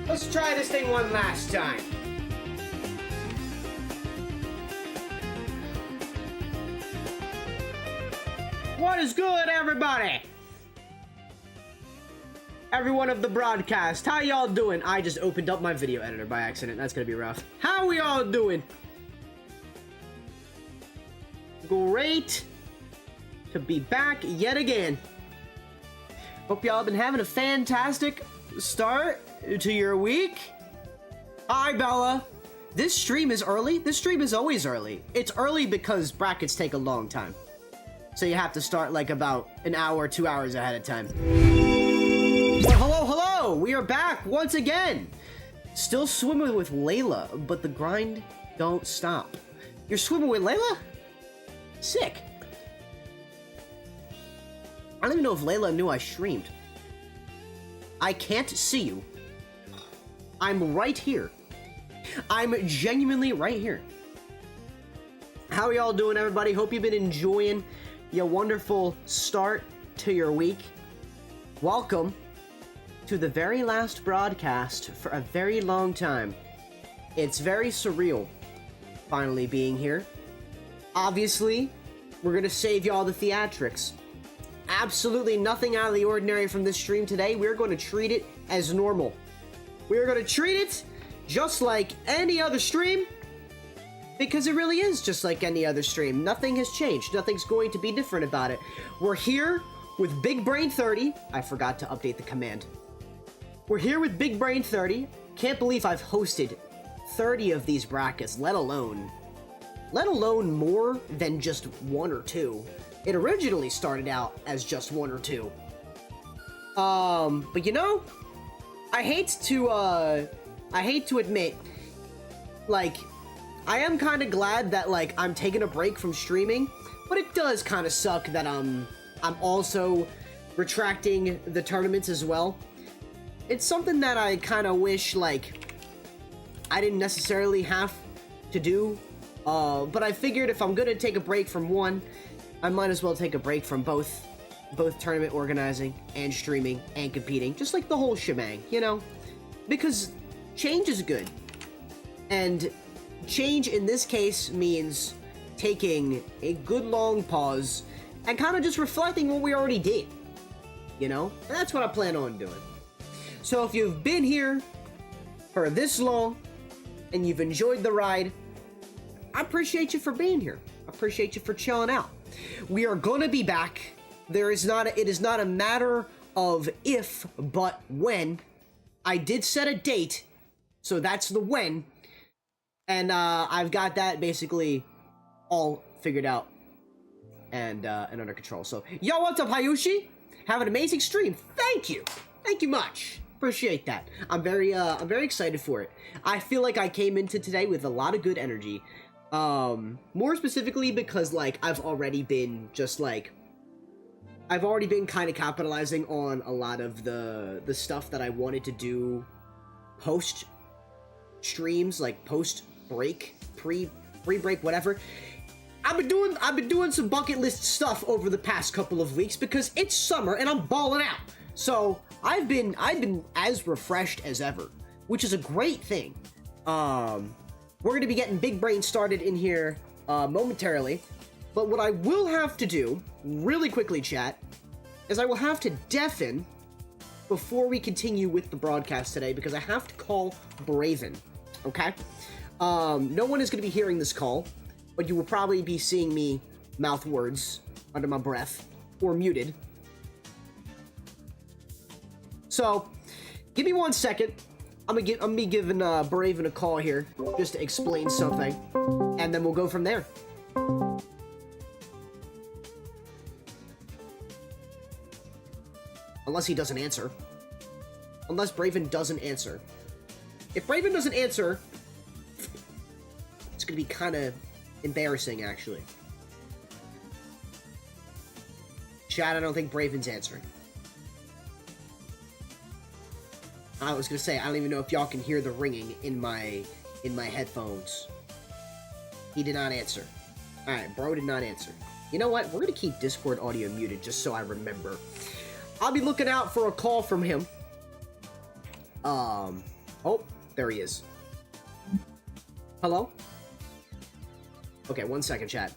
Let's try this thing one last time. What is good, everybody? Everyone of the broadcast, how y'all doing? I just opened up my video editor by accident. That's gonna be rough. How we all doing? Great to be back yet again. Hope y'all been having a fantastic start to your week. Hi, Bella. This stream is early. This stream is always early. It's early because brackets take a long time. So you have to start like about an hour, 2 hours ahead of time. Well, hello. We are back once again. Still swimming with Layla, but the grind don't stop. You're swimming with Layla? Sick. I don't even know if Layla knew I streamed. I can't see you. I'm right here. I'm genuinely right here. How are y'all doing, everybody? Hope you've been enjoying your wonderful start to your week. Welcome to the very last broadcast for a very long time. It's very surreal finally being here. Obviously, we're gonna save y'all the theatrics. Absolutely nothing out of the ordinary from this stream today. We're going to treat it as normal. We're going to treat it just like any other stream, because it really is just like any other stream. Nothing has changed. Nothing's going to be different about it. We're here with Big Brain 30. I forgot to update the command. We're here with Big Brain 30. Can't believe I've hosted 30 of these brackets, let alone more than just one or two. It originally started out as just one or two. But you know, I hate to admit, like, I am kind of glad that, like, I'm taking a break from streaming, but it does kind of suck that I'm also retracting the tournaments as well. It's something that I kind of wish, like, I didn't necessarily have to do, but I figured if I'm gonna take a break from one, I might as well take a break from both tournament organizing and streaming and competing, just like the whole shebang, you know? Because change is good. And change in this case means taking a good long pause and kind of just reflecting what we already did. You know? And that's what I plan on doing. So if you've been here for this long and you've enjoyed the ride, I appreciate you for being here. I appreciate you for chilling out. We are gonna be back. It is not a matter of if, but when. I did set a date, so that's the when. And I've got that basically all figured out and under control. So, yo, what's up, Hayushi? Have an amazing stream. Thank you much. Appreciate that. I'm very excited for it. I feel like I came into today with a lot of good energy. More specifically because like I've already been kind of capitalizing on a lot of the stuff that I wanted to do post streams, like post break, pre-break, whatever. I've been doing some bucket list stuff over the past couple of weeks because it's summer and I'm balling out. So I've been as refreshed as ever, which is a great thing. We're gonna be getting Big Brain started in here momentarily, but what I will have to do really quickly, chat, is I will have to deafen before we continue with the broadcast today because I have to call Braven. Okay. No one is going to be hearing this call, but you will probably be seeing me mouth words under my breath or muted. So, give me 1 second. I'm gonna be giving Braven a call here just to explain something, and then we'll go from there. Unless he doesn't answer. Unless Braven doesn't answer. If Braven doesn't answer, it's gonna be kind of embarrassing, actually. Chat, I don't think Braven's answering. I was gonna say, I don't even know if y'all can hear the ringing in my headphones. He did not answer. Alright, bro did not answer. You know what? We're gonna keep Discord audio muted just so I remember. I'll be looking out for a call from him. Oh, there he is. Hello? Okay, 1 second, chat.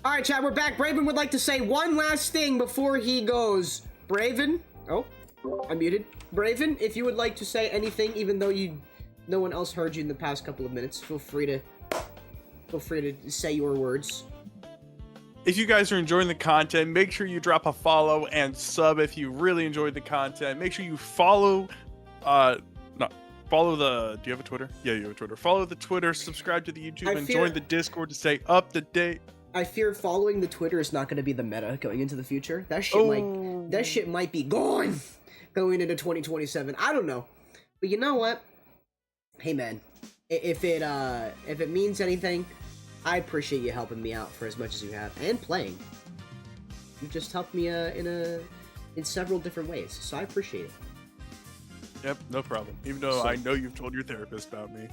All right, chat, we're back. Braven would like to say one last thing before he goes. Braven? Oh, I'm muted. Braven, if you would like to say anything, even though no one else heard you in the past couple of minutes, feel free to say your words. If you guys are enjoying the content, make sure you drop a follow and sub if you really enjoyed the content. Make sure you follow, follow the, do you have a Twitter? Yeah, you have a Twitter. Follow the Twitter, subscribe to the YouTube, and join the Discord to stay up to date. I fear following the Twitter is not going to be the meta going into the future. That shit might be gone going into 2027. I don't know. But you know what? Hey man, if it means anything, I appreciate you helping me out for as much as you have, and playing. You just helped me in several different ways, so I appreciate it. Yep, no problem. Even though I know you've told your therapist about me.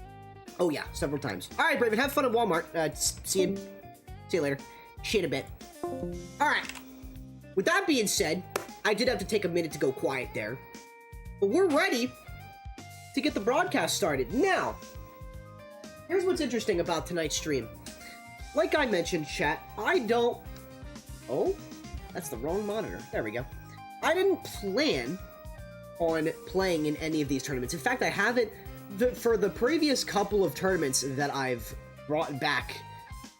Oh yeah, several times. All right, Braven, have fun at Walmart. See you later. Shit a bit. All right. With that being said, I did have to take a minute to go quiet there, but we're ready to get the broadcast started now. Here's what's interesting about tonight's stream. Like I mentioned, chat, Oh, that's the wrong monitor. There we go. I didn't plan on playing in any of these tournaments. In fact, I haven't. For the previous couple of tournaments that I've brought back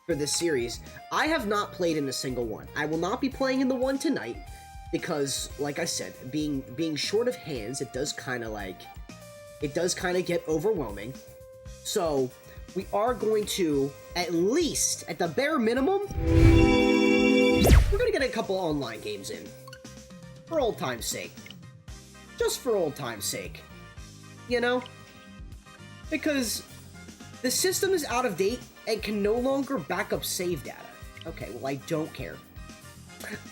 for this series, I have not played in a single one. I will not be playing in the one tonight because, like I said, being short of hands, it does kind of get overwhelming. So we are going to, at least, at the bare minimum, we're going to get a couple online games in. For old time's sake. Just for old time's sake. You know? Because the system is out of date and can no longer back up save data. Okay, well, I don't care.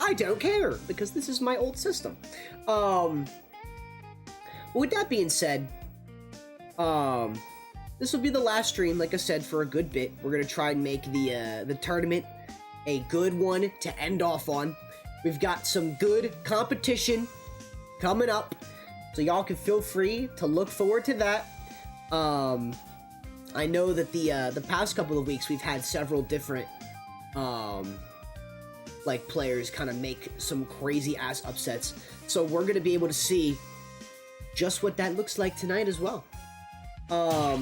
I don't care, because this is my old system. With that being said, this will be the last stream, like I said, for a good bit. We're gonna try and make the tournament a good one to end off on. We've got some good competition coming up, so y'all can feel free to look forward to that. I know that the past couple of weeks we've had several different like players kind of make some crazy ass upsets, so we're gonna be able to see just what that looks like tonight as well. But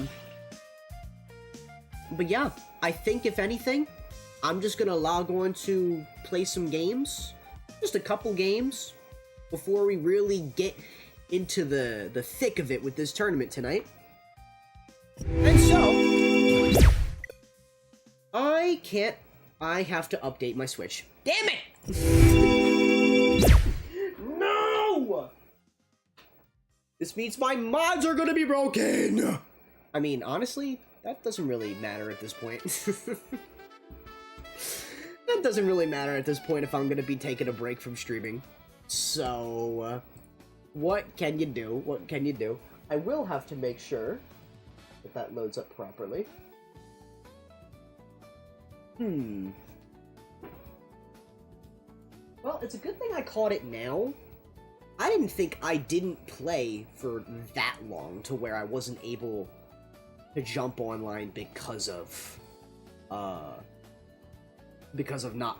yeah, I think if anything, I'm just gonna log on to play some games, just a couple games, before we really get into the thick of it with this tournament tonight. And so, I have to update my Switch. Damn it! No! This means my mods are gonna be broken! I mean, honestly, that doesn't really matter at this point. That doesn't really matter at this point if I'm gonna be taking a break from streaming. So, what can you do? What can you do? I will have to make sure that loads up properly. Well, it's a good thing I caught it now. I didn't think I didn't play for that long to where I wasn't able to jump online because of not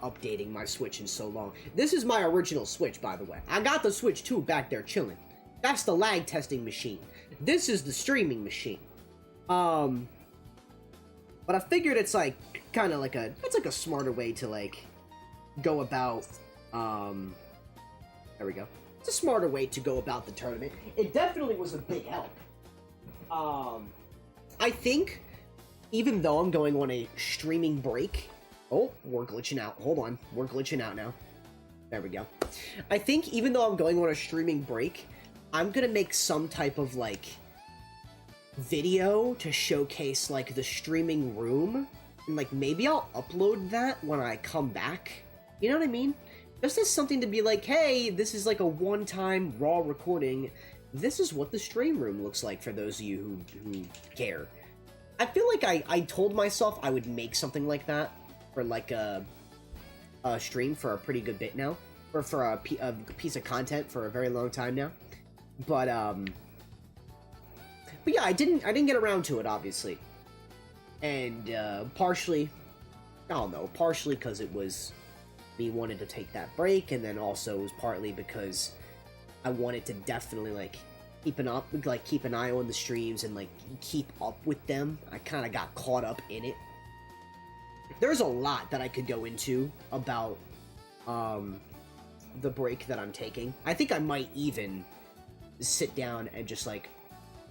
updating my Switch in so long. This is my original Switch, by the way. I got the Switch 2 back there chilling. That's the lag testing machine. This is the streaming machine. But I figured it's like kind of like a smarter way to like go about there we go. It's a smarter way to go about the tournament. It definitely was a big help. I think even though I'm going on a streaming break, oh, we're glitching out. Hold on. We're glitching out now. There we go. I think even though I'm going on a streaming break, I'm gonna make some type of like video to showcase like the streaming room, and like maybe I'll upload that when I come back. You know what I mean? Just as something to be like, hey, this is like a one-time raw recording. This is what the stream room looks like for those of you who care. I feel like I told myself I would make something like that for like a stream for a pretty good bit now, or for a piece of content for a very long time now. But yeah, I didn't get around to it, obviously, and partially I don't know, partially because it was me wanting to take that break, and then also it was partly because I wanted to definitely, like, keep an eye on the streams and, like, keep up with them. I kind of got caught up in it. There's a lot that I could go into about, the break that I'm taking. I think I might even sit down and just, like,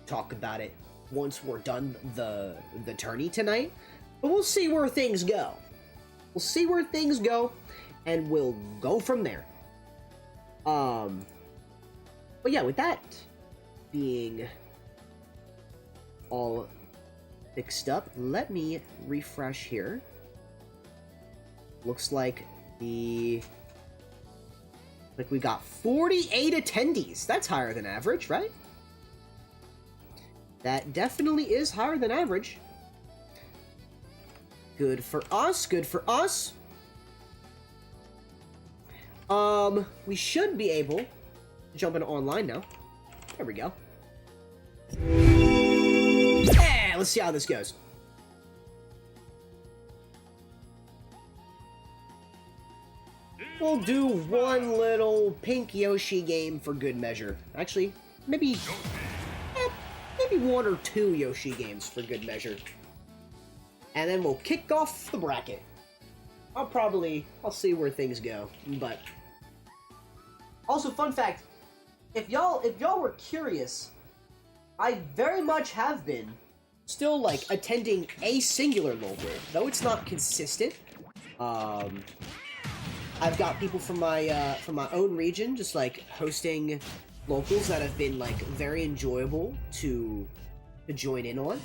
talk about it once we're done the tourney tonight. But we'll see where things go. We'll see where things go, and we'll go from there. But yeah, with that being all fixed up, let me refresh here. Looks like we got 48 attendees. That's higher than average, right? That definitely is higher than average. Good for us, good for us. We should be able to jump into online now. There we go. Yeah, let's see how this goes. We'll do one little pink Yoshi game for good measure. Actually, maybe one or two Yoshi games for good measure. And then we'll kick off the bracket. I'll see where things go. But also, fun fact, if y'all were curious, I very much have been still, like, attending a singular local, though it's not consistent. I've got people from my own region just, like, hosting locals that have been, like, very enjoyable to join in on.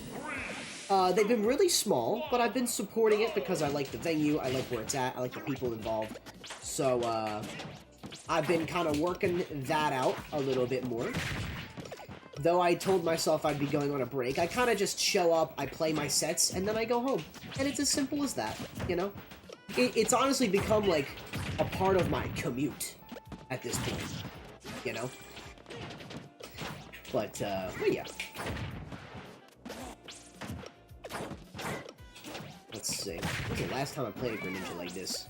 They've been really small, but I've been supporting it because I like the venue, I like where it's at, I like the people involved. So, I've been kind of working that out a little bit more. Though I told myself I'd be going on a break, I kind of just show up, I play my sets, and then I go home. And it's as simple as that, you know? It's honestly become, like, a part of my commute at this point, you know? But yeah. Let's see. When was the last time I played a Greninja like this?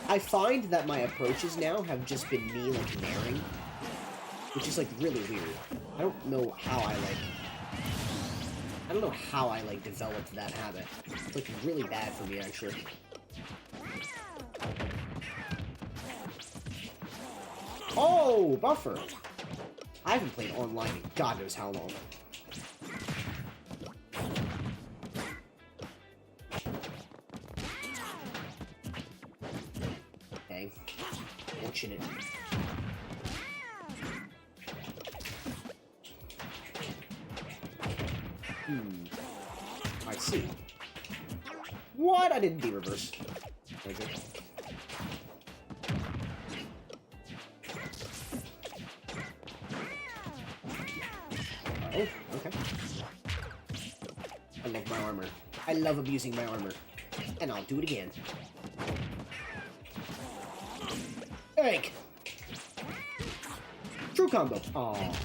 I find that my approaches now have just been me, like, naring, which is, like, really weird. I don't know how I developed that habit. It's, like, really bad for me, actually. Oh, buffer! I haven't played online in God knows how long. Okay. Fortunate. I see. What? I didn't D-reverse. Okay. Oh, okay. I love my armor. I love abusing my armor. And I'll do it again. Egg! True combo. Aww.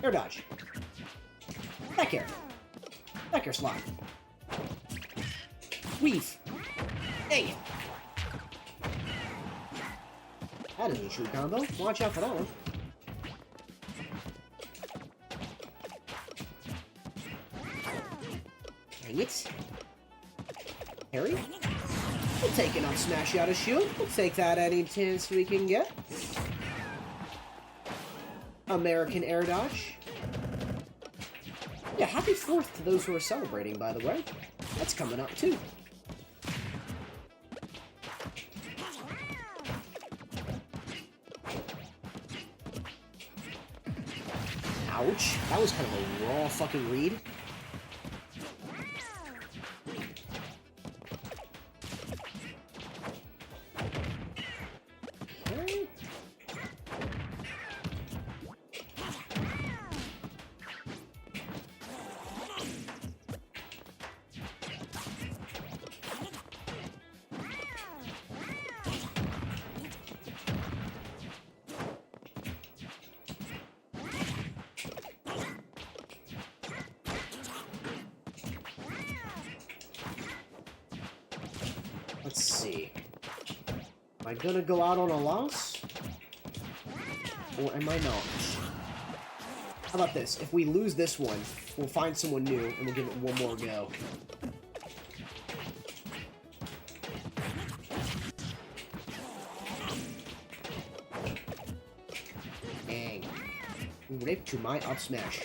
Air dodge. Back air. Back air slide. Weave. Hey! That is a true combo. Watch out for that one. Dang it. Harry? We'll take an up smash out of shield. We'll take that any chance we can get. American air dodge. Yeah, happy 4th to those who are celebrating, by the way. That's coming up, too. Ouch. That was kind of a raw fucking read. Okay. Let's see. Am I gonna go out on a loss? Or am I not? How about this? If we lose this one, we'll find someone new and we'll give it one more go. Dang. Rip to my up smash.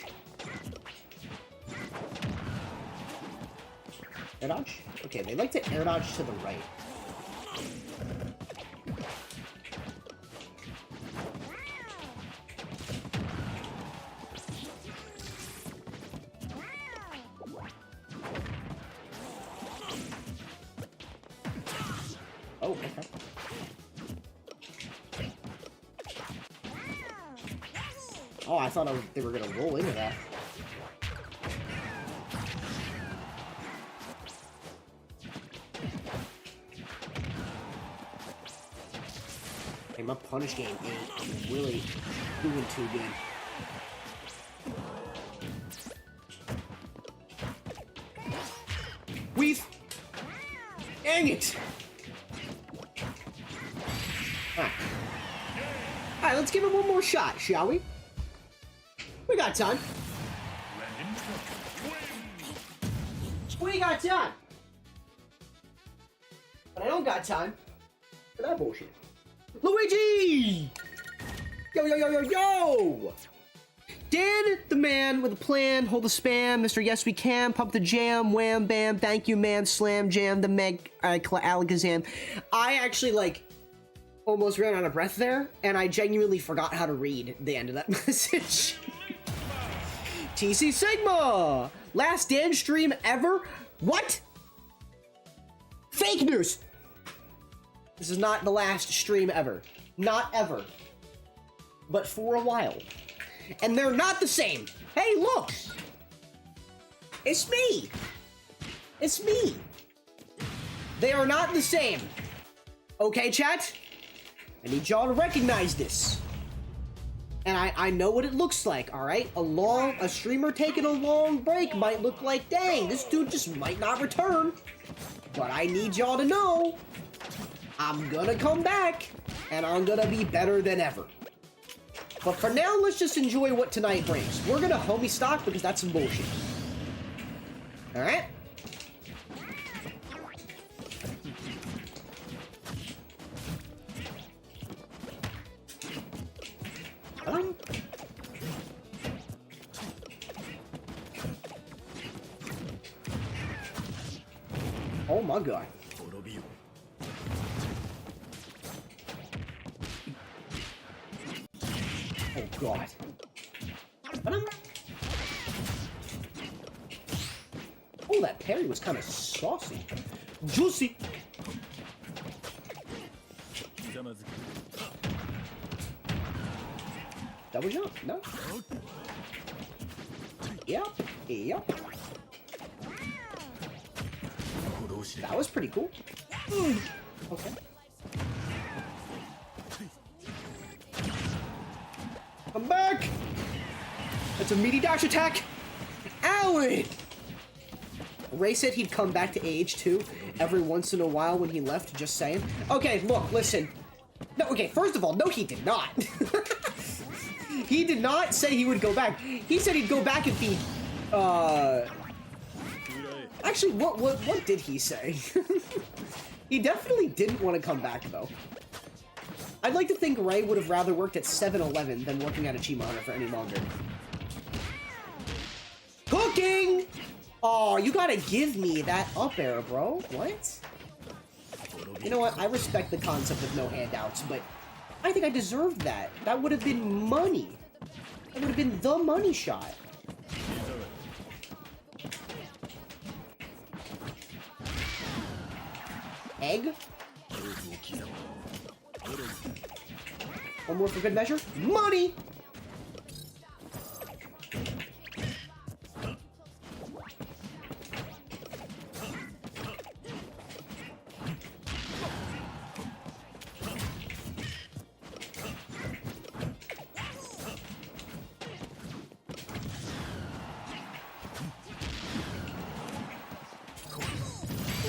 Air dodge? Okay, they like to air dodge to the right. Oh, okay. Oh, I thought they were gonna roll into that. Hey, my punish game ain't really doing too good. Weave! Dang it! Alright, let's give it one more shot, shall we? We got time. We got time. But I don't got time for that bullshit. Luigi! Yo, yo, yo, yo, yo! Dan, the man with a plan, hold the spam, Mr. Yes We Can, pump the jam, wham, bam, thank you, man, slam, jam, the meg, alakazam. I actually, like, almost ran out of breath there, and I genuinely forgot how to read the end of that message. TC Sigma! Last Dan stream ever? What? Fake news! This is not the last stream ever. Not ever. But for a while. And they're not the same. Hey, look! It's me! It's me! They are not the same. Okay, chat? I need y'all to recognize this. And I know what it looks like, alright? A streamer taking a long break might look like, dang, this dude just might not return. But I need y'all to know, I'm gonna come back, and I'm gonna be better than ever. But for now, let's just enjoy what tonight brings. We're gonna homie stock because that's some bullshit. Alright? Oh my god. Oh god. Oh, that parry was kind of saucy. Juicy. Double jump? No. Yep. Yep. That was pretty cool. Okay. I'm back! That's a meaty dash attack! Owie! Ray said he'd come back to AH2 every once in a while when he left, just saying. Okay, look, listen. No, okay, first of all, no he did not. He did not say he would go back. He said he'd go back if he, Actually, what did he say? He definitely didn't want to come back, though. I'd like to think Ray would have rather worked at 7-Eleven than working at Achievement Hunter for any longer. Cooking! Oh, you gotta give me that up air, bro. What? You know what? I respect the concept of no handouts, but I think I deserved that. That would have been money. That would have been the money shot. Egg? One more for good measure. Money!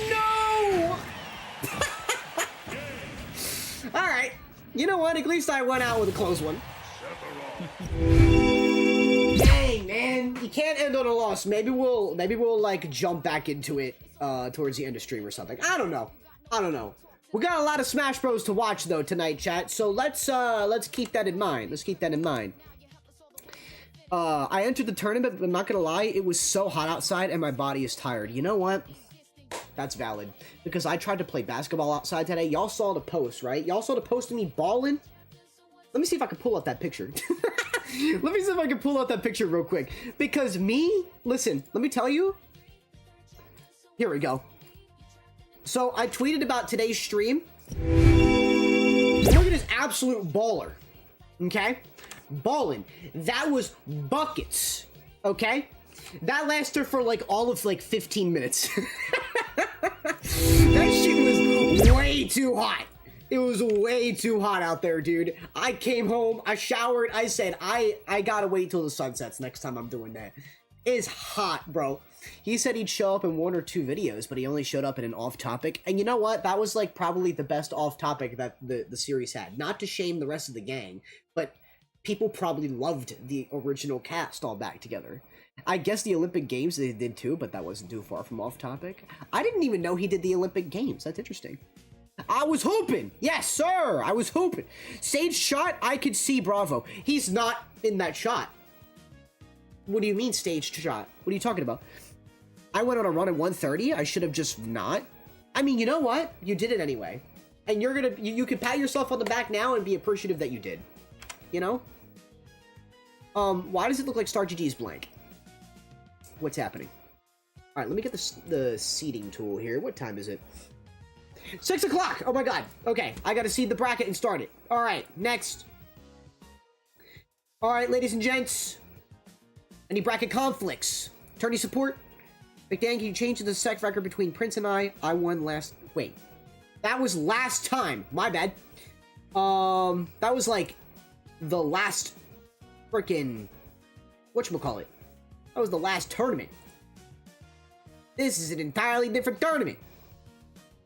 No! You know what? At least I went out with a close one. Dang, man. You can't end on a loss. Maybe we'll like jump back into it towards the end of stream or something. I don't know. We got a lot of Smash Bros to watch though tonight, chat. So let's keep that in mind. I entered the tournament, but I'm not gonna lie, it was so hot outside and my body is tired. You know what? That's valid. Because I tried to play basketball outside today. Y'all saw the post, right? Y'all saw the post of me balling? Let me see if I can pull up that picture. Let me see if I can pull out that picture real quick. Because listen, let me tell you. Here we go. So I tweeted about today's stream. Look at this absolute baller. Okay? Balling. That was buckets. Okay? That lasted for like all of like 15 minutes. That shit was way too hot. It was way too hot out there, dude. I came home, I showered, I said, I gotta wait till the sun sets next time I'm doing that. It's hot, bro. He said he'd show up in 1 or 2 videos, but he only showed up in an off-topic. And you know what? That was like probably the best off-topic that the series had. Not to shame the rest of the gang, but people probably loved the original cast all back together. I guess the Olympic Games they did too, but that wasn't too far from off-topic. I didn't even know he did the Olympic Games. That's interesting. I was hooping. Yes, sir. I was hooping. Sage shot, I could see Bravo. He's not in that shot. What do you mean staged shot? What are you talking about? I went on a run at 130. I should have just not. I mean, you know what? You did it anyway. And you're gonna, you can pat yourself on the back now and be appreciative that you did. You know? Why does it look like Star GG's blank? What's happening? Alright, let me get the seeding tool here. What time is it? 6 o'clock! Oh my god. Okay, I gotta seed the bracket and start it. Alright, next. Alright, ladies and gents. Any bracket conflicts? Attorney support? MccDann, can you change the sec record between Prince and I? I won last... Wait. That was last time. My bad. That was like the last frickin' whatchamacallit. That was the last tournament. This is an entirely different tournament.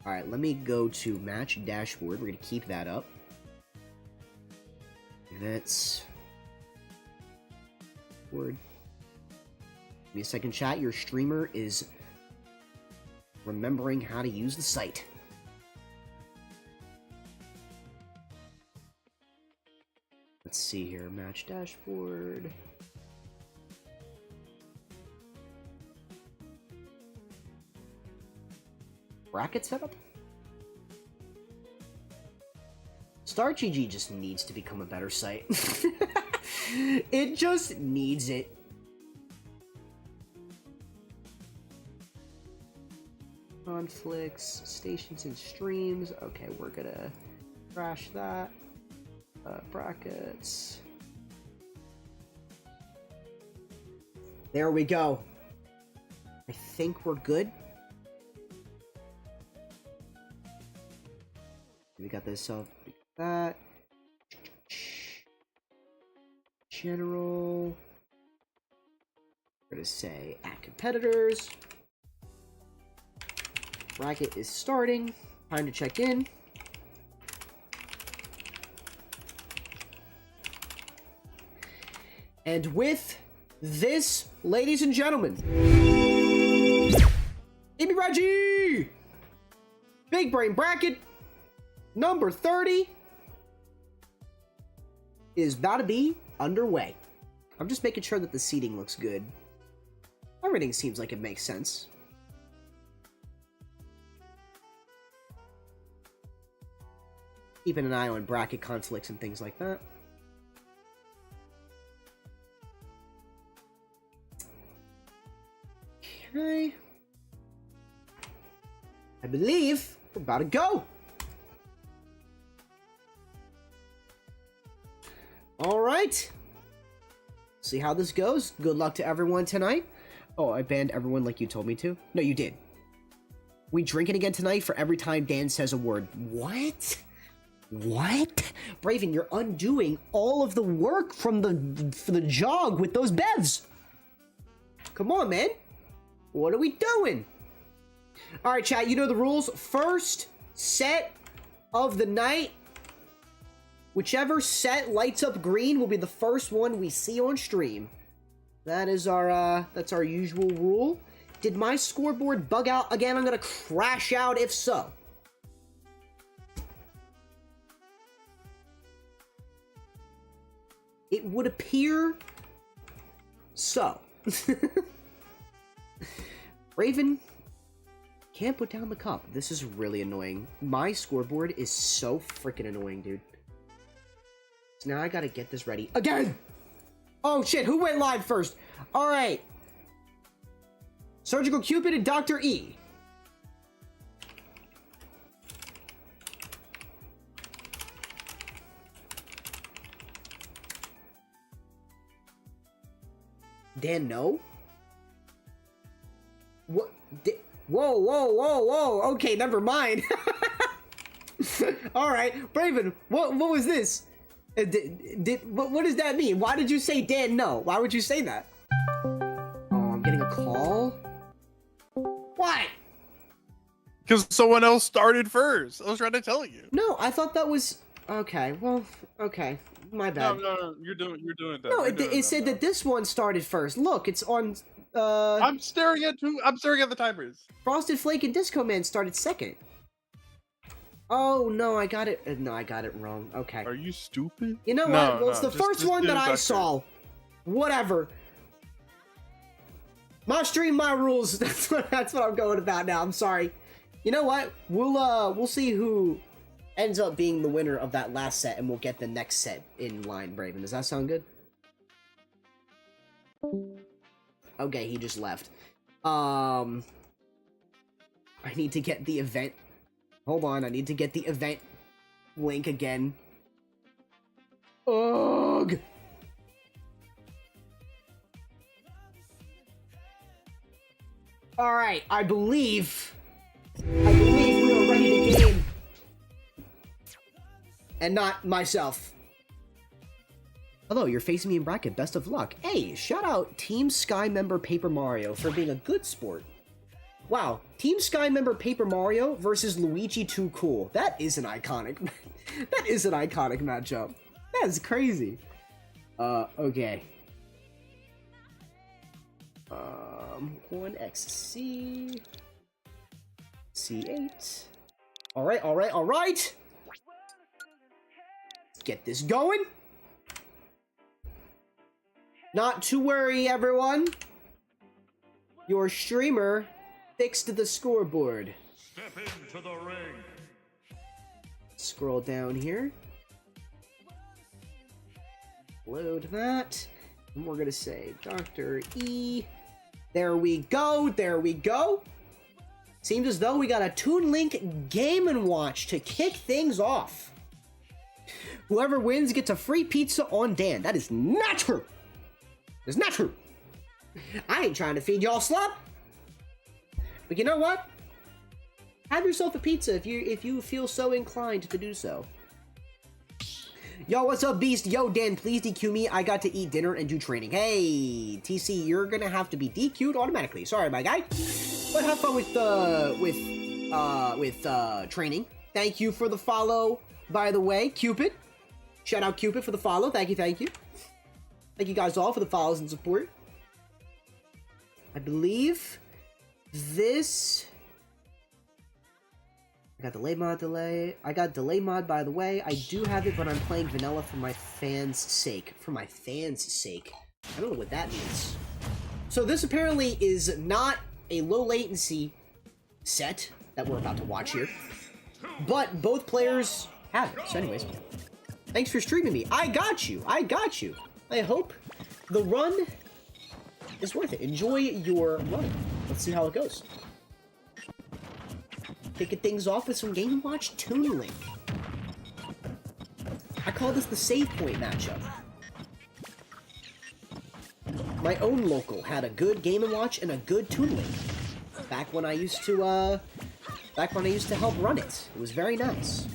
Alright, let me go to match dashboard. We're gonna keep that up. That's... Word. Give me a second, chat. Your streamer is remembering how to use the site. Let's see here. Match dashboard. Bracket setup? StarGG just needs to become a better site. It just needs it. Conflicts, stations and streams. Okay, we're gonna crash that. Brackets. There we go. I think we're good. We got this up. That. General. We're gonna say at competitors. Bracket is starting. Time to check in. And with this, ladies and gentlemen, Amy Reggie! Big Brain Bracket number 30 is about to be underway. I'm just making sure that the seating looks good. Everything seems like it makes sense. Keeping an eye on bracket conflicts and things like that. Okay. I believe we're about to go. All right. See how this goes. Good luck to everyone tonight. Oh, I banned everyone like you told me to? No, you did. We drinking again tonight for every time Dan says a word. What? What? Braven, you're undoing all of the work from the jog with those bevs. Come on, man. What are we doing? All right, chat, you know the rules. First set of the night Whichever set lights up green will be the first one we see on stream. That is our, that's our usual rule. Did my scoreboard bug out again? I'm gonna crash out if so. It would appear so. Raven can't put down the cup. This is really annoying. My scoreboard is so freaking annoying, dude. So now I gotta get this ready again. Oh shit, who went live first? All right. Surgical Cupid and Dr. E. Dan, no? What? Whoa, whoa, whoa, whoa. Okay, never mind. All right, Braven, what was this? What does that mean? Why did you say Dan, no? Why would you say that? Oh, I'm getting a call? Why? Because someone else started first. I was trying to tell you. No, I thought that was... Okay, well, okay. My bad. No, you're doing that. No, it said that this one started first. Look, it's on... I'm staring at the timers. Frosted Flake and Disco Man started second. Oh, no, I got it. No, I got it wrong. Okay. Are you stupid? You know what? Well, it's the first one that I saw. Whatever. My stream, my rules. That's what I'm going about now. I'm sorry. You know what? We'll see who ends up being the winner of that last set, and we'll get the next set in line, Braven. Does that sound good? Okay, he just left. I need to get the event. Hold on, I need to get the event link again. Ugh! Alright, I believe we are ready to game. And not myself. Hello, you're facing me in bracket. Best of luck. Hey, shout out Team Sky member Paper Mario for being a good sport. Wow, Team Sky member Paper Mario versus Luigi Too Cool. That is an iconic. That is an iconic matchup. That is crazy. Okay. 1xc C8. All right. Let's get this going. Not to worry, everyone. Your streamer fixed the scoreboard. Step into the ring. Scroll down here. Load that. And we're gonna say Dr. E. There we go. Seems as though we got a Toon Link Game & Watch to kick things off. Whoever wins gets a free pizza on Dan. That is not true. It's not true. I ain't trying to feed y'all slop. But you know what? Have yourself a pizza if you feel so inclined to do so. Yo, what's up, Beast? Yo, Dan, please DQ me. I got to eat dinner and do training. Hey, TC, you're gonna have to be DQ'd automatically. Sorry, my guy. But have fun with training. Thank you for the follow, by the way, Cupid. Shout out Cupid for the follow. Thank you. Thank you guys all for the follows and support. I believe this... I got delay mod delay. I got delay mod, by the way. I do have it, but I'm playing vanilla for my fans' sake. For my fans' sake. I don't know what that means. So this apparently is not a low latency set that we're about to watch here. But both players have it. So anyways, thanks for streaming me. I got you. I hope the run is worth it. Enjoy your run. Let's see how it goes. Kicking things off with some Game & Watch Toon Link. I call this the save point matchup. My own local had a good Game & Watch and a good Toon Link. Back when I used to help run it. It was very nice.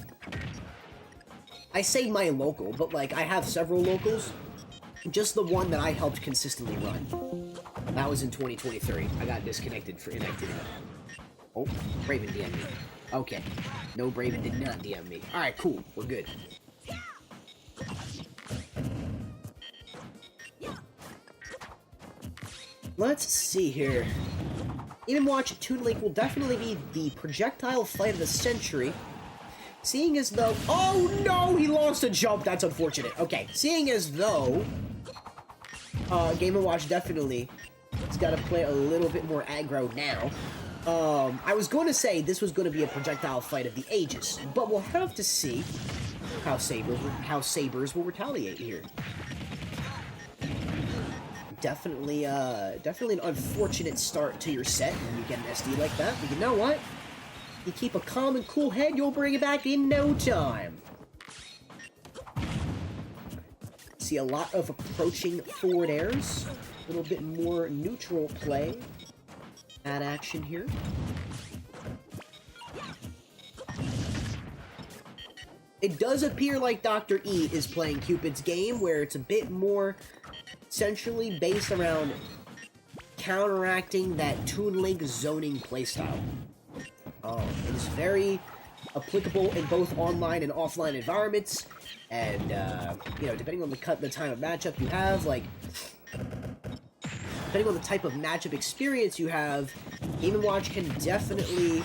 I say my local, but like I have several locals. Just the one that I helped consistently run. That was in 2023. I got disconnected for inactivity. Oh, Braven DM'd me. Okay. No, Braven did not DM me. Alright, cool. We're good. let's see here. Even Watch Toon Link will definitely be the projectile fight of the century. Seeing as though... Oh no! He lost a jump! That's unfortunate. Okay, seeing as though... Game & Watch definitely has got to play a little bit more aggro now. I was going to say this was going to be a projectile fight of the ages, but we'll have to see how Sabers will retaliate here. Definitely an unfortunate start to your set when you get an SD like that, but you know what? You keep a calm and cool head, you'll bring it back in no time. See a lot of approaching forward airs, a little bit more neutral play at action here. It does appear like Dr. E is playing Cupid's game, where it's a bit more essentially based around counteracting that Toon Link zoning playstyle. It is very applicable in both online and offline environments, and you know, depending on the time of matchup you have, like depending on the type of matchup experience you have, Game & Watch can definitely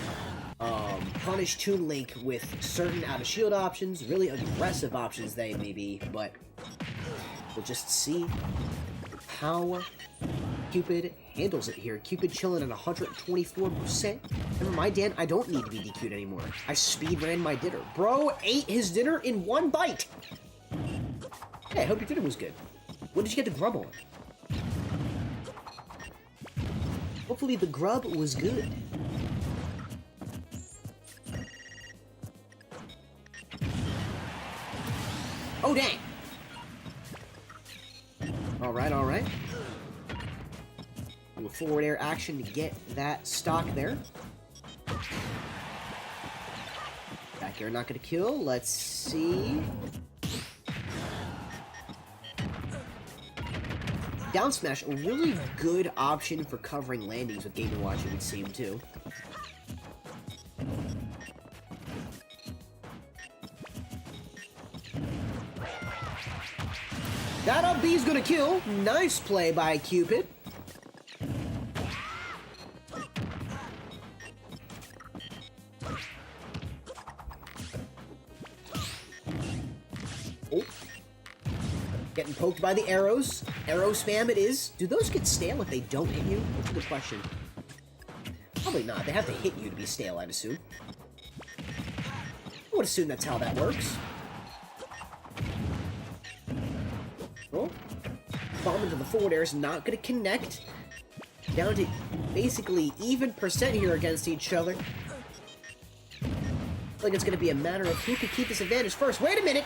punish Toon Link with certain out-of-shield options, really aggressive options they may be, but we'll just see how Cupid handles it here. Cupid chilling at 124%. Remember, my Dan, I don't need to be DQ'd anymore. I speedran my dinner. Bro ate his dinner in one bite! Hey, I hope your dinner was good. When did you get the grub on? Hopefully the grub was good. Oh, dang! Alright, alright. A little forward air action to get that stock there. Back air not gonna kill. Let's see. Down smash, a really good option for covering landings with Game & Watch, it would seem, too. That up B is gonna kill. Nice play by Cupid. Oh. Getting poked by the arrows. Arrow spam it is. Do those get stale if they don't hit you? That's a good question. Probably not. They have to hit you to be stale, I'd assume. I would assume that's how that works. Oh. Bomb into the forward air is not going to connect. Down to basically even percent here against each other. I think it's going to be a matter of who can keep this advantage first. Wait a minute!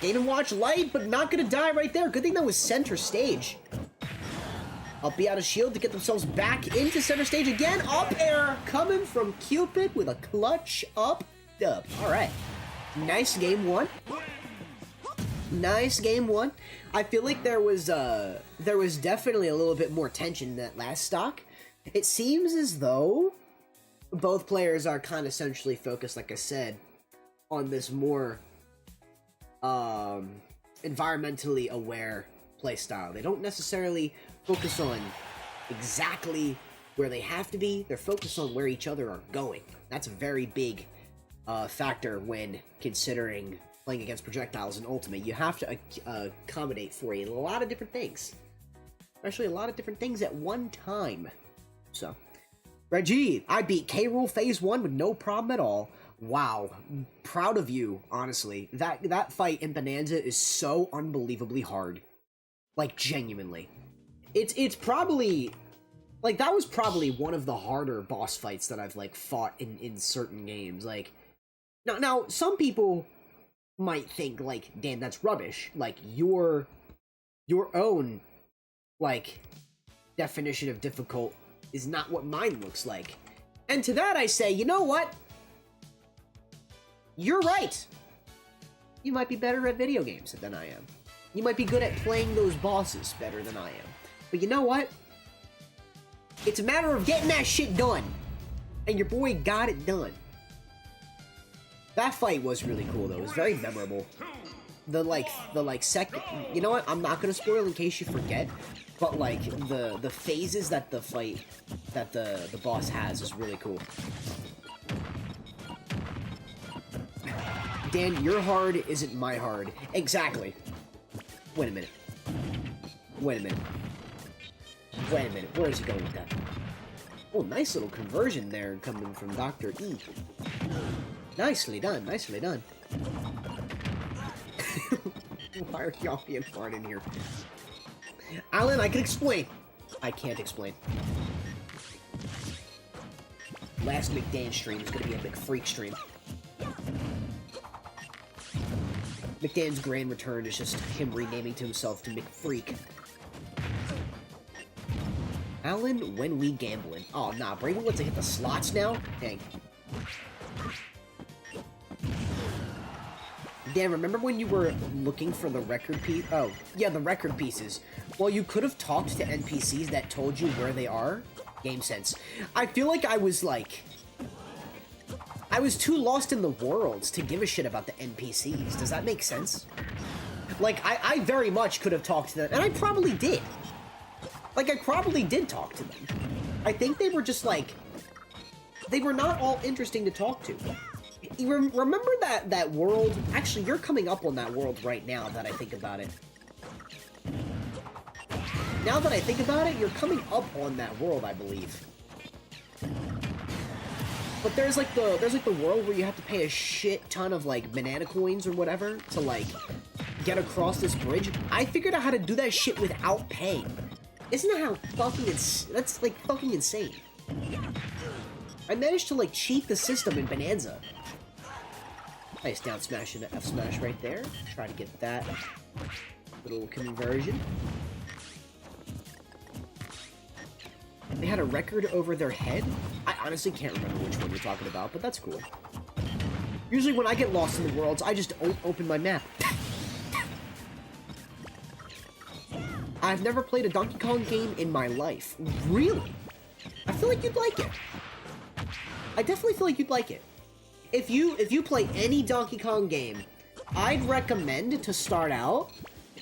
Game & Watch light, but not going to die right there. Good thing that was center stage. Up B out of shield to get themselves back into center stage again. Up air coming from Cupid with a clutch up dub. Alright. Nice game one. Nice game one. I feel like there was definitely a little bit more tension in that last stock. It seems as though both players are kind of essentially focused, like I said, on this more environmentally aware playstyle. They don't necessarily focus on exactly where they have to be. They're focused on where each other are going. That's a very big factor when considering playing against projectiles in Ultimate. You have to accommodate for a lot of different things. Especially a lot of different things at one time. So, Reggie, I beat K-Rool Phase 1 with no problem at all. Wow. Proud of you, honestly. That fight in Bonanza is so unbelievably hard. Like, genuinely. It's probably... Like, that was probably one of the harder boss fights that I've, like, fought in certain games. Like, now, some people might think, like, damn, that's rubbish. Like, your own, like, definition of difficult is not what mine looks like. And to that I say, you know what? You're right. You might be better at video games than I am. You might be good at playing those bosses better than I am. But you know what? It's a matter of getting that shit done. And your boy got it done. That fight was really cool, though. It was very memorable. The second... You know what? I'm not gonna spoil in case you forget. but like the phases that the fight that the boss has is really cool. Dan, your hard isn't my hard. Exactly. Wait a minute. Wait a minute. Wait a minute. Where is he going with that? Oh, nice little conversion there coming from Dr. E. Nicely done. Nicely done. Why are y'all being hard in here? Alan, I can explain. I can't explain. Last MccDann stream is going to be a McFreak stream. MccDann's grand return is just him renaming to himself to McFreak. Alan, when we gambling? Oh, nah, Brady wants to hit the slots now? Dang. Dan, remember when you were looking for the record piece? Oh, yeah, the record pieces. Well, you could have talked to NPCs that told you where they are. Game sense. I feel like I was too lost in the worlds to give a shit about the NPCs. Does that make sense? Like, I very much could have talked to them, and I probably did. Like, I probably did talk to them. I think they were just, like... They were not all interesting to talk to. You remember that world? Actually, you're coming up on that world right now that I think about it. Now that I think about it, you're coming up on that world, I believe. But there's like the world where you have to pay a shit ton of like banana coins or whatever to like get across this bridge. I figured out how to do that shit without paying. Isn't that how fucking that's like fucking insane. I managed to like cheat the system in Bonanza. Nice down smash into F smash right there. Try to get that little conversion. They had a record over their head? I honestly can't remember which one you're talking about, but that's cool. Usually when I get lost in the worlds, I just open my map. I've never played a Donkey Kong game in my life. Really? I feel like you'd like it. I definitely feel like you'd like it. If you play any Donkey Kong game, I'd recommend to start out.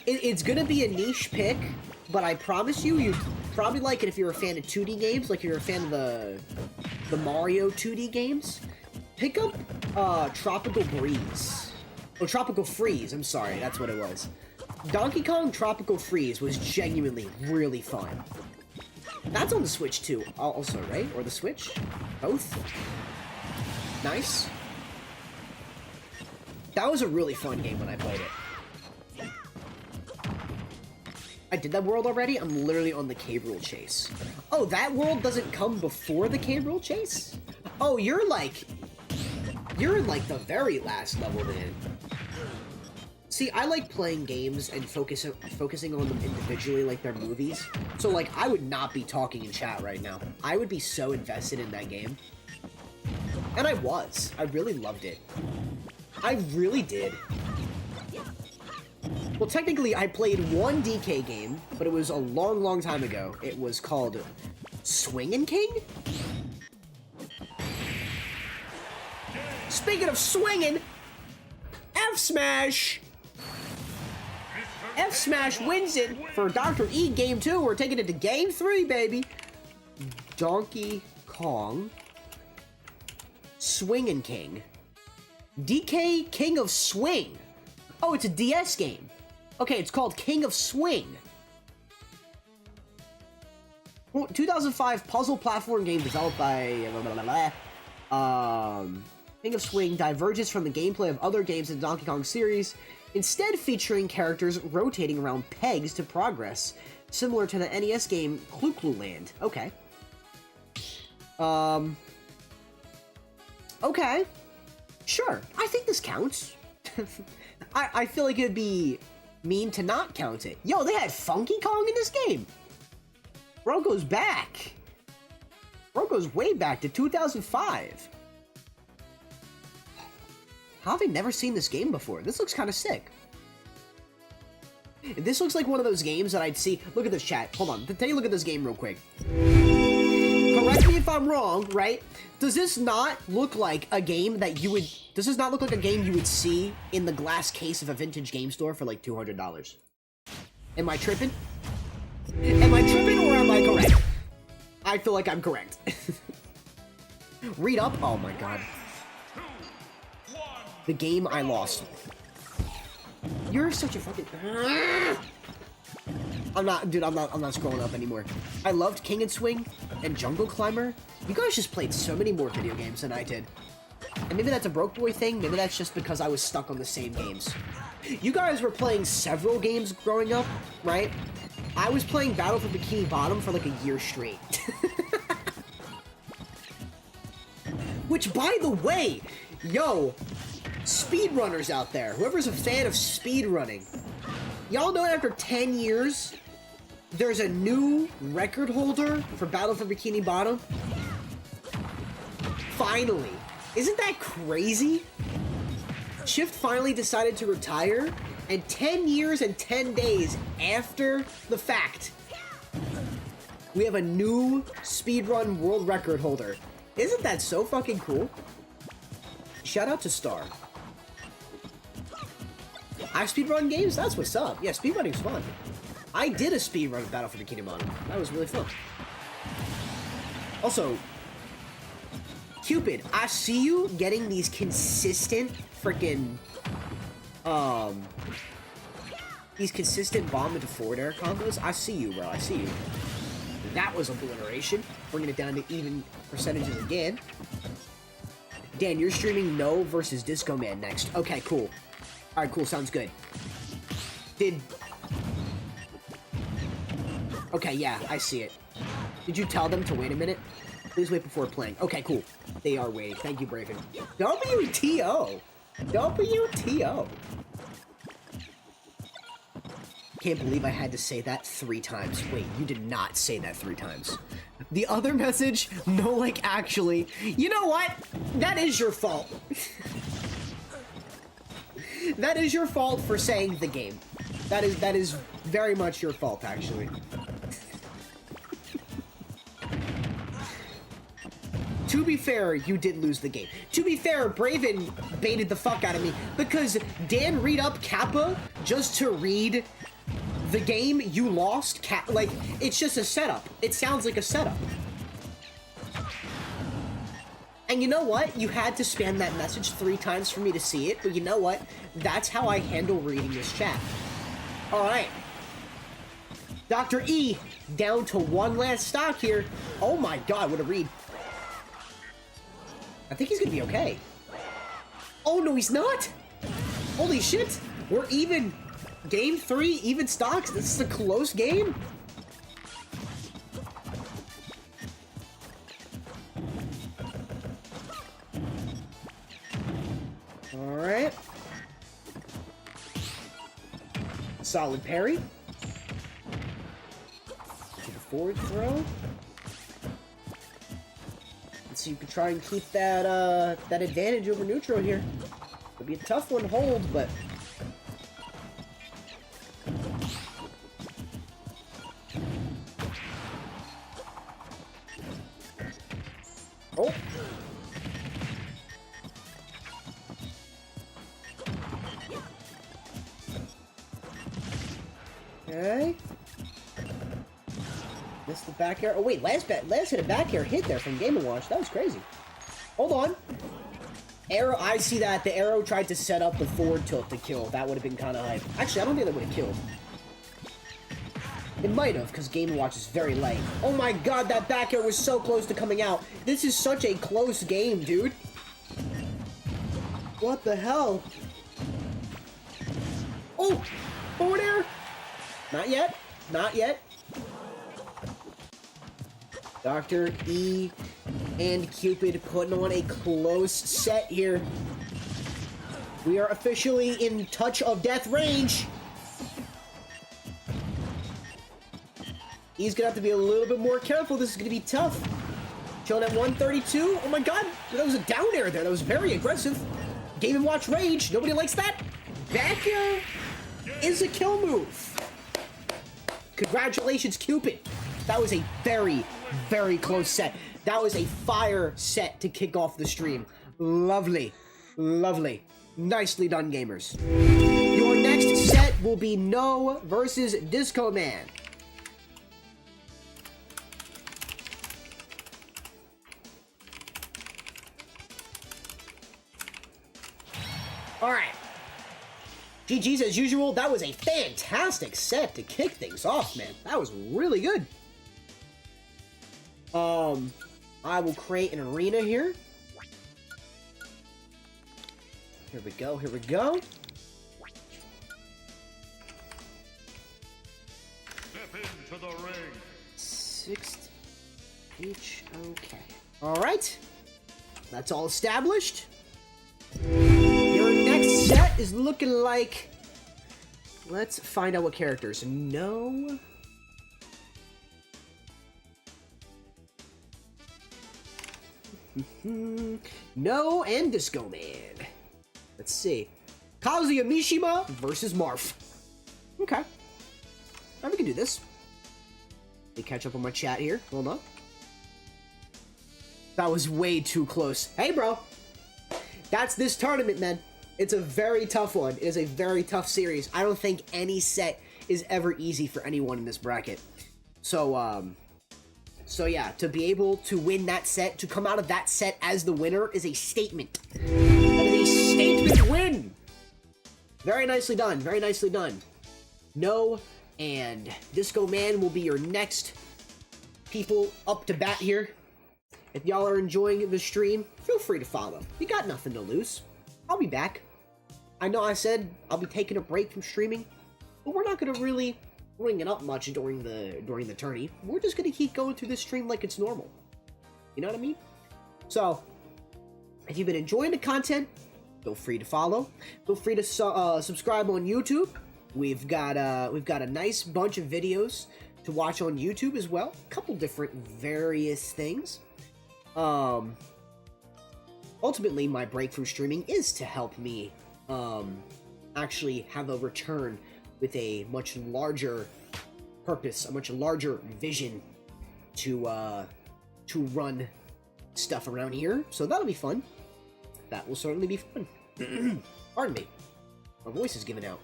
It's gonna be a niche pick, but I promise you, you'd probably like it if you're a fan of 2D games, like you're a fan of the Mario 2D games. Pick up Tropical Breeze. Oh, Tropical Freeze, I'm sorry, that's what it was. Donkey Kong Tropical Freeze was genuinely really fun. That's on the Switch too, also, right? Or the Switch? Both? Nice. That was a really fun game when I played it. I did that world already? I'm literally on the Cave Rule Chase. Oh, that world doesn't come before the Cave Rule Chase? Oh, you're like the very last level then. See, I like playing games and focusing on them individually like they're movies. So, like, I would not be talking in chat right now. I would be so invested in that game. And I was. I really loved it. I really did. Well, technically, I played one DK game, but it was a long, long time ago. It was called Swingin' King? Speaking of swinging, F-Smash! F-Smash wins it for Dr. E Game 2. We're taking it to Game 3, baby. Donkey Kong. Swingin' King. DK King of Swing. Oh, it's a DS game. Okay, it's called King of Swing. 2005 puzzle platform game developed by... King of Swing diverges from the gameplay of other games in the Donkey Kong series, instead featuring characters rotating around pegs to progress, similar to the NES game Clu Clu Land. Okay. Okay. Sure, I think this counts. I feel like it would be mean to not count it. Yo, they had Funky Kong in this game! Bro goes back. Bro goes way back to 2005. How have I never seen this game before? This looks kind of sick. This looks like one of those games that I'd see... Look at this chat. Hold on. Take a look at this game real quick. Correct me if I'm wrong, right? Does this not look like a game that you would... Does this not look like a game you would see in the glass case of a vintage game store for like $200? Am I tripping? Am I tripping or am I correct? I feel like I'm correct. Read up. Oh my god. The game I lost. You're such a fucking... I'm not scrolling up anymore. I loved King and Swing and Jungle Climber. You guys just played so many more video games than I did. And maybe that's a broke boy thing, maybe that's just because I was stuck on the same games. You guys were playing several games growing up, right? I was playing Battle for Bikini Bottom for like a year straight. Which, by the way, yo, speedrunners out there, whoever's a fan of speedrunning, y'all know after 10 years, there's a new record holder for Battle for Bikini Bottom? Finally. Isn't that crazy? Shift finally decided to retire, and 10 years and 10 days after the fact, we have a new speedrun world record holder. Isn't that so fucking cool? Shout out to Star. I speedrun games? That's what's up. Yeah, speedrunning's fun. I did a speedrun of Battle for Bikini Bottom. That was really fun. Also, Cupid, I see you getting these consistent freaking, these consistent bomb into forward air combos. I see you, bro. I see you. That was obliteration. Bringing it down to even percentages again. Dan, you're streaming No versus Disco Man next. Okay, cool. Alright, cool. Sounds good. Okay, yeah, I see it. Did you tell them to wait a minute? Please wait before playing. Okay, cool. They are waiting. Thank you, Braven. WTO! WTO! Can't believe I had to say that 3 times. Wait, you did not say that 3 times. The other message? No, like, actually. You know what? That is your fault. That is your fault for saying the game. That is very much your fault, actually. To be fair, you did lose the game. To be fair, Braven baited the fuck out of me because Dan read up Kappa just to read the game you lost. Like, it's just a setup. It sounds like a setup. And you know what? You had to spam that message 3 times for me to see it, but you know what? That's how I handle reading this chat. Alright. Dr. E, down to 1 last stock here. Oh my god, what a read. I think he's gonna be okay. Oh no, he's not! Holy shit! We're even. Game 3, even stocks. This is a close game. Alright. Solid parry. To the forward throw. So you can try and keep that that advantage over neutral here. It'll be a tough one to hold, but oh. Okay. Missed the back air. Oh wait, last hit a back air hit there from Game & Watch. That was crazy. Hold on. Arrow, I see that. The arrow tried to set up the forward tilt to kill. That would have been kind of hype. Actually, I don't think that would have killed. It might have, because Game & Watch is very light. Oh my god, that back air was so close to coming out. This is such a close game, dude. What the hell? Oh! Forward air! Not yet. Not yet. Dr. E and Cupid putting on a close set here. We are officially in touch of death range. He's gonna have to be a little bit more careful. This is gonna be tough. Chilling at 132. Oh my god, that was a down air there. That was very aggressive. Game & Watch rage. Nobody likes that. Back air is a kill move. Congratulations, Cupid. That was a very, very close set. That was a fire set to kick off the stream. Lovely. Lovely. Nicely done, gamers. Your next set will be No versus Disco Man. All right. GG's as usual. That was a fantastic set to kick things off, man. That was really good. I will create an arena here. Here we go. Here we go. Step into the ring. 6th each. Okay. All right. That's all established. Your next set is looking like... Let's find out what characters. No. No and Disco Man. Let's see. Kazuya Mishima versus Marth. Okay. Now we can do this. Let me catch up on my chat here. Hold on. That was way too close. Hey, bro. That's this tournament, man. It's a very tough one. It is a very tough series. I don't think any set is ever easy for anyone in this bracket. So yeah, to be able to win that set, to come out of that set as the winner is a statement. That is a statement win! Very nicely done. Very nicely done. No and Disco Man will be your next people up to bat here. If y'all are enjoying the stream, feel free to follow. You got nothing to lose. I'll be back. I know I said I'll be taking a break from streaming, but we're not going to really bring it up much during the tourney. We're just going to keep going through this stream like it's normal. You know what I mean? So, if you've been enjoying the content, feel free to follow. Feel free to subscribe on YouTube. We've got a nice bunch of videos to watch on YouTube as well. A couple different various things. Ultimately, my break from streaming is to help me actually have a return with a much larger purpose, a much larger vision to run stuff around here. So that'll be fun. That will certainly be fun. Pardon me. My voice is giving out.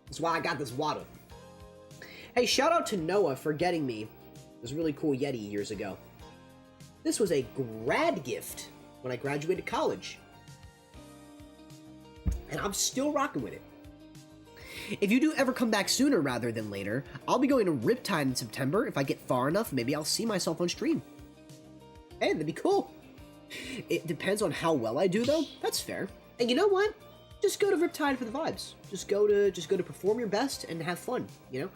That's why I got this water. Hey, shout out to Noah for getting me this really cool Yeti years ago. This was a grad gift when I graduated college. And I'm still rocking with it. If you do ever come back sooner rather than later, I'll be going to Riptide in September. If I get far enough, maybe I'll see myself on stream. Hey, that'd be cool. It depends on how well I do, though. That's fair. And you know what? Just go to Riptide for the vibes. Just go to perform your best and have fun, you know?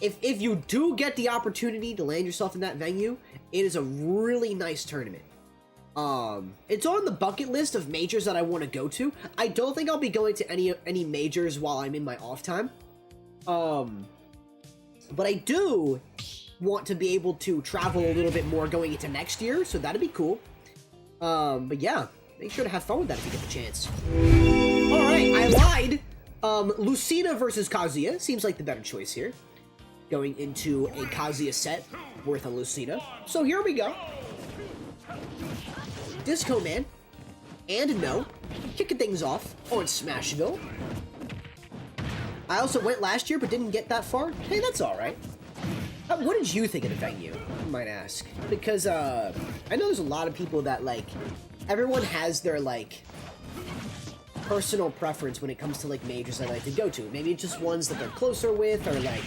If you do get the opportunity to land yourself in that venue, it is a really nice tournament. It's on the bucket list of majors that I want to go to. I don't think I'll be going to any majors while I'm in my off time. But I do want to be able to travel a little bit more going into next year, so that'd be cool. But yeah, make sure to have fun with that if you get the chance. Alright, I lied. Lucina versus Kazuya seems like the better choice here. Going into a Kazuya set worth a Lucina. So here we go. Disco Man and No kicking things off on Smashville. I also went last year but didn't get that far. Hey, that's alright. What did you think of the venue, I might ask? Because I know there's a lot of people that, like, everyone has their, like, personal preference when it comes to, like, majors they like to go to. Maybe it's just ones that they're closer with, or like,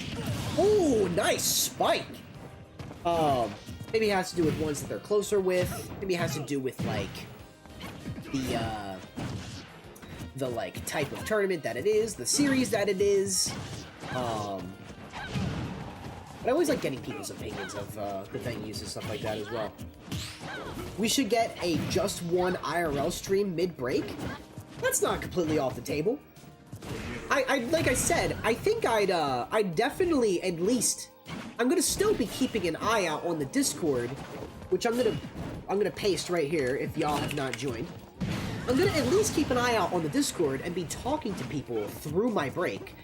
ooh, nice spike. Maybe it has to do with ones that they're closer with. Maybe it has to do with, like, the like type of tournament that it is, the series that it is. But I always like getting people's opinions of the venues and stuff like that as well. We should get a just one IRL stream mid-break. That's not completely off the table. I like I said, I think I'd definitely at least, I'm gonna still be keeping an eye out on the Discord, which I'm gonna paste right here if y'all have not joined. I'm gonna at least keep an eye out on the Discord and be talking to people through my break.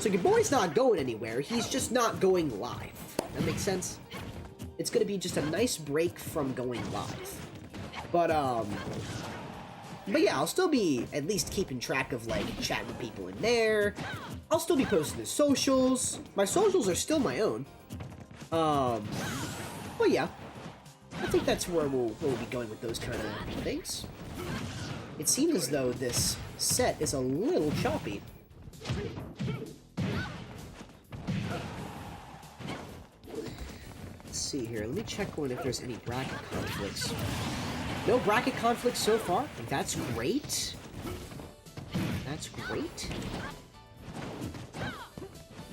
So your boy's not going anywhere, he's just not going live. That makes sense? It's gonna be just a nice break from going live. But yeah, I'll still be at least keeping track of, like, chatting with people in there. I'll still be posting the socials. My socials are still my own. But yeah, I think that's where we'll be going with those kind of things. It seems as though this set is a little choppy. Let's see here. Let me check on if there's any bracket conflicts. No bracket conflicts so far. That's great. That's great.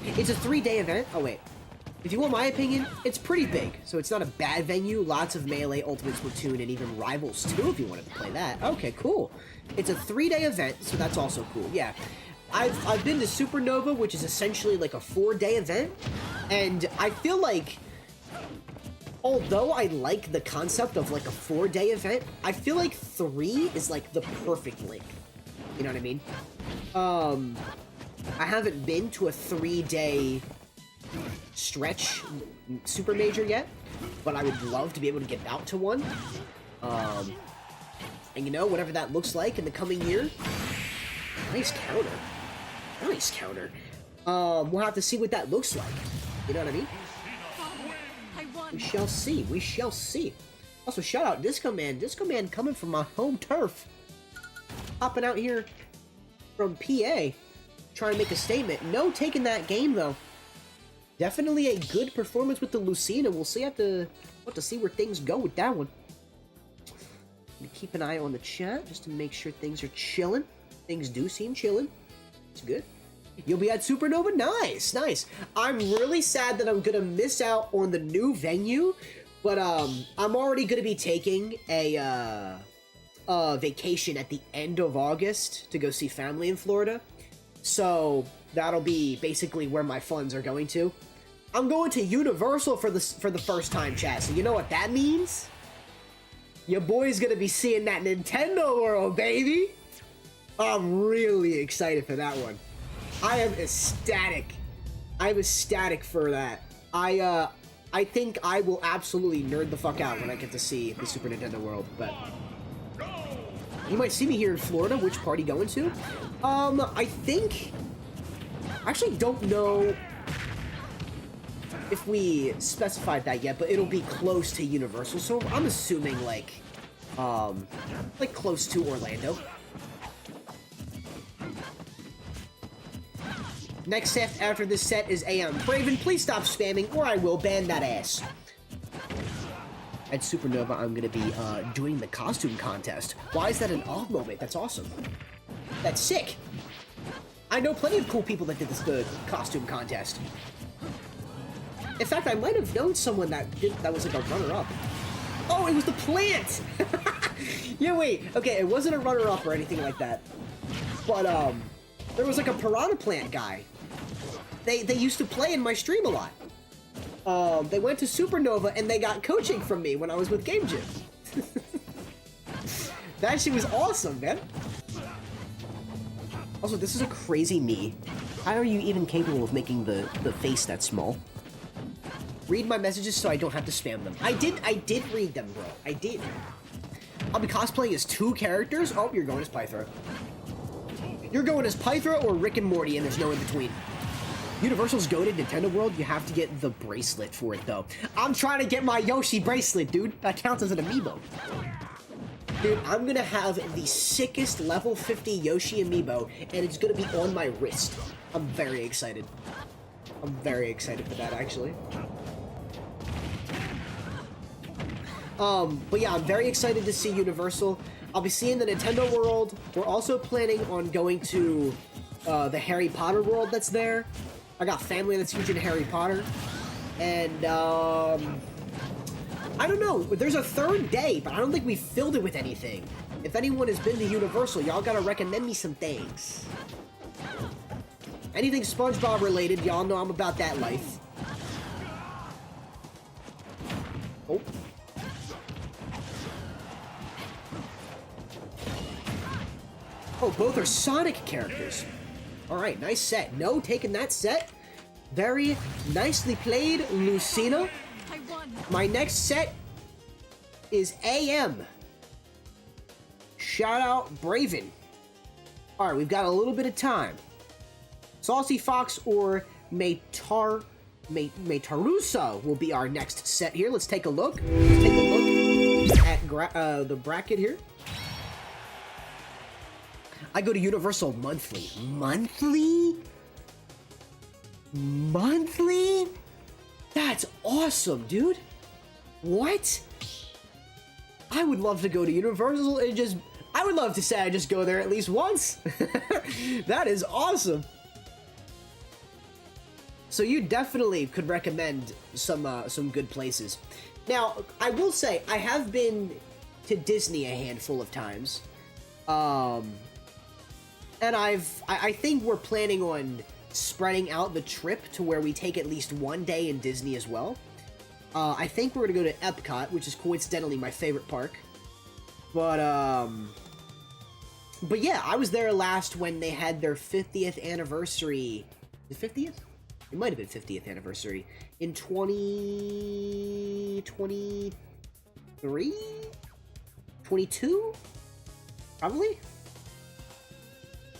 It's a 3-day event. Oh, wait. If you want my opinion, it's pretty big, so it's not a bad venue. Lots of Melee, Ultimate Splatoon, and even Rivals too, if you wanted to play that. Okay, cool. It's a 3-day event, so that's also cool. Yeah, I've been to Supernova, which is essentially like a 4-day event, and I feel like, although I like the concept of like a 4-day event, I feel like 3 is like the perfect length. You know what I mean? I haven't been to a 3-day stretch super major yet, but I would love to be able to get out to one. And you know, whatever that looks like in the coming year. Nice counter. Nice counter. We'll have to see what that looks like. You know what I mean? We shall see. We shall see. Also, shout out Disco Man. Disco Man coming from my home turf. Hopping out here from PA. Trying to make a statement. No taking that game, though. Definitely a good performance with the Lucina. We'll see. Have to see where things go with that one. Keep an eye on the chat just to make sure things are chilling. Things do seem chilling. It's good. You'll be at Supernova? Nice, nice. I'm really sad that I'm gonna miss out on the new venue, but I'm already gonna be taking a vacation at the end of August to go see family in Florida. So that'll be basically where my funds are going to. I'm going to Universal for the first time, chat. So you know what that means? Your boy's gonna be seeing that Nintendo World, baby. I'm really excited for that one. I am ecstatic. I'm ecstatic for that. I think I will absolutely nerd the fuck out when I get to see the Super Nintendo World. But you might see me here in Florida. Which party going to? I think. I actually don't know if we specified that yet, but it'll be close to Universal, so I'm assuming like close to Orlando. Next set after this set is AM. Braven, please stop spamming or I will ban that ass. At Supernova, I'm gonna be doing the costume contest. Why is that an odd moment? That's awesome. That's sick. I know plenty of cool people that did the costume contest. In fact, I might have known someone that was like a runner-up. Oh, it was the plant! Yeah, wait. Okay, it wasn't a runner-up or anything like that. But, there was like a Piranha Plant guy. They used to play in my stream a lot. They went to Supernova and they got coaching from me when I was with Game Jam. That shit was awesome, man. Also, this is a crazy me. How are you even capable of making the face that small? Read my messages so I don't have to spam them. I did read them, bro. I did. I'll be cosplaying as 2 characters? Oh, you're going as Pythra. You're going as Pythra or Rick and Morty, and there's no in between. Universal's goated Nintendo World, you have to get the bracelet for it, though. I'm trying to get my Yoshi bracelet, dude. That counts as an amiibo. Dude, I'm gonna have the sickest level 50 Yoshi amiibo, and it's gonna be on my wrist. I'm very excited. I'm very excited for that, actually. But yeah, I'm very excited to see Universal. I'll be seeing the Nintendo World. We're also planning on going to the Harry Potter world that's there. I got family that's huge in Harry Potter. And, I don't know. There's a 3rd day, but I don't think we filled it with anything. If anyone has been to Universal, y'all gotta recommend me some things. Anything SpongeBob related, y'all know I'm about that life. Oh. Oh, both are Sonic characters. Alright, nice set. No, taking that set. Very nicely played, Lucina. My next set is AM. Shout out Braven. Alright, we've got a little bit of time. Saucy Fox or Metarusa will be our next set here. Let's take a look. Let's take a look at the bracket here. I go to Universal monthly. Monthly? Monthly? That's awesome, dude. What? I would love to go to Universal and just... I would love to say I just go there at least once. That is awesome. So you definitely could recommend some good places. Now, I will say, I have been to Disney a handful of times. And I think we're planning on spreading out the trip to where we take at least one day in Disney as well. I think we're gonna go to Epcot, which is coincidentally my favorite park. But yeah, I was there last when they had their 50th anniversary. The 50th? It might have been 50th anniversary in 2023? 22? Probably?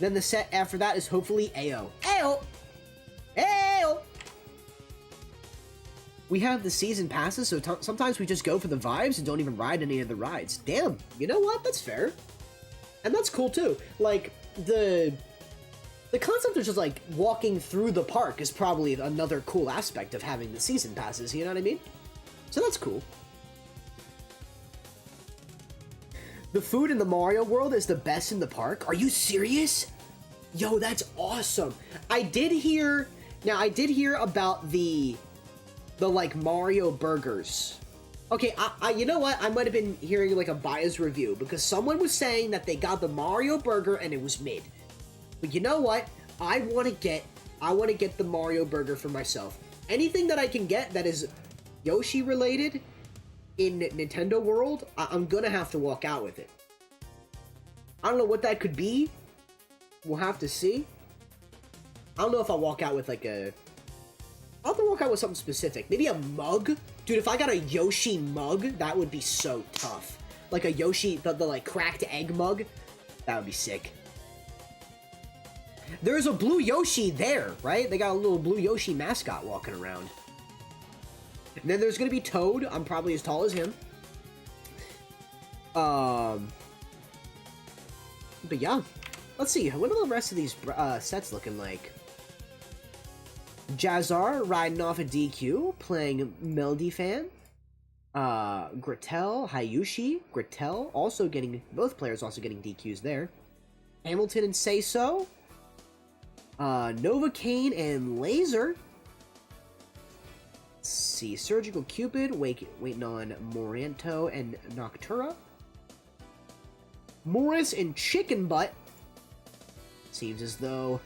Then the set after that is hopefully AO. AO! AO! We have the season passes, so sometimes we just go for the vibes and don't even ride any of the rides. Damn, you know what? That's fair. And that's cool too. Like, the concept of just like walking through the park is probably another cool aspect of having the season passes, you know what I mean? So that's cool. The food in the Mario world is the best in the park? Are you serious? Yo, that's awesome. I did hear about the like Mario burgers. Okay, I you know what? I might have been hearing like a biased review because someone was saying that they got the Mario burger and it was mid. But you know what? I want to get the Mario burger for myself. Anything that I can get that is Yoshi related in Nintendo World, I'm gonna have to walk out with it. I don't know what that could be. We'll have to see. I don't know if I'll walk out with like a... I'll have to walk out with something specific. Maybe a mug? Dude, if I got a Yoshi mug, that would be so tough. Like a Yoshi, the like cracked egg mug. That would be sick. There's a blue Yoshi there, right? They got a little blue Yoshi mascot walking around. And then there's gonna be Toad. I'm probably as tall as him. But yeah. Let's see. What are the rest of these sets looking like? JaZar riding off a DQ, playing Melody Fan. Gretel, Hayushi, Gretel also getting... Both players also getting DQs there. Hamilton and Say So. Novocaine and Laser. Let's see. Surgical Cupid, waiting on Moranto and Noctura. Morris and Chicken Butt. Seems as though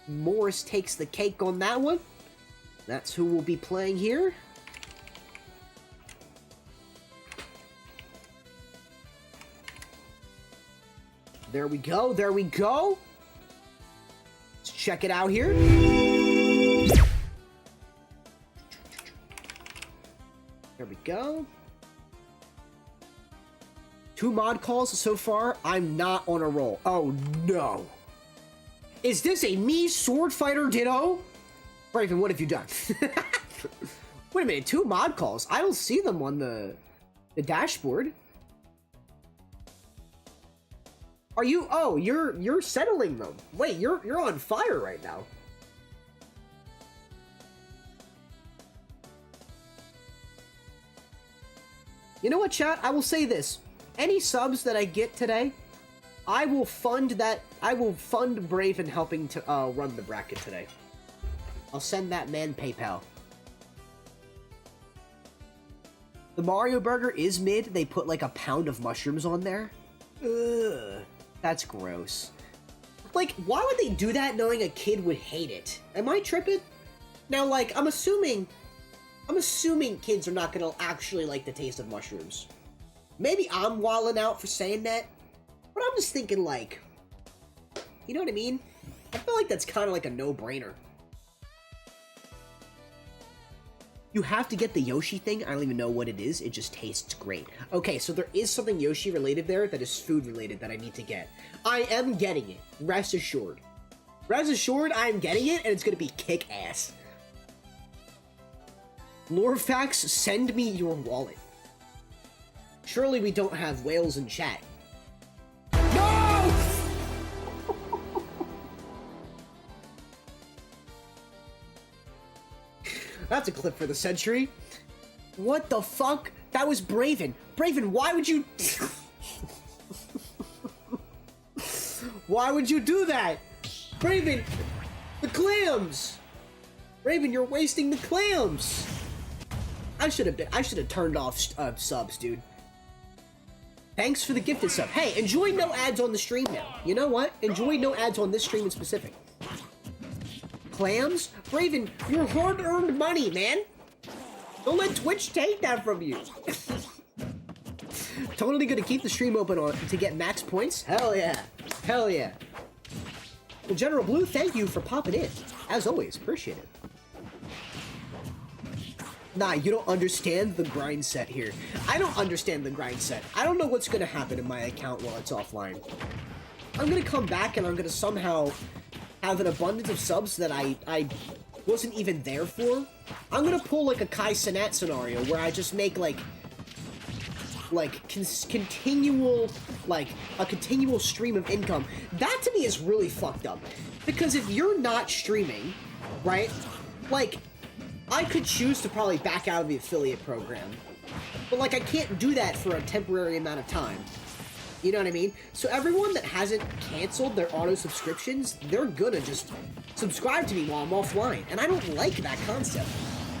Morris takes the cake on that one. That's who will be playing here. There we go, there we go. Let's check it out here. There we go. 2 mod calls so far. I'm not on a roll. Oh no. Is this a me sword fighter ditto? Raven, what have you done? Wait a minute, 2 mod calls. I don't see them on the dashboard. Are you? Oh, you're settling them. Wait, you're on fire right now. You know what, chat? I will say this. Any subs that I get today, I will fund Brave in helping to run the bracket today. I'll send that man PayPal. The Mario burger is mid. They put like a pound of mushrooms on there. Ugh, that's gross. Like, why would they do that knowing a kid would hate it? Am I tripping? Now, like, I'm assuming kids are not gonna actually like the taste of mushrooms. Maybe I'm wilding out for saying that, but I'm just thinking, like, you know what I mean? I feel like that's kind of like a no-brainer. You have to get the Yoshi thing. I don't even know what it is. It just tastes great. Okay, so there is something Yoshi-related there that is food-related that I need to get. I am getting it. Rest assured. Rest assured, I am getting it, and it's going to be kick-ass. Lorefax, send me your wallet. Surely we don't have whales in chat. No! That's a clip for the century. What the fuck? That was Braven. Braven, why would you... Why would you do that? Braven, the clams! Braven, you're wasting the clams! I should have turned off subs, dude. Thanks for the gifted sub. Hey, enjoy no ads on the stream now. You know what? Enjoy no ads on this stream in specific. Clams? Braven, your hard-earned money, man. Don't let Twitch take that from you. Totally gonna keep the stream open to get max points? Hell yeah. Hell yeah. Well, General Blue, thank you for popping in. As always, appreciate it. Nah, you don't understand the grind set here. I don't understand the grind set. I don't know what's gonna happen in my account while it's offline. I'm gonna come back and I'm gonna somehow have an abundance of subs that I wasn't even there for. I'm gonna pull like a Kai Cenat scenario where I just make continual stream of income. That to me is really fucked up. Because if you're not streaming, right? Like, I could choose to probably back out of the affiliate program. But like, I can't do that for a temporary amount of time. You know what I mean? So everyone that hasn't canceled their auto subscriptions, they're gonna just subscribe to me while I'm offline. And I don't like that concept.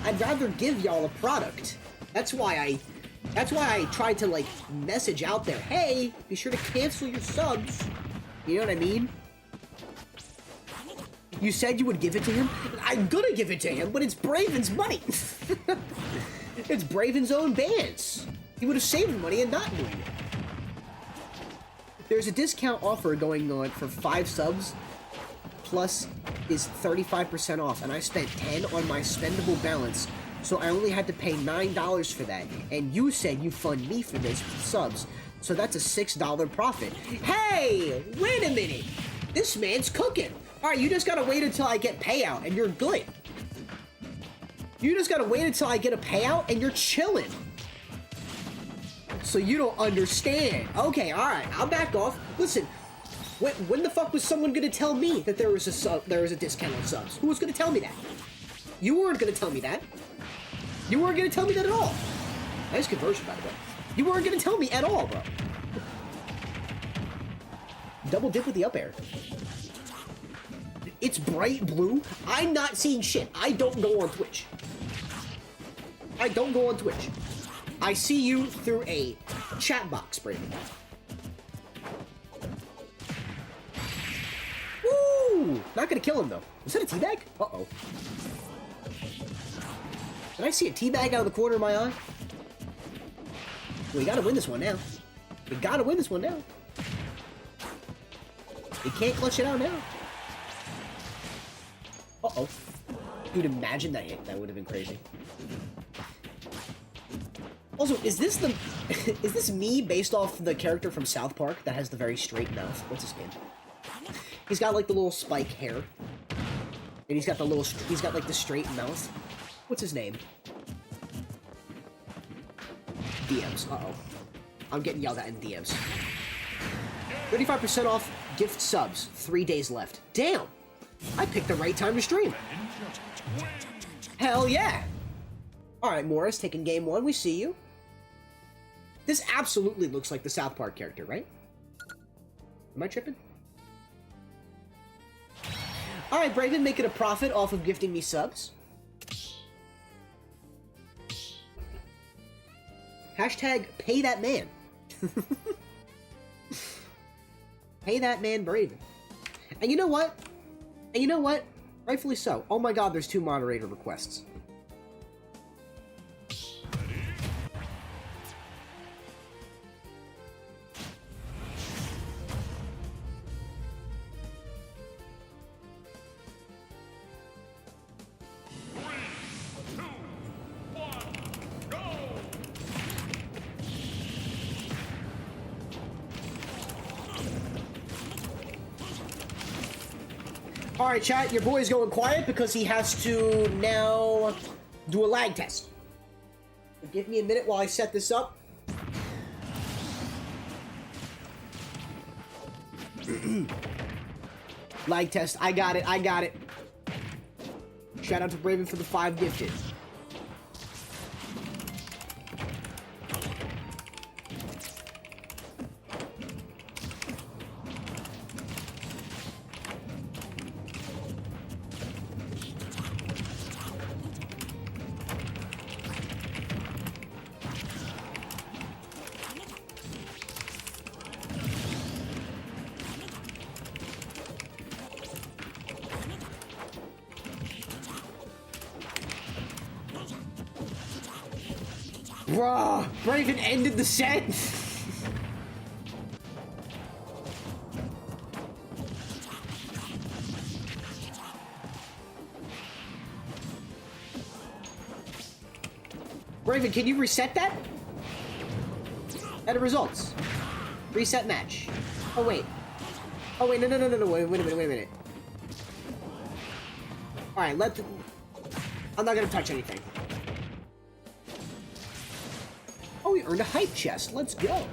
I'd rather give y'all a product. That's why I tried to like message out there, hey, be sure to cancel your subs. You know what I mean? You said you would give it to him? I'm gonna give it to him, but it's Braven's money. It's Braven's own bands. He would have saved money and not doing it. There's a discount offer going on for 5 subs, plus is 35% off, and I spent 10 on my spendable balance, so I only had to pay $9 for that, and you said you fund me for this subs, so that's a $6 profit. Hey, wait a minute, this man's cooking. All right, you just gotta wait until I get payout, and you're good. You just gotta wait until I get a payout, and you're chilling. So you don't understand. Okay, all right, I'll back off. Listen, when the fuck was someone gonna tell me that there was a discount on subs? Who was gonna tell me that? You weren't gonna tell me that. You weren't gonna tell me that at all. Nice conversion, by the way. You weren't gonna tell me at all, bro. Double dip with the up air. It's bright blue. I'm not seeing shit. I don't go on Twitch. I don't go on Twitch. I see you through a chat box, Brandon. Woo! Not gonna kill him, though. Was that a teabag? Uh-oh. Did I see a teabag out of the corner of my eye? We gotta win this one now. We gotta win this one now. We can't clutch it out now. Uh-oh. Dude, imagine that hit. That would have been crazy. Also, is this me based off the character from South Park that has the very straight mouth? What's his name? He's got like the little spike hair. And he's got like the straight mouth. What's his name? DMs. Uh-oh. I'm getting yelled at in DMs. 35% off gift subs. 3 days left. Damn! I picked the right time to stream. Hell yeah! Alright, Morris, taking game 1. We see you. This absolutely looks like the South Park character, right? Am I tripping? Alright, Braven, making a profit off of gifting me subs. Hashtag pay that man. Pay that man, Braven. And you know what? Rightfully so. Oh my god, there's 2 moderator requests. Alright, chat, your boy's going quiet because he has to now do a lag test. Give me a minute while I set this up. Lag test, I got it. Shout out to Braven for the 5 gifted. Bruh, Braven ended the set. Braven, can you reset that? Edit results. Reset match. Oh wait. Oh wait, no, wait a minute. Alright, I'm not gonna touch anything. Oh, we earned a hype chest. Let's go.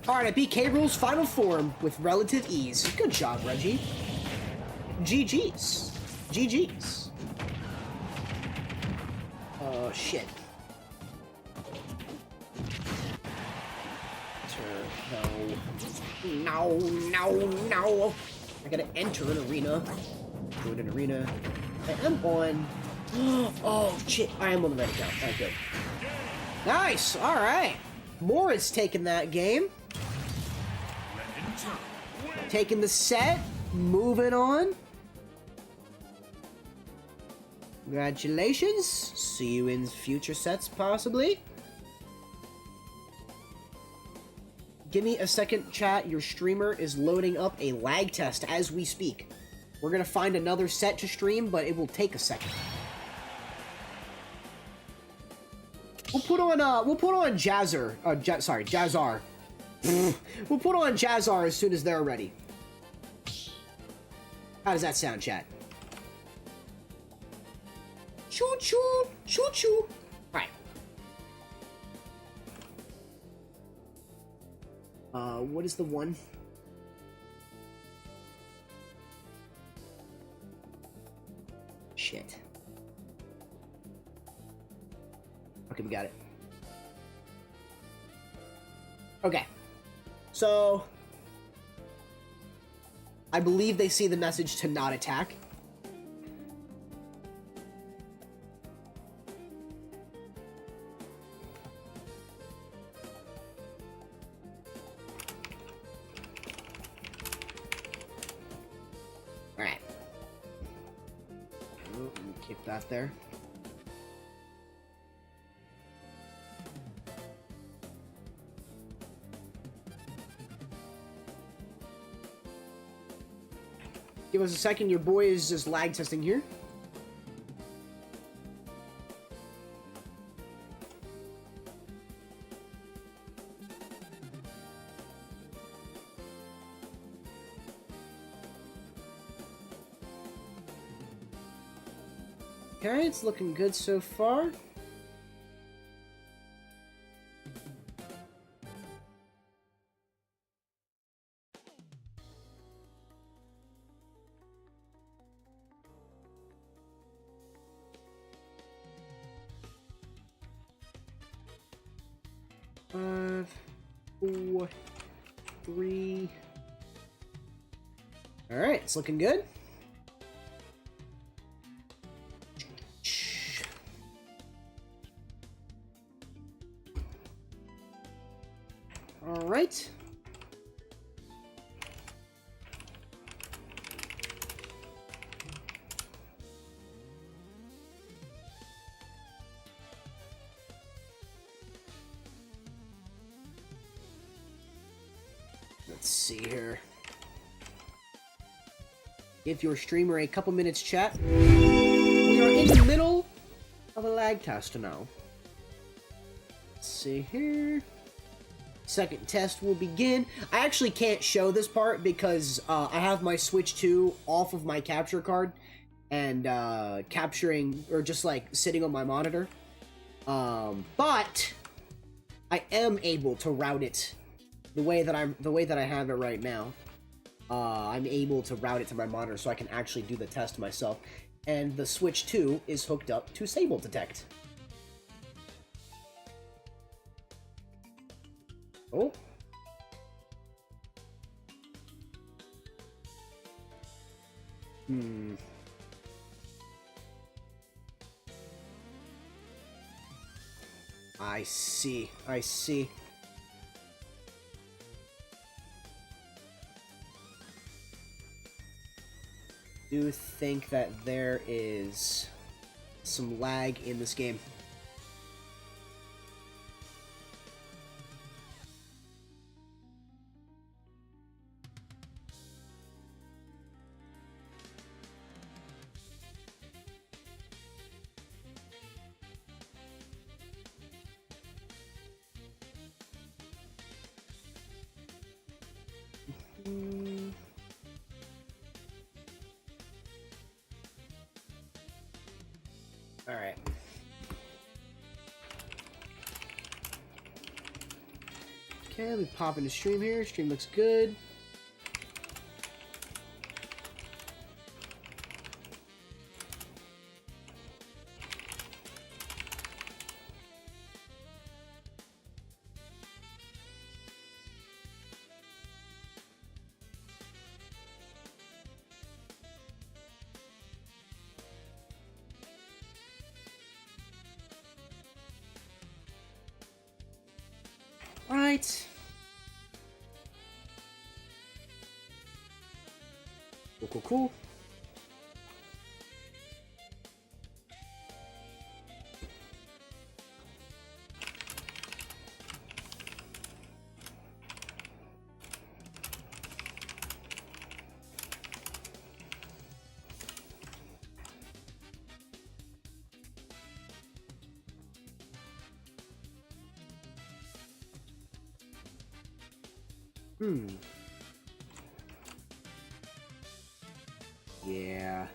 Alright, I beat K. Rool's final form with relative ease. Good job, Reggie. GG's. GG's. Oh, shit. No. I gotta enter an arena. Join an arena. I am on. Oh, shit. I am on the ready now. Alright, good. Nice! Alright. Morris taking that game. Taking the set. Moving on. Congratulations. See you in future sets, possibly. Give me a second, chat. Your streamer is loading up a lag test as we speak. We're gonna find another set to stream, but it will take a second. We'll put on JaZar. JaZar. We'll put on JaZar as soon as they're ready. How does that sound, chat? Choo choo, choo choo. All right. What is the one? Shit. Okay, we got it. Okay. So, I believe they see the message to not attack. Alright. Keep that there. Give us a second, your boy is just lag testing here. Okay, it's looking good so far. Five, 4, 3. All right, it's looking good. All right. Let's see here. Give your streamer a couple minutes, chat. We are in the middle of a lag test now. Let's see here. Second test will begin. I actually can't show this part because I have my Switch 2 off of my capture card and capturing, or just like sitting on my monitor. But I am able to route it the way that I have it right now. I'm able to route it to my monitor so I can actually do the test myself. And the Switch 2 is hooked up to Sable Detect. Oh. I see. Do think that there is some lag in this game. Alright. Okay, let me pop into stream here. Stream looks good. Right. Cool. Yeah.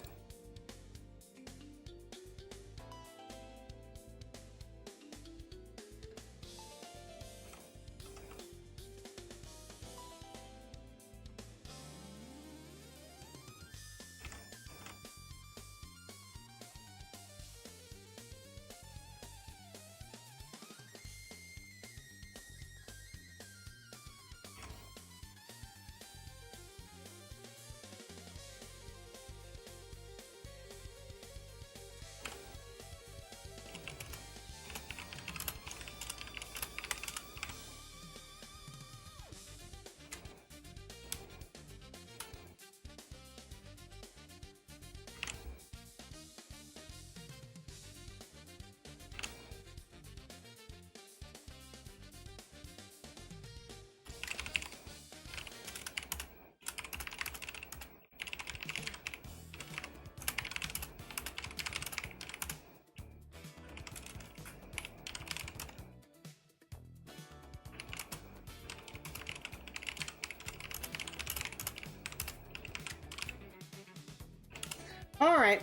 Alright.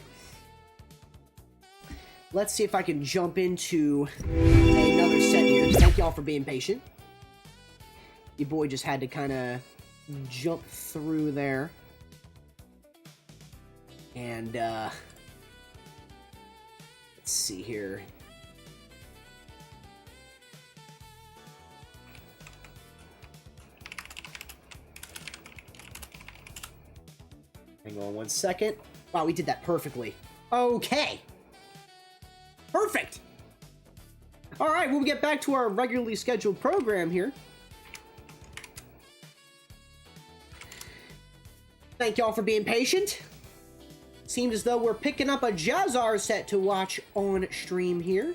Let's see if I can jump into another set here. Thank y'all for being patient. Your boy just had to kind of jump through there. And, let's see here. Hang on one second. Wow, we did that perfectly. Okay. Perfect. All right, we'll get back to our regularly scheduled program here. Thank y'all for being patient. Seems as though we're picking up a JaZar set to watch on stream here.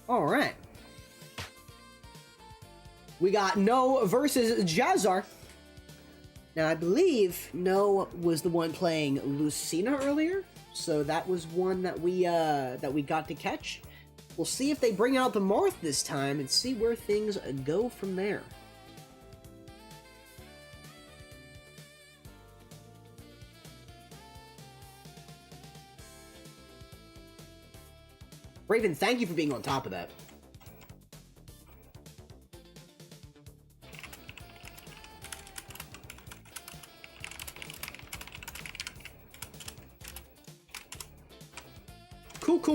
All right. We got No versus JaZar. Now, I believe No was the one playing Lucina earlier, so that was one that we got to catch. We'll see if they bring out the Marth this time and see where things go from there. Raven, thank you for being on top of that.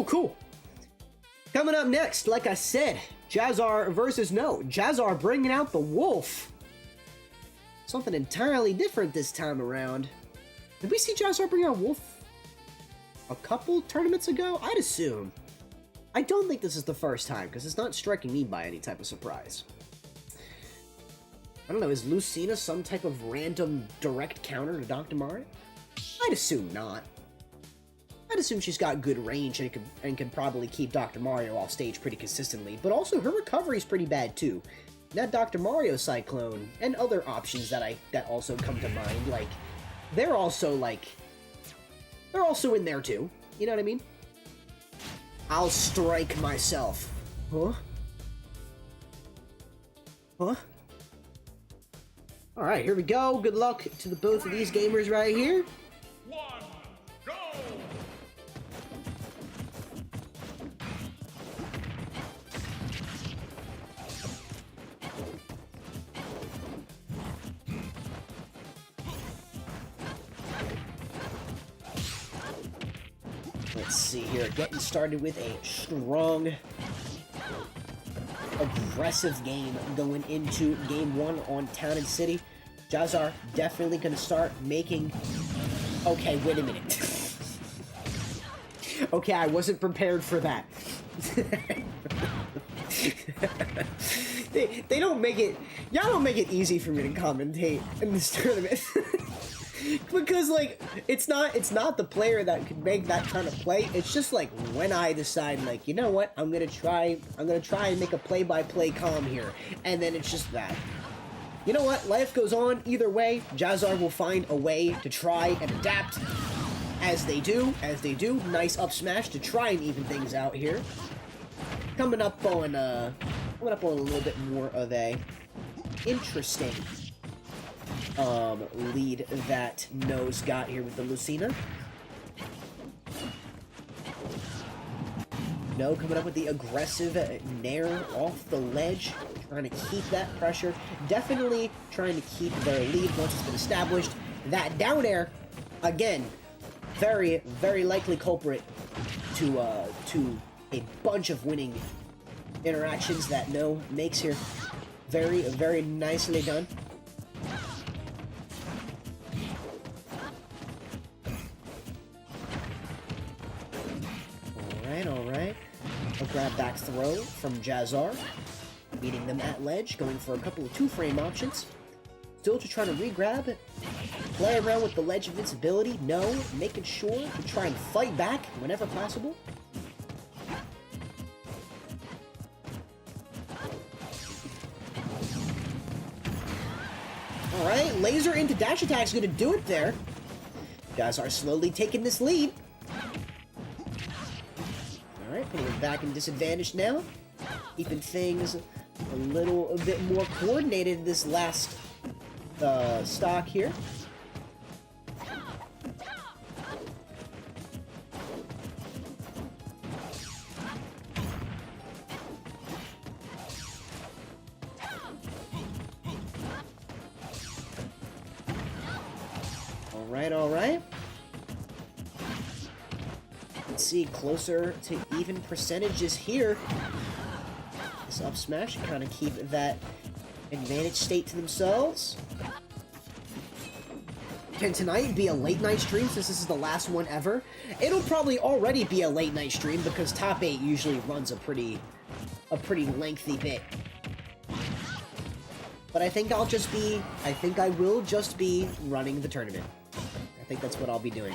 Cool. Coming up next, like I said, JaZar versus No. JaZar bringing out the wolf. Something entirely different this time around. Did we see JaZar bring out wolf a couple tournaments ago? I'd assume. I don't think this is the first time, because it's not striking me by any type of surprise. I don't know, is Lucina some type of random direct counter to Dr. Mario? I'd assume not. I'd assume she's got good range and can probably keep Dr. Mario off stage pretty consistently, but also her recovery's pretty bad too. That Dr. Mario Cyclone and other options that also come to mind, like they're also in there too. You know what I mean? I'll strike myself. Huh? Huh? Alright, here we go. Good luck to the both of these gamers right here. 1, go! Let's see here. Getting started with a strong, aggressive game going into game 1 on Town and City. JaZar definitely going to start making... Okay, wait a minute. Okay, I wasn't prepared for that. they don't make it... Y'all don't make it easy for me to commentate in this tournament. Because, like, it's not the player that could make that kind of play. It's just, like, when I decide, like, you know what? I'm gonna try and make a play-by-play comm here. And then it's just that. You know what? Life goes on either way. JaZar will find a way to try and adapt. As they do. Nice up smash to try and even things out here. Coming up on a little bit more of a interesting lead that No's got here with the Lucina. No coming up with the aggressive nair off the ledge, trying to keep that pressure. Definitely trying to keep their lead once it's been established. That down air, again, very, very likely culprit to a bunch of winning interactions that No makes here. Very, very nicely done. Alright. A grab back throw from JaZar. Meeting them at ledge, going for a couple of 2-frame options. Still to try to re-grab, play around with the ledge invincibility. No, making sure to try and fight back whenever possible. Alright, laser into dash attack's gonna do it there. JaZar slowly taking this lead. Alright, putting it back in disadvantage now. Keeping things a little bit more coordinated this last stock here. Alright. Let's see, closer to even percentages here. This up smash kind of keep that advantage state to themselves. Can tonight be a late night stream since this is the last one ever? It'll probably already be a late night stream because top 8 usually runs a pretty lengthy bit. But I think I will just be running the tournament. I think that's what I'll be doing.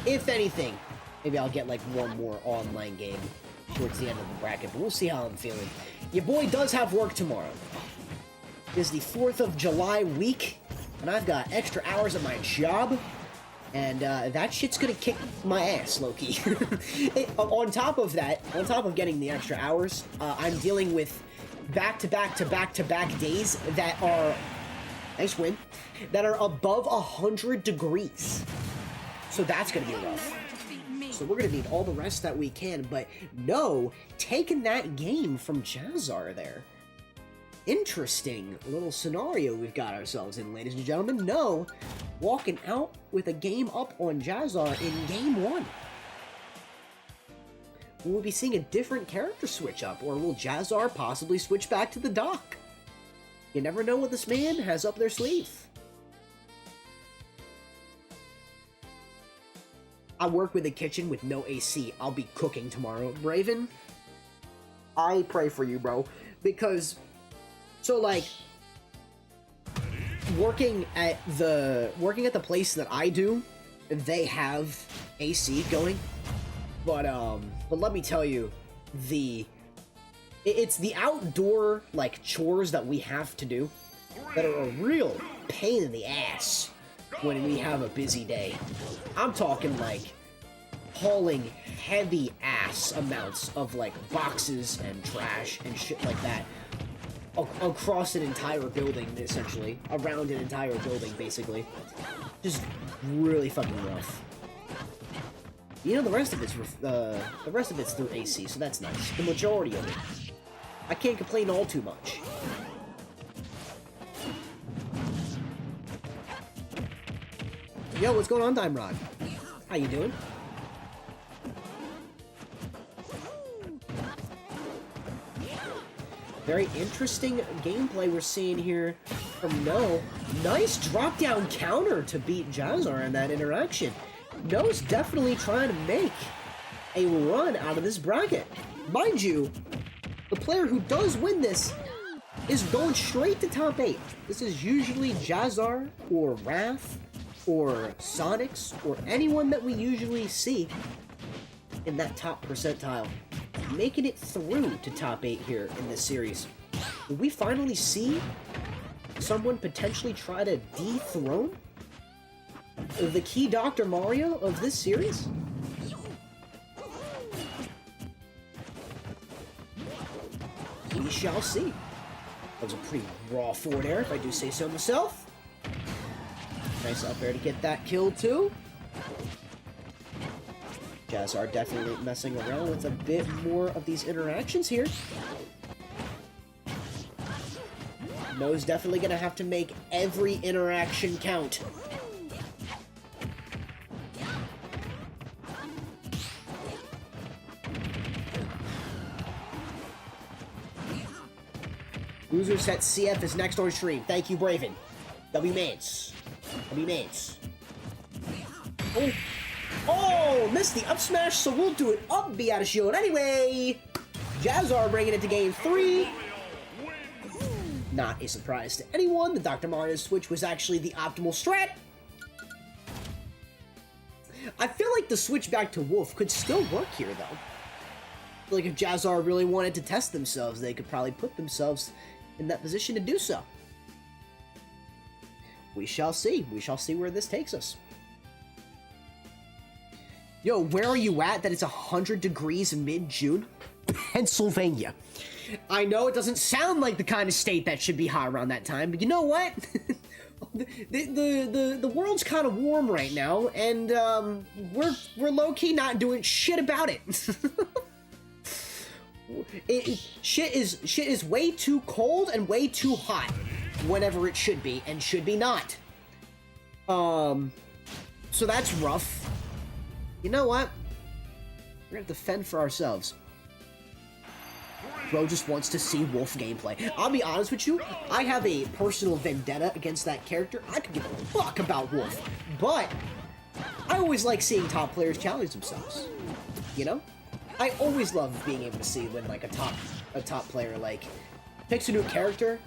If anything, maybe I'll get like one more online game towards the end of the bracket, but we'll see how I'm feeling. Your boy does have work tomorrow. It is the 4th of July week, and I've got extra hours at my job, and that shit's gonna kick my ass, low-key. On top of getting the extra hours, I'm dealing with back-to-back days that are, nice win, that are above 100 degrees. So that's gonna be rough. So we're gonna need all the rest that we can, but no, taking that game from JaZar there. Interesting little scenario we've got ourselves in, ladies and gentlemen. No, walking out with a game up on JaZar in game 1. Will we be seeing a different character switch up, or will JaZar possibly switch back to the dock? You never know what this man has up their sleeve. I work with a kitchen with no AC. I'll be cooking tomorrow. Braven, I pray for you, bro. Because, so like, working at the place that I do, they have AC going. But let me tell you, it's the outdoor, like, chores that we have to do that are a real pain in the ass when we have a busy day. I'm talking like hauling heavy ass amounts of like boxes and trash and shit like that across an entire building, essentially around an entire building, basically. Just really fucking rough. You know, the rest of it's through AC, so that's nice. The majority of it. I can't complain all too much. Yo, what's going on, Nimrod? How you doing? Very interesting gameplay we're seeing here from No. Nice drop-down counter to beat JaZar in that interaction. No's definitely trying to make a run out of this bracket. Mind you, the player who does win this is going straight to top 8. This is usually JaZar or Wrath or Sonics or anyone that we usually see in that top percentile, making it through to top 8 here in this series. Will we finally see someone potentially try to dethrone the key Dr. Mario of this series? We shall see. That was a pretty raw forward air, if I do say so myself. Nice up air to get that kill, too. JaZar definitely messing around with a bit more of these interactions here. No's definitely going to have to make every interaction count. Loser set CF is next on stream. Thank you, Braven. W Mans. W Mans. Oh. Oh, missed the up smash, so we'll do it up, be out of shield. Anyway, JaZar bringing it to game 3. Not a surprise to anyone. The Dr. Mario switch was actually the optimal strat. I feel like the switch back to Wolf could still work here, though. Like, if JaZar really wanted to test themselves, they could probably put themselves in that position to do so. We shall see. We shall see where this takes us. Yo, where are you at that it's 100 degrees mid-June? Pennsylvania. I know it doesn't sound like the kind of state that should be hot around that time, but you know what? the world's kind of warm right now, and we're low-key not doing shit about it. Shit is way too cold and way too hot whenever it should be, and should be not. So that's rough. You know what? We're gonna have to fend for ourselves. Bro just wants to see Wolf gameplay. I'll be honest with you, I have a personal vendetta against that character. I could give a fuck about Wolf, but I always like seeing top players challenge themselves. You know? I always love being able to see when like a top player like picks a new character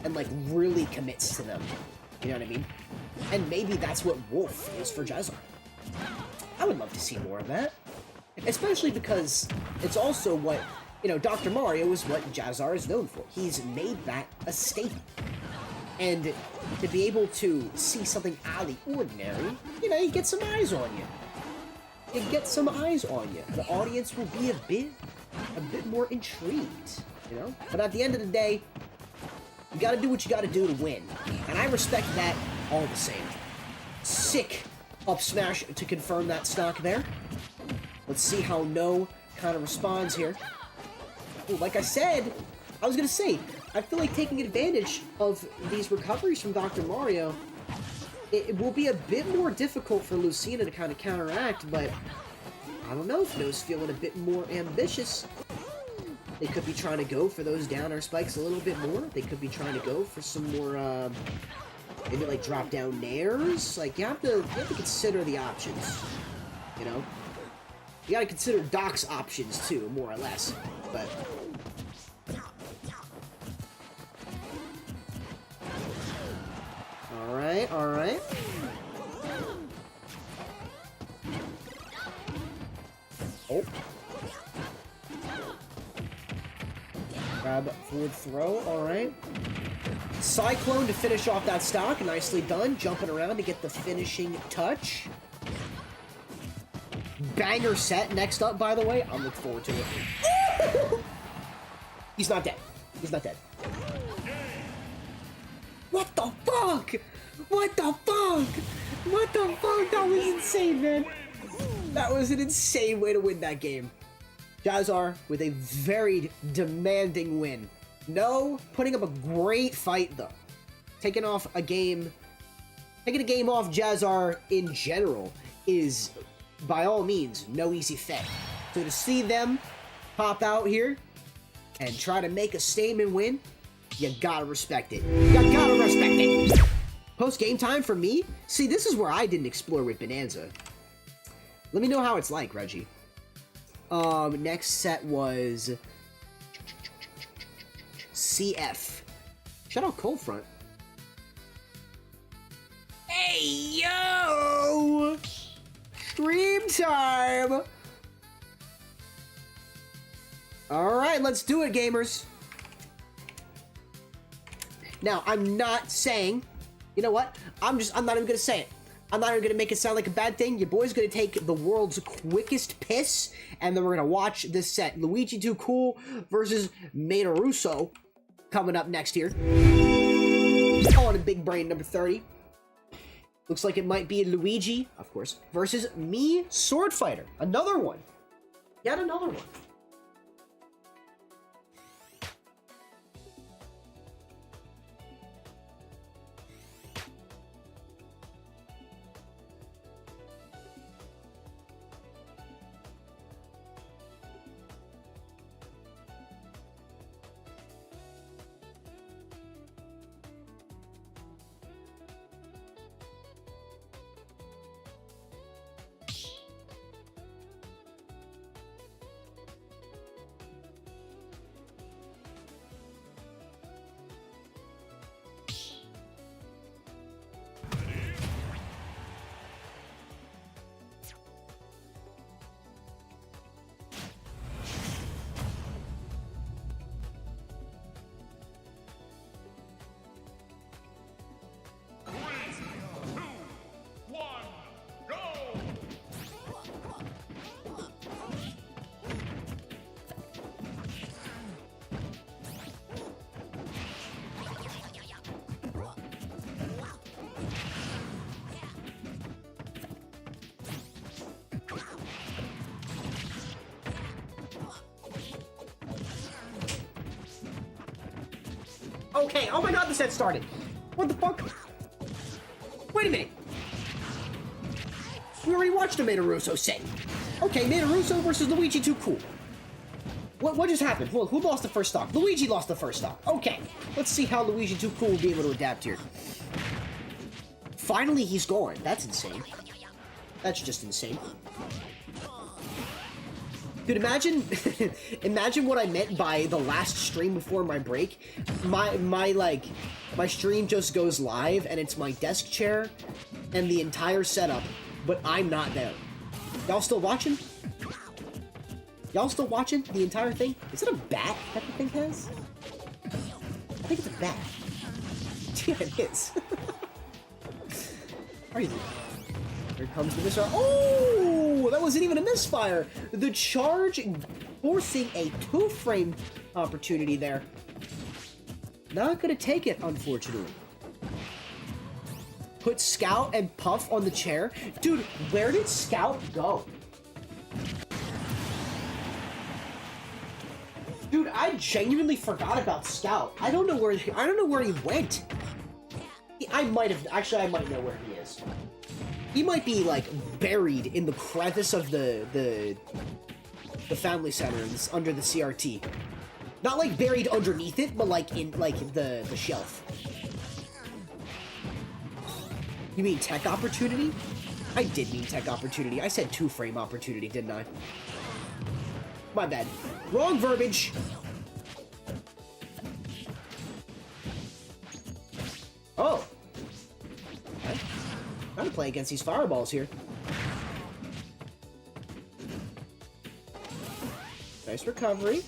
and like really commits to them. You know what I mean? And maybe that's what Wolf is for JaZar. I would love to see more of that. Especially because it's also what, you know, Dr. Mario is what JaZar is known for. He's made that a staple. And to be able to see something out of the ordinary, you know, you get some eyes on you. You get some eyes on you. The audience will be a bit more intrigued, you know? But at the end of the day, you gotta do what you gotta do to win. And I respect that all the same. Sick up smash to confirm that stock there. Let's see how No kind of responds here. Ooh, like I said, I was gonna say, I feel like taking advantage of these recoveries from Dr. Mario, it will be a bit more difficult for Lucina to kind of counteract, but I don't know if No's feeling a bit more ambitious. They could be trying to go for those down air spikes a little bit more. They could be trying to go for some more, maybe like drop down nairs. Like you have to consider the options, you know. You gotta consider Doc's options too, more or less. But all right. Oh. Grab forward throw, all right. Cyclone to finish off that stock, nicely done. Jumping around to get the finishing touch. banger set next up, by the way. I'm looking forward to it. He's not dead. He's not dead. What the fuck? What the fuck? What the fuck? That was insane, man. That was an insane way to win that game. JaZar with a very demanding win. No, putting up a great fight, though. Taking a game off JaZar in general is, by all means, no easy feat. So to see them pop out here and try to make a statement win, you gotta respect it. You gotta respect it. Post-game time for me? See, this is where I didn't explore with Bonanza. Let me know how it's like, Reggie. Next set was CF. Shout out Cold Front. Hey, yo! Stream time! Alright, let's do it, gamers. Now, I'm not saying... You know what? I'm not even gonna say it. I'm not even gonna make it sound like a bad thing. Your boy's gonna take the world's quickest piss, and then we're gonna watch this set. Luigi Too Cool versus Mater Russo coming up next here. On a big brain number 30. Looks like it might be Luigi, of course, versus me, Sword Fighter. Another one. Yet another one. Okay, oh my god, the set started. What the fuck? Wait a minute. We already watched a Mater Russo set. Okay, Mater Russo versus Luigi Too Cool. What just happened? Well, who lost the first stock? Luigi lost the first stock. Okay, let's see how Luigi Too Cool will be able to adapt here. Finally, he's gone. That's insane. That's just insane. Dude, imagine what I meant by the last stream before my break. My stream just goes live and it's my desk chair and the entire setup, but I'm not there. Y'all still watching? Y'all still watching the entire thing? Is it a bat that the thing has? I think it's a bat. Yeah, it is. Crazy. Here comes the misfire. Oh, that wasn't even a misfire. The charge forcing a 2-frame opportunity there. Not gonna take it, unfortunately. Put Scout and Puff on the chair. Dude, where did Scout go? Dude, I genuinely forgot about Scout. I don't know where he went. I might know where he is. He might be, like, buried in the crevice of the family center under the CRT. Not, like, buried underneath it, but, like, in, like, the shelf. You mean tech opportunity? I did mean tech opportunity. I said 2-frame opportunity, didn't I? My bad. Wrong verbiage. Oh. Okay. Trying to play against these fireballs here. Nice recovery.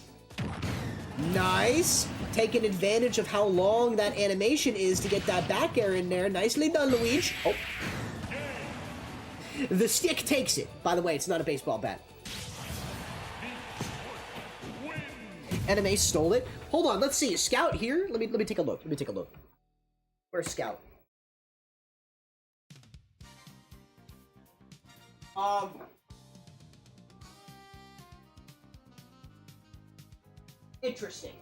Nice. Taking advantage of how long that animation is to get that back air in there. Nicely done, Luigi. Oh. The stick takes it. By the way, it's not a baseball bat. Anime stole it. Hold on, let's see. Scout here? Let me take a look. Let me take a look. Where's Scout? Interesting.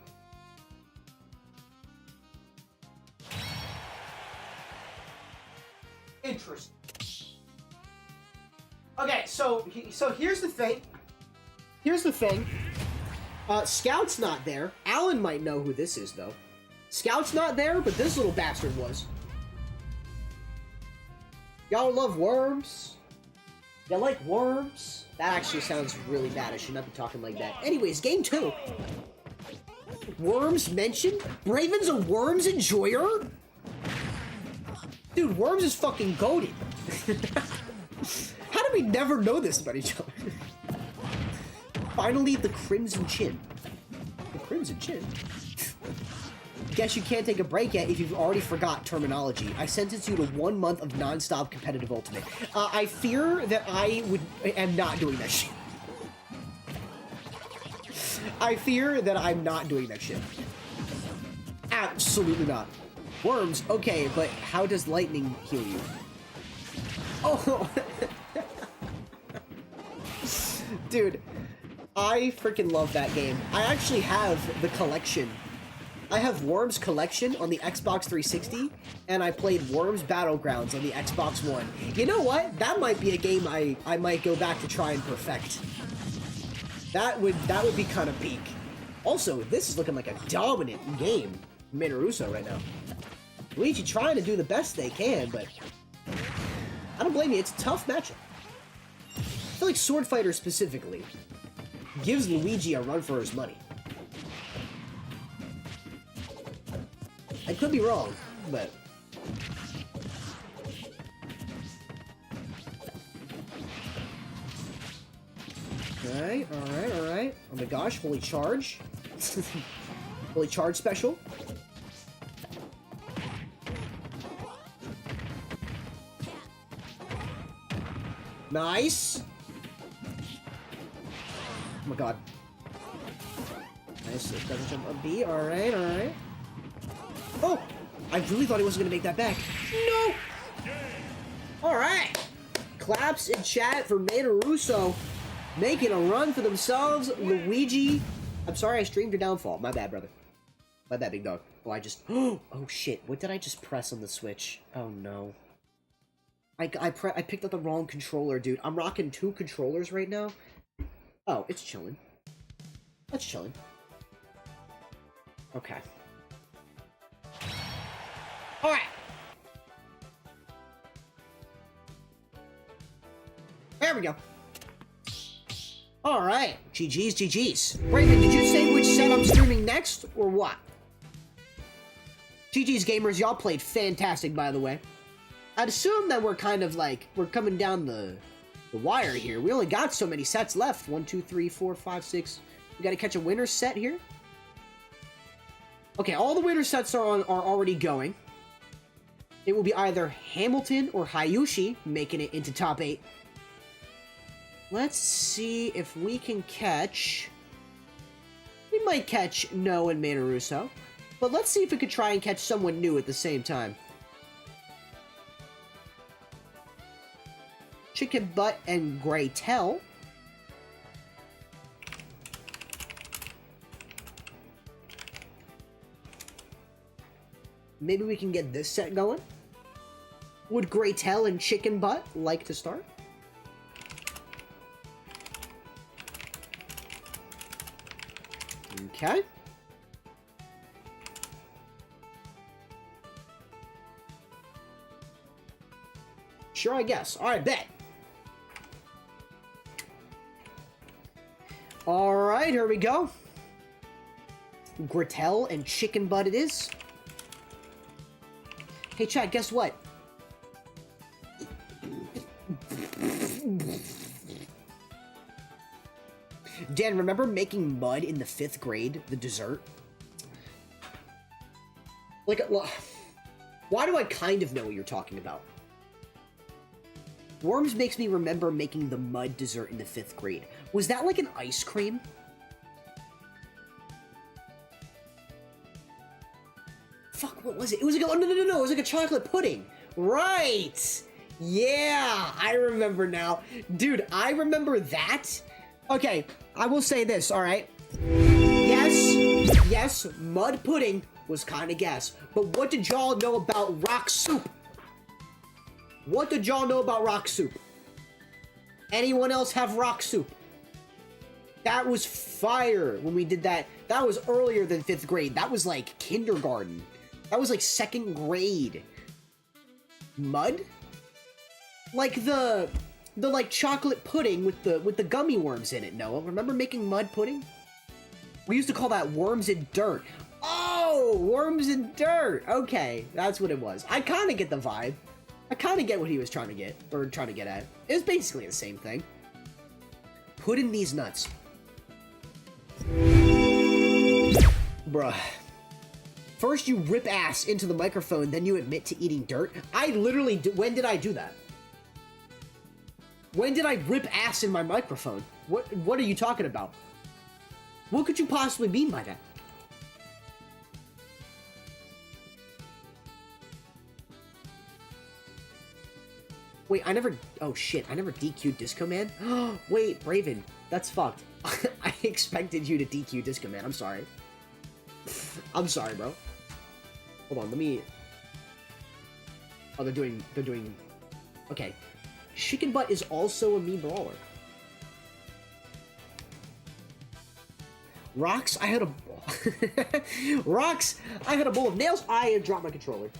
Interesting. Okay, so here's the thing. Here's the thing. Scout's not there. Alan might know who this is, though. Scout's not there, but this little bastard was. Y'all love worms? Y'all like worms? That actually sounds really bad. I should not be talking like that. Anyways, game 2. Worms mentioned? Raven's a worms enjoyer? Dude, worms is fucking goated. How did we never know this about each other? Finally, the Crimson Chin. The Crimson Chin? Guess you can't take a break yet if you've already forgot terminology. I sentence you to 1 month of non-stop competitive ultimate. I fear that I am not doing that shit. I fear that I'm not doing that shit. Absolutely not. Worms, okay, but how does lightning heal you? Oh! Dude, I freaking love that game. I actually have the collection. I have Worms Collection on the Xbox 360, and I played Worms Battlegrounds on the Xbox One. You know what? That might be a game I might go back to try and perfect. That would be kind of peak. Also, this is looking like a dominant game from Russo right now. Luigi trying to do the best they can, but I don't blame you. It's a tough matchup. I feel like Sword Fighter specifically gives Luigi a run for his money. I could be wrong, but... Alright, alright, alright. Oh my gosh, holy charge. Holy charge special. Nice! Oh my god. Nice, double jump on B, alright, alright. Oh! I really thought he wasn't gonna make that back. No! Alright! Claps in chat for Russo making a run for themselves. Luigi. I'm sorry I streamed your downfall. My bad, brother. My bad, big dog. Oh, I just... Oh, shit. What did I just press on the Switch? Oh, no. I picked up the wrong controller, dude. I'm rocking 2 controllers right now. Oh, it's chilling. That's chilling. Okay. Alright. There we go. Alright. GG's, GG's. Raven, did you say which set I'm streaming next, or what? GG's gamers, y'all played fantastic, by the way. I'd assume that we're kind of like, we're coming down the wire here. We only got so many sets left. 1, 2, 3, 4, 5, 6. We gotta catch a winner set here. Okay, all the winner sets are already going. It will be either Hamilton or Hayushi making it into top 8. Let's see if we can catch... We might catch No and Russo. But let's see if we could try and catch someone new at the same time. Chicken Butt and Graytel. Maybe we can get this set going. Would Graytel and Chicken Butt like to start? Okay. Sure, I guess. Alright, bet. Alright, here we go. Graytel and Chicken Butt it is. Hey, chat, guess what? Dan, remember making mud in the 5th grade, the dessert? Like, why do I kind of know what you're talking about? Worms makes me remember making the mud dessert in the 5th grade. Was that like an ice cream? Fuck, what was it? It was like a, oh, no, it was like a chocolate pudding. Right! Yeah, I remember now. Dude, I remember that. Okay, I will say this, alright? Yes, mud pudding was kind of gas. But what did y'all know about rock soup? What did y'all know about rock soup? Anyone else have rock soup? That was fire when we did that. That was earlier than 5th grade. That was like kindergarten. That was like 2nd grade. Mud? Like the like chocolate pudding with the gummy worms in it, Noah. Remember making mud pudding? We used to call that worms and dirt. Oh, worms and dirt. Okay, that's what it was. I kind of get the vibe. I kind of get what he was trying to get, or trying to get at. It was basically the same thing. Put in these nuts. Bruh. First you rip ass into the microphone, then you admit to eating dirt? I literally when did I do that? When did I rip ass in my microphone? What are you talking about? What could you possibly mean by that? Wait, oh shit, I never DQ'd Disco Man? Wait, Raven, that's fucked. I expected you to DQ Disco Man, I'm sorry. I'm sorry, bro. Hold on, let me... Oh, they're doing... Okay. Chicken Butt is also a me brawler. Rocks, I had a... Rocks, I had a bowl of nails. I dropped my controller.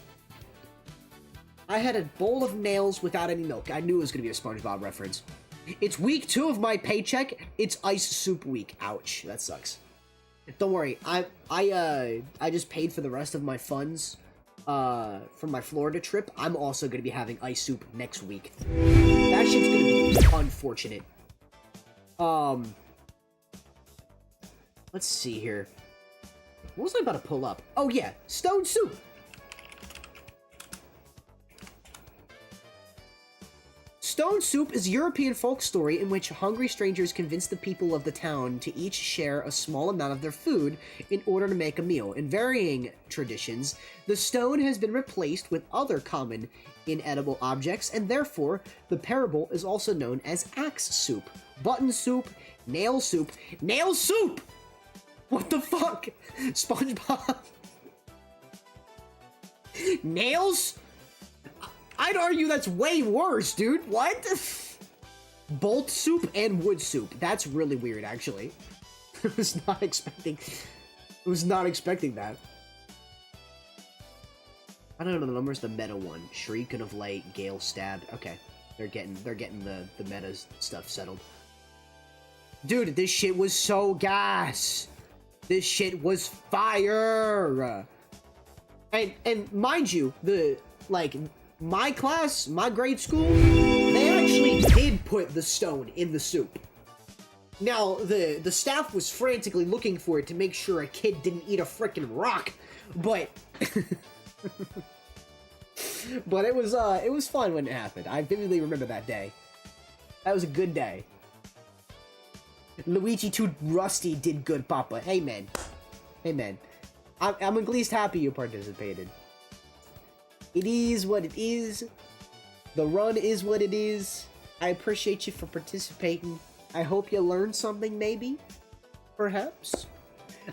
I had a bowl of nails without any milk. I knew it was going to be a SpongeBob reference. It's week 2 of my paycheck. It's ice soup week. Ouch, that sucks. Don't worry. I just paid for the rest of my funds from my Florida trip. I'm also going to be having ice soup next week. That shit's going to be unfortunate. Let's see here. What was I about to pull up? Oh yeah, stone soup. Stone soup is a European folk story in which hungry strangers convince the people of the town to each share a small amount of their food in order to make a meal. In varying traditions, the stone has been replaced with other common inedible objects, and therefore the parable is also known as axe soup, button soup, nail soup. Nail soup! What the fuck? SpongeBob? Nails? I'd argue that's way worse, dude. What? Bolt soup and wood soup. That's really weird, actually. I was not expecting that. I don't know the numbers. The meta one. Shriek of Light, Gale stabbed. Okay. They're getting the meta stuff settled. Dude, this shit was so gas. This shit was fire. And mind you, my class, my grade school, they actually did put the stone in the soup. Now, the staff was frantically looking for it to make sure a kid didn't eat a frickin' rock, but... but it was fun when it happened. I vividly remember that day. That was a good day. Luigi too rusty did good, Papa. Hey, man. Hey, man. I'm at least happy you participated. It is what it is. The run is what it is. I appreciate you for participating. I hope you learned something, maybe? Perhaps?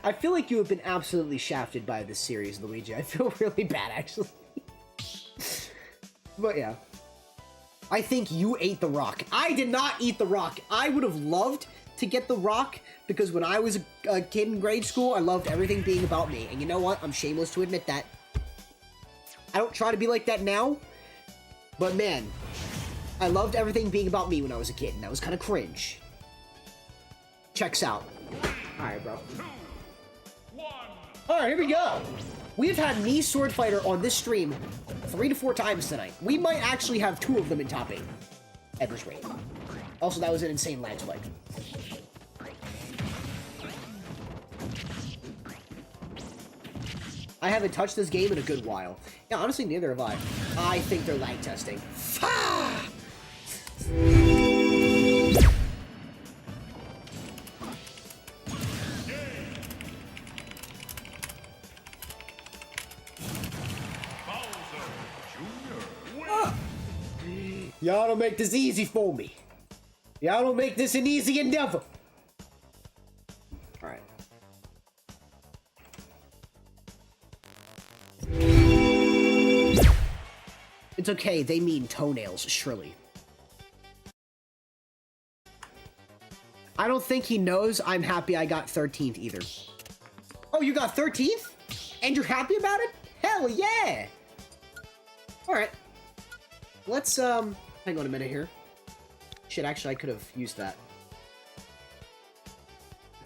I feel like you have been absolutely shafted by this series, Luigi. I feel really bad, actually. But yeah. I think you ate the rock. I did not eat the rock. I would have loved to get the rock, because when I was a kid in grade school, I loved everything being about me. And you know what? I'm shameless to admit that. I don't try to be like that now, but man, I loved everything being about me when I was a kid, and that was kind of cringe. Checks out. Alright, bro. Alright, here we go. We've had me Sword Fighter on this stream 3 to 4 times tonight. We might actually have 2 of them in top 8 at this rate. Also, that was an insane lag spike. I haven't touched this game in a good while. Yeah, honestly, neither have I. I think they're lag testing. Y'all don't make this easy for me. Y'all don't make this an easy endeavor. Alright. It's okay, they mean toenails, surely. I don't think he knows I'm happy I got 13th either. Oh, you got 13th? And you're happy about it? Hell yeah! Alright. Let's, hang on a minute here. Shit, actually, I could have used that.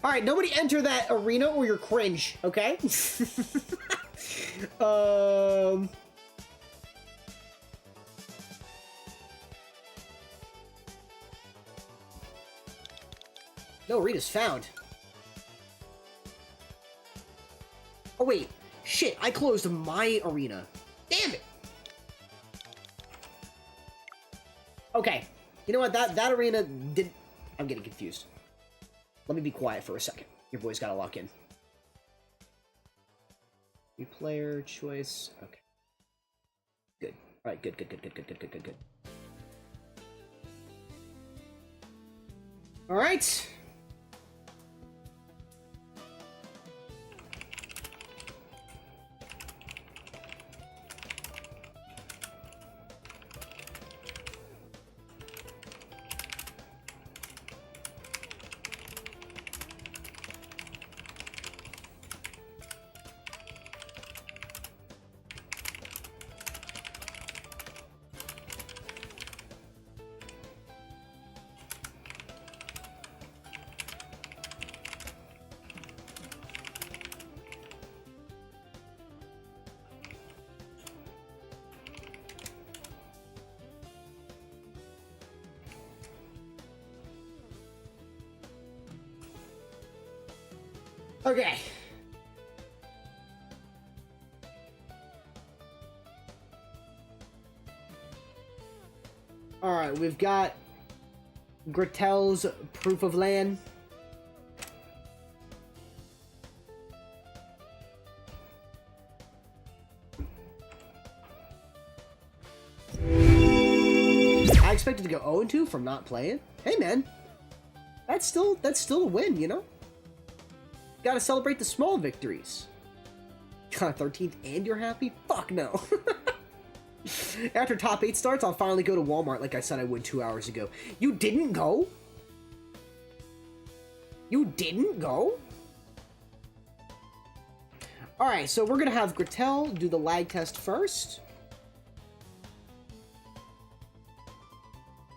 Alright, nobody enter that arena or you're cringe, okay? No, arena's found. Oh, wait. Shit, I closed my arena. Damn it! Okay. You know what? That arena did... I'm getting confused. Let me be quiet for a second. Your boy's gotta lock in. New player choice. Okay. Good. Alright, good. Alright. Okay. Alright, we've got Gretel's proof of land. I expected to go 0-2 from not playing. Hey man, that's still a win, you know? Gotta celebrate the small victories. Got 13th and you're happy? Fuck no. After top 8 starts, I'll finally go to Walmart like I said I would 2 hours ago. You didn't go? You didn't go? Alright, so we're gonna have Gretel do the lag test first.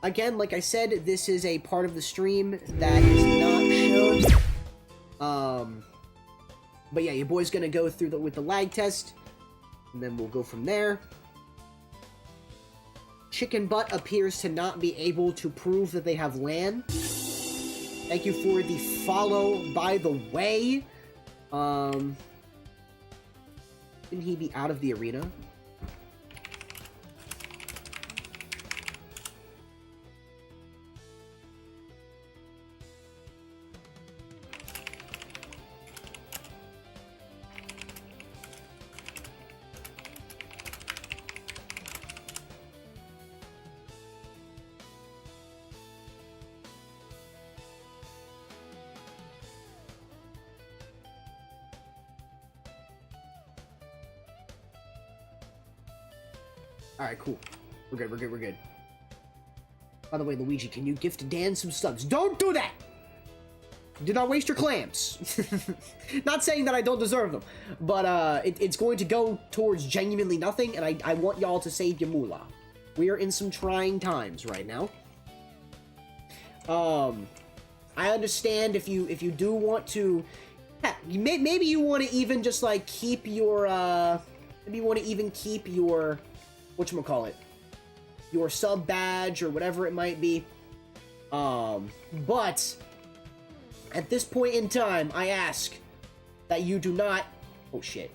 Again, like I said, this is a part of the stream that is not shown. But yeah, your boy's gonna go through with the lag test, and then we'll go from there. Chicken Butt appears to not be able to prove that they have LAN. Thank you for the follow, by the way. Shouldn't he be out of the arena? Alright, cool. We're good. By the way, Luigi, can you gift Dan some subs? Don't do that! Do not waste your clams. Not saying that I don't deserve them, but it's going to go towards genuinely nothing, and I want y'all to save your moolah. We are in some trying times right now. I understand if you do want to... Maybe you want to even just, like, keep your, maybe you want to even keep your... whatchamacallit, your sub badge or whatever it might be. But at this point in time, I ask that you do not... Oh shit.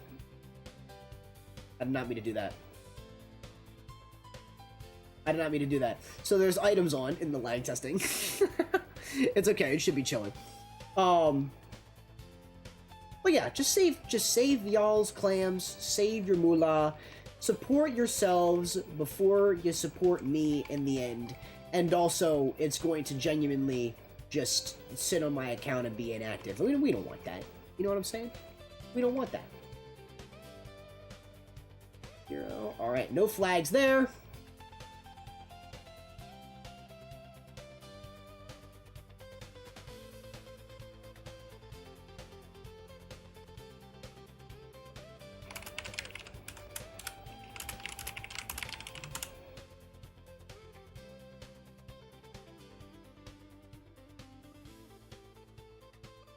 I did not mean to do that. I did not mean to do that. So there's items on in the lag testing. It's okay, it should be chilling. But yeah, just save y'all's clams, save your moolah. support yourselves before you support me in the end. And also, it's going to genuinely just sit on my account and be inactive. I mean, we don't want that. You know what I'm saying? We don't want that. Alright, no flags there.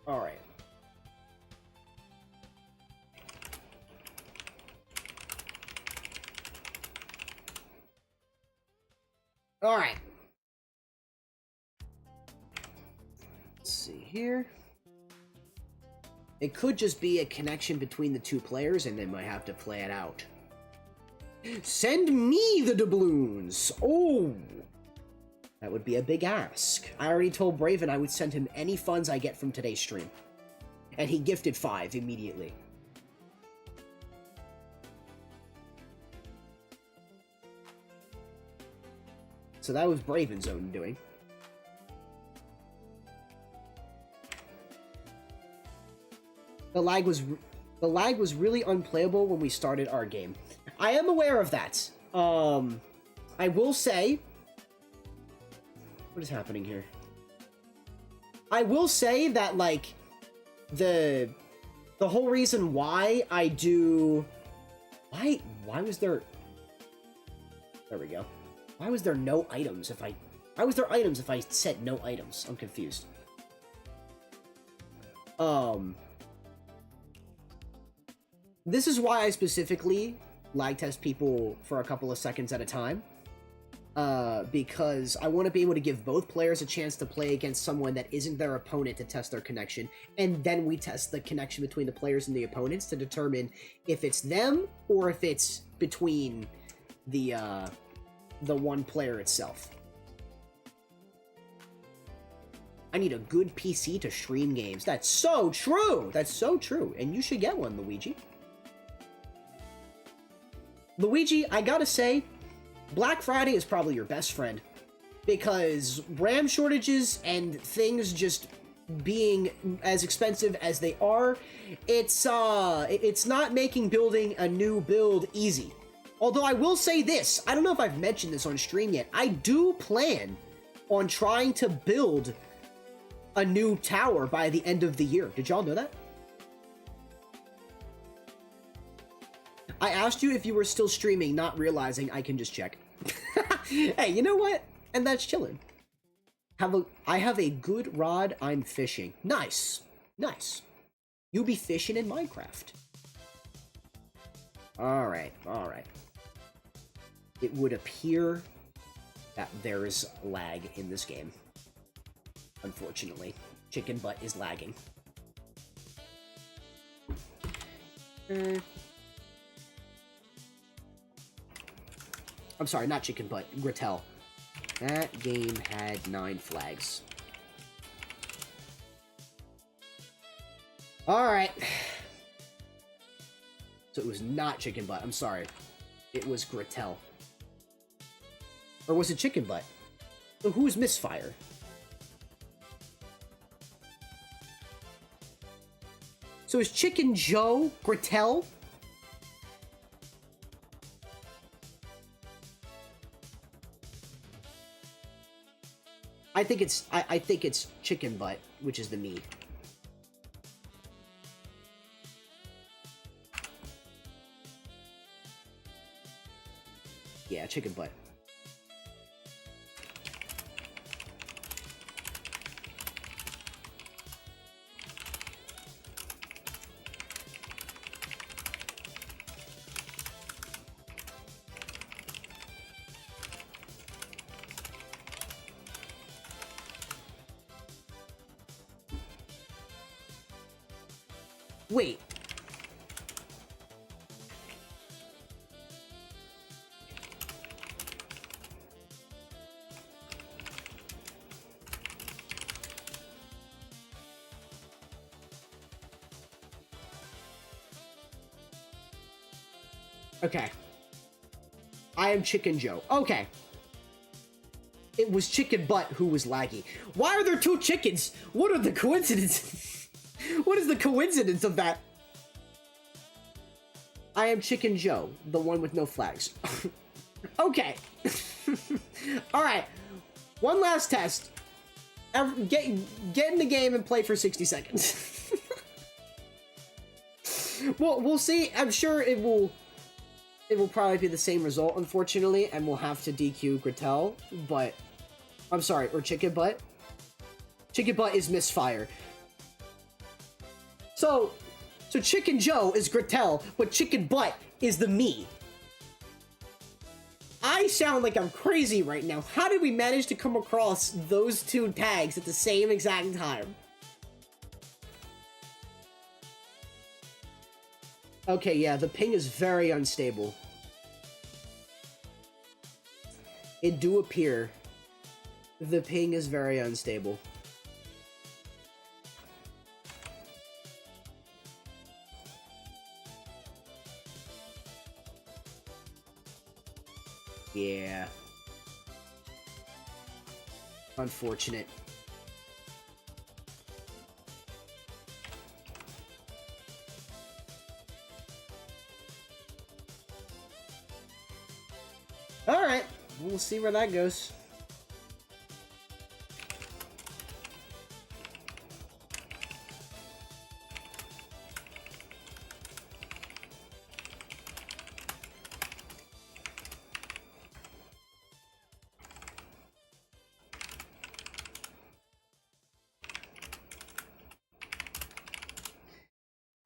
Alright. Alright. Let's see here. It could just be a connection between the two players, and they might have to play it out. Send me the doubloons! Oh! That would be a big ask. I already told Braven I would send him any funds I get from today's stream. And he gifted 5 immediately. So that was Braven's own doing. The lag was really unplayable when we started our game. I am aware of that. I will say, what is happening here? I will say that, like, the whole reason why I do... Why was there... There we go. Why was there no items if I... Why was there items if I said no items? I'm confused. This is why I specifically lag test people for a couple of seconds at a time. Because I want to be able to give both players a chance to play against someone that isn't their opponent to test their connection, and then we test the connection between the players and the opponents to determine if it's them or if it's between the one player itself. I need a good PC to stream games. That's so true! That's so true, and you should get one, Luigi. Luigi, I gotta say, Black Friday is probably your best friend, because RAM shortages and things just being as expensive as they are, it's not making building a new build easy. Although I will say this, I don't know if I've mentioned this on stream yet, I do plan on trying to build a new tower by the end of the year. Did y'all know that? I asked you if you were still streaming, not realizing I can just check. Hey, you know what? And that's chilling. I have a good rod, I'm fishing. Nice. Nice. You be fishing in Minecraft. Alright, alright. It would appear that there is lag in this game. Unfortunately. Chicken butt is lagging. I'm sorry, not chicken butt, Gretel. That game had 9 flags. Alright. So it was not chicken butt, I'm sorry. It was Gretel. Or was it chicken butt? So who's Misfire? So is Chicken Joe Gretel? I think it's chicken butt, which is the meat. Yeah, chicken butt. Wait. Okay. I am Chicken Joe. Okay. It was Chicken Butt who was laggy. Why are there two chickens? What are the coincidences? What is the coincidence of that? I am Chicken Joe, the one with no flags. Okay. Alright. One last test. Get in the game and play for 60 seconds. We'll see. I'm sure it will probably be the same result, unfortunately, and we'll have to DQ Gretel, but... I'm sorry, or Chicken Butt. Chicken Butt is misfire. So Chicken Joe is Gretel, but Chicken Butt is the me. I sound like I'm crazy right now. How did we manage to come across those two tags at the same exact time? Okay, yeah, the ping is very unstable. It do appear the ping is very unstable. Yeah. Unfortunate. Alright, we'll see where that goes.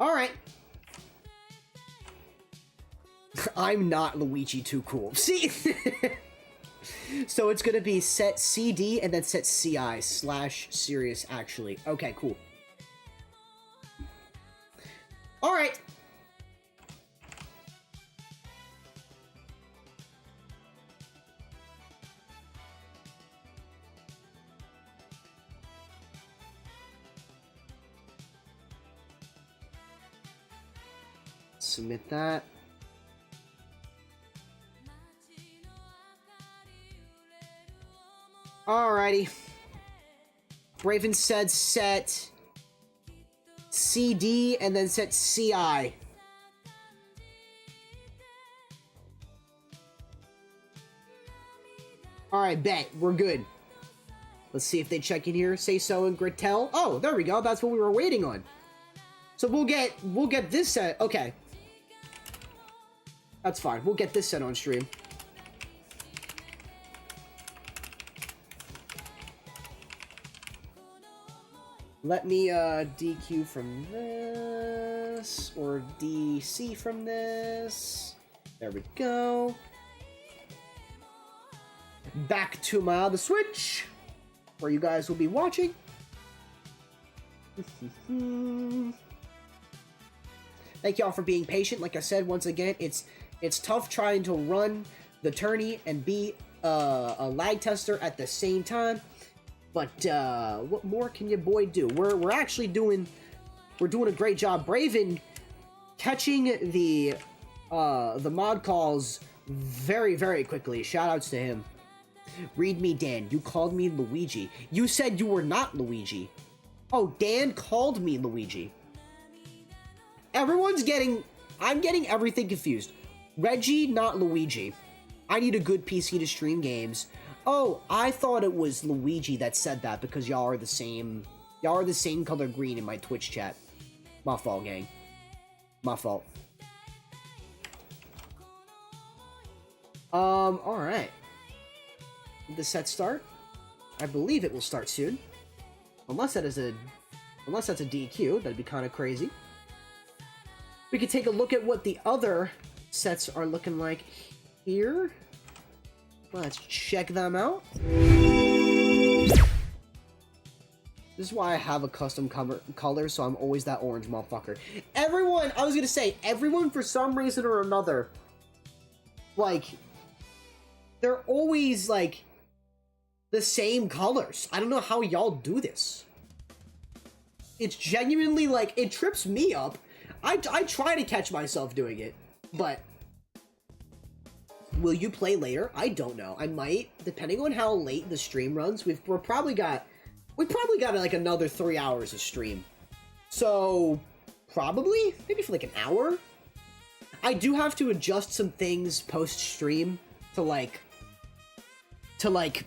Alright. I'm not Luigi too cool. See? So it's gonna be set CD and then set CI / serious actually. Okay, cool. Alright. Submit that. Alrighty. Raven said set CD and then set CI. Alright, bet. We're good. Let's see if they check in here. Say so and Gretel. Oh, there we go. That's what we were waiting on. So we'll get this set. Okay. That's fine. We'll get this set on stream. Let me DQ from this, or DC from this. There we go. Back to my other Switch, where you guys will be watching. Thank y'all for being patient. Like I said, once again, it's tough trying to run the tourney and be a lag tester at the same time. But what more can your boy do? We're actually doing a great job. Braven catching the mod calls very, very quickly. Shoutouts to him. Read me, Dan. You called me Luigi. You said you were not Luigi. Oh, Dan called me Luigi. I'm getting everything confused. Reggie, not Luigi. I need a good PC to stream games. Oh, I thought it was Luigi that said that because y'all are the same color green in my Twitch chat. My fault, gang. My fault. Alright. Did the set start? I believe it will start soon. Unless that's a DQ, that'd be kind of crazy. We could take a look at what the other sets are looking like here. Let's check them out. This is why I have a custom color, so I'm always that orange motherfucker. Everyone, I was gonna say, everyone for some reason or another, like, they're always, like, the same colors. I don't know how y'all do this. It's genuinely, like, it trips me up. I try to catch myself doing it, but Will you play later? I don't know. I might, depending on how late the stream runs. We probably got like another 3 hours of stream. So, probably, maybe for like an hour. I do have to adjust some things post-stream to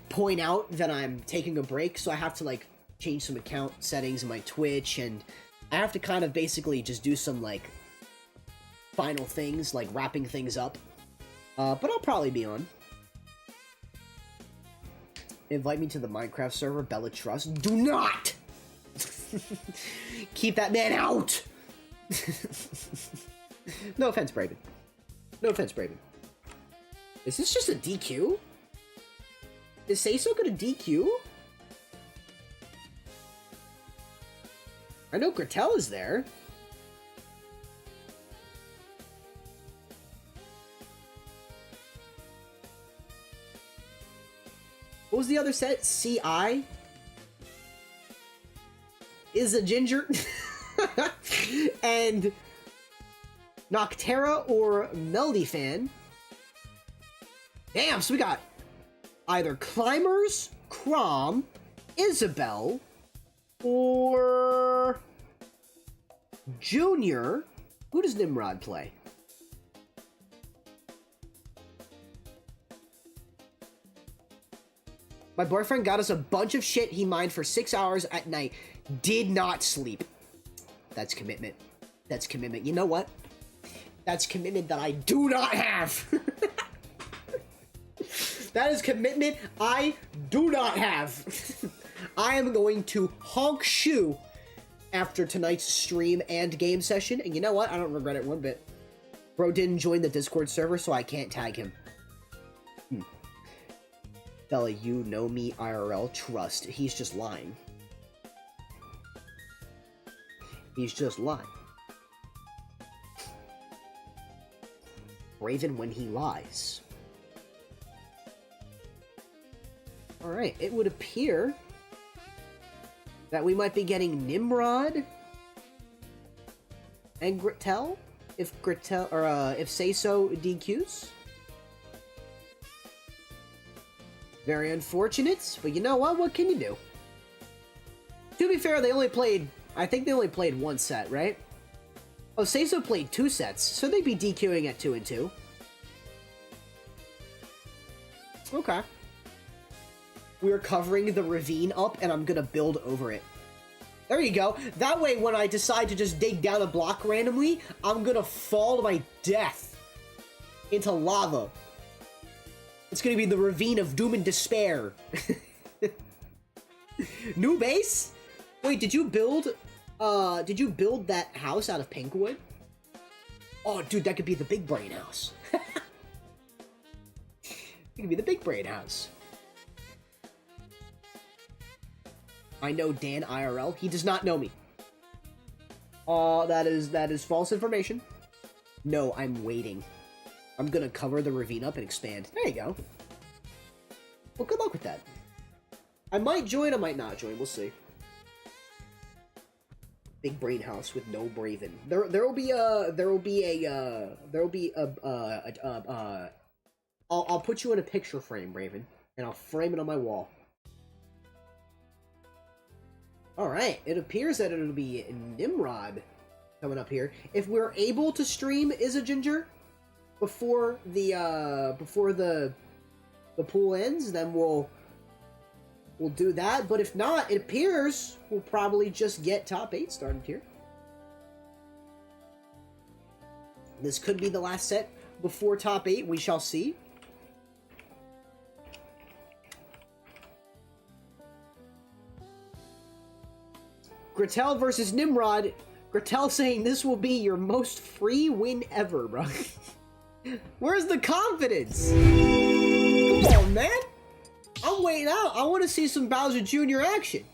point out that I'm taking a break, so I have to like change some account settings in my Twitch, and I have to kind of basically just do some like final things, like wrapping things up. But I'll probably be on. Invite me to the Minecraft server, Bella Trust. Do not! Keep that man out! No offense, Braven. No offense, Braven. Is this just a DQ? Is Seiso gonna DQ? I know Gretel is there. What was the other set? CI? Is a ginger? And Noctera or Meldyfan. Damn, so we got either Climbers, Crom, Isabel, or Junior. Who does Nimrod play? My boyfriend got us a bunch of shit he mined for 6 hours at night. Did not sleep. That's commitment. That's commitment. You know what? That's commitment that I do not have. That is commitment I do not have. I am going to honk shoe after tonight's stream and game session. And you know what? I don't regret it one bit. Bro didn't join the Discord server, so I can't tag him. Bella, you know me IRL. Trust. He's just lying. He's just lying. Raven when he lies. Alright, it would appear that we might be getting Nimrod and Gretel if Seiso DQs. Very unfortunate, but you know what? What can you do? To be fair, I think they only played one set, right? Oh, Seiso played 2 sets, so they'd be DQing at 2 and 2. Okay. We're covering the ravine up, and I'm gonna build over it. There you go. That way, when I decide to just dig down a block randomly, I'm gonna fall to my death into lava. It's gonna be the ravine of doom and despair. New base? Wait, did you build that house out of pinkwood? Oh, dude, that could be the big brain house. It could be the big brain house. I know Dan IRL. He does not know me. That is false information. No, I'm waiting. I'm gonna cover the ravine up and expand. There you go. Well, good luck with that. I might join, I might not join. We'll see. Big brain house with no Braven. I'll put you in a picture frame, Raven, and I'll frame it on my wall. Alright, it appears that it'll be Nimrod coming up here. If we're able to stream Is a Ginger before the pool ends, then we'll do that. But if not, it appears we'll probably just get top 8 started here. This could be the last set before top 8. We shall see. Gretel versus Nimrod. Gretel saying this will be your most free win ever, bro. Where's the confidence? Come on, man. I'm waiting out. I want to see some Bowser Jr. action.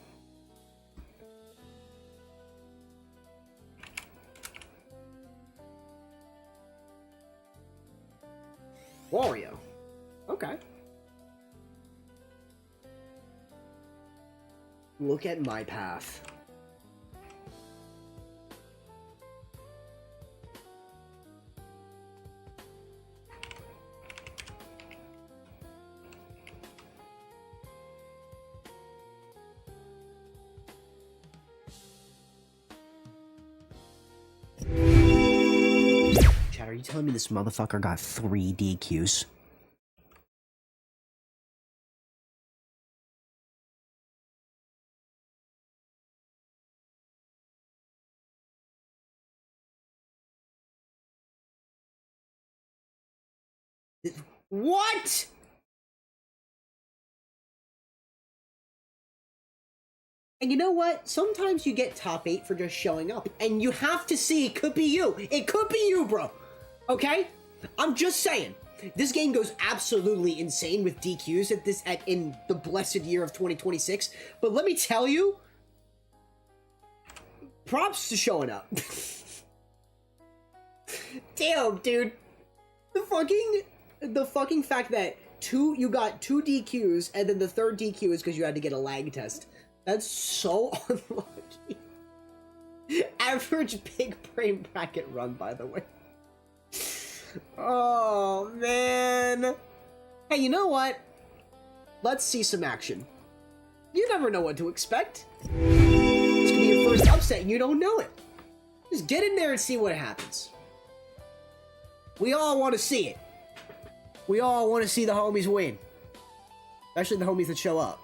Wario. Okay. Look at my path. telling me this motherfucker got 3 DQs? What? And you know what? Sometimes you get top 8 for just showing up. And you have to see it could be you. It could be you, bro. Okay? I'm just saying. This game goes absolutely insane with DQs in the blessed year of 2026. But let me tell you, props to showing up. Damn, dude. The fucking fact that you got 2 DQs and then the third DQ is because you had to get a lag test. That's so unlucky. Average big brain bracket run, by the way. Oh, man. Hey, you know what? Let's see some action. You never know what to expect. This could be your first upset and you don't know it. Just get in there and see what happens. We all want to see it. We all want to see the homies win. Especially the homies that show up.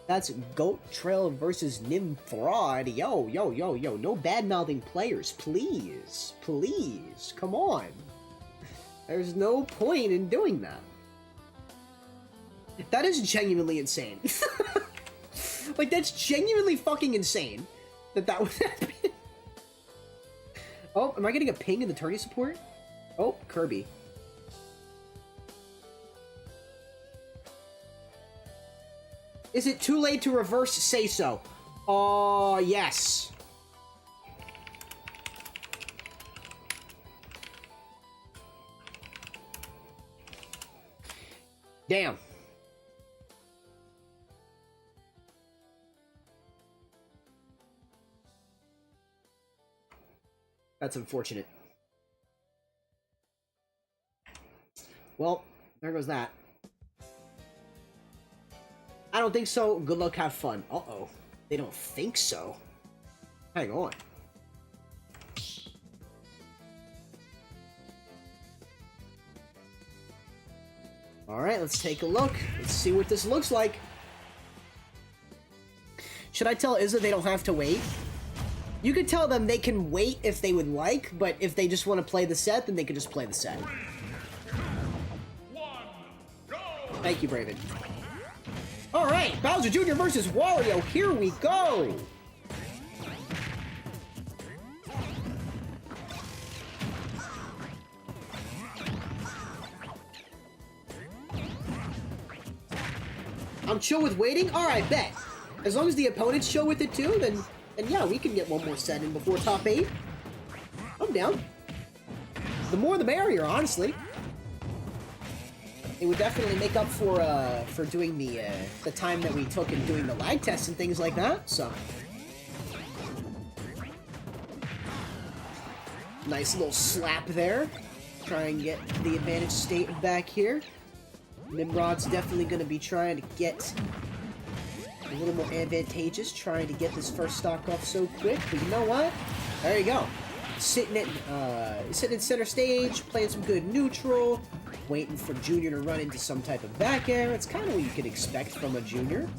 That's Goat Trail versus Nimrod. Yo. No bad-mouthing players, please. Please. Come on. There's no point in doing that. That is genuinely insane. Like, that's genuinely fucking insane that would happen. Oh, am I getting a ping in the tourney support? Oh, Kirby. Is it too late to reverse say so? Oh, yes. Damn. That's unfortunate. Well, there goes that. I don't think so. Good luck, have fun. Uh-oh. They don't think so. Hang on. Alright, let's take a look. Let's see what this looks like. Should I tell Izza they don't have to wait? You could tell them they can wait if they would like, but if they just want to play the set, then they can just play the set. 3, 2, 1, go! Thank you, Braven. Alright, Bowser Jr. versus Wario, here we go! I'm chill with waiting? Alright, bet. As long as the opponents chill with it too, then yeah, we can get one more set in before top 8. I'm down. The more the merrier, honestly. It would definitely make up for doing the time that we took in doing the lag tests and things like that, so. Nice little slap there. Try and get the advantage state back here. Nimrod's definitely going to be trying to get a little more advantageous, trying to get this first stock off so quick, but you know what? There you go. Sitting in center stage, playing some good neutral, waiting for Junior to run into some type of back air. It's kind of what you could expect from a Junior.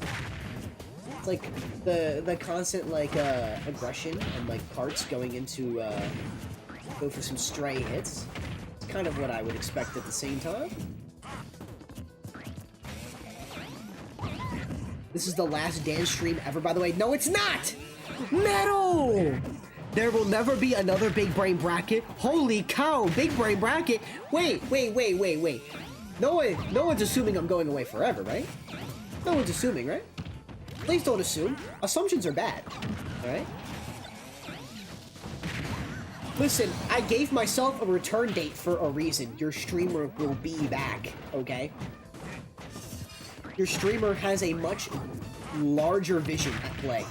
It's like the constant like aggression and like parts going into go for some stray hits. It's kind of what I would expect at the same time. This is the last dance stream ever, by the way. No, it's not! Metal! There will never be another Big Brain Bracket. Holy cow, Big Brain Bracket! Wait. No one's assuming I'm going away forever, right? No one's assuming, right? Please don't assume. Assumptions are bad, alright? Listen, I gave myself a return date for a reason. Your streamer will be back, okay? Your streamer has a much larger vision at play.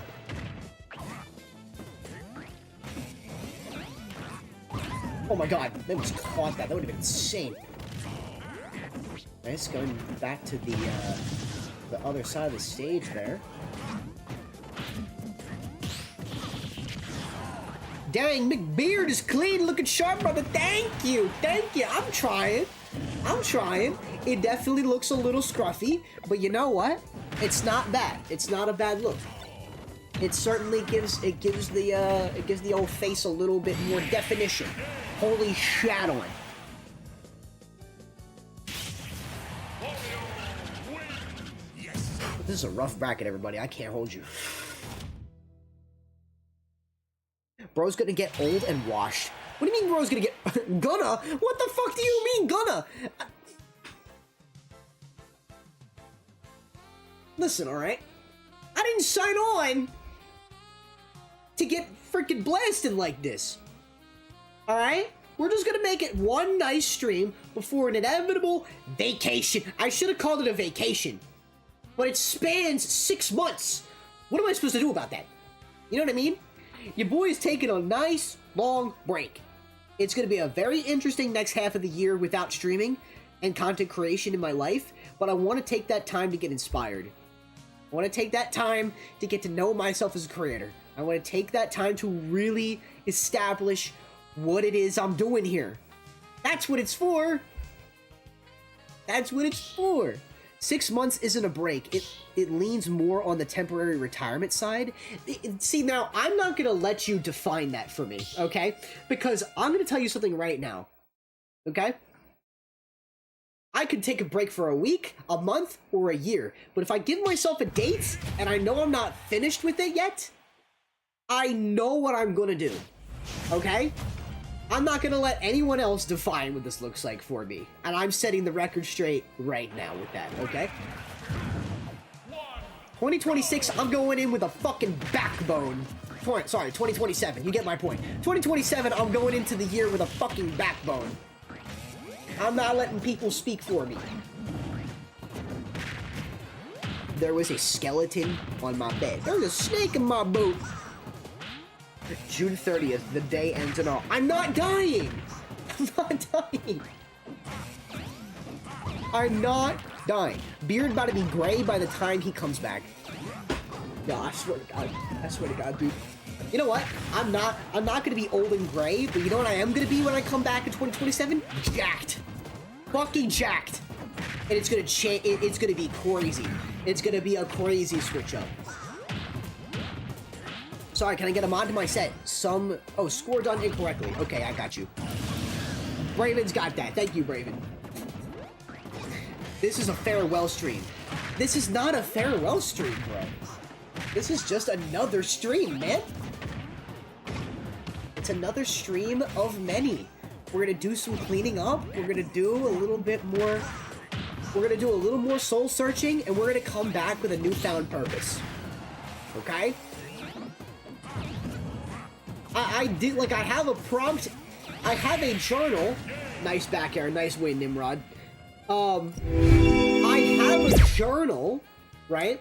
Oh my god, they almost caught that. That would have been insane. Nice, going back to the other side of the stage there. Dang, McBeard is clean, looking sharp, brother. Thank you. I'm trying. It definitely looks a little scruffy, but you know what? It's not bad. It's not a bad look. It certainly gives the old face a little bit more definition. Holy shadowing. This is a rough bracket, everybody. I can't hold you. Bro's gonna get old and washed. What do you mean bro's gonna get... Gonna? What the fuck do you mean, gonna? Listen, alright? I didn't sign on to get freaking blasted like this. Alright? We're just gonna make it one nice stream before an inevitable vacation. I should have called it a vacation. But it spans 6 months. What am I supposed to do about that? You know what I mean? Your boy is taking a nice, long break. It's going to be a very interesting next half of the year without streaming and content creation in my life, but I want to take that time to get inspired. I want to take that time to get to know myself as a creator. I want to take that time to really establish what it is I'm doing here. That's what it's for. That's what it's for. 6 months isn't a break. It leans more on the temporary retirement side. See, now, I'm not going to let you define that for me, okay? Because I'm going to tell you something right now, okay? I could take a break for a week, a month, or a year. But if I give myself a date, and I know I'm not finished with it yet, I know what I'm going to do, okay? I'm not going to let anyone else define what this looks like for me. And I'm setting the record straight right now with that, okay? 2026, I'm going in with a fucking backbone. Sorry, 2027, you get my point. 2027, I'm going into the year with a fucking backbone. I'm not letting people speak for me. There was a skeleton on my bed. There's a snake in my boot. June 30th, the day ends and all. I'm not dying! I'm not dying! I'm not dying. Beard about to be gray by the time he comes back. No, I swear to God. I swear to God, dude. You know what? I'm not gonna be old and gray, but you know what I am gonna be when I come back in 2027? Jacked. Fucking jacked. And it's gonna change. It's gonna be crazy. It's gonna be a crazy switch up. Sorry, can I get him onto my set? Oh, score done incorrectly. Okay, I got you. Braven's got that. Thank you, Braven. This is a farewell stream. This is not a farewell stream, bro. This is just another stream, man. It's another stream of many. We're gonna do some cleaning up. We're gonna do a little bit more... We're gonna do a little more soul searching, and we're gonna come back with a newfound purpose. Okay? I have a prompt, I have a journal, nice back air, nice win, Nimrod, I have a journal, right,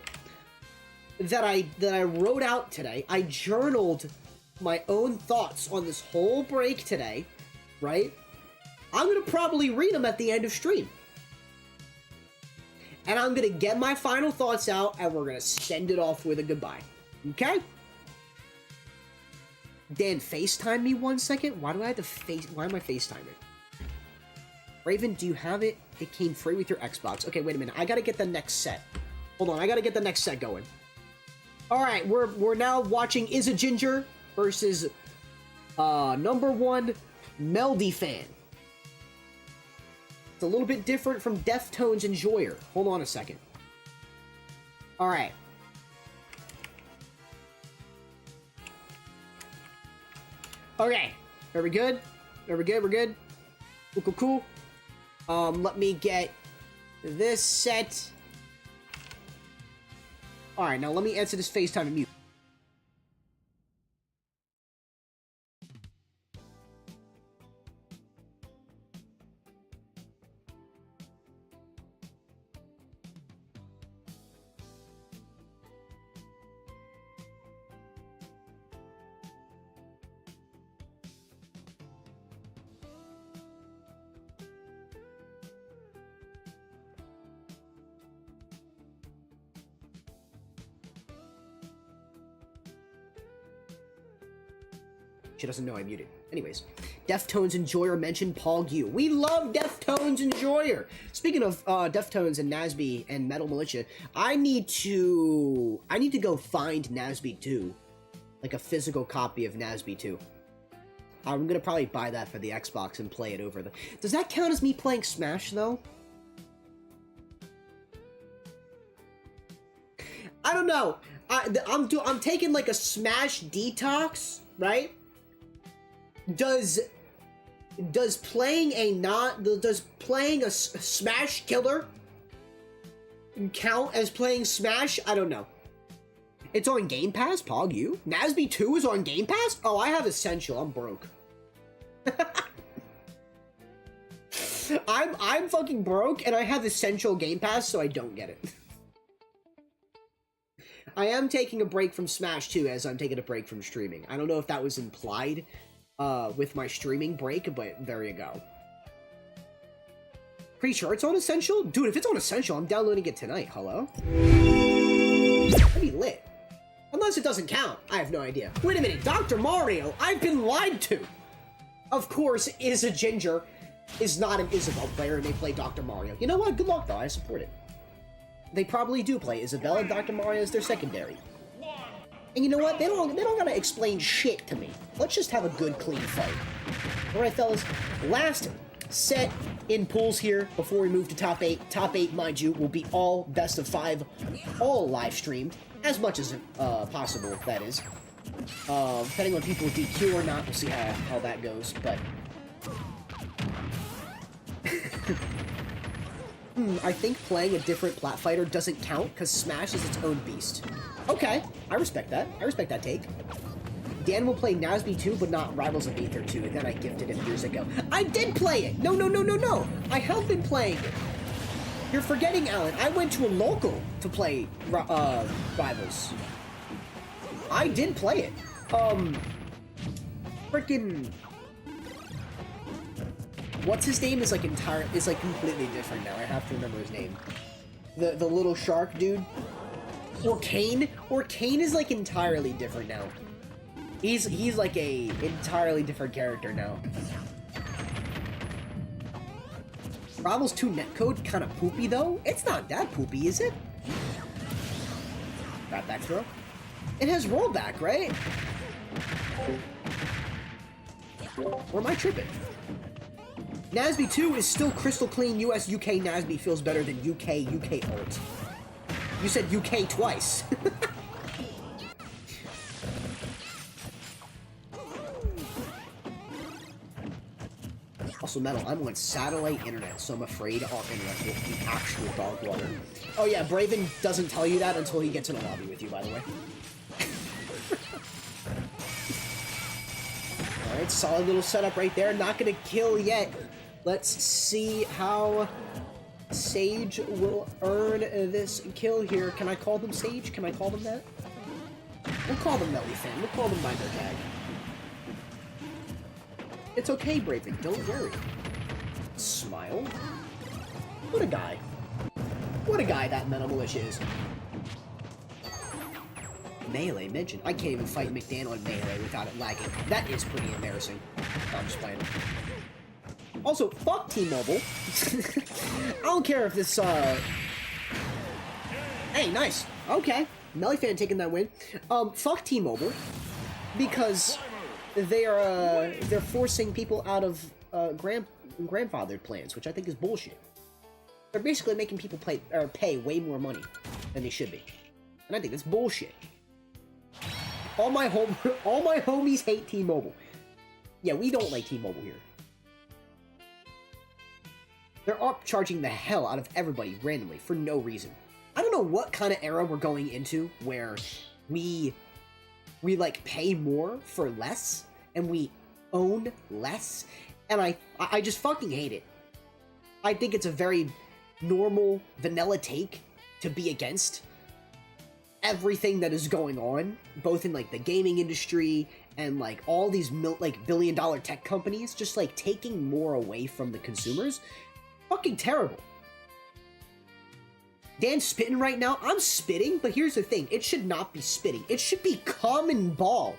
that I wrote out today. I journaled my own thoughts on this whole break today, right? I'm gonna probably read them at the end of stream. And I'm gonna get my final thoughts out, and we're gonna send it off with a goodbye, okay? Dan, FaceTime me 1 second? Why am I FaceTiming? Raven, do you have it? It came free with your Xbox. Okay, wait a minute. I gotta get the next set. Hold on, I gotta get the next set going. Alright, we're now watching Is a Ginger versus number 1 Meldy Fan. It's a little bit different from Deftones Enjoyer. Hold on a second. Alright. Okay, are we good? Are we good? We're good? Cool. Let me get this set. Alright, now let me answer this FaceTime and mute. She doesn't know I muted. Anyways, Deftones Enjoyer mentioned Paul Gu. We love Deftones Enjoyer. Speaking of Deftones and Nasby and Metal Militia, I need to go find Nasby 2, like a physical copy of Nasby 2. I'm gonna probably buy that for the Xbox and play it over the. Does that count as me playing Smash though? I don't know. I'm taking like a Smash detox, right? Does playing a Smash killer count as playing Smash? I don't know. It's on Game Pass, Pog, you? Nasby 2 is on Game Pass? Oh, I have Essential. I'm broke. I'm fucking broke, and I have Essential Game Pass, so I don't get it. I am taking a break from Smash 2 as I'm taking a break from streaming. I don't know if that was implied with my streaming break, but there you go. Pretty sure it's on Essential? Dude, if it's on Essential, I'm downloading it tonight. Hello? That'd be lit. Unless it doesn't count. I have no idea. Wait a minute, Dr. Mario? I've been lied to! Of course, Is a Ginger is not an Isabelle player, and they play Dr. Mario. You know what? Good luck, though. I support it. They probably do play Isabelle, and Dr. Mario is their secondary. And you know what? They don't gotta explain shit to me. Let's just have a good, clean fight. Alright, fellas. Last set in pools here before we move to top 8. Top 8, mind you, will be all best of 5, all live streamed. As much as possible, that is. Depending on people DQ or not, we'll see how that goes, but... I think playing a different plat fighter doesn't count, because Smash is its own beast. Okay, I respect that. I respect that take. Dan will play Nasby 2, but not Rivals of Aether 2, and then I gifted it years ago. I did play it! No! I have been playing it. You're forgetting, Alan. I went to a local to play Rivals. I did play it. Frickin'... What's his name is like completely different now. I have to remember his name. The little shark dude. Or Kane is like entirely different now. He's like a entirely different character now. Rivals 2 netcode kind of poopy though. It's not that poopy, is it? Got back throw. It has rollback, right? Or am I tripping? Nasby 2 is still crystal clean. US UK Nasby feels better than UK ult. You said UK twice. Also, Metal, I'm on satellite internet, so I'm afraid our internet will be actual dog water. Oh yeah, Braven doesn't tell you that until he gets in a lobby with you, by the way. Alright, solid little setup right there. Not gonna kill yet. Let's see how Sage will earn this kill here. Can I call them Sage? Can I call them that? We'll call them Mellyfan. We'll call them by their tag. It's okay, Braven. Don't worry. Smile. What a guy. What a guy that Metal Militia is. Melee mentioned. I can't even fight MccDann on Melee without it lagging. That is pretty embarrassing. I'm just playing. Also, fuck T-Mobile. I don't care if this, Hey, nice. Okay. Mellyfan taking that win. Fuck T-Mobile. Because they're forcing people out of, grandfathered plans, which I think is bullshit. They're basically making people pay way more money than they should be. And I think that's bullshit. All my homies hate T-Mobile. Yeah, we don't like T-Mobile here. They're upcharging the hell out of everybody randomly for no reason. I don't know what kind of era we're going into where we like pay more for less and we own less, and I just fucking hate it. I think it's a very normal vanilla take to be against everything that is going on, both in like the gaming industry and like all these billion-dollar tech companies just like taking more away from the consumers. Fucking terrible. Dan's spitting right now. I'm spitting, but here's the thing. It should not be spitting. It should be common ball.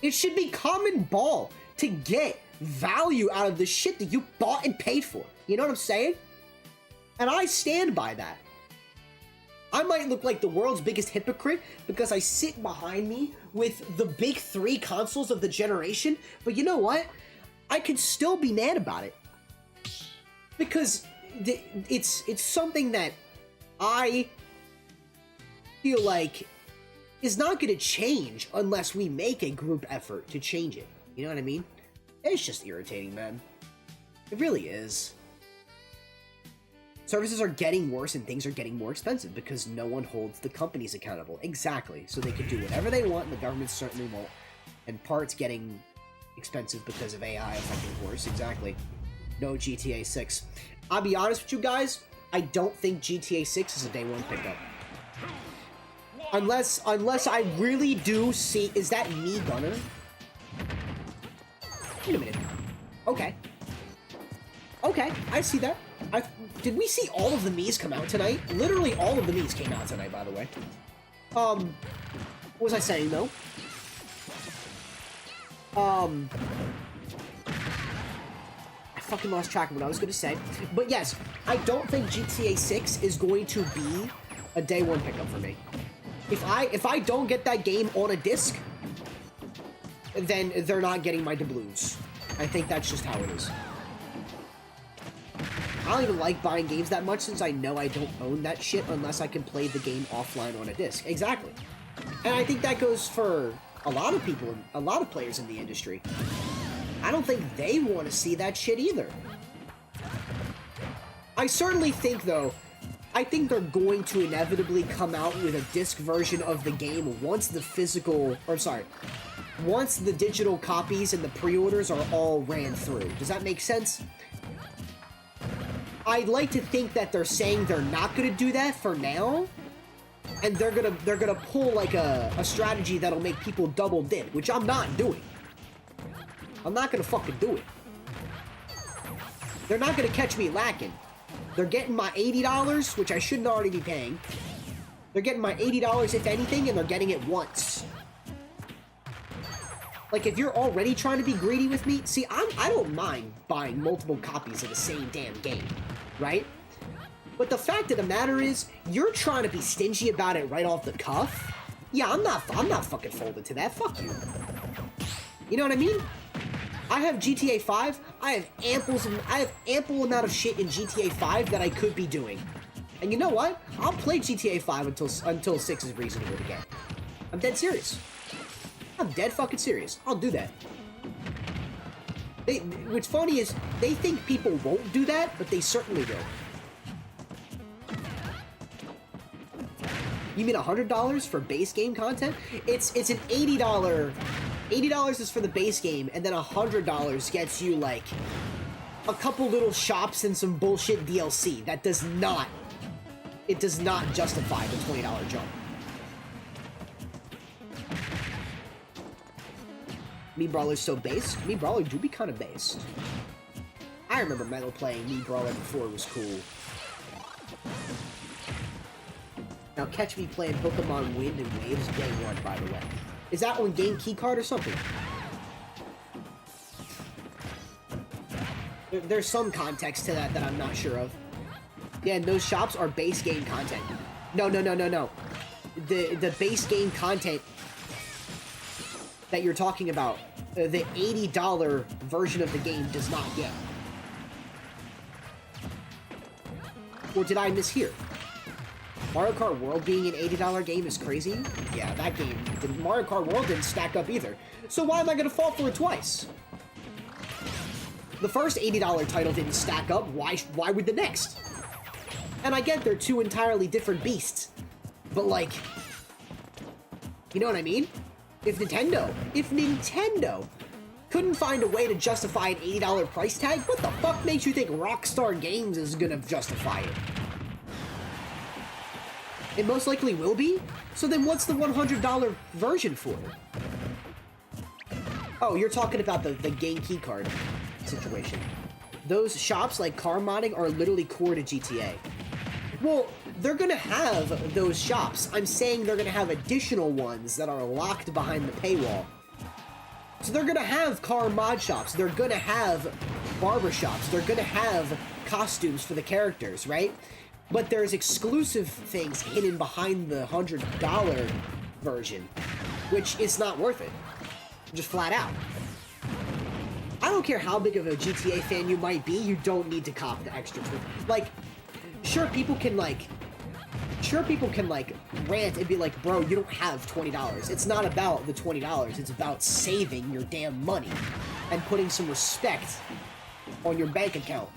It should be common ball to get value out of the shit that you bought and paid for. You know what I'm saying? And I stand by that. I might look like the world's biggest hypocrite because I sit behind me with the big 3 consoles of the generation, but you know what? I can still be mad about it. Because it's something that I feel like is not going to change unless we make a group effort to change it. You know what I mean? It's just irritating, man. It really is. Services are getting worse and things are getting more expensive because no one holds the companies accountable. Exactly. So they can do whatever they want and the government certainly won't. And parts getting expensive because of AI affecting worse. Exactly. No GTA 6. I'll be honest with you guys, I don't think GTA 6 is a day one pickup. Unless I really do see... Is that me, Gunner? Wait a minute. Okay. Okay, I see that. Did we see all of the Miis come out tonight? Literally all of the Miis came out tonight, by the way. What was I saying, though? I fucking lost track of what I was going to say. But yes, I don't think GTA 6 is going to be a day one pickup for me. If I don't get that game on a disc, then they're not getting my doubloons. I think that's just how it is. I don't even like buying games that much since I know I don't own that shit unless I can play the game offline on a disc. Exactly. And I think that goes for a lot of people, a lot of players in the industry. I don't think they want to see that shit either. I certainly think, though, I think they're going to inevitably come out with a disc version of the game once the once the digital copies and the pre-orders are all ran through. Does that make sense? I'd like to think that they're saying they're not going to do that for now, and they're gonna pull like a strategy that'll make people double dip, which I'm not doing. I'm not gonna fucking do it. They're not gonna catch me lacking. They're getting my $80, which I shouldn't already be paying. They're getting my $80 if anything, and they're getting it once. Like, if you're already trying to be greedy with me, see, I don't mind buying multiple copies of the same damn game, right? But the fact of the matter is, you're trying to be stingy about it right off the cuff. Yeah, I'm not fucking folded to that. Fuck you. You know what I mean? I have GTA 5. I have ample amount of shit in GTA 5 that I could be doing. And you know what? I'll play GTA 5 until 6 is reasonable to get. I'm dead serious. I'm dead fucking serious. I'll do that. What's funny is, they think people won't do that, but they certainly will. You mean $100 for base game content? It's an $80. $80 is for the base game, and then $100 gets you, like, a couple little shops and some bullshit DLC. That does not... It does not justify the $20 jump. Me Brawler's so based? Me Brawler do be kind of based. I remember Metal playing Me Brawler before it was cool. Now catch me playing Pokemon Wind and Waves day one, by the way. Is that on game keycard or something? There's some context to that I'm not sure of. Yeah, and those shops are base game content. No. The base game content that you're talking about, the $80 version of the game does not get. Or did I mishear? Mario Kart World being an $80 game is crazy? Yeah, that game, Mario Kart World didn't stack up either. So why am I gonna fall for it twice? The first $80 title didn't stack up, why would the next? And I get they're two entirely different beasts, but like, you know what I mean? If Nintendo couldn't find a way to justify an $80 price tag, what the fuck makes you think Rockstar Games is gonna justify it? It most likely will be? So then what's the $100 version for? Oh, you're talking about the game keycard situation. Those shops like car modding are literally core to GTA. Well, they're gonna have those shops. I'm saying they're gonna have additional ones that are locked behind the paywall. So they're gonna have car mod shops, they're gonna have barber shops, they're gonna have costumes for the characters, right? But there's exclusive things hidden behind the $100 version, which is not worth it. Just flat out. I don't care how big of a GTA fan you might be, you don't need to cop the extra. Like, sure people can like rant and be like, bro, you don't have $20. It's not about the $20, it's about saving your damn money and putting some respect on your bank account.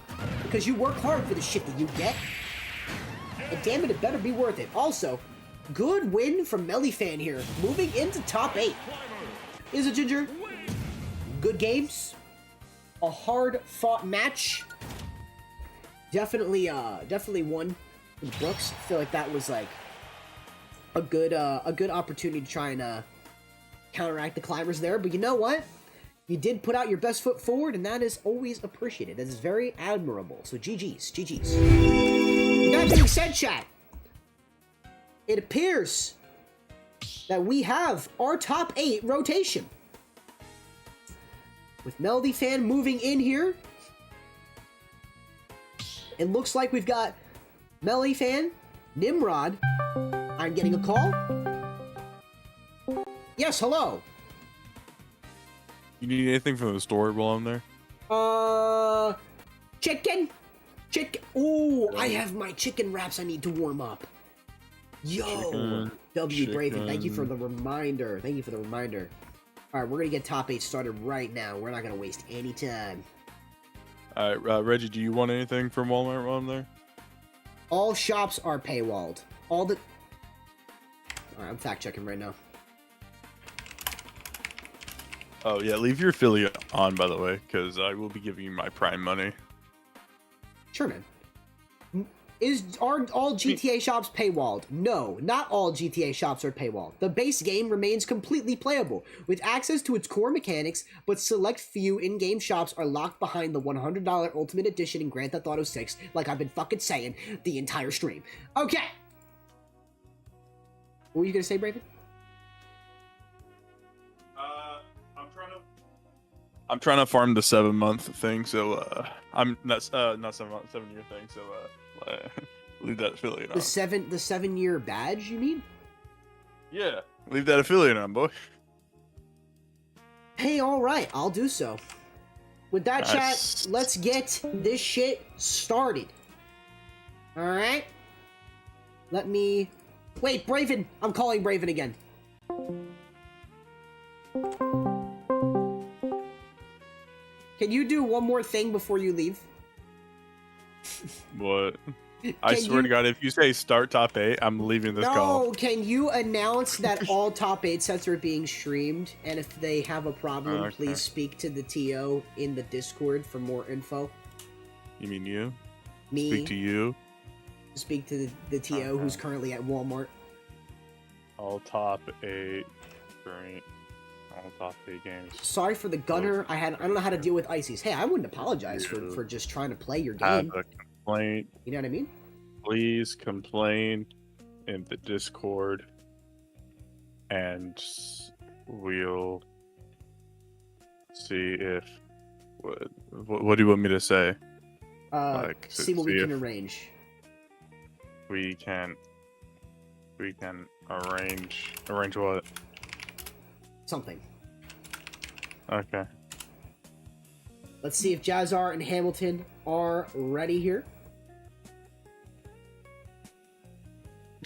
Because you work hard for the shit that you get. And damn it better be worth it. Also, good win from MccDann here, moving into top 8. Is it, Ginger? Good games. A hard-fought match. Definitely won the books. I feel like that was like a good opportunity to try and counteract the climbers there. But you know what? You did put out your best foot forward, and that is always appreciated. That is very admirable. So GG's, GG's. That being said, chat, it appears that we have our top 8 rotation. With MccDann moving in here, it looks like we've got MccDann, Nimrod. I'm getting a call. Yes, hello. You need anything from the store while I'm there? Chicken. Ooh, I have my chicken wraps I need to warm up. Yo, W Braven, thank you for the reminder. All right, we're gonna get top 8 started right now. We're not gonna waste any time. All right, Reggie, do you want anything from Walmart while I'm there? All shops are paywalled. All right, I'm fact checking right now. Oh yeah, leave your affiliate on, by the way, because I will be giving you my Prime money. Sure, man. Are all GTA shops paywalled? No, not all GTA shops are paywalled. The base game remains completely playable, with access to its core mechanics, but select few in-game shops are locked behind the $100 Ultimate Edition in Grand Theft Auto 6, like I've been fucking saying the entire stream. Okay! What were you gonna say, Braven? I'm trying to farm the 7-month thing, so I'm not 7-month, 7-year thing, so leave that affiliate on. The 7-year badge, you mean? Yeah, leave that affiliate on, boy. Hey, all right, I'll do so. With that, chat, let's get this shit started. All right. Let me wait, Braven. I'm calling Braven again. Can you do one more thing before you leave? What? I swear to God, if you say start top 8, I'm leaving this call. No, can you announce that all top 8 sets are being streamed, and if they have a problem, Okay. please speak to the TO in the Discord for more info? You mean you? Me. Speak to you? Speak to the TO who's currently at Walmart. All top 8. Great. All top 8 games. Sorry for the gunner. I don't know how to deal with ices. Hey, I wouldn't apologize for just trying to play your game. Have a complaint. You know what I mean? Please complain in the Discord, and we'll see if what do you want me to say? See what we can arrange. We can arrange what? Something. Okay. Let's see if JaZar and Hamilton are ready here.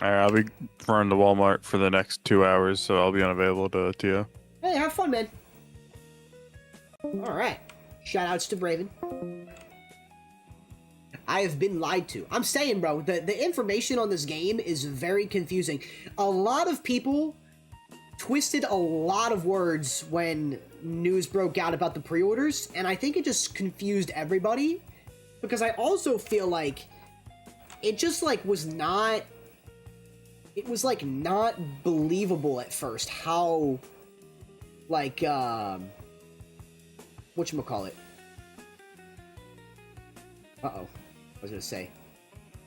Alright, I'll be running to Walmart for the next 2 hours, so I'll be unavailable to you. Hey, have fun, man. Alright. Shoutouts to Braven. I have been lied to. I'm saying, bro, the information on this game is very confusing. A lot of people twisted a lot of words when news broke out about the pre-orders, and I think it just confused everybody, because I also feel like it just, like, was not... It was, like, not believable at first how, like, whatchamacallit? Uh-oh. I was gonna say.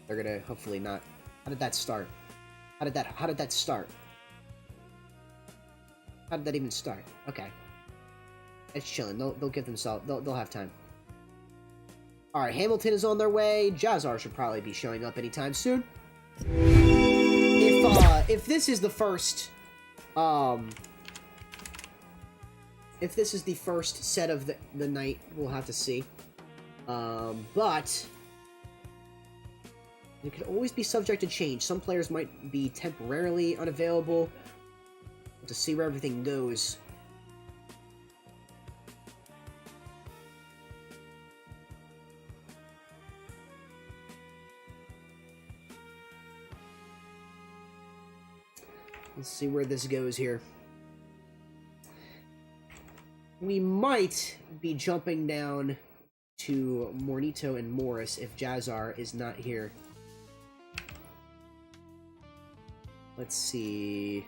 They're gonna hopefully not... How did that start? How did that start? How did that even start? Okay. It's chilling. They'll get themselves. They'll have time. All right, Hamilton is on their way. JaZar should probably be showing up anytime soon. If this is the first, if this is the first set of the night, we'll have to see. But it could always be subject to change. Some players might be temporarily unavailable. To see where everything goes. Let's see where this goes here. We might be jumping down to Mornito and Morris if JaZar is not here. Let's see.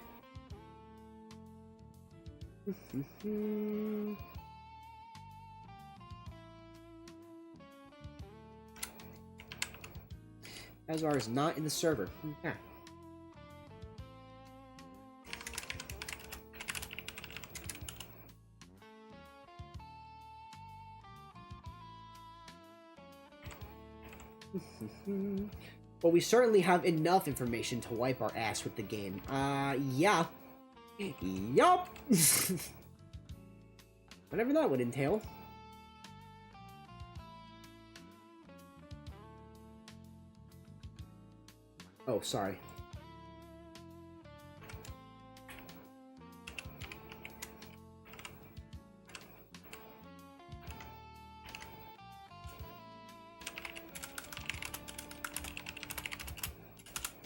JaZar is not in the server. Okay. But we certainly have enough information to wipe our ass with the game. Yeah. Yup! Whatever that would entail. Oh, sorry.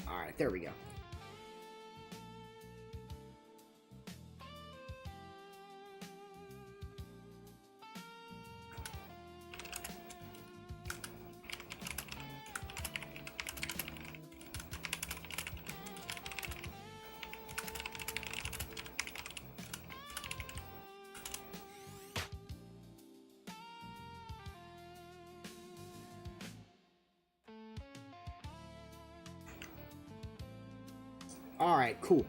Alright, there we go. Alright, cool.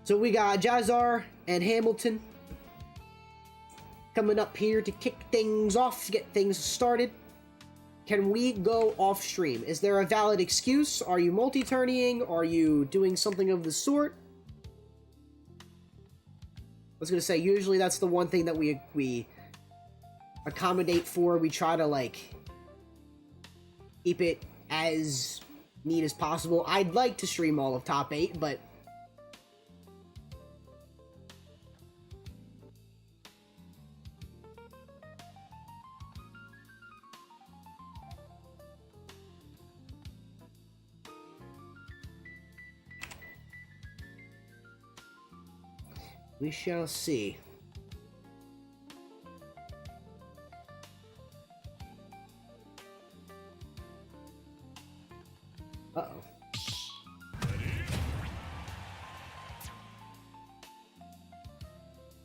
So we got JaZar and Hamilton coming up here to kick things off, get things started. Can we go off stream? Is there a valid excuse? Are you multi-turning? Are you doing something of the sort? I was gonna say, usually that's the one thing that we accommodate for. We try to, like, keep it as neat as possible. I'd like to stream all of top 8, but we shall see. Uh-oh.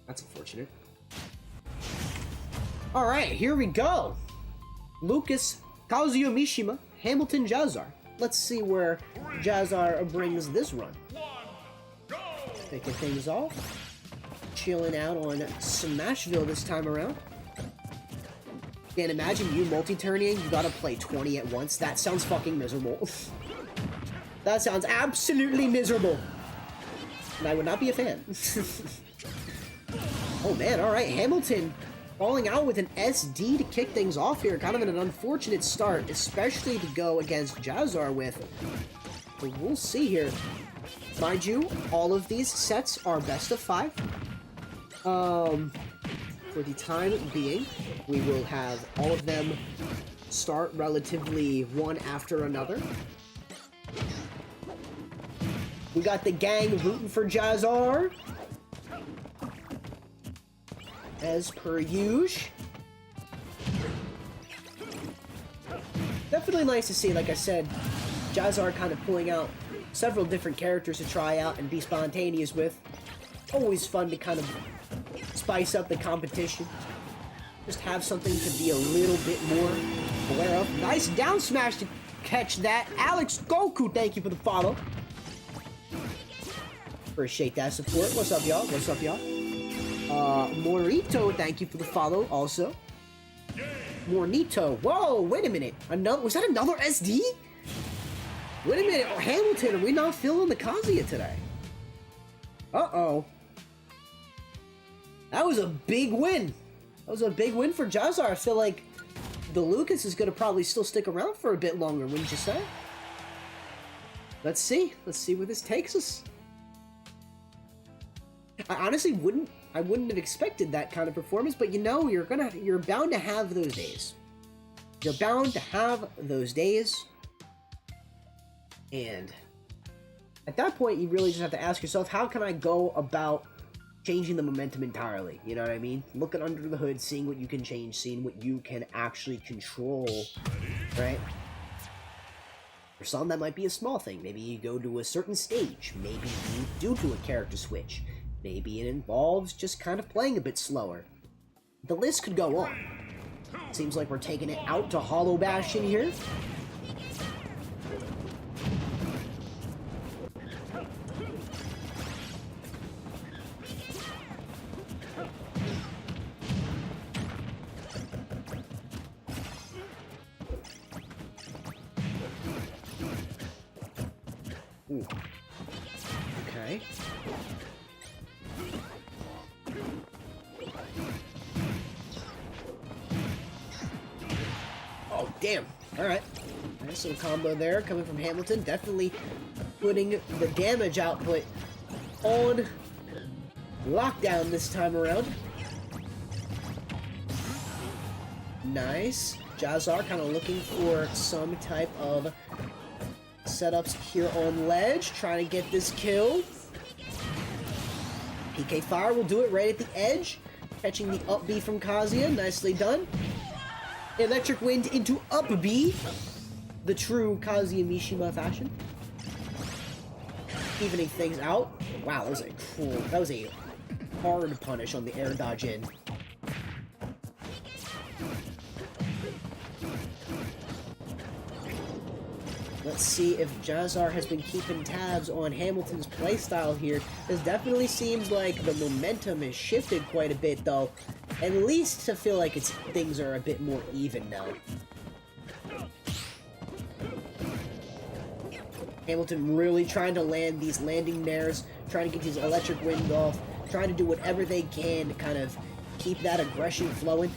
That's unfortunate. Alright, here we go. Lucas, Kazuya Mishima, Hamilton, JaZar. Let's see where JaZar brings this run. Taking things off. Chilling out on Smashville this time around. Can't imagine you multi-turning. You gotta play 20 at once. That sounds fucking miserable. That sounds absolutely miserable. And I would not be a fan. Oh man, alright. Hamilton falling out with an SD to kick things off here. Kind of an unfortunate start, especially to go against JaZar with. But we'll see here. Mind you, all of these sets are best of 5. For the time being, we will have all of them start relatively one after another. We got the gang rooting for JaZar, as per usual. Definitely nice to see, like I said, JaZar kind of pulling out several different characters to try out and be spontaneous with. Always fun to kind of spice up the competition. Just have something to be a little bit more aware of. Nice down smash to catch that. Alex Goku, thank you for the follow. Appreciate that support. What's up, y'all? What's up, y'all? Morito, thank you for the follow also. Mornito. Whoa, wait a minute. Was that another SD? Wait a minute. Hamilton, are we not feeling the Kazuya today? Uh-oh. That was a big win. That was a big win for JaZar. I feel like the Lucas is going to probably still stick around for a bit longer, wouldn't you say? Let's see. Let's see where this takes us. I honestly wouldn't have expected that kind of performance, but you know, you're bound to have those days. You're bound to have those days. And at that point, you really just have to ask yourself, how can I go about changing the momentum entirely? You know what I mean? Looking under the hood, seeing what you can change, seeing what you can actually control, right? For some, that might be a small thing. Maybe you go to a certain stage. Maybe you do a character switch. Maybe it involves just kind of playing a bit slower. The list could go on. Seems like we're taking it out to Hollow Bastion here. Ooh. Okay. Oh, damn. Alright. Nice little combo there coming from Hamilton. Definitely putting the damage output on lockdown this time around. Nice. JaZar kind of looking for some type of setups here on ledge, trying to get this kill. PK Fire will do it right at the edge, catching the up B from Kazuya. Nicely done. Electric Wind into up B, the true Kazuya Mishima fashion. Evening things out. Wow, that was a hard punish on the air dodge in. Let's see if JaZar has been keeping tabs on Hamilton's playstyle here. This definitely seems like the momentum has shifted quite a bit, though. At least to feel like things are a bit more even now. Hamilton really trying to land these landing nairs, trying to get these electric wind off, trying to do whatever they can to kind of keep that aggression flowing.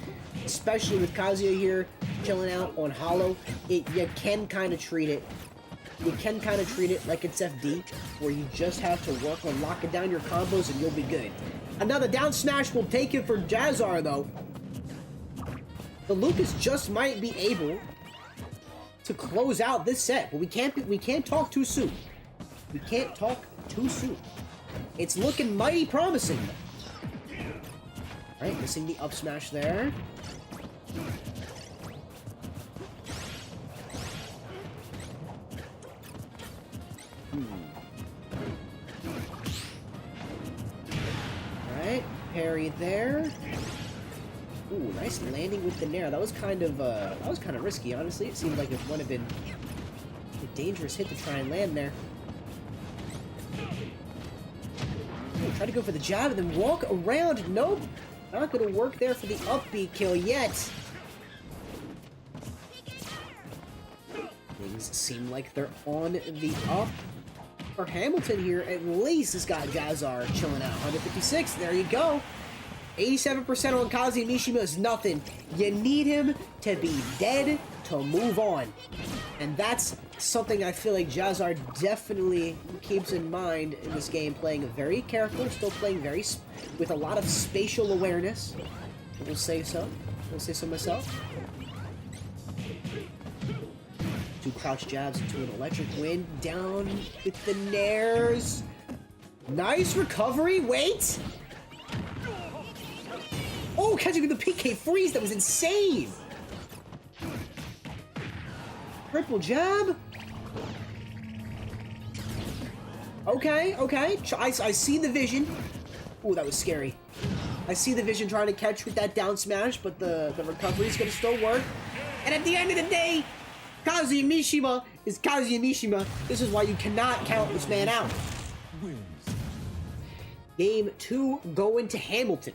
Especially with Kazuya here, chilling out on Hollow, you can kind of treat it. You can kind of treat it like it's FD, where you just have to work on locking down your combos and you'll be good. Another down smash will take it for JaZar, though. The Lucas just might be able to close out this set, but we can't talk too soon. We can't talk too soon. It's looking mighty promising. All right, missing the up smash there. Alright, parry there. Ooh, nice landing with the nair. That was kind of risky, honestly. It seemed like it would have been a dangerous hit to try and land there. Ooh, try to go for the jab and then walk around. Nope. Not gonna work there for the up B kill yet. Things seem like they're on the up for Hamilton here. At least it's got JaZar chilling out. 156, there you go. 87% on Kazuya Mishima is nothing. You need him to be dead to move on. And that's something I feel like JaZar definitely keeps in mind in this game, playing very careful, still playing with a lot of spatial awareness. I will say so. I will say so myself. Two crouch jabs into an electric wind, down with the nairs. Nice recovery, wait! Oh, catching with the PK freeze, that was insane! Triple jab? Okay, okay, I see the vision. Ooh, that was scary. I see the vision trying to catch with that down smash, but the recovery is gonna still work. And at the end of the day, Kazuya Mishima is Kazuya Mishima. This is why you cannot count this man out. Game 2 going to Hamilton.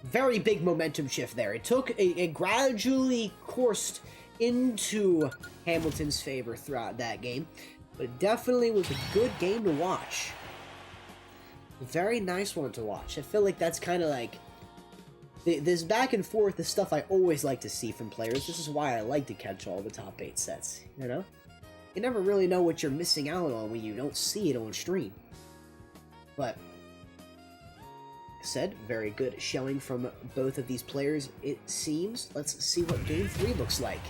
Very big momentum shift there. It took a gradually coursed into Hamilton's favor throughout that game, but it definitely was a good game to watch. A very nice one to watch. I feel like that's kind of like this back and forth is stuff I always like to see from players. This is why I like to catch all the top 8 sets, you know? You never really know what you're missing out on when you don't see it on stream. But, like I said, very good showing from both of these players, it seems. Let's see what Game 3 looks like.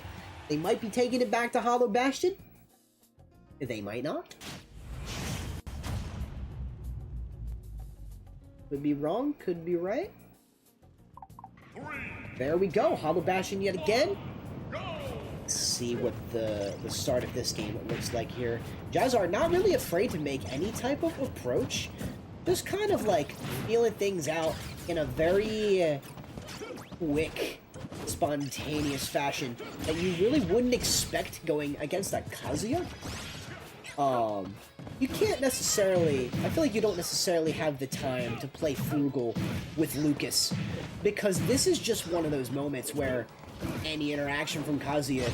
They might be taking it back to Hollow Bastion. They might not. Could be wrong, could be right. There we go, Hollow Bastion yet again. Let's see what the start of this game looks like here. JaZar not really afraid to make any type of approach. Just kind of like feeling things out in a very quick, spontaneous fashion that you really wouldn't expect going against a Kazuya. You can't necessarily, I feel like you don't necessarily have the time to play frugal with Lucas, because this is just one of those moments where any interaction from Kazuya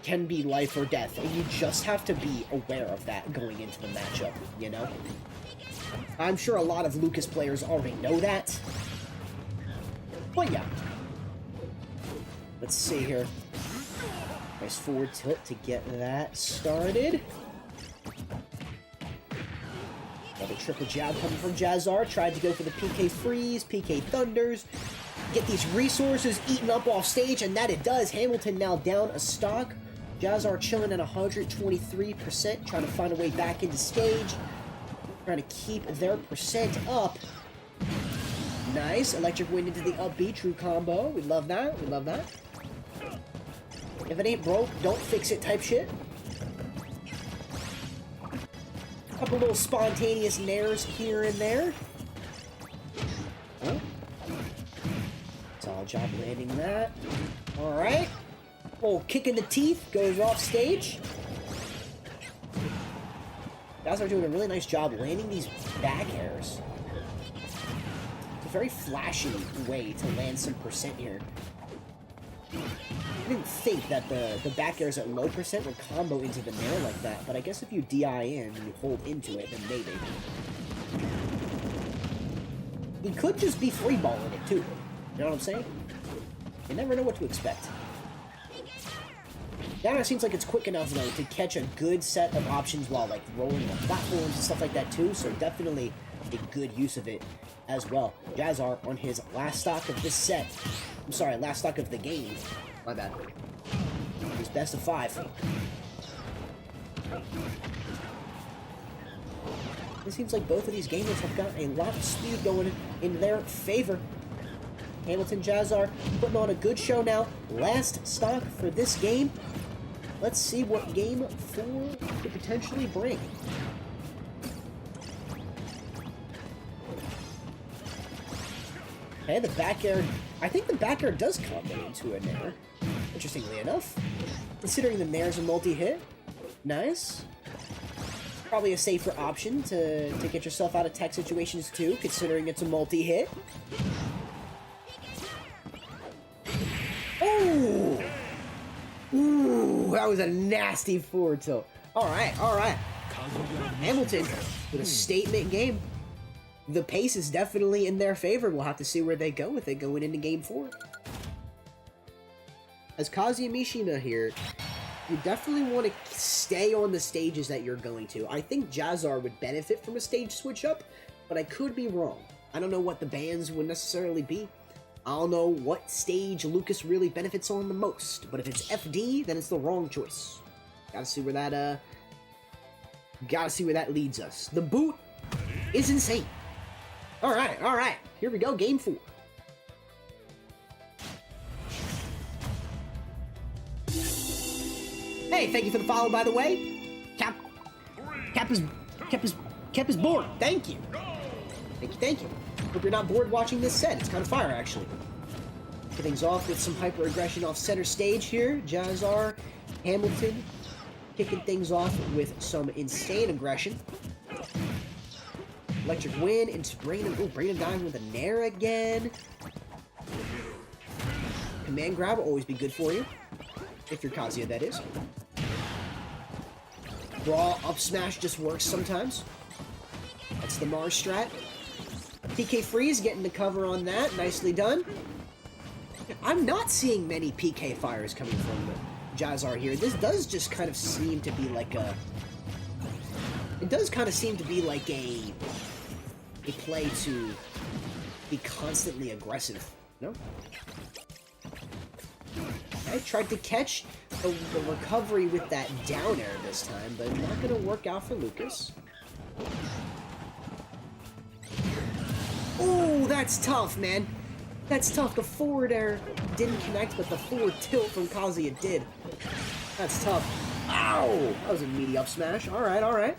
can be life or death, and you just have to be aware of that going into the matchup, you know? I'm sure a lot of Lucas players already know that, but yeah. Let's see here. Nice forward tilt to get that started. Another triple jab coming from JaZar. Tried to go for the PK Freeze, PK Thunders. Get these resources eaten up off stage, and that it does. Hamilton now down a stock. JaZar chilling at 123%, trying to find a way back into stage. Trying to keep their percent up. Nice. Electric Wind into the up B, true combo. We love that. We love that. If it ain't broke, don't fix it type shit. Couple little spontaneous nairs here and there. Oh. Solid job landing that. Alright. Oh, kick in the teeth. Goes off stage. Guys are doing a really nice job landing these back airs. It's a very flashy way to land some percent here. I didn't think that the back airs at low percent would combo into the nair like that, but I guess if you DI in and you hold into it, then maybe. He could just be freeballing it too. You know what I'm saying? You never know what to expect. Now it seems like it's quick enough though to catch a good set of options while like rolling on platforms and stuff like that too, so definitely a good use of it as well. JaZar on his last stock of this set. I'm sorry, last stock of the game. My bad. He's best of 5. It seems like both of these gamers have got a lot of speed going in their favor. Hamilton, JaZar putting on a good show now. Last stock for this game. Let's see what game 4 could potentially bring. Okay, the back air. I think the back air does combo into a nair. Interestingly enough. Considering the nair's a multi-hit. Nice. Probably a safer option to get yourself out of tech situations too, considering it's a multi-hit. Oh! Ooh, that was a nasty forward tilt. Alright, alright. Hamilton with a statement game. The pace is definitely in their favor. We'll have to see where they go with it going into Game 4. As Kazuya Mishima here, you definitely want to stay on the stages that you're going to. I think JaZar would benefit from a stage switch up, but I could be wrong. I don't know what the bans would necessarily be. I don't know what stage Lucas really benefits on the most, but if it's FD, then it's the wrong choice. Gotta see where that leads us. The boot is insane. Alright, here we go, Game 4. Hey, thank you for the follow, by the way. Cap is bored. Thank you. Thank you. Hope you're not bored watching this set. It's kind of fire, actually. Kick things off with some hyper-aggression off center stage here. JaZar, Hamilton, kicking things off with some insane aggression. Electric Wind into bringing him down with a Nair again. Command Grab will always be good for you. If you're Kazuya, that is. Raw up smash just works sometimes. That's the Mars strat. PK Freeze getting the cover on that. Nicely done. I'm not seeing many PK fires coming from JaZar here. This does just kind of seem to be like a... It does kind of seem to be like a play to be constantly aggressive. No? I tried to catch the recovery with that down air this time, but not going to work out for Lucas. Oh, that's tough, man. That's tough. The forward air didn't connect, but the forward tilt from Kazuya did. That's tough. Ow! That was a meaty up smash. Alright, alright.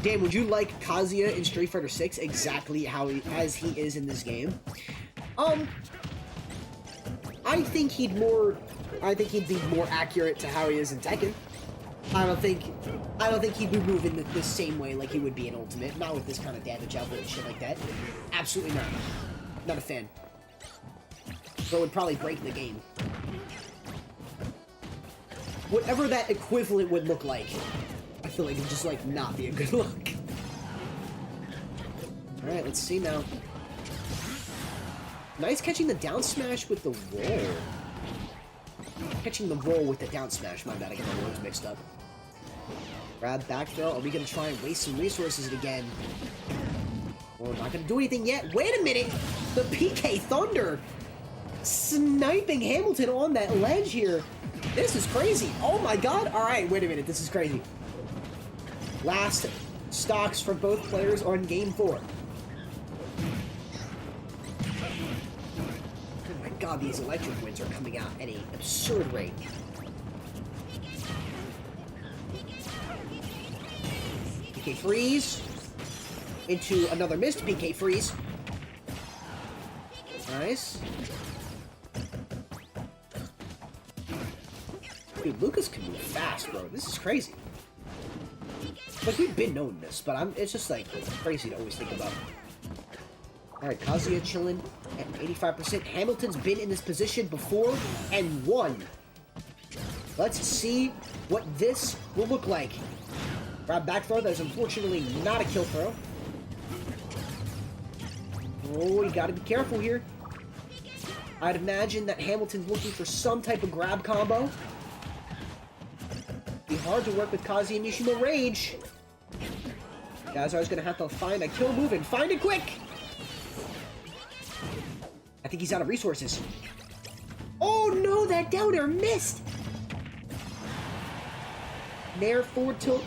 Dan, would you like Kazuya in Street Fighter 6 exactly as he is in this game? I think he'd be more accurate to how he is in Tekken. I don't think he'd be moving the same way like he would be in Ultimate. Not with this kind of damage output and shit like that. Absolutely not. Not a fan. But would probably break the game. Whatever that equivalent would look like, I feel like it'd just like not be a good look. Alright, let's see now. Nice catching the down smash with the roll. Catching the roll with the down smash. My bad, I got the words mixed up. Grab back throw. Are we going to try and waste some resources again? Well, we're not going to do anything yet. Wait a minute! The PK Thunder! Sniping Hamilton on that ledge here. This is crazy. Oh my god. Alright, wait a minute. This is crazy. Last stocks for both players on Game 4. God, these electric winds are coming out at an absurd rate. PK Freeze. Into another missed PK Freeze. Nice. Dude, Lucas can move fast, bro. This is crazy. Like, we've been knowing this, but it's just, like, crazy to always think about. Alright, Kazuya chilling at 85%. Hamilton's been in this position before and won. Let's see what this will look like. Grab back throw. That is unfortunately not a kill throw. Oh, you gotta be careful here. I'd imagine that Hamilton's looking for some type of grab combo. Be hard to work with Kazuya Mishima Rage. JaZar's gonna have to find a kill move and find it quick! I think he's out of resources. Oh no, that down air missed! Nair forward tilt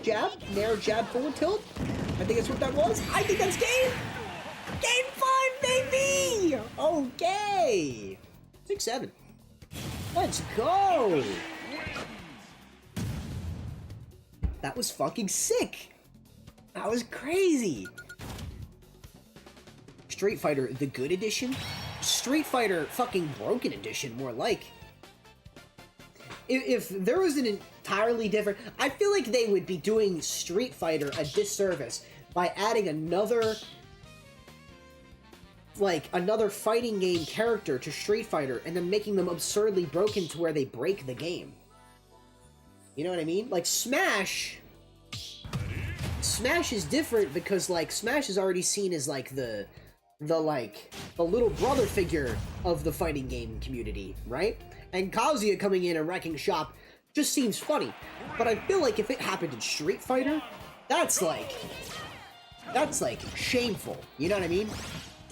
jab? Nair jab forward tilt? I think that's what that was. I think that's game! Game 5, baby! Okay! 6-7. Let's go! That was fucking sick! That was crazy! Street Fighter, the good edition? Street Fighter fucking broken edition, more like. If there was an entirely different... I feel like they would be doing Street Fighter a disservice by adding another fighting game character to Street Fighter and then making them absurdly broken to where they break the game. You know what I mean? Like, Smash is different because, like, Smash is already seen as, like, the little brother figure of the fighting game community, right? And Kazuya coming in and wrecking shop just seems funny. But I feel like if it happened in Street Fighter, that's shameful. You know what I mean?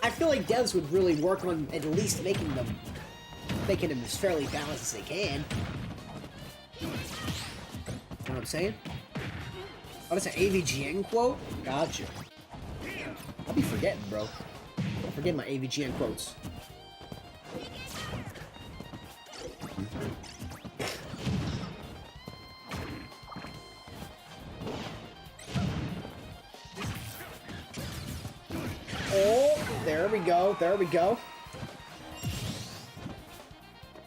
I feel like devs would really work on at least making them as fairly balanced as they can. You know what I'm saying? Oh, that's an AVGN quote? Gotcha. I'll be forgetting, bro. I'll forget my AVGN quotes. Oh, there There we go. There we go.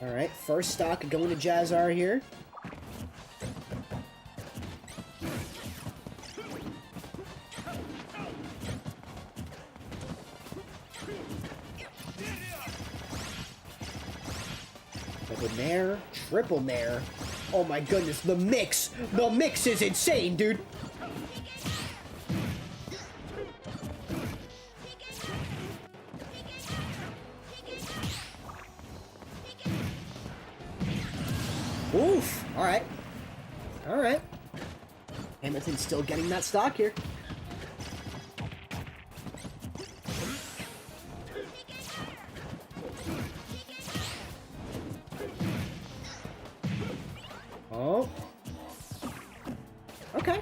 Alright, first stock going to JaZar here. Double nair, triple nair. Oh my goodness, the mix! The mix is insane, dude! Oof! Alright. Alright. Hamilton's still getting that stock here. Oh. Okay.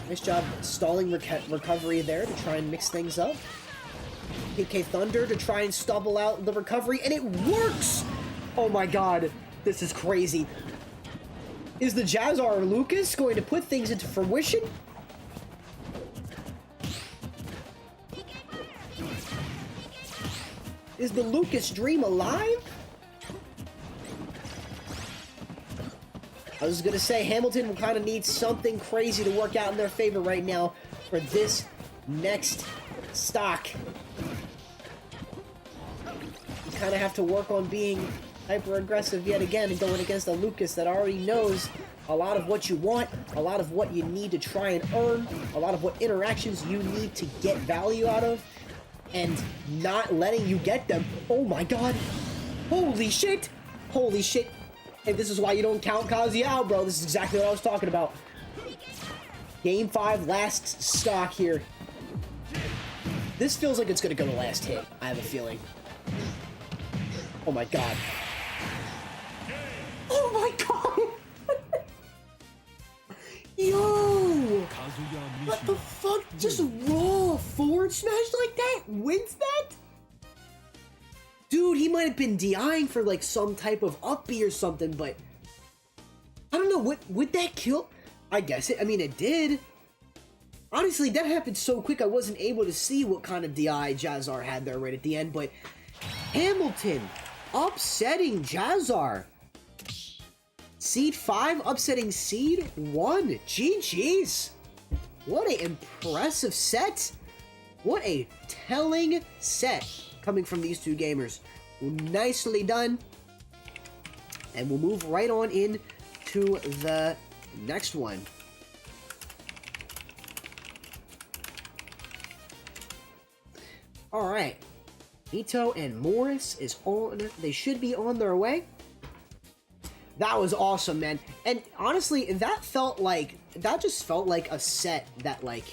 Nice job stalling recovery there to try and mix things up. PK Thunder to try and stubble out the recovery, and it works! Oh my god. This is crazy. Is the JaZar Lucas going to put things into fruition? Is the Lucas dream alive? I was going to say Hamilton will kind of need something crazy to work out in their favor right now for this next stock. You kind of have to work on being hyper aggressive yet again and going against a Lucas that already knows a lot of what you want, a lot of what you need to try and earn, a lot of what interactions you need to get value out of, and not letting you get them. Oh my god. Holy shit. Holy shit. And this is why you don't count Kazuya out, bro. This is exactly what I was talking about. Game 5, last stock here. This feels like it's going to go to last hit. I have a feeling. Oh my god. Oh my god! Yo! What the fuck? Just raw forward smash like that? Wins that? Dude, he might have been DIing for like some type of up B or something, but I don't know, would that kill? I guess it, I mean it did. Honestly, that happened so quick I wasn't able to see what kind of DI JaZar had there right at the end, but Hamilton upsetting JaZar. Seed 5 upsetting Seed 1. GG's. What an impressive set. What a telling set coming from these two gamers. Nicely done. And we'll move right on in to the next one. Alright. Ito and Morris is on. They should be on their way. That was awesome, man. And honestly, that just felt like a set that, like,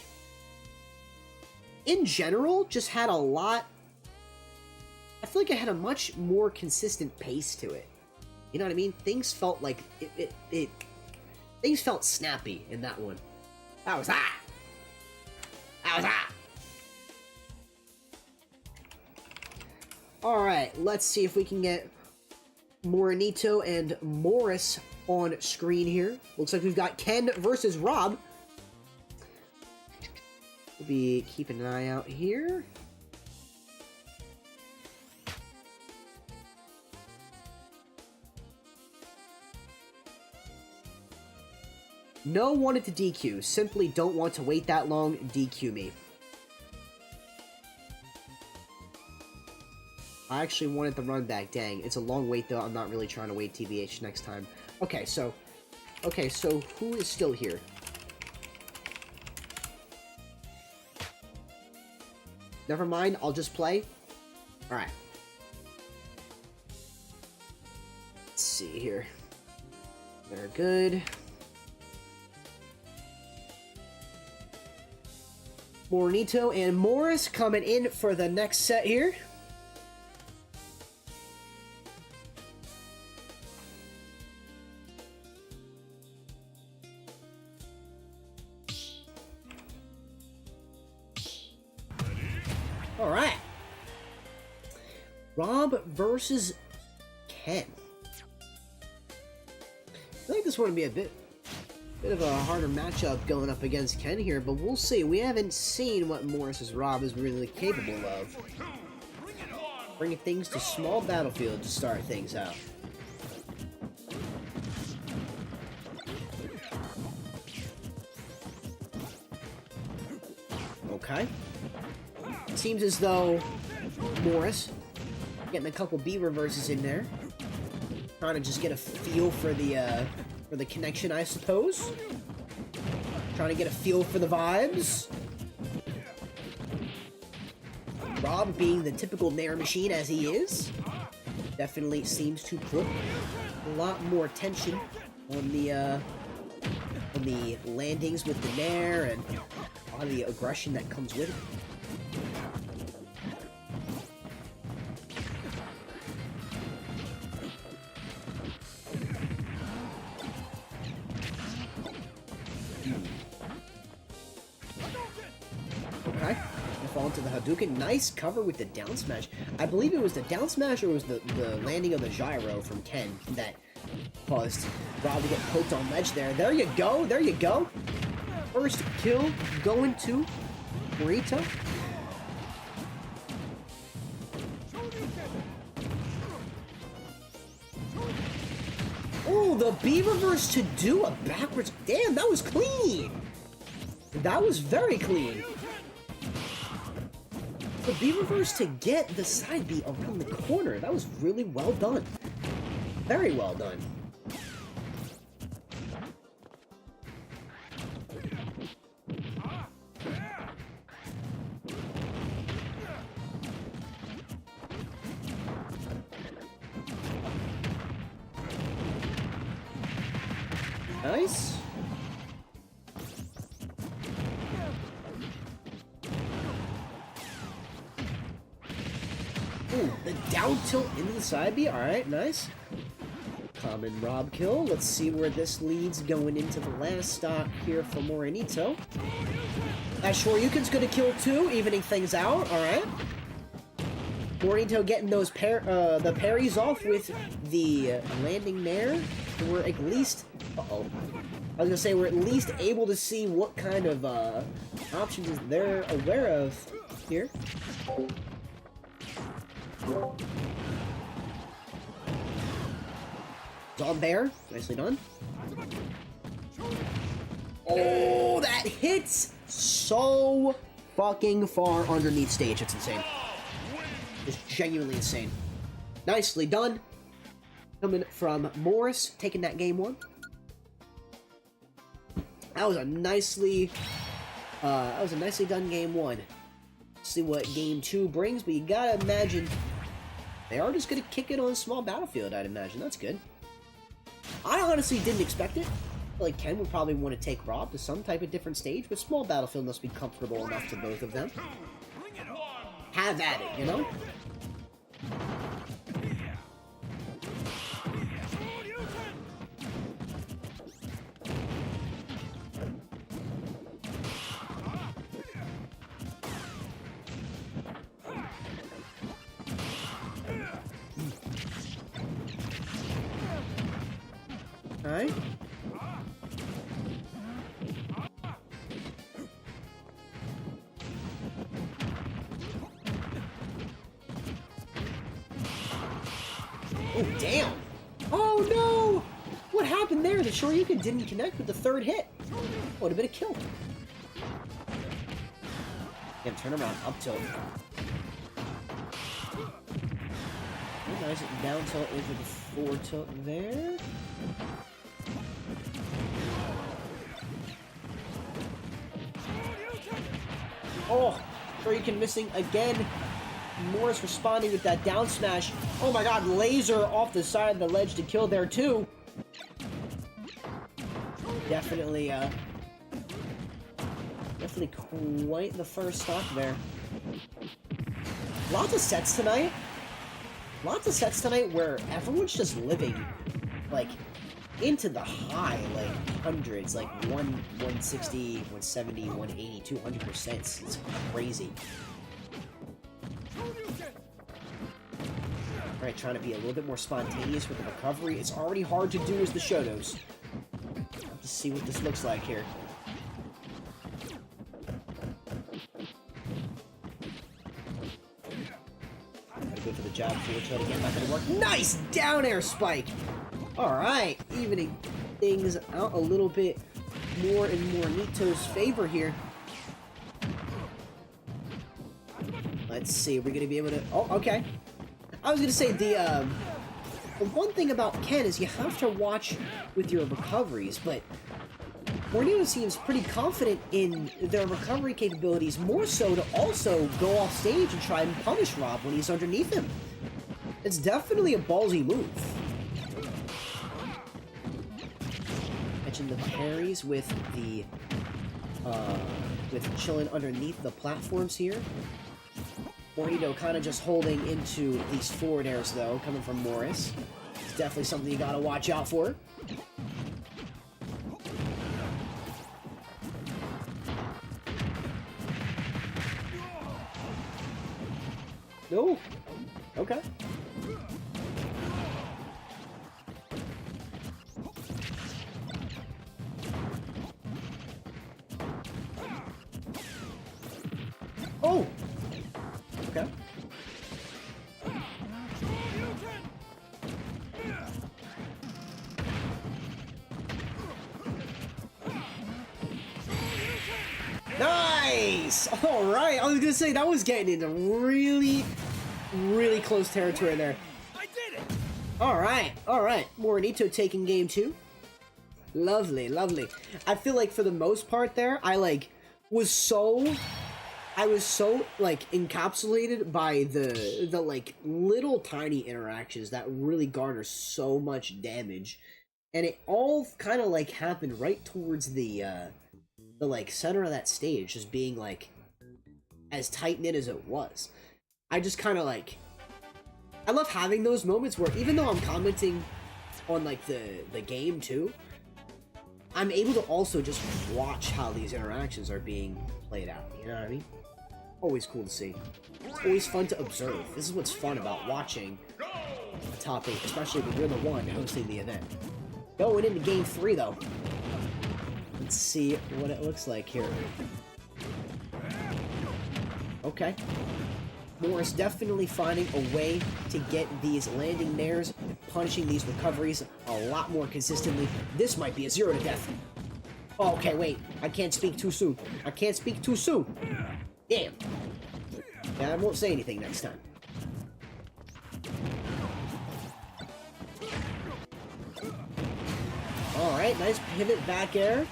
in general, just had a lot. I feel like it had a much more consistent pace to it. You know what I mean? Things felt like things felt snappy in that one. That was that. That was that. All right, let's see if we can get Morinito and Morris on screen here. Looks like we've got Ken versus Rob. We'll be keeping an eye out here. No wanted to DQ. Simply don't want to wait that long. DQ me. I actually wanted the run back. Dang, it's a long wait though. I'm not really trying to wait TBH next time. Okay, so who is still here? Never mind, I'll just play. Alright. Let's see here. They're good. Morinito and Morris coming in for the next set here. Alright. Rob versus Ken. I think this one would be a bit Bit of a harder matchup going up against Ken here, but we'll see. We haven't seen what Morris's Rob is really capable of. Bringing things to small battlefield to start things out. Okay. Seems as though Morris getting a couple B reverses in there. Trying to just get a feel for the connection, I suppose. Trying to get a feel for the vibes. Rob, being the typical Nair machine as he is, definitely seems to put a lot more tension on the landings with the Nair and a lot of the aggression that comes with it. Okay. Fall into the Hadouken. Nice cover with the down smash. I believe it was the down smash or was the landing of the gyro from Ken that caused Rob to get poked on ledge there. There you go. There you go. First kill going to Burrito. Oh, the B reverse to do a backwards. Damn, that was clean. That was very clean. The B reverse to get the side B around the corner. That was really well done. Very well done. Nice. Ooh, the down tilt into the side B. Alright, nice. Common Rob kill. Let's see where this leads going into the last stock here for Morinito. That Shoryuken's gonna kill too, evening things out. Alright. Morinito getting those the parries off with the landing there. We're at least... Uh-oh. I was gonna say, we're at least able to see what kind of options they're aware of here. Dom Bear, nicely done. Oh, that hits so fucking far underneath stage. It's insane. It's genuinely insane. Nicely done. Coming from Morris, taking that game one. That was a nicely done game one. See what game two brings, but you gotta imagine they are just gonna kick it on a small battlefield. I'd imagine that's good. I honestly didn't expect it. Like Ken would probably want to take Rob to some type of different stage, but small battlefield must be comfortable enough to both of them. Have at it, you know? Alright. Oh, damn! Oh, no! What happened there? The Shoryuken didn't connect with the third hit. Would have been a kill. Again, turn around, up tilt. Oh, nice down tilt over the forward tilt there. Oh, Shoryuken missing again. Morris responding with that down smash. Oh my god, laser off the side of the ledge to kill there too. Definitely, definitely quite the first stock there. Lots of sets tonight. Lots of sets tonight where everyone's just living, like, into the high, like, hundreds, like 160, 170, 180, 200%. It's crazy. Alright, trying to be a little bit more spontaneous with the recovery. It's already hard to do as the Shotos. Have to Let's see what this looks like here. Gotta go for the jab forward tilt again, not gonna work. Nice down air spike! Alright, evening things out a little bit more in Nito's favor here. Let's see, are we gonna be able to... Oh, okay. I was gonna say, the one thing about Ken is you have to watch with your recoveries, but Mornito seems pretty confident in their recovery capabilities, more so to also go off stage and try and punish Rob when he's underneath him. It's definitely a ballsy move. Mentioned the parries with the with chilling underneath the platforms here. Mornito kind of just holding into these forward airs though, coming from Morris. It's definitely something you gotta watch out for. No. Okay. Oh. Okay. Nice! Alright, I was gonna say, that was getting into really, really close territory there. I did it! Alright, alright. Mornito taking game 2. Lovely, lovely. I feel like for the most part there, I was so encapsulated by the like little tiny interactions that really garner so much damage. And it all kind of like happened right towards the like center of that stage, just being like as tight knit as it was. I just kind of like, I love having those moments where even though I'm commenting on like the game too, I'm able to also just watch how these interactions are being played out. You know what I mean? Always cool to see. It's always fun to observe. This is what's fun about watching a top 8, especially when you're the one hosting the event. Going into game 3 though. Let's see what it looks like here. Okay. Morris definitely finding a way to get these landing nairs, punishing these recoveries a lot more consistently. This might be a 0 to death. Oh, okay, wait. I can't speak too soon. I can't speak too soon. Damn. Yeah, I won't say anything next time. Alright, nice pivot back air.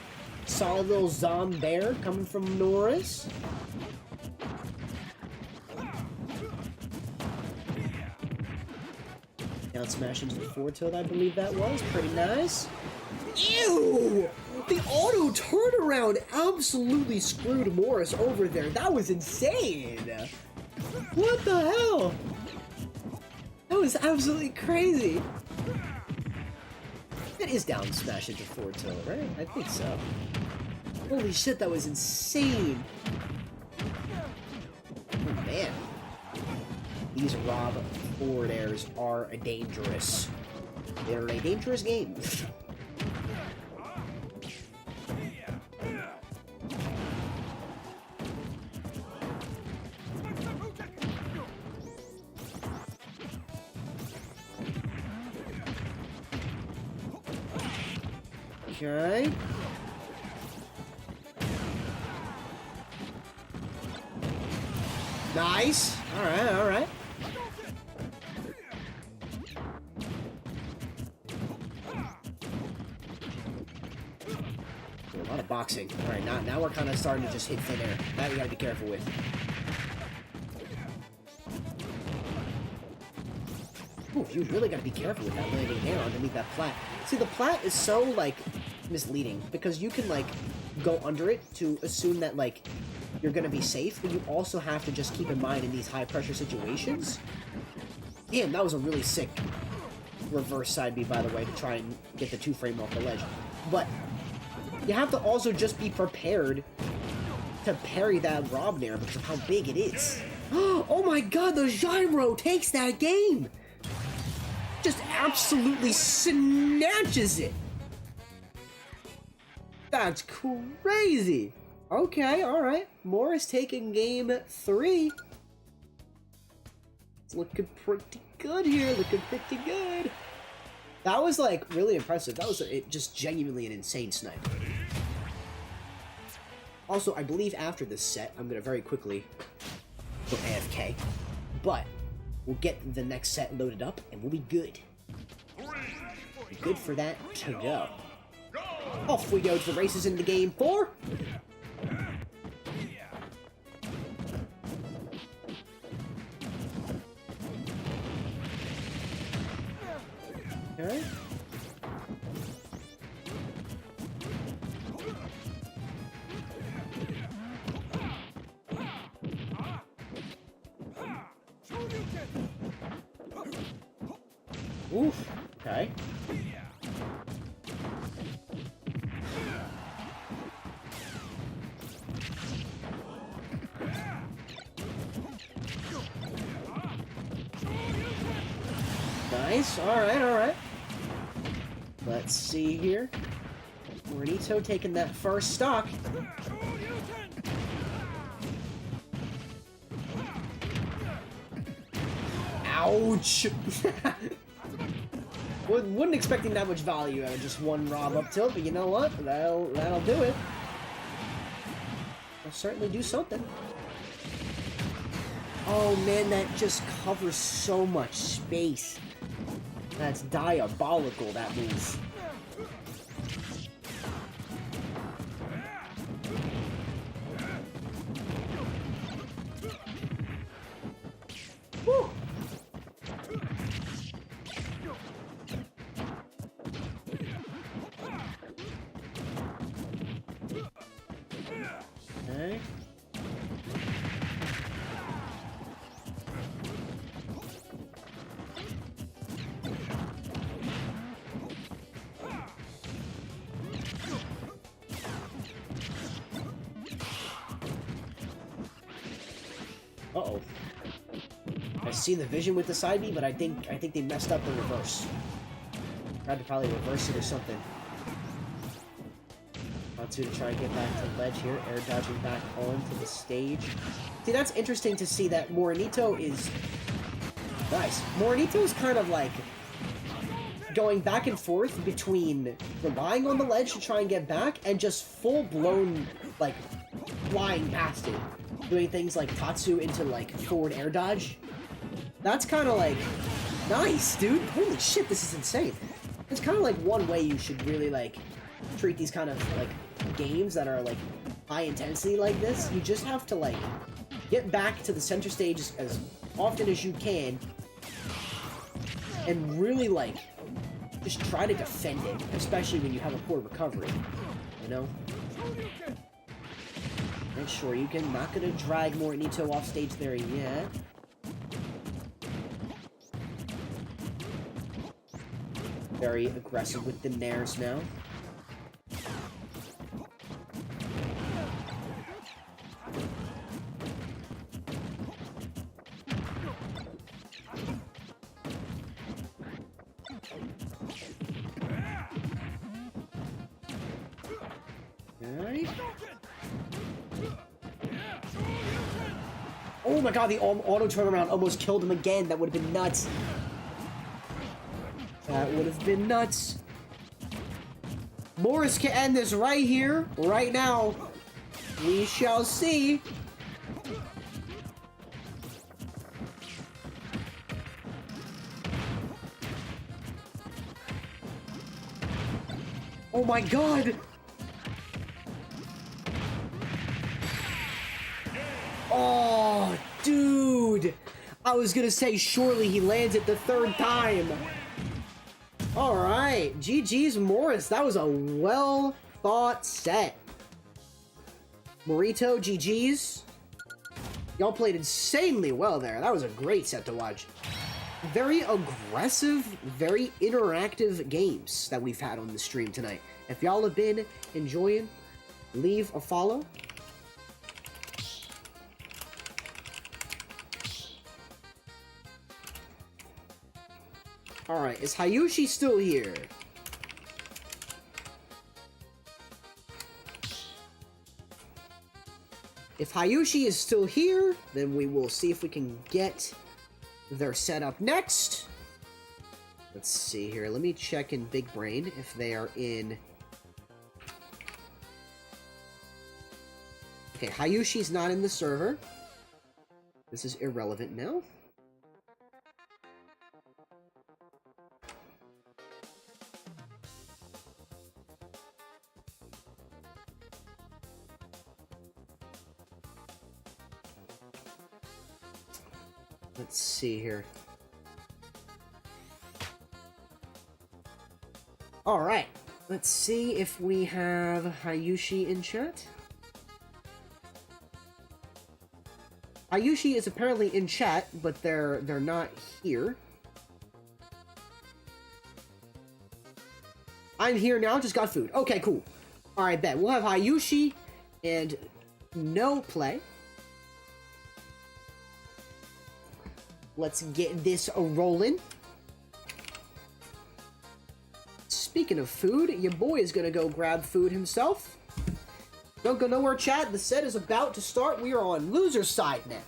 Solid little zombear coming from Norris. Down smash into the forward tilt, I believe that was. Pretty nice. Ew! The auto turnaround absolutely screwed Morris over there. That was insane! What the hell? That was absolutely crazy. That is down smash into forward tilt, right? I think so. Holy shit, that was insane. Oh man. These Rob forward airs are dangerous. They're a dangerous game. Okay. Nice. Alright, alright. A lot of boxing. Alright, now we're kind of starting to just hit thin air. That we gotta be careful with. Ooh, you really gotta be careful with that landing there underneath that plat. See, the plat is so, like, misleading, because you can, like, go under it to assume that, like, you're gonna be safe, but you also have to just keep in mind in these high-pressure situations. Damn, that was a really sick reverse side B, by the way, to try and get the 2-frame off the ledge. But you have to also just be prepared to parry that Rob Nair because of how big it is. Oh my god, the gyro takes that game! Just absolutely snatches it! That's crazy. Okay, alright. Morris taking game 3. It's looking pretty good here. Looking pretty good. That was, like, really impressive. That was just genuinely an insane snipe. Also, I believe after this set, I'm going to very quickly go AFK. But we'll get the next set loaded up, and we'll be good. Be good for that to go. Off we go to the races into game 4. Alright. Oof. Okay. Nice. Alright, alright. Let's see here. Mornito taking that first stock. Ouch! Wasn't expecting that much value out of just one Rob up tilt, but you know what? That'll do it. I'll certainly do something. Oh man, that just covers so much space. That's diabolical, that move. Woo! Okay. Uh-oh. I see the vision with the side B, but I think they messed up the reverse. Tried to probably reverse it or something. Matsu to try and get back to the ledge here, air dodging back onto the stage. See, that's interesting to see that Mornito is... Nice. Mornito is kind of like going back and forth between relying on the ledge to try and get back and just full-blown, like, flying past it. Doing things like Tatsu into, like, forward air dodge. That's kind of like... Nice, dude! Holy shit, this is insane. It's kind of like one way you should really, like, treat these kind of, like, games that are, like, high intensity like this. You just have to, like, get back to the center stage as often as you can and really, like, just try to defend it, especially when you have a poor recovery, you know? And sure, you can not gonna drag Mornito off stage there yet. Very aggressive with the nairs now. Alright. Oh my god, the auto turnaround almost killed him again. That would have been nuts. That would have been nuts. Morris can end this right here, right now. We shall see. Oh my god! Oh, dude! I was gonna say, surely he lands it the third time. Alright, GG's Morris. That was a well-thought set. Morito, GG's. Y'all played insanely well there. That was a great set to watch. Very aggressive, very interactive games that we've had on the stream tonight. If y'all have been enjoying, leave a follow. Alright, is Hayushi still here? If Hayushi is still here, then we will see if we can get their setup next. Let's see here. Let me check in Big Brain if they are in... Okay, Hayushi's not in the server. This is irrelevant now. Let's see here. Alright, let's see if we have Hayushi in chat. Hayushi is apparently in chat, but they're not here. I'm here now, just got food. Okay, cool. Alright, bet. We'll have Hayushi and no play. Let's get this rolling. Speaking of food, your boy is gonna go grab food himself. Don't go nowhere, chat. The set is about to start. We are on loser's side now.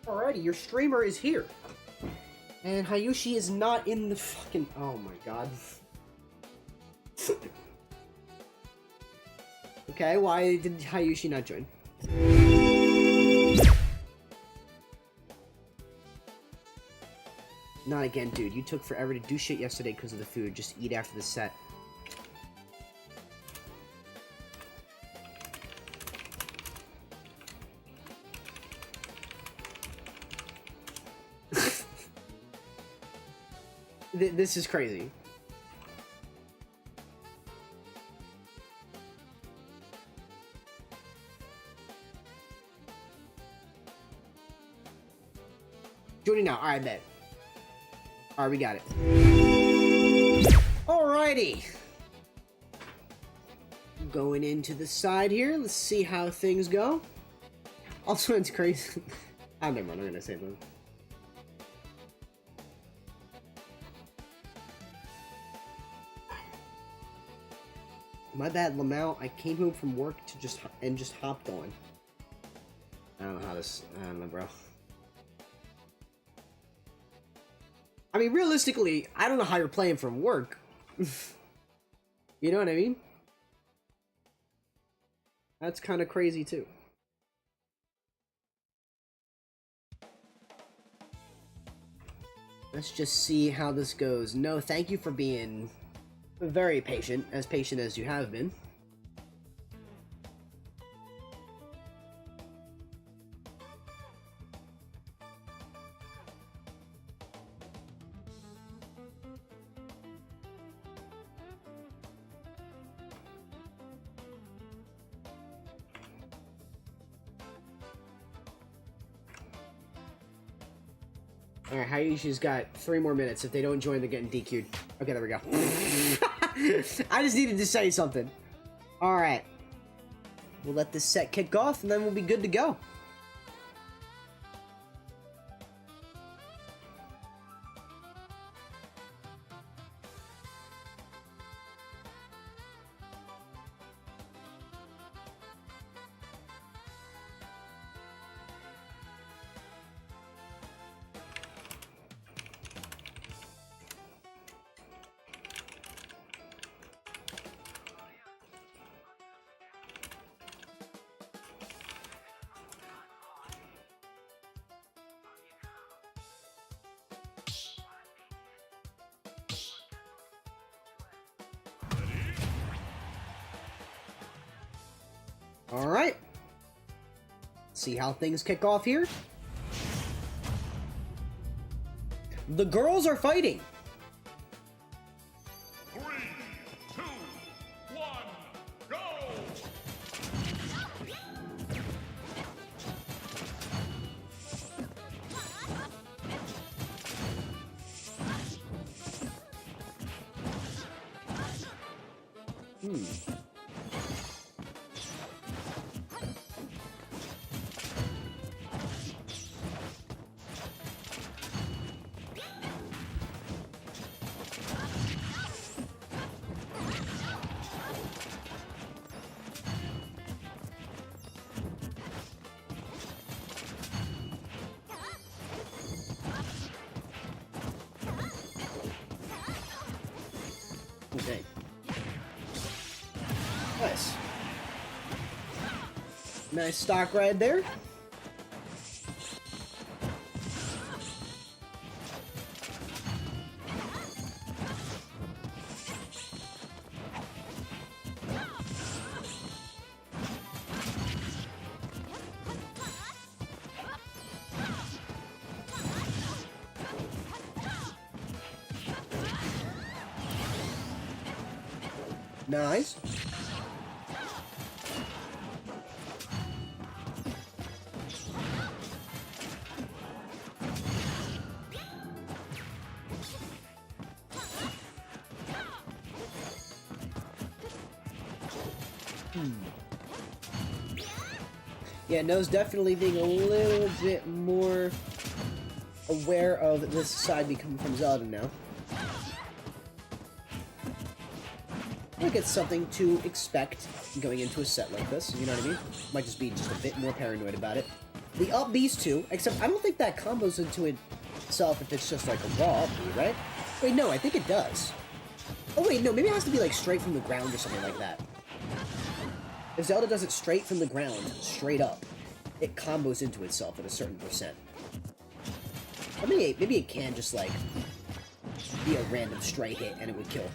Alrighty, your streamer is here. And Hayushi is not in the fucking... Oh my god. Okay, why did Hayushi not join? Not again, dude. You took forever to do shit yesterday because of the food. Just eat after the set. This is crazy. Joining now. Alright, bet. Alright, we got it. Alrighty. Going into the side here. Let's see how things go. Also, it's crazy. Oh, never mind. I'm gonna say that. My bad, Lamau. I came home from work to just hopped on. I don't know how this. I don't know, bro. I mean, realistically, I don't know how you're playing from work. You know what I mean? That's kind of crazy too. Let's just see how this goes. No, thank you for being very patient as you have been. Alright, Hayashi's got 3 more minutes. If they don't join, they're getting DQ'd. Okay, there we go. I just needed to say something. Alright. We'll let this set kick off, and then we'll be good to go. Alright. See how things kick off here. The girls are fighting. 3, 2, 1, go! Okay. Nice. Nice stock ride there. Nice. Yeah, No's definitely being a little bit more aware of this side becoming from Zelda now. I think it's something to expect going into a set like this, you know what I mean? Might just be just a bit more paranoid about it. The up B's too, except I don't think that combos into itself if it's just like a raw up B, right? Wait, no, I think it does. Oh wait, no, maybe it has to be like straight from the ground or something like that. If Zelda does it straight from the ground, straight up, it combos into itself at a certain percent. Or maybe it can just like be a random stray hit and it would kill.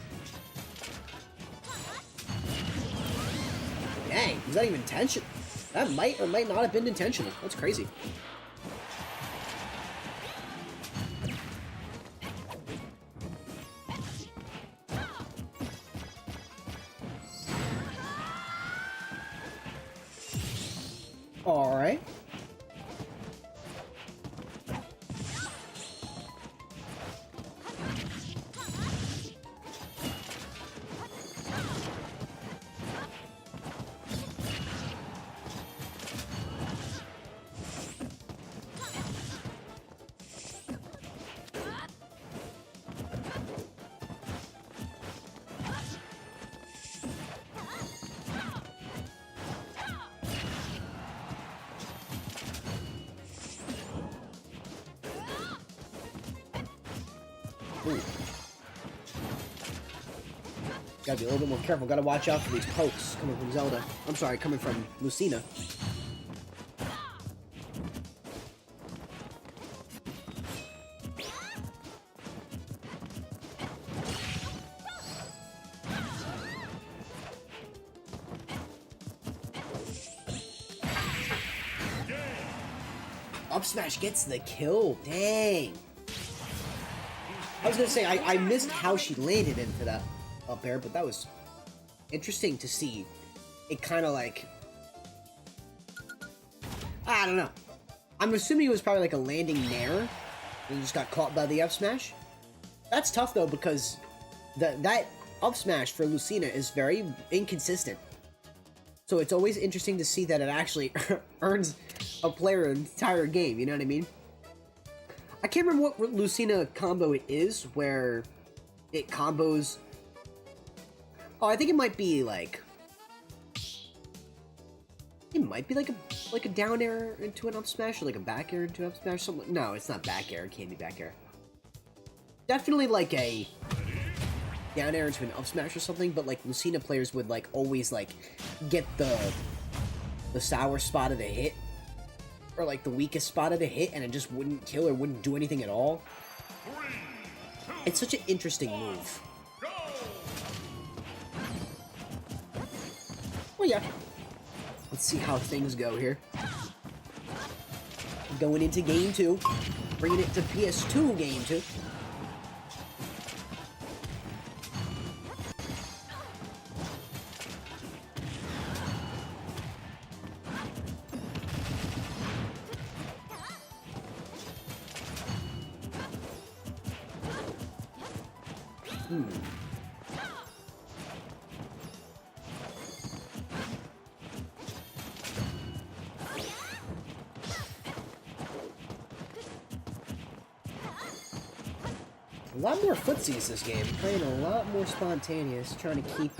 Dang, was that even intentional? That might or might not have been intentional. That's crazy. Alright. Ooh. Gotta be a little bit more careful. Gotta watch out for these pokes coming from Zelda. I'm sorry, coming from Lucina. Up smash gets the kill. Dang. I was gonna say, I missed how she landed into that up air, but that was interesting to see. It kind of like... I don't know. I'm assuming it was probably like a landing nair, and just got caught by the up smash. That's tough though, because that up smash for Lucina is very inconsistent. So it's always interesting to see that it actually earns a player an entire game, you know what I mean? I can't remember what Lucina combo it is, where it combos... Oh, I think it might be like... It might be like a down air into an up smash, or like a back air into an up smash. Something. No, it's not back air. It can't be back air. Definitely like a down air into an up smash or something. But like Lucina players would like always like get the sour spot of the hit, or like the weakest spot of the hit, and it just wouldn't kill or wouldn't do anything at all. It's such an interesting move. Well, yeah. Let's see how things go here. Going into game 2. Bringing it to PS2 game 2. A lot more footsies this game. Playing a lot more spontaneous. Trying to keep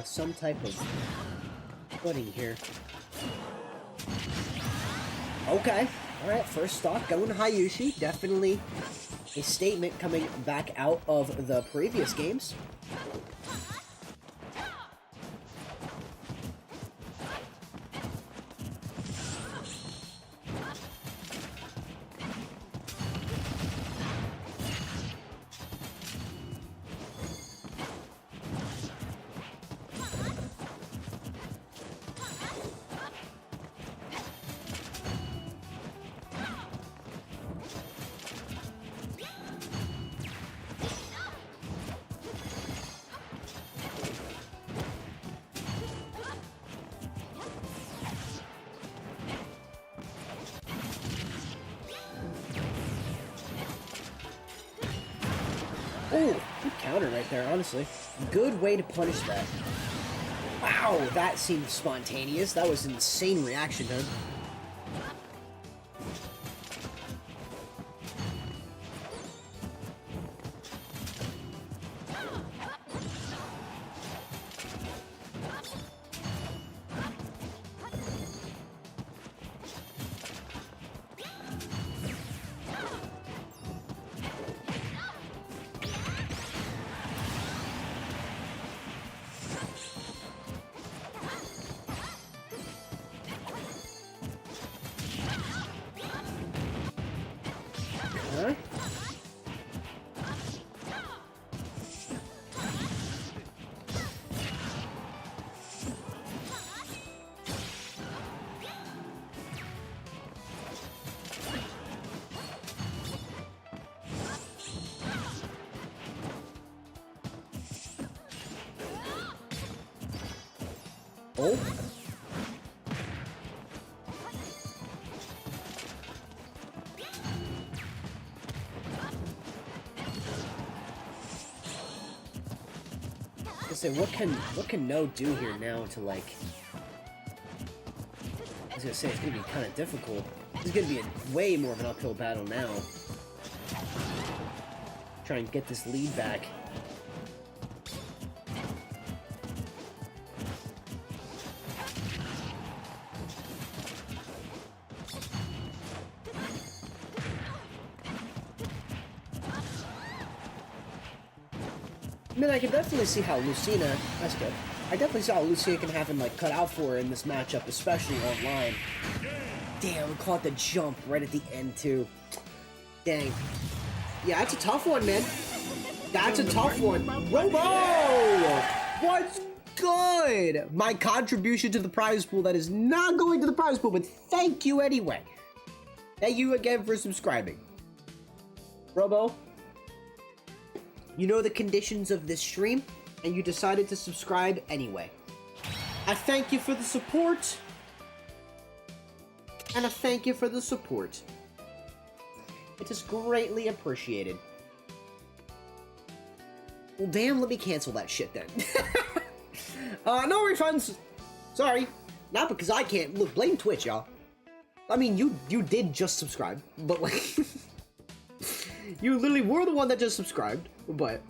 some type of footing here. Okay. Alright, first stock going Hayushi. Definitely a statement coming back out of the previous games. Oh, good counter right there, honestly. Good way to punish that. Wow, that seemed spontaneous. That was an insane reaction time. Huh? Oh. Say, what can No do here now to like? I was gonna say it's gonna be kind of difficult. It's gonna be a way more of an uphill battle now. Try and get this lead back. Man, I can definitely see how Lucina, that's good. I definitely saw how Lucina can have him like cut out for her in this matchup, especially online. Damn, we caught the jump right at the end too. Dang. Yeah, that's a tough one, man. That's a tough one. Robo! What's good? My contribution to the prize pool that is not going to the prize pool, but thank you anyway. Thank you again for subscribing. Robo, you know the conditions of this stream, and you decided to subscribe anyway. I thank you for the support. And I thank you for the support. It is greatly appreciated. Well, damn, let me cancel that shit then. No refunds. Sorry. Not because I can't. Look, blame Twitch, y'all. I mean, you did just subscribe, but like... you literally were the one that just subscribed, but...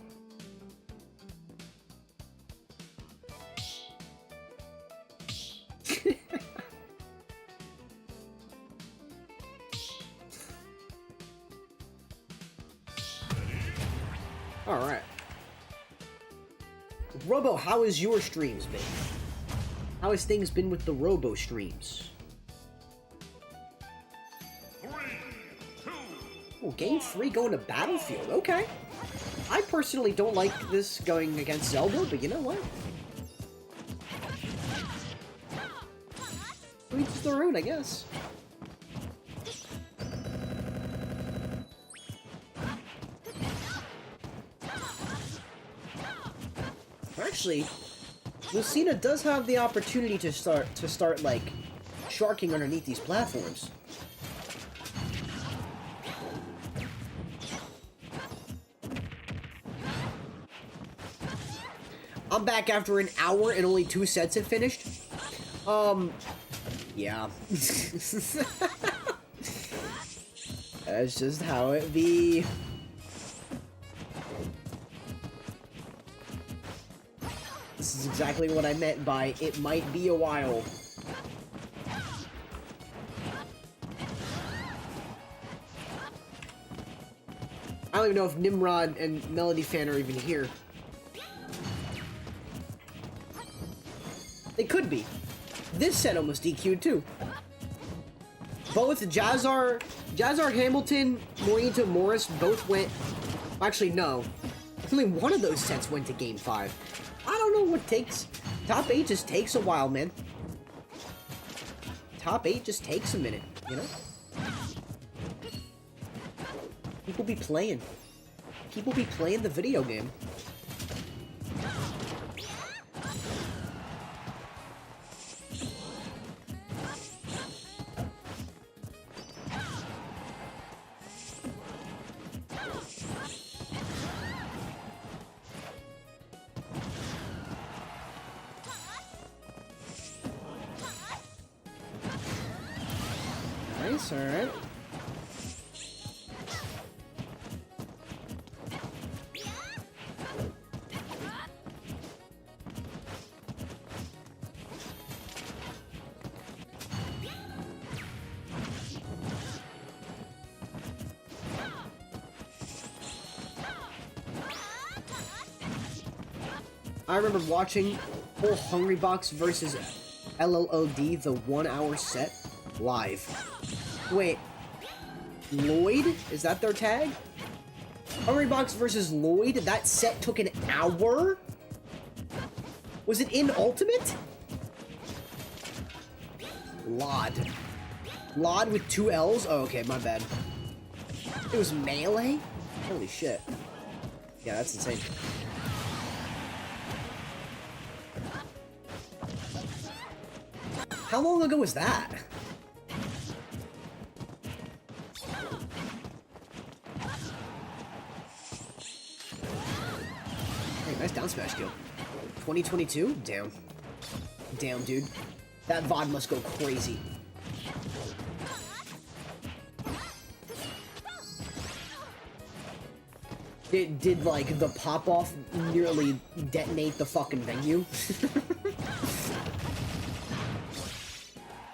Alright. Robo, how has your streams been? How has things been with the Robo streams? 3, 2, Oh, game 3 going to Battlefield, okay. I personally don't like this going against Zelda, but you know what? Each their own, I guess. Actually, Lucina does have the opportunity to start like sharking underneath these platforms. I'm back after an hour and only 2 sets have finished. Yeah. That's just how it be. This is exactly what I meant by it might be a while. I don't even know if Nimrod and Melody Fan are even here. They could be. This set almost DQ'd too. Both JaZar Hamilton, Morita Morris both went... Actually, no. Only one of those sets went to Game 5. I don't know what takes... Top 8 just takes a while, man. Top 8 just takes a minute, you know? People be playing. People be playing the video game. Nice, alright. I remember watching full Hungry Box versus LLOD, the 1-hour set, live. Wait, Lloyd? Is that their tag? Hungry Box versus Lloyd? That set took an hour? Was it in Ultimate? Lod. Lod with 2 L's? Oh, okay, my bad. It was Melee? Holy shit. Yeah, that's insane. How long ago was that? Hey, nice down smash kill. 2022? Damn. Damn, dude. That VOD must go crazy. Did like, the pop-off nearly detonate the fucking venue?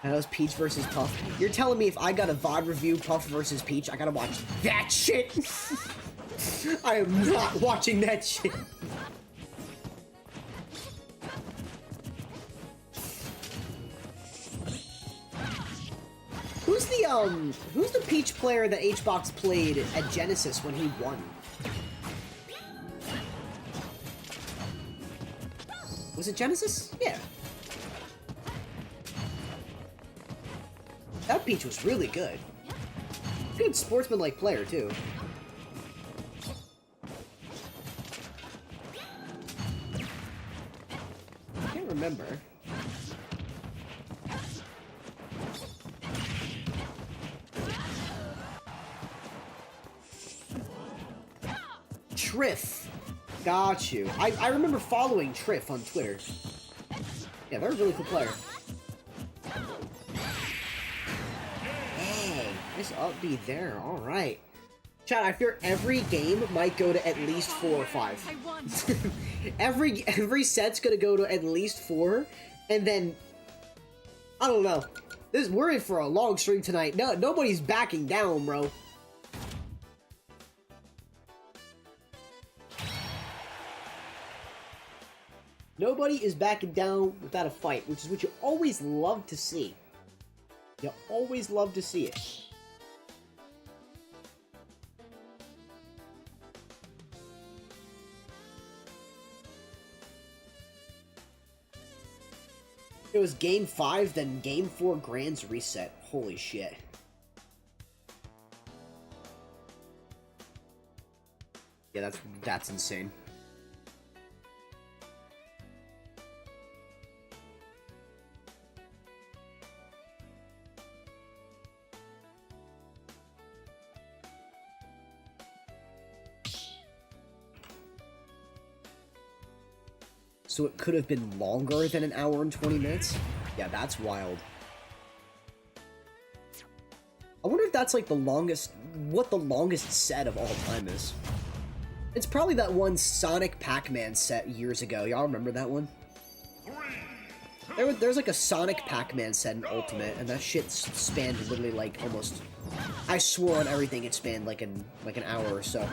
That was Peach versus Puff. You're telling me if I got a VOD review, Puff versus Peach, I gotta watch that shit? I am not watching that shit. who's the Peach player that HBox played at Genesis when he won? Was it Genesis? Yeah. That Peach was really good. Good sportsman-like player, too. I can't remember. Triff. Got you. I remember following Triff on Twitter. Yeah, they're a really cool player. Hey, nice up B there. Alright. Chat, I fear every game might go to at least 4 or 5. every set's gonna go to at least 4, and then I don't know. We're in for a long stream tonight. No, nobody's backing down, bro. Nobody is backing down without a fight, which is what you always love to see. You always love to see it. It was game 5, then game 4 Grands reset. Holy shit. Yeah, that's insane. So it could have been longer than an hour and 20 minutes? Yeah, that's wild. I wonder if that's like the longest, what the longest set of all time is. It's probably that one Sonic Pac-Man set years ago. Y'all remember that one? There's like a Sonic Pac-Man set in Ultimate, and that shit spanned literally like almost, I swore on everything it spanned like an hour or so.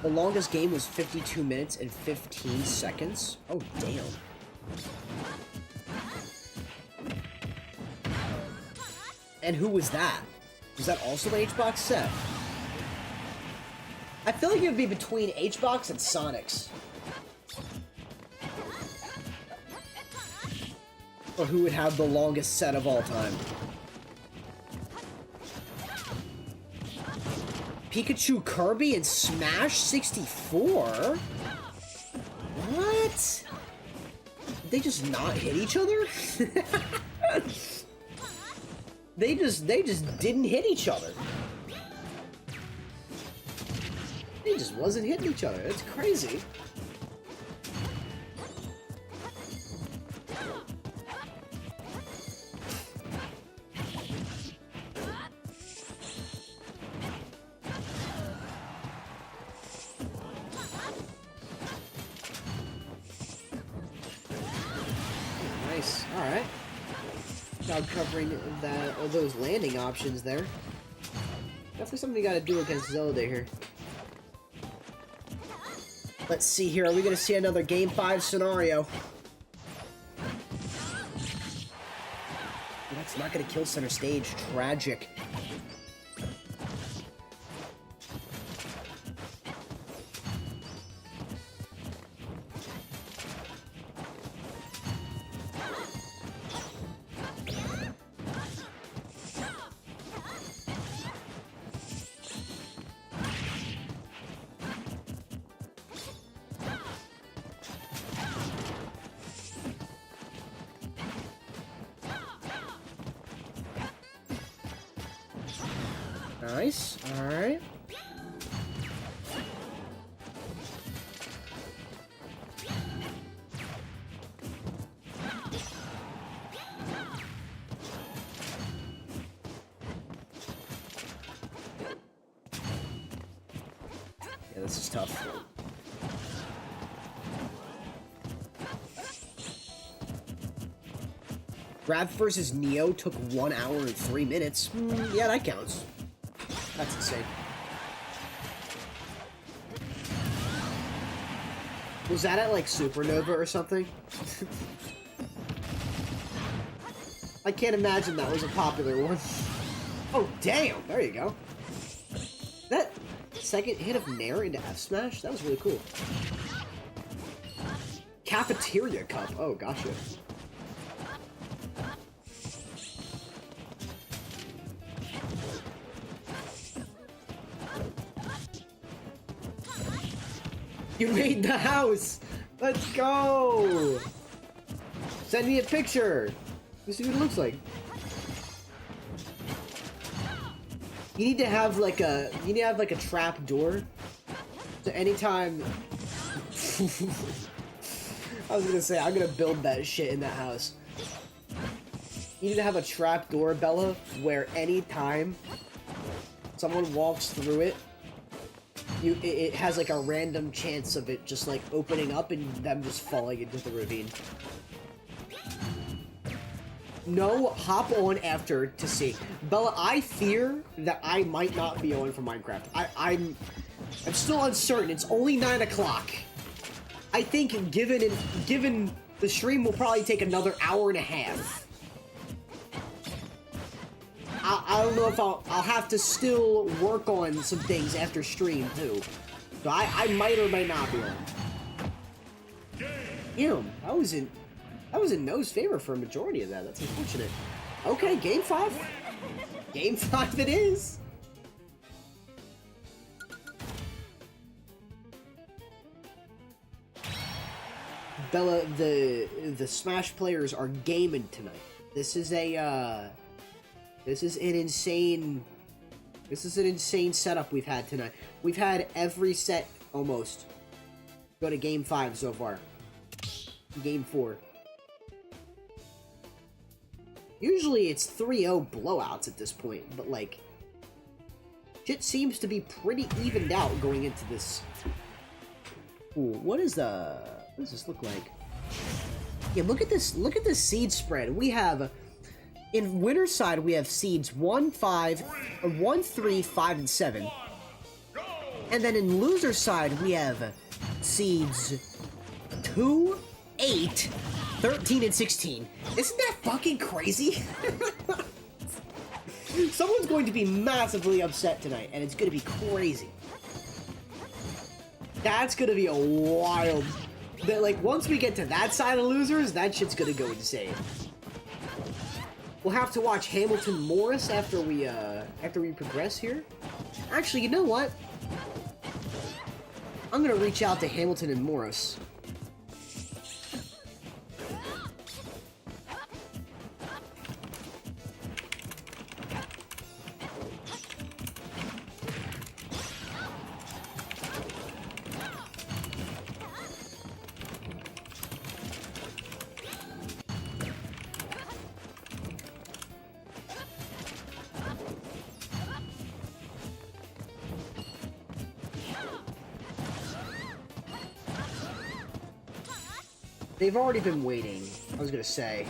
The longest game was 52 minutes and 15 seconds. Oh, damn. And who was that? Was that also an HBox set? I feel like it would be between HBox and Sonic's. Or who would have the longest set of all time. Pikachu Kirby and Smash 64? What? Did they just not hit each other? They just didn't hit each other. They just wasn't hitting each other. That's crazy. Alright. Job covering those landing options there. Definitely something you gotta do against Zelda here. Let's see here. Are we gonna see another Game 5 scenario? That's not gonna kill center stage. Tragic. Nice. Alright. this is tough. Raph versus Neo took 1 hour and 3 minutes. Yeah, that counts. That's insane. Was that at, like, Supernova or something? I can't imagine that was a popular one. Oh, damn! There you go. That second hit of Nair into F Smash? That was really cool. Cafeteria Cup. Oh, gotcha. You made the house! Let's go! Send me a picture! Let's see what it looks like. You need to have like a trap door. So anytime I was gonna say I'm gonna build that shit in that house. You need to have a trap door, Bella, where anytime someone walks through it, it has like a random chance of it just like opening up and them just falling into the ravine. No, hop on after to see. Bella, I fear that I might not be on for Minecraft. I'm still uncertain. It's only 9 o'clock. I think given the stream will probably take another hour and a half. I don't know if I'll have to still work on some things after stream too. So I might or might not be on. Damn, I was in No's favor for a majority of that. That's unfortunate. Okay, game 5. Game 5 it is. Bella, the Smash players are gaming tonight. This is an insane setup we've had tonight. We've had every set almost go to game 5 so far. Game 4. Usually it's 3-0 blowouts at this point, but like shit seems to be pretty evened out going into this. Ooh, what does this look like? Yeah, look at this seed spread. We have in winner's side we have seeds 1, 5, 1, 3, 5, and 7. And then in loser's side we have seeds 2, 8, 13, and 16. Isn't that fucking crazy? Someone's going to be massively upset tonight, and it's going to be crazy. That's going to be a wild... Like, once we get to that side of losers, that shit's going to go insane. We'll have to watch Hamilton Morris after we progress here. Actually, you know what? I'm going to reach out to Hamilton and Morris. They've already been waiting, I was gonna say.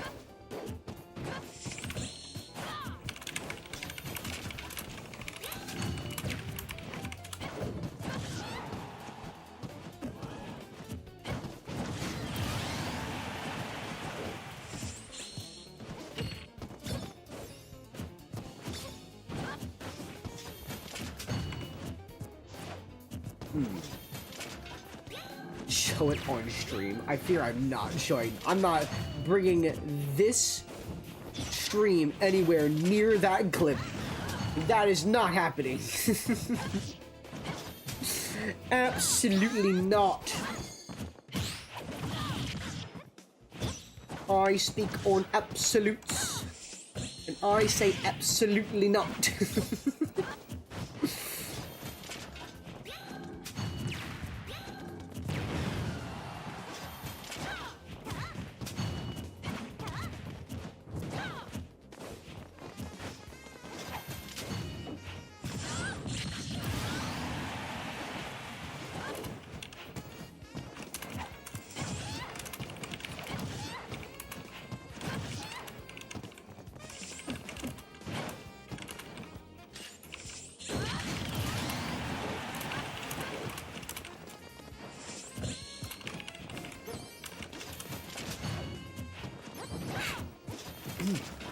Show it on stream. I fear I'm not showing. I'm not bringing this stream anywhere near that clip. That is not happening. Absolutely not. I speak on absolutes. And I say absolutely not.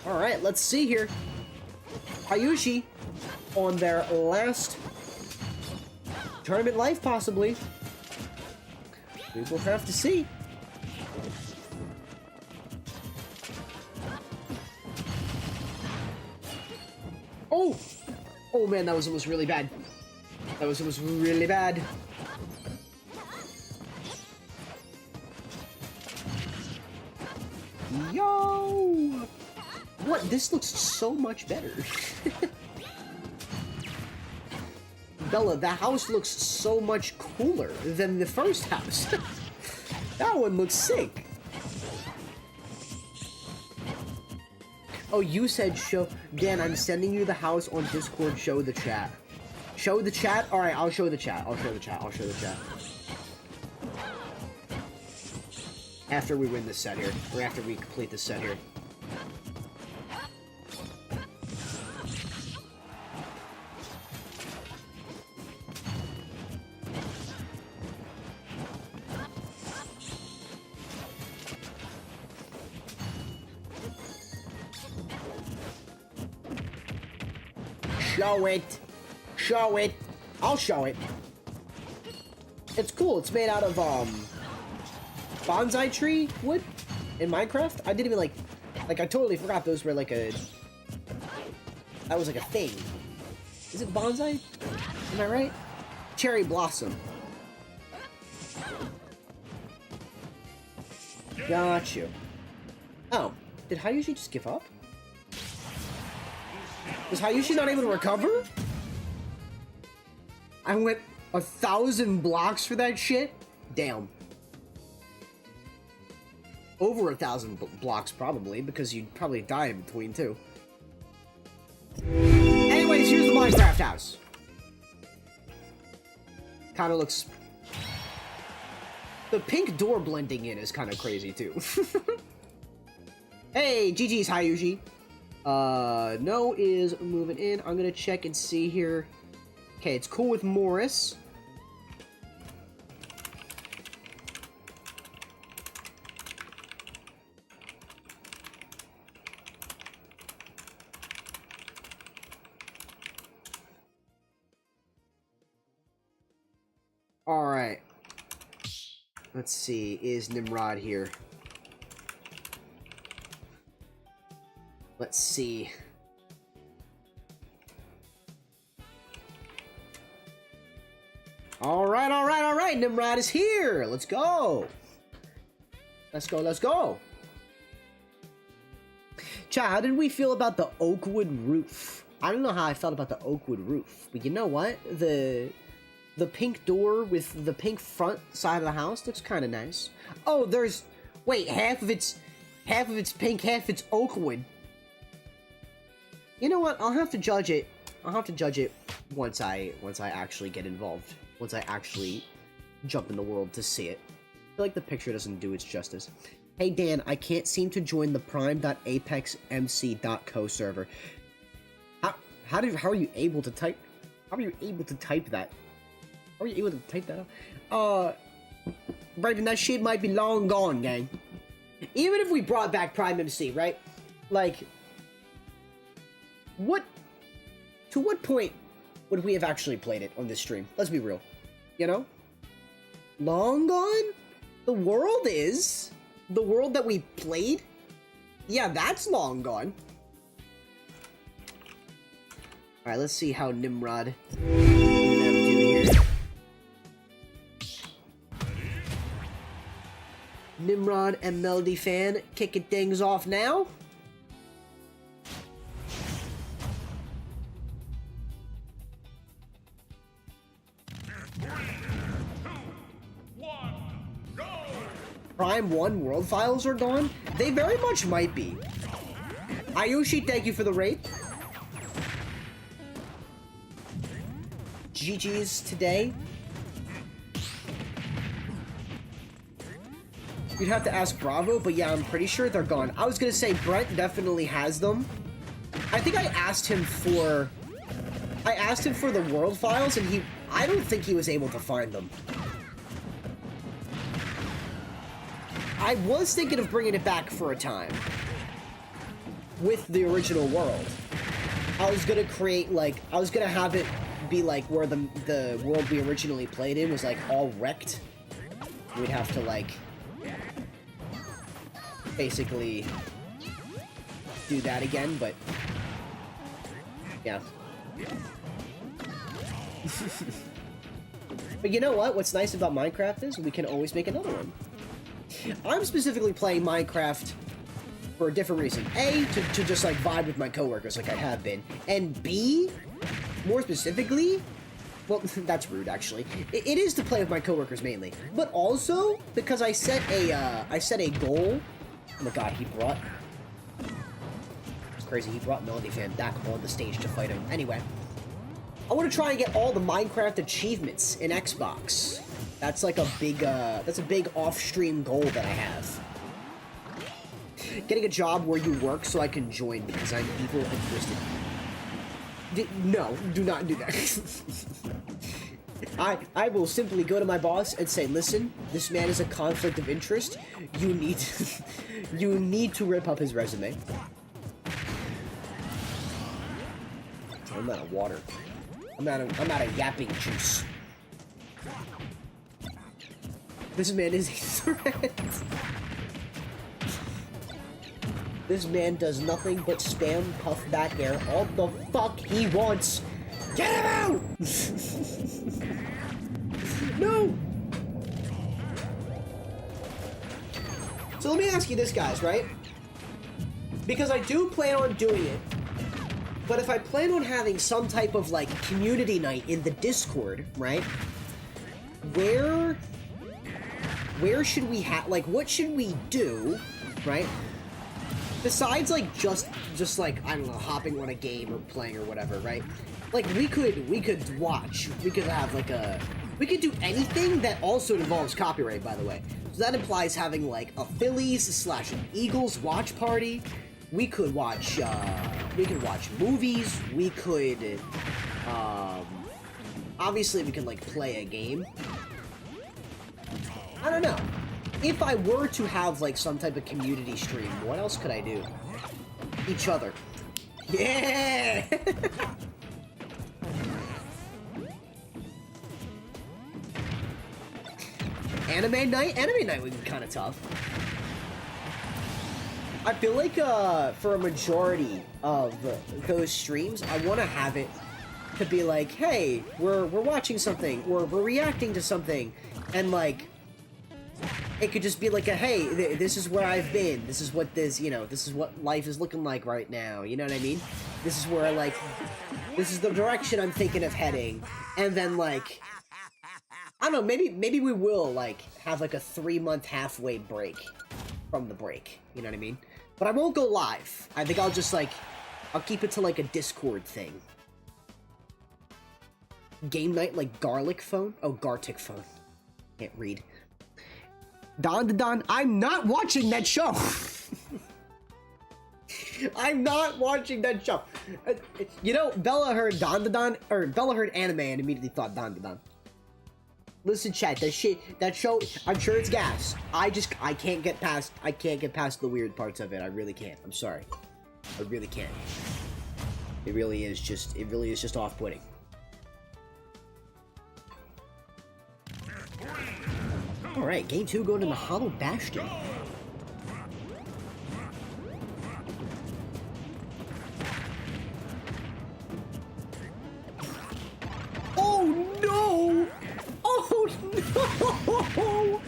Alright, let's see here. Ayushi on their last tournament life, possibly. We will have to see. Oh! Oh man, that was almost really bad. That was almost really bad. Yo! What? This looks so much better. Bella, the house looks so much cooler than the first house. That one looks sick. Oh, you said show. Dan, I'm sending you the house on Discord. Show the chat. Show the chat? Alright, I'll show the chat. I'll show the chat. I'll show the chat. After we win this set here. Or after we complete this set here. Show it! Show it! I'll show it! It's cool, it's made out of, bonsai tree wood in Minecraft. I didn't even, like, I totally forgot those were, like, that was, like, a thing. Is it bonsai? Am I right? Cherry blossom. Got you. Oh, did Hayushi just give up? Was Hayushi not able to recover? I went 1,000 blocks for that shit? Damn. Over 1,000 blocks, probably, because you'd probably die in between, too. Anyways, here's the Minecraft house. Kinda looks... The pink door blending in is kinda crazy, too. Hey, GG's, Hayushi. No is moving in. I'm gonna check and see here. Okay, it's cool with Morris. Alright. Let's see, is Nimrod here? Let's see. Alright, alright, alright! Nimrod is here! Let's go! Let's go, let's go! Chat, how did we feel about the Oakwood roof? I don't know how I felt about the Oakwood roof, but you know what? The pink door with the pink front side of the house looks kind of nice. Oh, there's... Wait, half of it's pink, half it's Oakwood. You know what? I'll have to judge it. I'll have to judge it once I actually get involved. Once I actually jump in the world to see it. I feel like the picture doesn't do its justice. Hey Dan, I can't seem to join the prime.apexmc.co server. How are you able to type? How are you able to type that? How are you able to type that up? Brayden, that shit might be long gone, gang. Even if we brought back Prime MC, right? Like, to what point would we have actually played it on this stream? Let's be real. You know? Long gone? The world is. The world that we played? Yeah, that's long gone. Alright, let's see how Nimrod is doing here. Nimrod and Melody Fan kicking things off now. Prime 1 world files are gone? They very much might be. Ayushi, thank you for the raid. GG's today. You'd have to ask Bravo, but yeah, I'm pretty sure they're gone. I was gonna say Brent definitely has them. I think I asked him for the world files, and I don't think he was able to find them. I was thinking of bringing it back for a time. with the original world. I was gonna create, like, I was gonna have it be like where the world we originally played in was like all wrecked. We'd have to like basically do that again, but yeah. But you know what? What's nice about Minecraft is we can always make another one. I'm specifically playing Minecraft for a different reason. A, to just like vibe with my coworkers like I have been. And B, more specifically, well, that's rude actually. It is to play with my coworkers mainly. But also, because I set a goal. Oh my god, it's crazy, he brought Melody Fan back on the stage to fight him. Anyway. I want to try and get all the Minecraft achievements in Xbox. That's like a big off-stream goal that I have. Getting a job where you work so I can join because I'm evil and twisted. No, do not do that. I will simply go to my boss and say, listen, this man is a conflict of interest. You need to rip up his resume. I'm out of water. I'm out of yapping juice. This man is a threat. This man does nothing but spam puff back air all the fuck he wants. Get him out! No! So let me ask you this, guys, right? Because I do plan on doing it. But if I plan on having some type of, like, community night in the Discord, right? Where should we have, like, what should we do, right? Besides, like, just like, I don't know, hopping on a game or playing or whatever, right? Like, we could watch. We could have, like, we could do anything that also involves copyright, by the way. So that implies having, like, a Phillies/Eagles watch party. We could watch movies, we could, obviously we can, like, play a game. I don't know. If I were to have, like, some type of community stream, what else could I do? Each other. Yeah! Anime night? Anime night would be kind of tough. I feel like, for a majority of those streams, I want to have it to be like, hey, we're watching something, or we're reacting to something, and, like, it could just be like a, hey, this is where I've been, this is what this is what life is looking like right now, you know what I mean? This is where, like, this is the direction I'm thinking of heading, and then, like, I don't know, maybe we will, like, have, like, a 3-month halfway break from the break, you know what I mean? But I won't go live. I think I'll just, like, I'll keep it to, like, a Discord thing. Game night, like, garlic phone? Oh, Gartic phone. Can't read. Don, I'm not watching that show! I'm not watching that show! You know, Bella heard Bella heard anime and immediately thought Don. Listen, chat, that show, I'm sure it's gas. I can't get past the weird parts of it. I really can't. I'm sorry. I really can't. It really is just off-putting. Alright, game 2 going to the Hollow Bastion. Oh no! Oh no!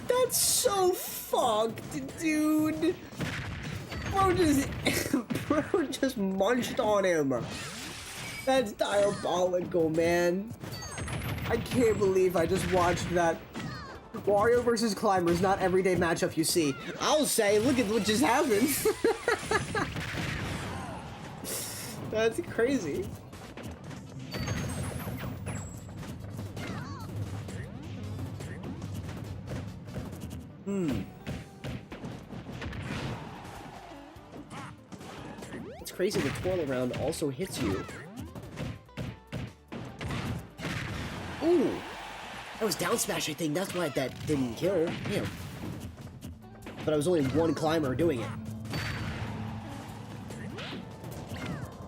That's so fucked, dude! Bro just munched on him. That's diabolical, man. I can't believe I just watched that. Wario versus Climbers, not everyday matchup you see. I'll say, look at what just happened. That's crazy. It's crazy the twirl around also hits you. Ooh! That was down smash, I think. That's why that didn't kill. Damn. But I was only one climber doing it.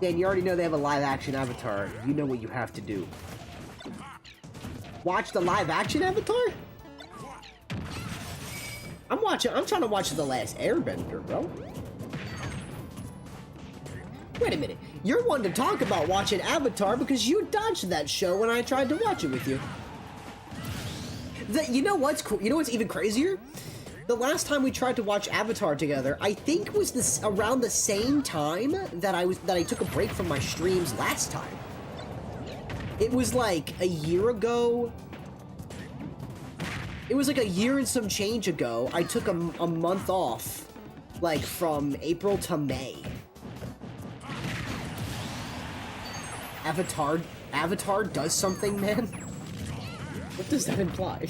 Dan, you already know they have a live-action Avatar. You know what you have to do. Watch the live-action Avatar? I'm trying to watch The Last Airbender, bro. Wait a minute. You're one to talk about watching Avatar because you dodged that show when I tried to watch it with you. You know what's cool? You know what's even crazier? The last time we tried to watch Avatar together, I think was this around the same time that I took a break from my streams last time. It was like a year ago. It was like a year and some change ago. I took a month off, like from April to May. Avatar does something, man? What does that imply?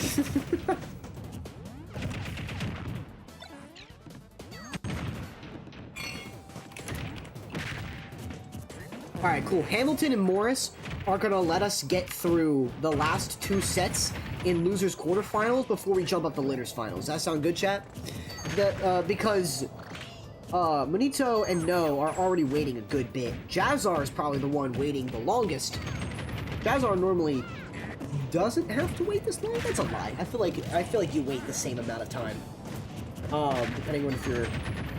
Alright, cool. Hamilton and Morris are gonna let us get through the last two sets in losers quarterfinals before we jump up to winners finals. Does that sound good, chat? Because Manito and No are already waiting a good bit. JaZar is probably the one waiting the longest. JaZar normally doesn't have to wait this long. That's a lie. I feel like you wait the same amount of time, depending on if you're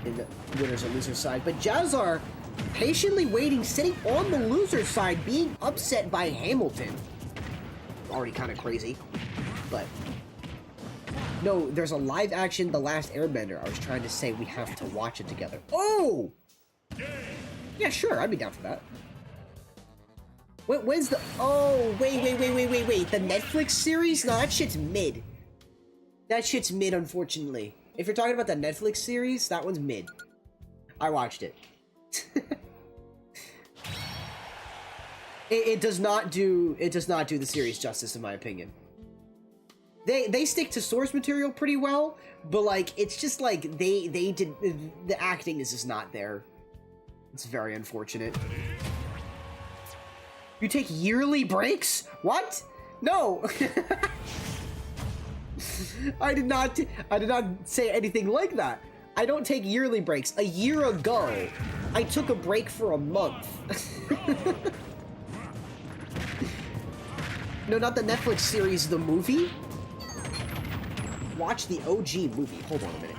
in the winners or losers side. But JaZar patiently waiting, sitting on the loser's side, being upset by Hamilton. Already kind of crazy, but no, there's a live action The Last Airbender. I was trying to say we have to watch it together. Oh! Yeah, sure, I'd be down for that. When's the... Oh, wait. The Netflix series? No, that shit's mid. That shit's mid, unfortunately. If you're talking about the Netflix series, that one's mid. I watched it. It does not do the series justice, in my opinion. They stick to source material pretty well, but like it's just like they did the acting is just not there. It's very unfortunate. You take yearly breaks? What? No. I did not say anything like that. I don't take yearly breaks. A year ago, I took a break for a month. No, not the Netflix series, the movie. Watch the OG movie. Hold on a minute.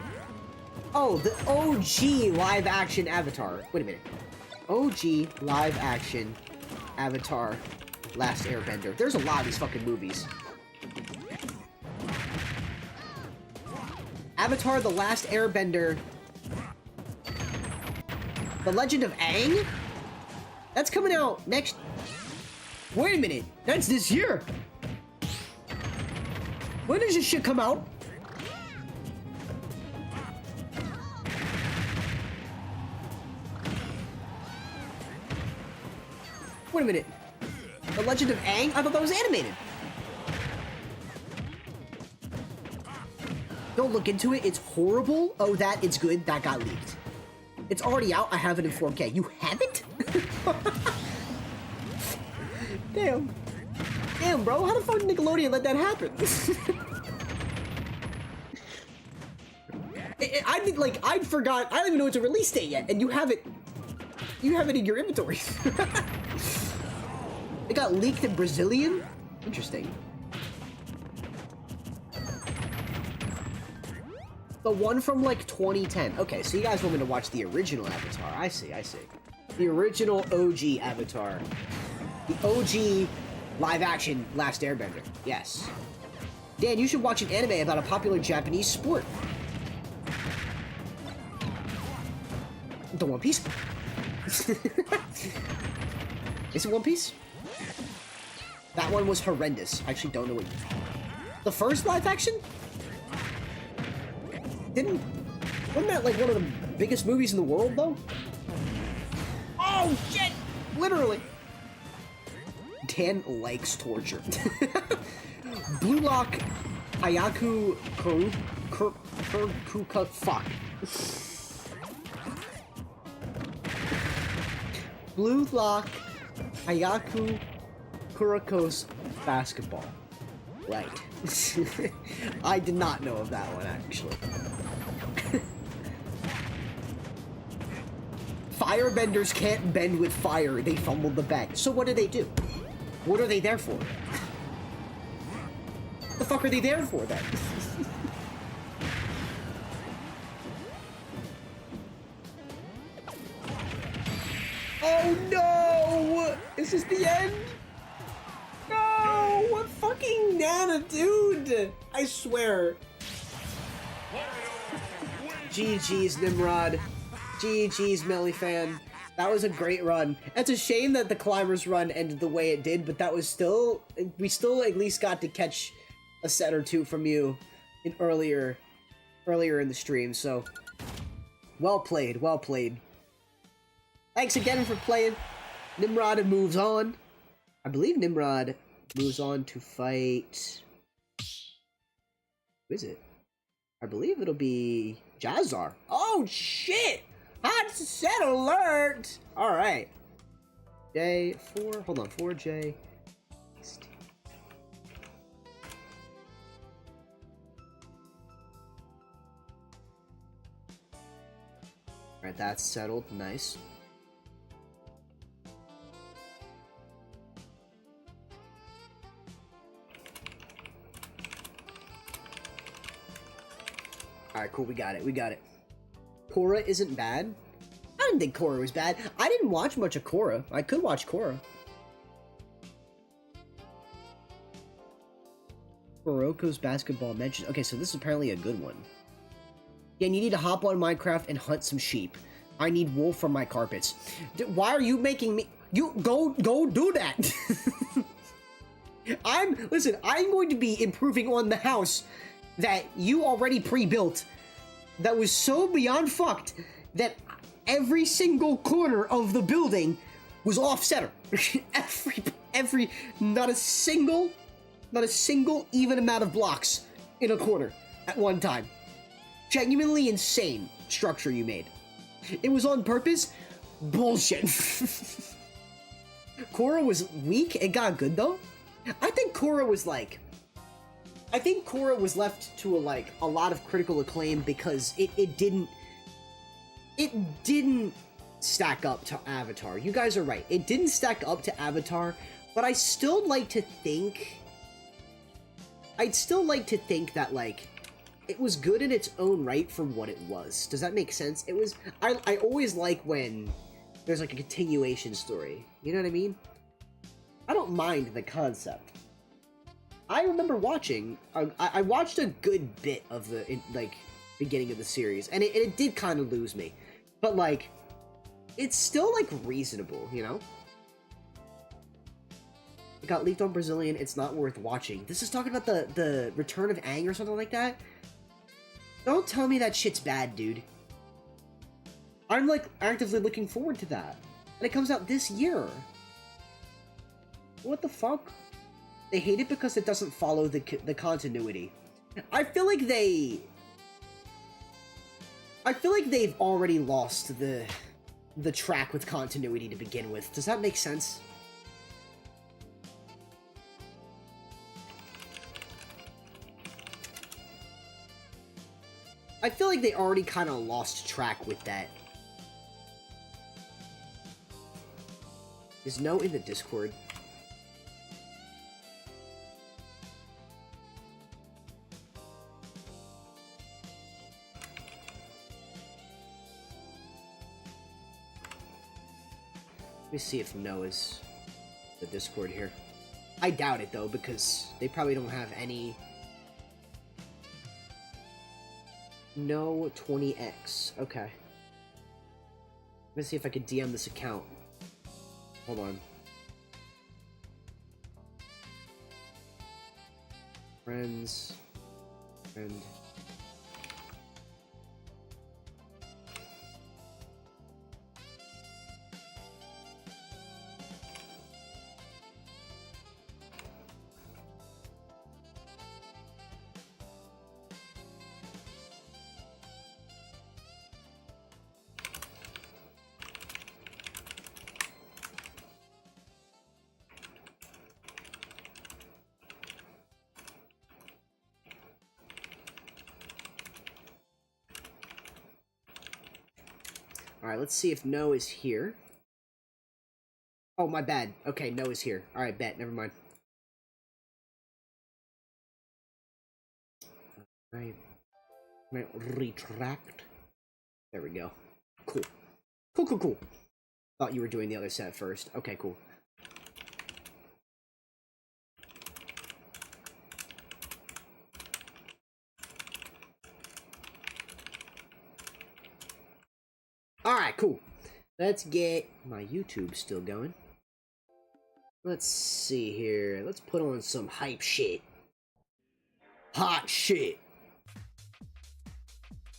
Oh, the OG live-action Avatar. Wait a minute. OG live-action Avatar Last Airbender. There's a lot of these fucking movies. Avatar The Last Airbender. The Legend of Aang? That's coming out next... Wait a minute. That's this year. When does this shit come out? Wait a minute. The Legend of Aang? I thought that was animated. Don't look into it. It's horrible. Oh, it's good. That got leaked. It's already out. I have it in 4K. You haven't? Damn. Damn, bro. How the fuck did Nickelodeon let that happen? I forgot. I don't even know it's a release date yet, and you have it. You have it in your inventory. It got leaked in Brazilian? Interesting. The one from like 2010. Okay, so you guys want me to watch the original Avatar. I see. The original OG Avatar. The OG live-action Last Airbender. Yes. Dan, you should watch an anime about a popular Japanese sport. The One Piece? Is it One Piece? That one was horrendous. I actually don't know what... The first live-action? Wasn't that like one of the biggest movies in the world, though? Oh, shit! Literally. Dan likes torture. Blue Lock Ayaku Kuruka fuck. Blue Lock Ayaku Kuroko's basketball. Right. I did not know of that one, actually. firebenders can't bend with fire, they fumbled the bag. So what do? What are they there for? The fuck are they there for then? Oh no! Is this the end? No! What fucking Nana, dude! I swear. GG's, Nimrod. GG's, Mellifan. That was a great run. It's a shame that the Climbers run ended the way it did, but that was still... We still at least got to catch a set or two from you in earlier in the stream, so... Well played, well played. Thanks again for playing. Nimrod moves on. I believe Nimrod moves on to fight... Who is it? I believe it'll be JaZar. Oh shit! Hot set alert! Alright. J4, hold on, 4J. Alright, that's settled. Nice. Alright, cool, we got it, we got it. Korra isn't bad? I didn't think Korra was bad. I didn't watch much of Korra. I could watch Korra. Kuroko's basketball mentioned. Okay, so this is apparently a good one. Yeah, you need to hop on Minecraft and hunt some sheep. I need wool for my carpets. Why are you making me... You go do that. Listen, I'm going to be improving on the house that you already pre-built that was so beyond fucked that every single corner of the building was off-center. Not a single even amount of blocks in a corner at one time. Genuinely insane structure you made. It was on purpose? Bullshit. Korra was weak. It got good though. I think Korra was left to a lot of critical acclaim because it didn't stack up to Avatar. You guys are right. It didn't stack up to Avatar, but I'd still like to think that it was good in its own right for what it was. Does that make sense? I always like when there's a continuation story. You know what I mean? I don't mind the concept. I remember watching, I watched a good bit of the, beginning of the series, and it did kind of lose me. But, it's still, reasonable, you know? It got leaked on Brazilian, it's not worth watching. This is talking about the Return of Aang or something like that? Don't tell me that shit's bad, dude. I'm, actively looking forward to that. And it comes out this year. What the fuck? They hate it because it doesn't follow the continuity. I feel like they've already lost the track with continuity to begin with. Does that make sense? I feel like they already kind of lost track with that. Is No in the Discord? Let me see if No is the Discord here. I doubt it though, because they probably don't have any. No 20x. Okay. Let me see if I can DM this account. Hold on. Friends. Friend. Alright, let's see if No is here. Oh, my bad. Okay, No is here. Alright, bet. Never mind. Right. Retract. There we go. Cool. Cool. Thought you were doing the other set first. Okay, cool. Alright, cool. Let's get my YouTube still going. Let's see here. Let's put on some hype shit. Hot shit.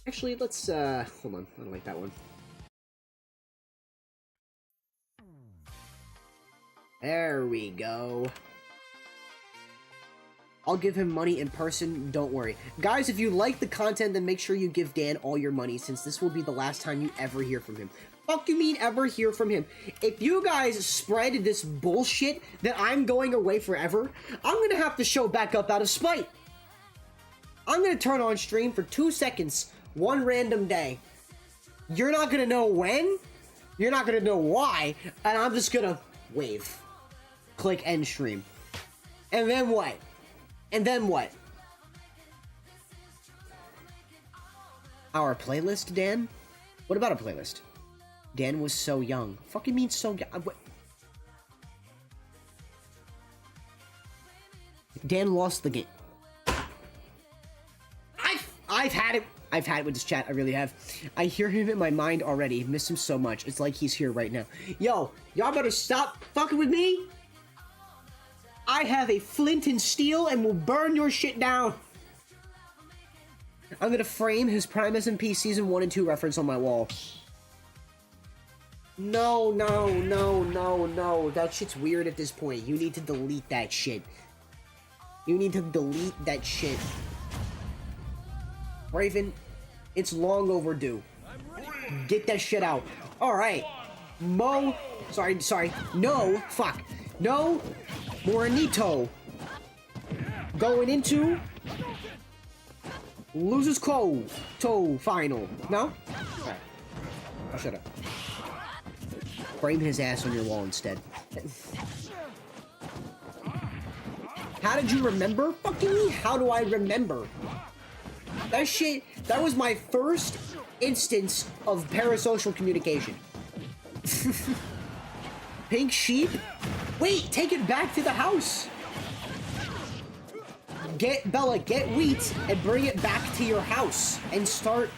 Actually, let's, hold on. I don't like that one. There we go. I'll give him money in person, don't worry. Guys, if you like the content, then make sure you give Dan all your money, since this will be the last time you ever hear from him. Fuck you mean ever hear from him? If you guys spread this bullshit that I'm going away forever, I'm gonna have to show back up out of spite. I'm gonna turn on stream for 2 seconds, one random day. You're not gonna know when, you're not gonna know why, and I'm just gonna wave. Click end stream. And then what? And then what? Our playlist, Dan? What about a playlist? Dan was so young. Fucking means so young. Dan lost the game. I've had it. I've had it with this chat. I really have. I hear him in my mind already. Miss him so much. It's like he's here right now. Yo, y'all better stop fucking with me. I have a flint and steel and will burn your shit down. I'm gonna frame his Prime SMP Season 1 and 2 reference on my wall. No. That shit's weird at this point. You need to delete that shit. You need to delete that shit. Raven, it's long overdue. Get that shit out. Alright. Sorry. No. Fuck. No. Morenito. Going into loses toe final. No? Alright. I'll shut up. Frame his ass on your wall instead. How did you remember? Fucking me, how do I remember? That shit, that was my first instance of parasocial communication. Pink sheep? Wait, take it back to the house. Bella, get wheat and bring it back to your house and start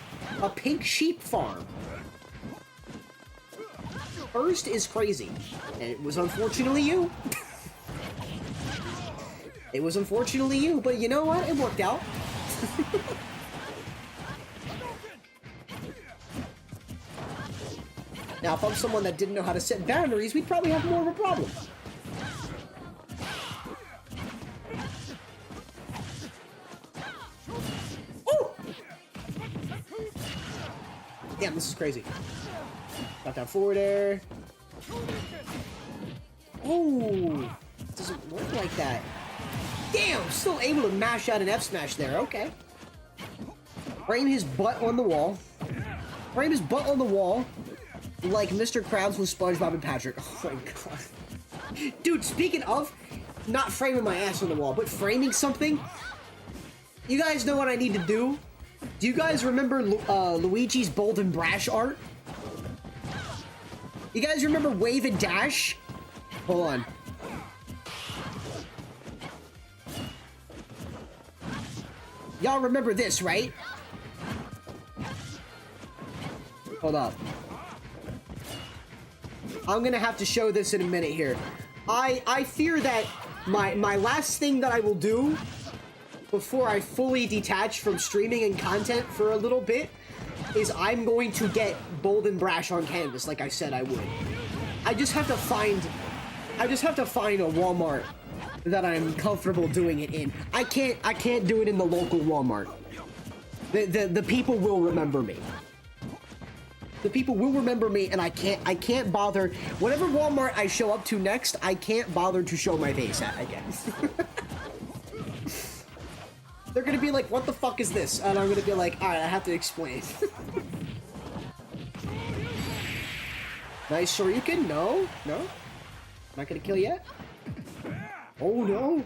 a pink sheep farm. First is crazy. And it was unfortunately you. It was unfortunately you, but you know what? It worked out. Now, if I'm someone that didn't know how to set boundaries, we'd probably have more of a problem. Ooh! Damn, this is crazy. Got that forward air. Ooh! It doesn't work like that. Damn! Still able to mash out an F smash there. Okay. Frame his butt on the wall. Frame his butt on the wall. Like Mr. Krabs with SpongeBob and Patrick. Oh my god. Dude, speaking of not framing my ass on the wall, but framing something, you guys know what I need to do? Do you guys remember Luigi's Bold and Brash art? You guys remember Wave and Dash? Hold on. Y'all remember this, right? Hold up. I'm gonna have to show this in a minute here. I fear that my last thing that I will do before I fully detach from streaming and content for a little bit is I'm going to get Bold and Brash on canvas like I said I would. I just have to find a Walmart that I'm comfortable doing it in. I can't do it in the local Walmart. The people will remember me. The people will remember me, and I can't bother. Whatever Walmart I show up to next, I can't bother to show my face at again. They're gonna be like, what the fuck is this? And I'm gonna be like, alright, I have to explain. Nice Shoryuken. No. No. Not gonna kill yet. Oh, no.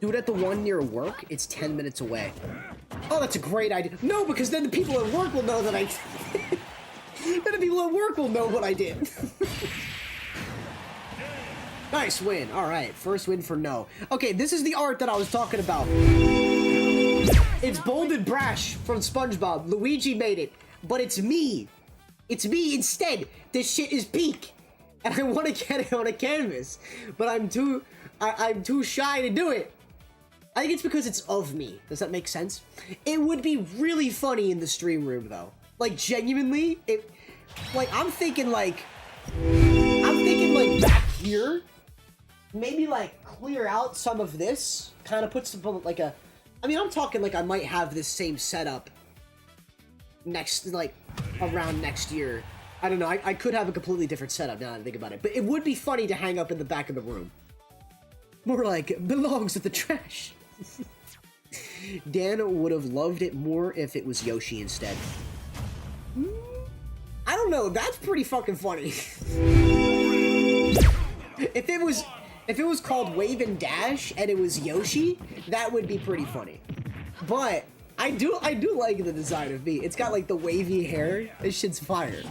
Dude, at the one near work, it's 10 minutes away. Oh, that's a great idea. No, because then the people at work will know that I... then the people at work will know what I did. Nice win. All right, first win for no. Okay, this is the art that I was talking about. It's Bold and Brash from SpongeBob. Luigi made it, but it's me. It's me instead. This shit is peak, and I want to get it on a canvas, but I'm too shy to do it. I think it's because it's of me. Does that make sense? It would be really funny in the stream room, though. Like, genuinely, I'm thinking like back here, maybe like clear out some of this, kind of put some like a. I mean, I'm talking like I might have this same setup next, like around next year. I don't know. I could have a completely different setup now that I think about it, but it would be funny to hang up in the back of the room. More like belongs at the trash. Dan would have loved it more if it was Yoshi instead. I don't know. That's pretty fucking funny. If it was called Wave and Dash and it was Yoshi, that would be pretty funny. But I do like the design of me. It's got like the wavy hair. This shit's fire.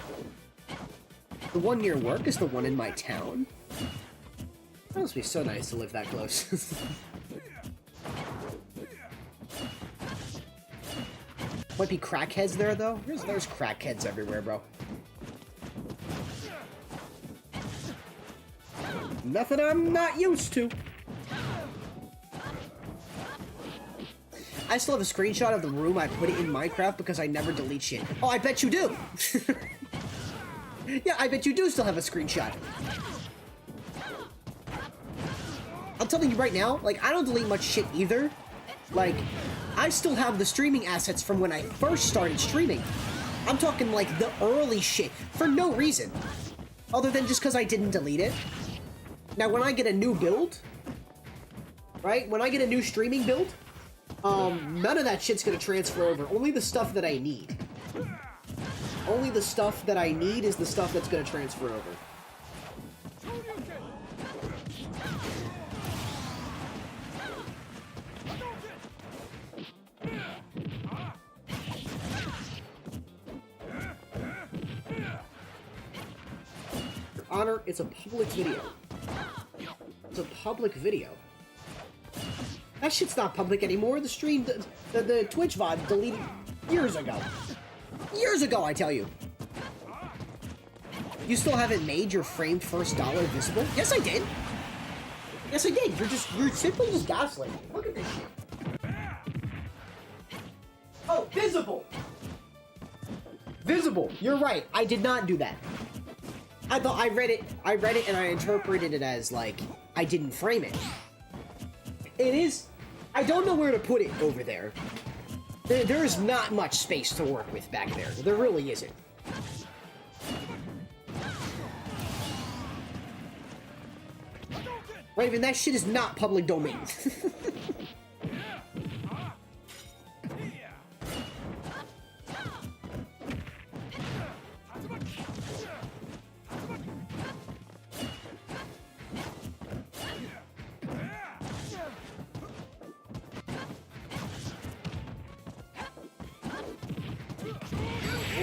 The one near work is the one in my town. That must be so nice to live that close. Might be crackheads there, though. There's crackheads everywhere, bro. Nothing I'm not used to. I still have a screenshot of the room. I put it in Minecraft because I never delete shit. Oh, I bet you do. Yeah, I bet you do still have a screenshot. I'm telling you right now, like, I don't delete much shit either. Like, I still have the streaming assets from when I first started streaming. I'm talking, like, the early shit, for no reason. Other than just because I didn't delete it. Now, when I get a new build, right? When I get a new streaming build, none of that shit's gonna transfer over. Only the stuff that I need. Only the stuff that I need is the stuff that's gonna transfer over. Honor, it's a public video. It's a public video. That shit's not public anymore. The stream, the Twitch VOD deleted years ago. Years ago, I tell you. You still haven't made your framed first dollar visible? Yes, I did. Yes, I did. You're simply just gaslighting. Look at this shit. Oh, visible. Visible. You're right. I did not do that. I thought I read it and I interpreted it as, like, I didn't frame it. It is... I don't know where to put it over there. There is not much space to work with back there. There really isn't. Raven, that shit is not public domain.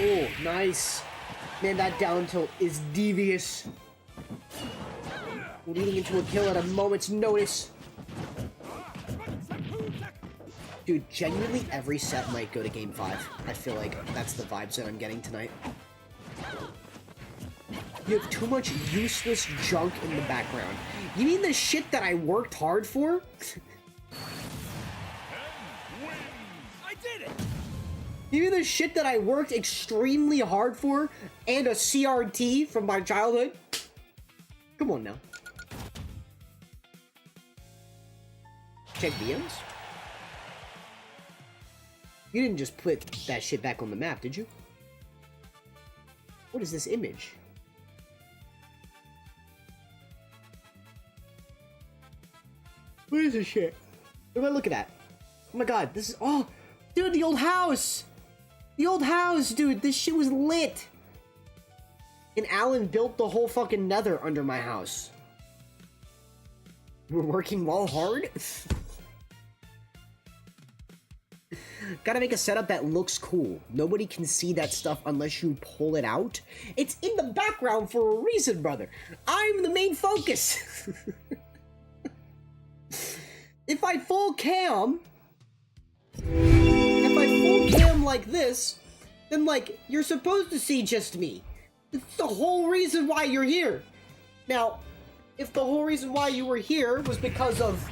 Oh, nice. Man, that down tilt is devious. Leading into a kill at a moment's notice. Dude, genuinely every set might go to game 5. I feel like that's the vibes that I'm getting tonight. You have too much useless junk in the background. You mean the shit that I worked hard for? I did it! You mean the shit that I worked extremely hard for and a CRT from my childhood? Come on now. Check DMs? You didn't just put that shit back on the map, did you? What is this image? What is this shit? What am I looking at? Oh my god, this is... Oh! Dude, the old house! The old house, dude, this shit was lit. And Alan built the whole fucking nether under my house. We're working well hard? Gotta make a setup that looks cool. Nobody can see that stuff unless you pull it out. It's in the background for a reason, brother. I'm the main focus. If I full cam like this, then like, you're supposed to see just me. It's the whole reason why you're here. Now, if the whole reason why you were here was because of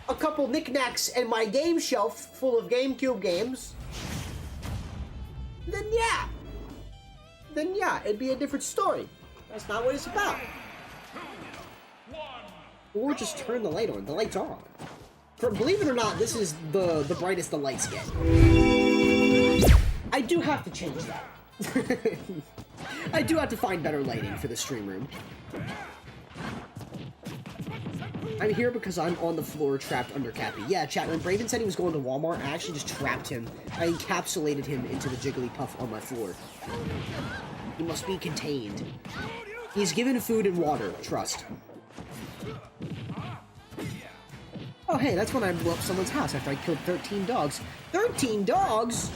a couple knickknacks and my game shelf full of GameCube games, then yeah, it'd be a different story. That's not what it's about. Or just turn the light on. The light's on. Believe it or not, this is the brightest the lights get. I do have to change that. I do have to find better lighting for the stream room. I'm here because I'm on the floor trapped under Cappy. Yeah, chat, when Braden said he was going to Walmart, I actually just trapped him. I encapsulated him into the Jigglypuff on my floor. He must be contained. He's given food and water, trust. Oh hey, that's when I blew up someone's house after I killed 13 dogs. 13 dogs?!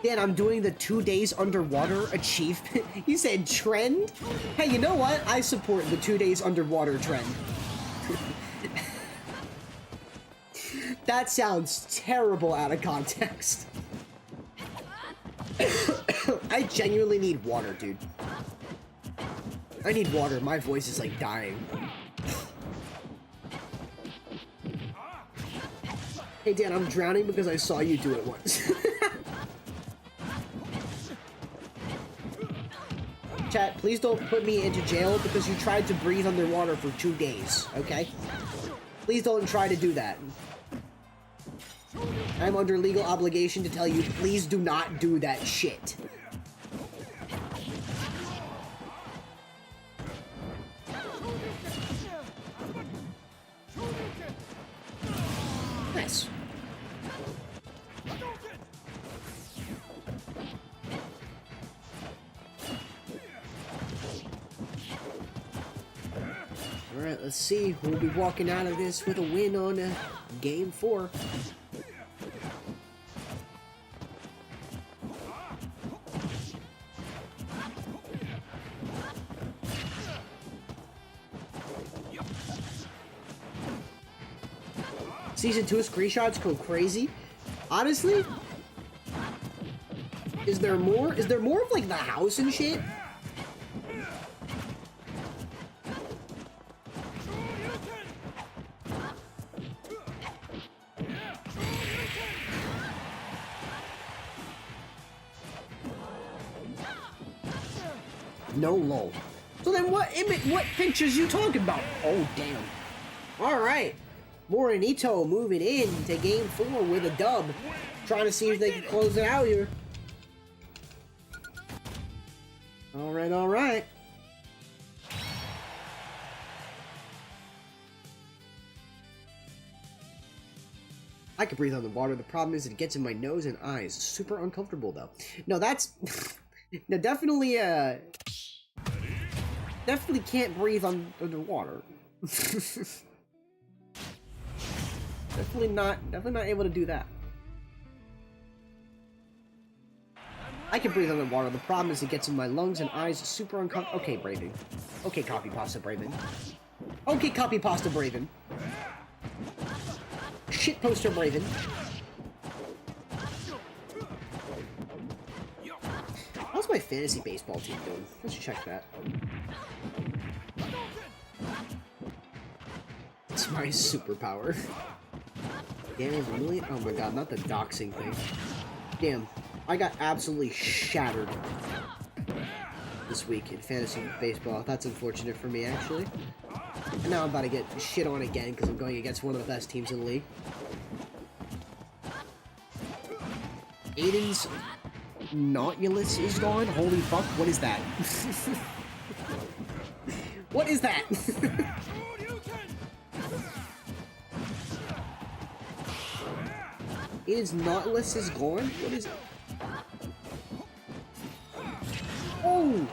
Dan, I'm doing the 2 days underwater achievement. He said trend? Hey, you know what? I support the 2 days underwater trend. That sounds terrible out of context. I genuinely need water, dude. I need water. My voice is like dying. Hey Dan, I'm drowning because I saw you do it once. Chat, please don't put me into jail because you tried to breathe underwater for 2 days, okay? Please don't try to do that. I'm under legal obligation to tell you, please do not do that shit. Nice. Alright, let's see. We'll be walking out of this with a win on Game 4. Season 2 screenshots go crazy. Honestly, is there more? Is there more of like the house and shit? No lol. So then what pictures you talking about? Oh damn. Alright. Morinito moving in to Game 4 with a dub. Trying to see if they can close it out here. Alright, alright. I can breathe underwater. The problem is it gets in my nose and eyes. Super uncomfortable though. No, that's... no, definitely, definitely can't breathe underwater. Definitely not able to do that. I can breathe underwater. The problem is it gets in my lungs and eyes. Super uncomfortable. Okay, Braven. Okay, copy pasta Braven. Okay, copy pasta Braven. Shit poster Braven. How's my fantasy baseball team doing? Let's check that. It's my superpower. Damn, really? Oh my god, not the doxing thing. Damn, I got absolutely shattered this week in fantasy baseball. That's unfortunate for me, actually. And now I'm about to get shit on again because I'm going against one of the best teams in the league. Aiden's Nautilus is gone? Holy fuck, what is that? What is that? Is Nautilus gone? What is it? Oh!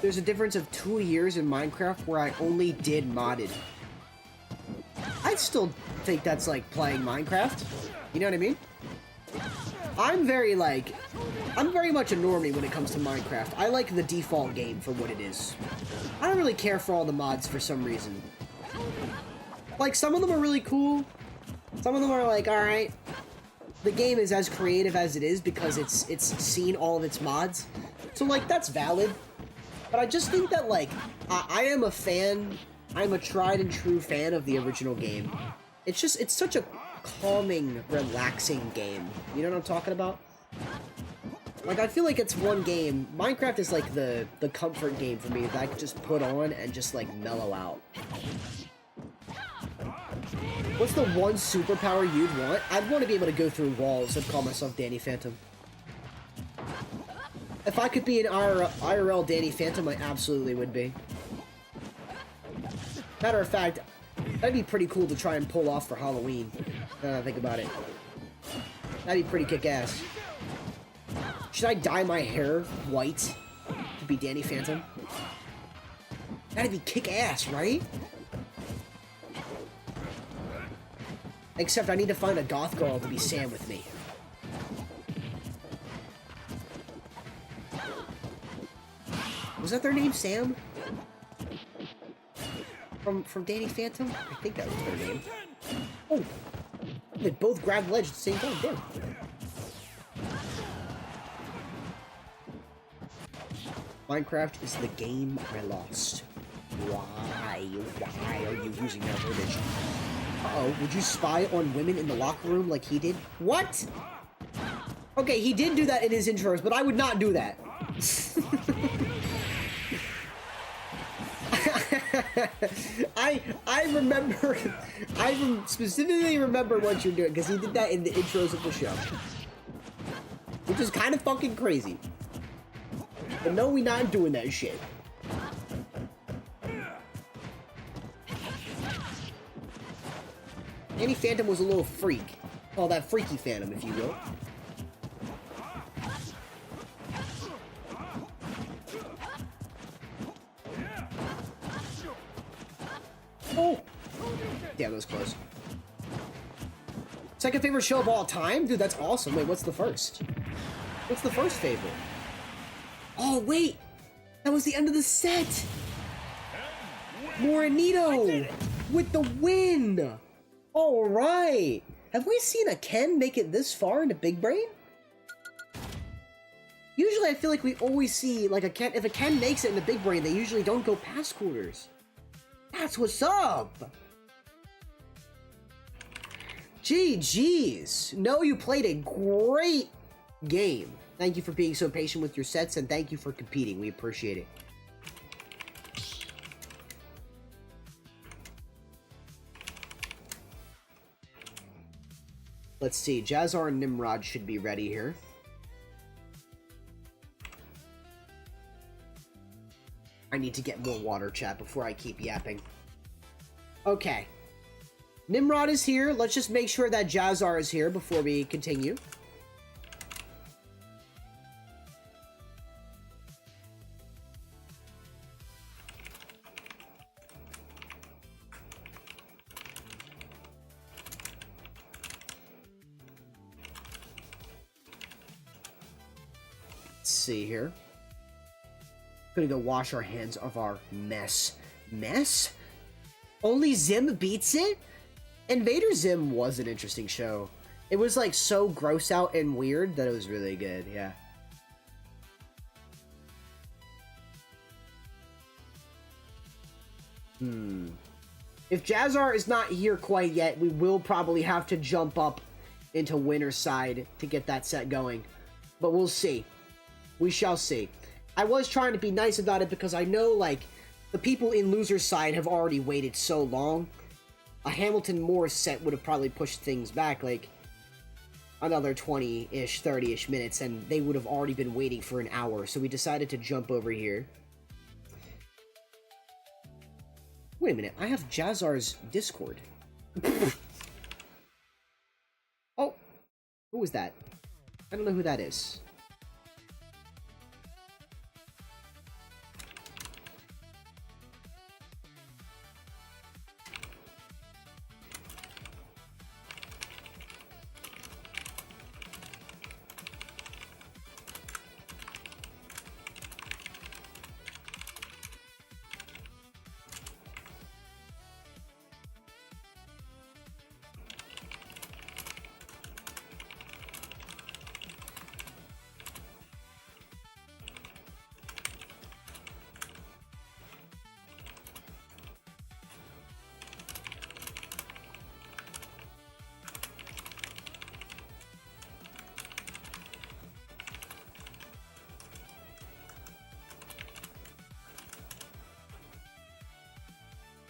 There's a difference of 2 years in Minecraft where I only did modded. I still think that's like playing Minecraft. You know what I mean? I'm very much a normie when it comes to Minecraft. I like the default game for what it is. I don't really care for all the mods for some reason. Like, some of them are really cool. Some of them are like, alright. The game is as creative as it is because it's seen all of its mods. So, like, that's valid. But I just think that, like, I am a fan. I'm a tried and true fan of the original game. It's such a calming, relaxing game. You know what I'm talking about? Like, I feel like it's one game. Minecraft is like the comfort game for me that I could just put on and just, like, mellow out. What's the one superpower you'd want? I'd want to be able to go through walls and call myself Danny Phantom. If I could be an IRL Danny Phantom, I absolutely would be. Matter of fact, that'd be pretty cool to try and pull off for Halloween. Think about it. That'd be pretty kick-ass. Should I dye my hair white to be Danny Phantom? That'd be kick-ass, right? Except I need to find a goth girl to be Sam with me. Was that their name, Sam? From Danny Phantom? I think that was their name. Oh! They both grabbed ledge at the same time, damn. Minecraft is the game I lost. Why? Why are you using that verbiage? Uh-oh, would you spy on women in the locker room like he did? What? Okay, he did do that in his intros, but I would not do that. I specifically remember what you're doing, because he did that in the intros of the show. Which is kind of fucking crazy. But no, we not doing that shit. Danny Phantom was a little freak. Oh, that freaky Phantom, if you will. Oh! Damn, that was close. Second favorite show of all time? Dude, that's awesome. Wait, what's the first? What's the first favorite? Oh, wait! That was the end of the set! Morenito! With the win! Alright! Have we seen a Ken make it this far into Big Brain? Usually I feel like we always see, like, a Ken, if a Ken makes it into Big Brain, they usually don't go past quarters. That's what's up! GG's! No, you played a great game. Thank you for being so patient with your sets, and thank you for competing. We appreciate it. Let's see. JaZar and Nimrod should be ready here. I need to get more water, chat, before I keep yapping. Okay. Nimrod is here. Let's just make sure that JaZar is here before we continue. Let's see here. Gonna go wash our hands of our mess. Mess? Only Zim beats it? Invader Zim was an interesting show. It was like so gross out and weird that it was really good, yeah. If JaZar is not here quite yet, we will probably have to jump up into winner's side to get that set going. But we'll see. We shall see. I was trying to be nice about it because I know, like, the people in loser's side have already waited so long. A Hamilton Moore set would have probably pushed things back, like, another 20-ish, 30-ish minutes, and they would have already been waiting for an hour, so we decided to jump over here. Wait a minute, I have JaZar's Discord. Oh, who was that? I don't know who that is.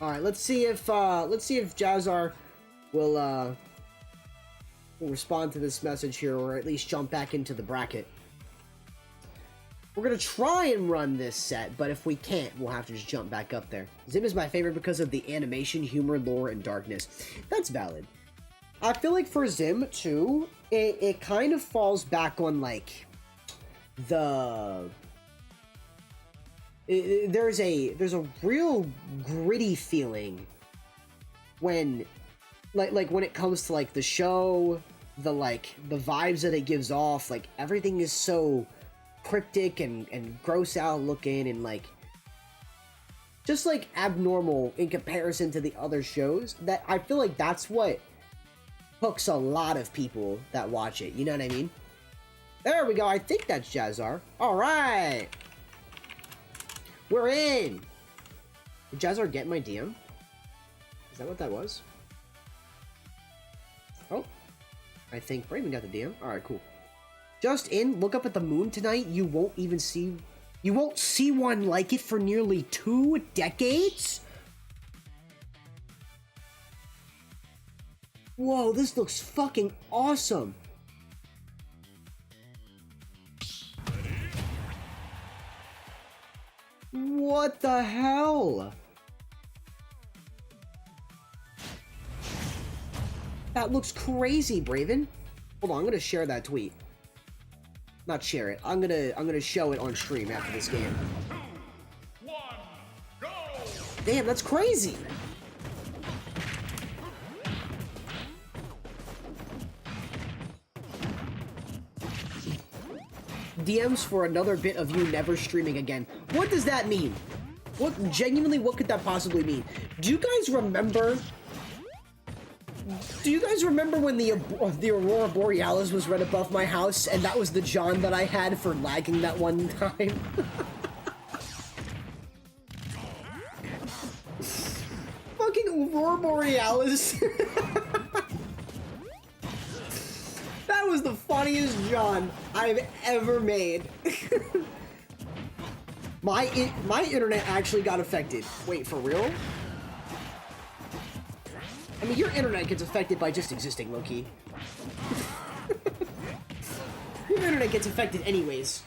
All right, let's see if JaZar will respond to this message here, or at least jump back into the bracket. We're gonna try and run this set, but if we can't, we'll have to just jump back up there. Zim is my favorite because of the animation, humor, lore, and darkness. That's valid. I feel like for Zim too, it kind of falls back on like the. There's a real gritty feeling when like when it comes to like the show, the vibes that it gives off, like everything is so cryptic and gross out looking and like just like abnormal in comparison to the other shows, that I feel like that's what hooks a lot of people that watch it, you know what I mean? There we go, I think that's JaZar. Alright! We're in! Did JaZar get my DM? Is that what that was? Oh. I think Braven got the DM. Alright, cool. Just in, look up at the moon tonight. You won't see one like it for nearly 2 decades? Whoa, this looks fucking awesome! What the hell? That looks crazy, Braven. Hold on, I'm gonna share that tweet. Not share it. I'm gonna show it on stream after this game. 2, 1, go! Damn, that's crazy. DMs for another bit of you never streaming again. What does that mean? What could that possibly mean? Do you guys remember when the Aurora Borealis was right above my house and that was the John that I had for lagging that one time? Fucking Aurora Borealis. That was the funniest John I've ever made. My internet actually got affected. Wait, for real? I mean, your internet gets affected by just existing, low-key. Your internet gets affected anyways.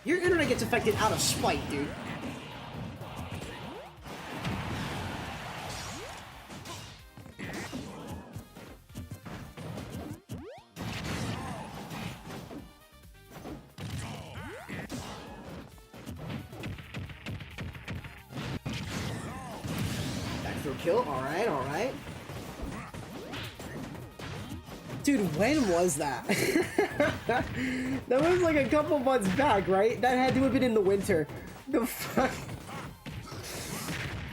Your internet gets affected out of spite, dude. Kill. Alright, alright. Dude, when was that? That was like a couple months back, right? That had to have been in the winter. The fuck?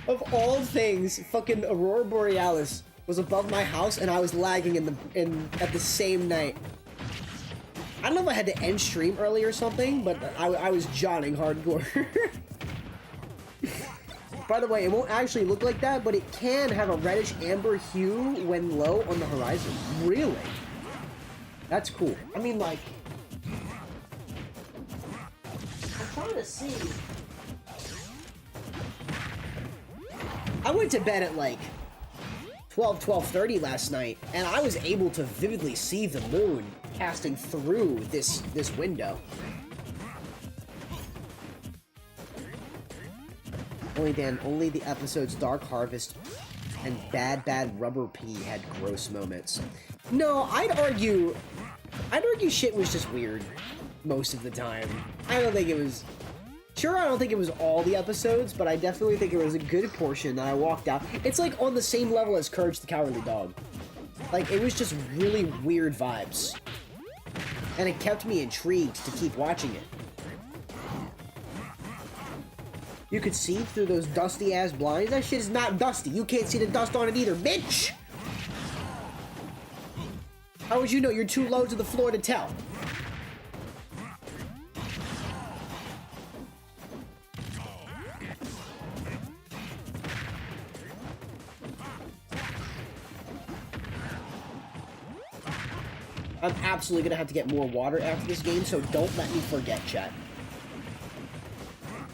Of all things, fucking Aurora Borealis was above my house and I was lagging at the same night. I don't know if I had to end stream early or something, but I was Johning hardcore. By the way, it won't actually look like that, but it can have a reddish amber hue when low on the horizon. Really? That's cool. I mean, like, I'm trying to see. I went to bed at like 12:30 last night, and I was able to vividly see the moon casting through this window. Only the episodes Dark Harvest and Bad Rubber Pea had gross moments. No, I'd argue shit was just weird most of the time. I don't think it was... Sure, I don't think it was all the episodes, but I definitely think it was a good portion that I walked out. It's like on the same level as Courage the Cowardly Dog. Like, it was just really weird vibes. And it kept me intrigued to keep watching it. You could see through those dusty-ass blinds? That shit is not dusty. You can't see the dust on it either, bitch! How would you know? You're too low to the floor to tell. I'm absolutely gonna have to get more water after this game, so don't let me forget, chat.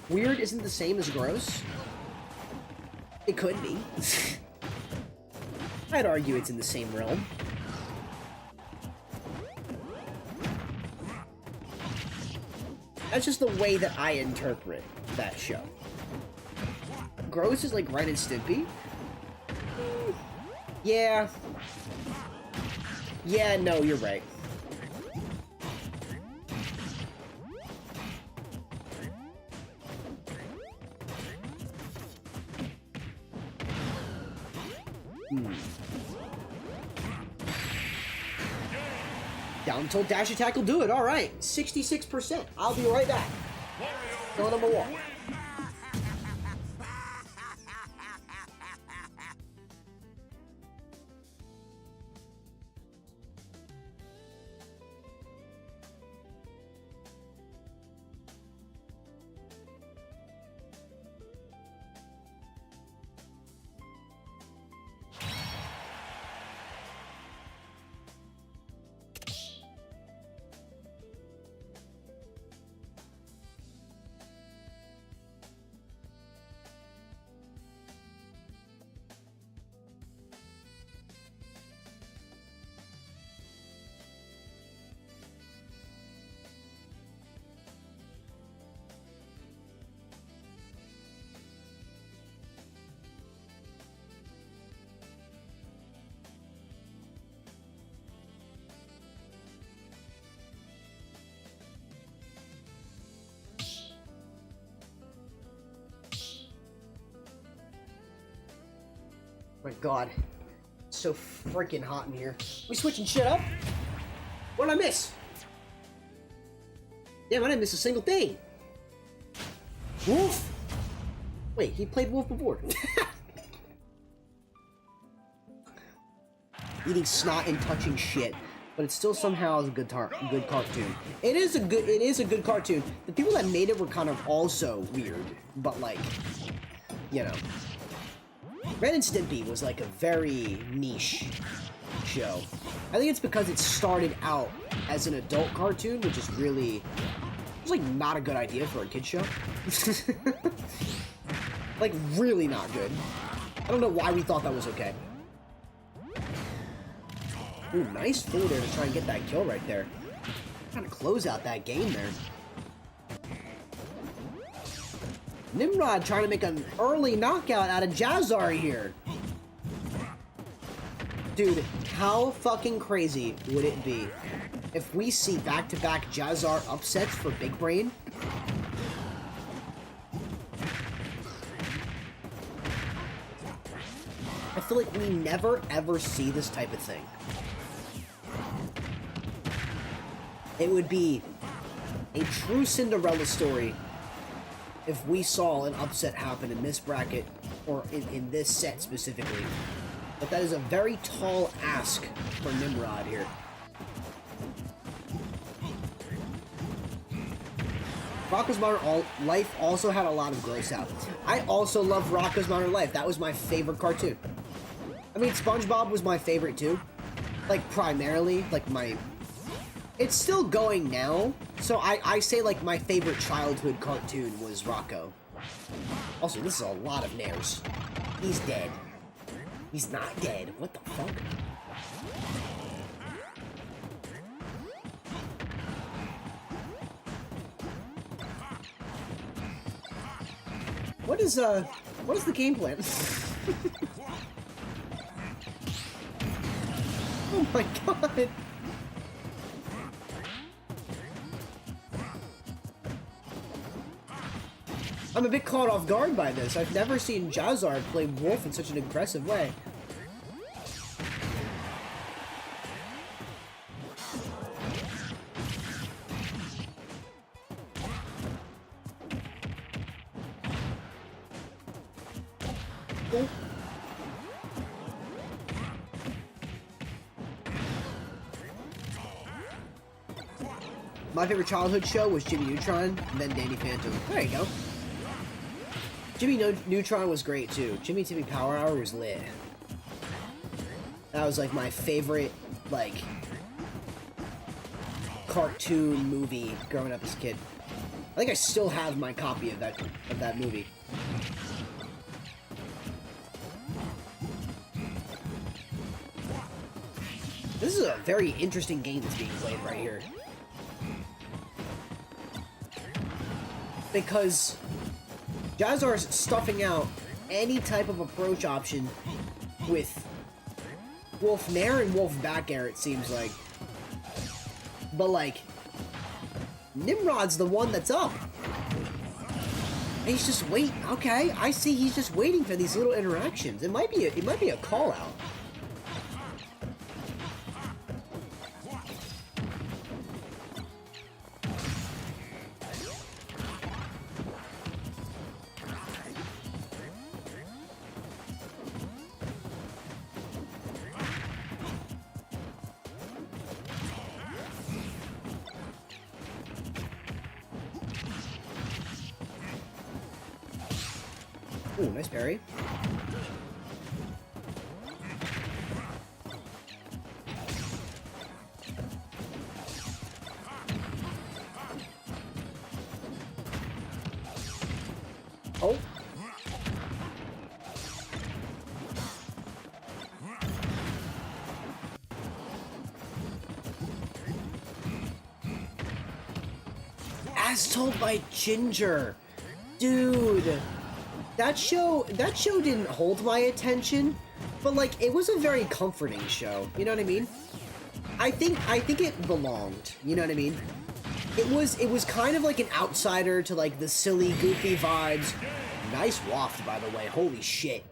Weird isn't the same as gross. It could be. I'd argue it's in the same realm. That's just the way that I interpret that show. Gross is like Ren and Stimpy? Yeah. Yeah, no, you're right. Down tilt dash attack will do it. All right, 66%. I'll be right back. Go number one. My god. It's so freaking hot in here. We switching shit up? What did I miss? Damn, I didn't miss a single thing. Wolf? Wait, he played Wolf before. Eating snot and touching shit. But it still somehow is a good cartoon. It is a good cartoon. The people that made it were kind of also weird, but like, you know. Ren and Stimpy was like a very niche show. I think it's because it started out as an adult cartoon, which is really... It was like not a good idea for a kid's show. Like really not good. I don't know why we thought that was okay. Ooh, nice fool there to try and get that kill right there. Trying to close out that game there. Nimrod trying to make an early knockout out of JaZar here. Dude, how fucking crazy would it be if we see back-to-back JaZar upsets for Big Brain? I feel like we never ever see this type of thing. It would be a true Cinderella story if we saw an upset happen in this bracket, or in this set specifically. But that is a very tall ask for Nimrod here. Rocko's Modern Life also had a lot of gross out. I also love Rocko's Modern Life. That was my favorite cartoon. I mean, SpongeBob was my favorite too. Like, primarily, like my It's still going now, so I say like my favorite childhood cartoon was Rocco. Also, this is a lot of nairs. He's dead. He's not dead. What the fuck? What is the game plan? Oh my god! I'm a bit caught off guard by this. I've never seen JaZar play Wolf in such an aggressive way. Oh. My favorite childhood show was Jimmy Neutron, and then Danny Phantom. There you go. Jimmy Neutron was great too. Jimmy Timmy Power Hour was lit. That was like my favorite, like, cartoon movie growing up as a kid. I think I still have my copy of that movie. This is a very interesting game that's being played right here. Because JaZar's stuffing out any type of approach option with Wolf Nair and Wolf back air, it seems like. But like, Nimrod's the one that's up. And he's just waiting. Okay, I see he's just waiting for these little interactions. It might be a call out. Ooh, nice parry. Oh. As told by Ginger. Dude. That show didn't hold my attention, but like it was a very comforting show. You know what I mean? I think it belonged. You know what I mean? It was kind of like an outsider to like the silly, goofy vibes. Nice waft, by the way. Holy shit!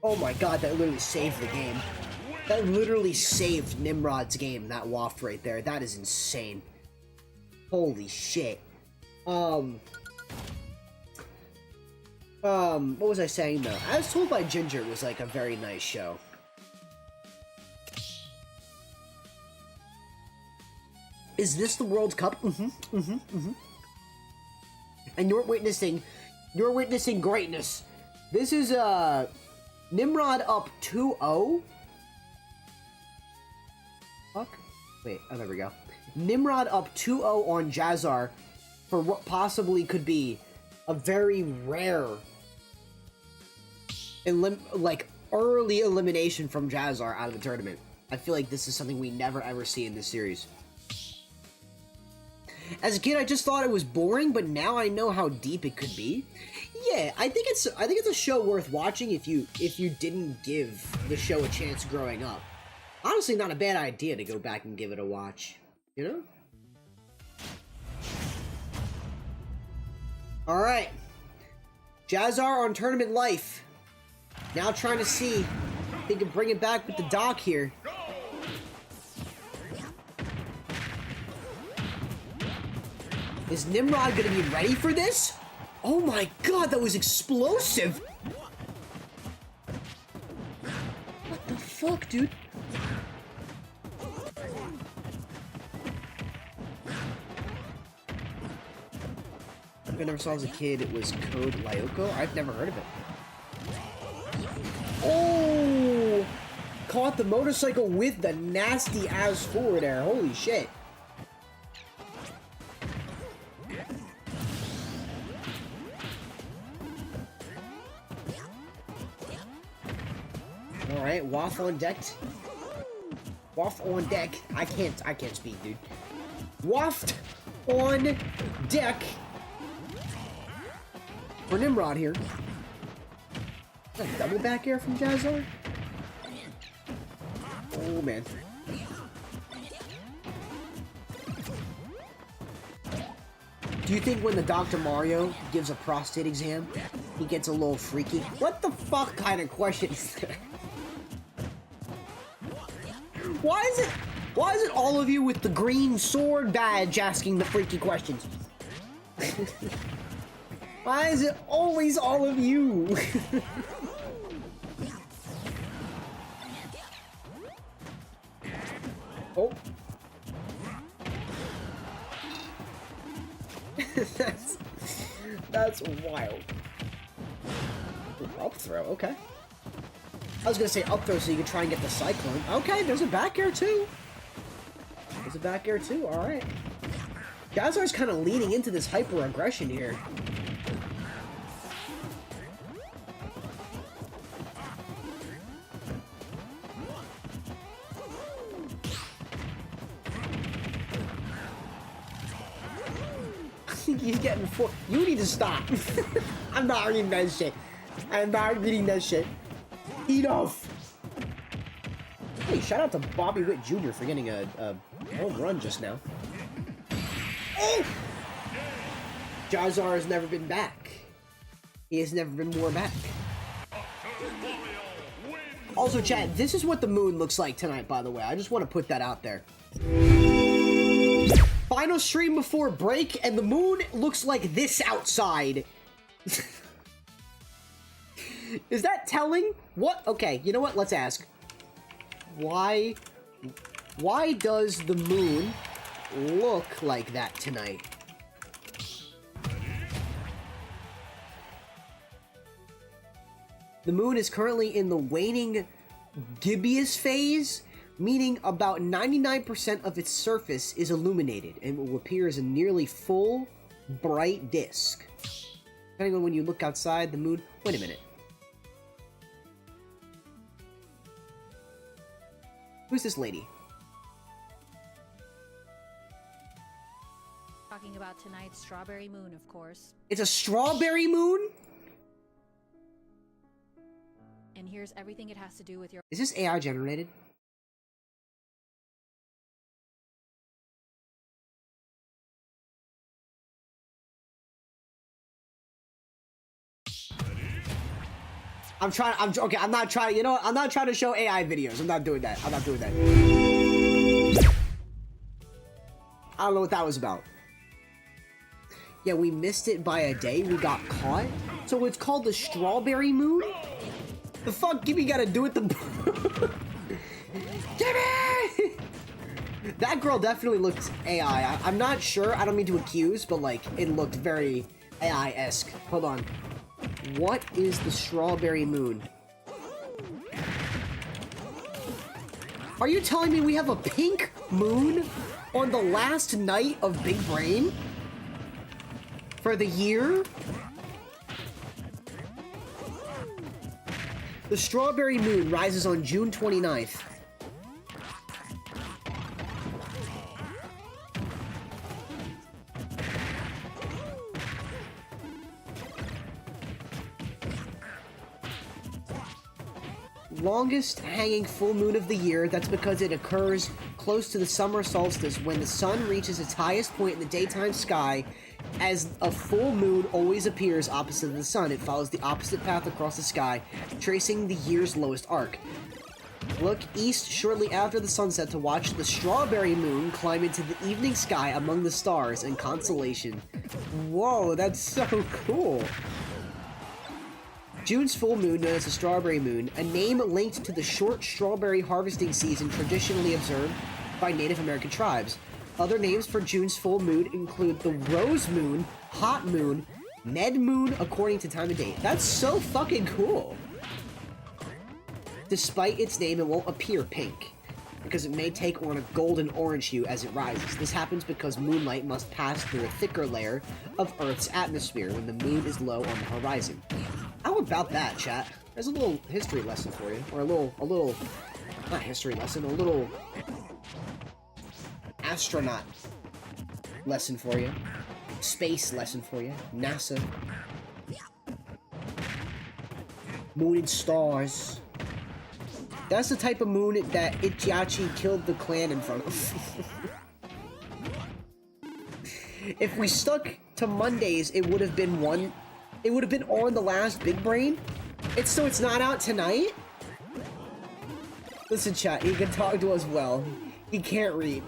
Oh my god, that literally saved the game. That literally saved Nimrod's game. That waft right there. That is insane. Holy shit. What was I saying though? As Told by Ginger was like a very nice show. Is this the World Cup? And you're witnessing greatness. This is, Nimrod up 2-0. Fuck. Wait, oh, there we go. Nimrod up 2-0 on JaZar for what possibly could be a very rare early elimination from JaZar out of the tournament. I feel like this is something we never ever see in this series. As a kid, I just thought it was boring, but now I know how deep it could be. Yeah, I think it's a show worth watching if you didn't give the show a chance growing up. Honestly, not a bad idea to go back and give it a watch. You know? All right, JaZar on Tournament Life. Now trying to see if they can bring it back with the dock here. Is Nimrod gonna be ready for this? Oh my god, that was explosive! What the fuck, dude? I never saw as a kid, it was Code Lyoko. I've never heard of it. Oh! caught the motorcycle with the nasty ass forward air. Holy shit. Alright, Waff on deck. Waff on deck. I can't speak, dude. Waft on deck for Nimrod here. Is that a double back air from JaZar? Oh man. Do you think when the Dr. Mario gives a prostate exam, he gets a little freaky? What the fuck kind of question is that? Why is it all of you with the green sword badge asking the freaky questions? Why is it always all of you? Oh. That's wild. Up throw, okay. I was gonna say up throw so you can try and get the cyclone. Okay, there's a back air too. There's a back air too, alright. JaZar's kind of leaning into this hyper aggression here. I think he's getting full. You need to stop. I'm not reading that shit. I'm not reading that shit. Enough! Hey, shout out to Bobby Witt Jr. for getting a home run just now. Oh! JaZar has never been back. He has never been more back. Also, chat, this is what the moon looks like tonight, by the way. I just want to put that out there. Final stream before break, and the moon looks like this outside. Is that telling? What? Okay, you know what? Let's ask. Why does the moon look like that tonight? The moon is currently in the waning gibbous phase, meaning about 99% of its surface is illuminated and will appear as a nearly full, bright disk. Depending on when you look outside, the moon... Wait a minute. Who's this lady? Talking about tonight's strawberry moon, of course. It's a strawberry moon? And here's everything it has to do with your... Is this AI generated? I'm not trying, you know what? I'm not trying to show AI videos. I'm not doing that. I'm not doing that. I don't know what that was about. Yeah, we missed it by a day. We got caught. So it's called the strawberry moon? The fuck Gibby gotta do with the... Gibby! That girl definitely looked AI. I'm not sure. I don't mean to accuse, but like, it looked very AI-esque. Hold on. What is the strawberry moon? Are you telling me we have a pink moon on the last night of Big Brain? For the year? The strawberry moon rises on June 29th. Longest hanging full moon of the year. That's because it occurs close to the summer solstice when the sun reaches its highest point in the daytime sky. As a full moon always appears opposite the sun, it follows the opposite path across the sky, tracing the year's lowest arc. Look east shortly after the sunset to watch the strawberry moon climb into the evening sky among the stars and constellation. Whoa, that's so cool. June's full moon, known as the strawberry moon, a name linked to the short strawberry harvesting season traditionally observed by Native American tribes. Other names for June's full moon include the rose moon, hot moon, med moon, according to time and date. That's so fucking cool. Despite its name, it won't appear pink, because it may take on a golden orange hue as it rises. This happens because moonlight must pass through a thicker layer of Earth's atmosphere when the moon is low on the horizon. How about that, chat? There's a little history lesson for you, or a little, not history lesson, a little astronaut lesson for you, space lesson for you, NASA, moon and stars. That's the type of moon that Ichiachi killed the clan in front of. If we stuck to Mondays, it would have been on the last Big Brain. It's not out tonight? Listen, chat, he can talk to us well. He can't read.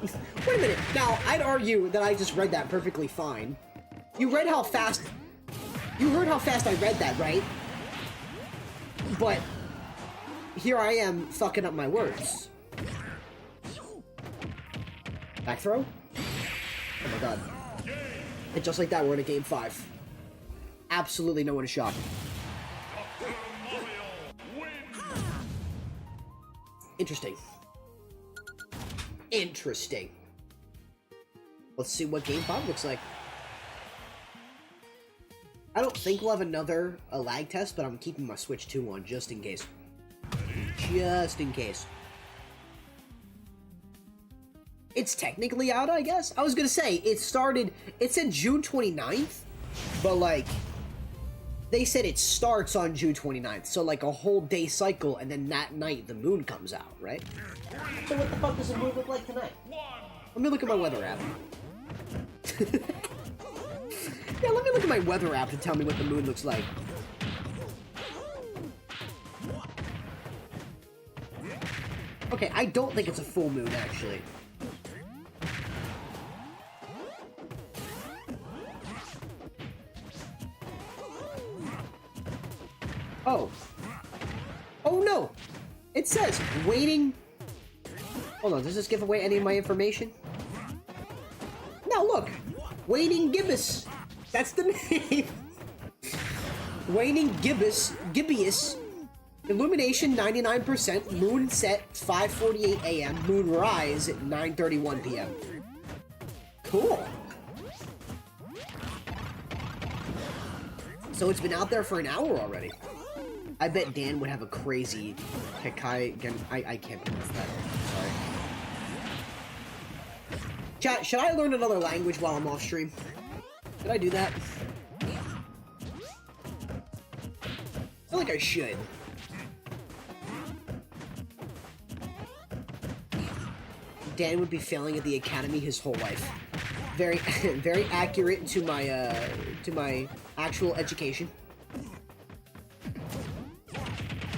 Wait a minute. Now, I'd argue that I just read that perfectly fine. You heard how fast I read that, right? But here I am fucking up my words. Back throw? Oh my god. And just like that, we're in a game 5. Absolutely no one is shocked. Interesting. Interesting. Let's see what game 5 looks like. I don't think we'll have another lag test, but I'm keeping my Switch 2 on just in case. Just in case. It's technically out, I guess? I was gonna say, it said June 29th, but like, they said it starts on June 29th, so like a whole day cycle, and then that night the moon comes out, right? So what the fuck does the moon look like tonight? Let me look at my weather app. Yeah, let me look at my weather app to tell me what the moon looks like. Okay, I don't think it's a full moon, actually. Oh. Oh no! It says, waiting... Hold on, does this give away any of my information? No, look! Waning Gibbous! That's the name! Waning Gibbous. Illumination 99%, moon set 5:48 a.m., moon rise at 9:31 p.m. Cool! So it's been out there for an hour already. I bet Dan would have a crazy Hekai... I can't pronounce that. Sorry. Chat, should I learn another language while I'm off stream? Should I do that? I feel like I should. Dan would be failing at the academy his whole life. Very, very accurate to my actual education.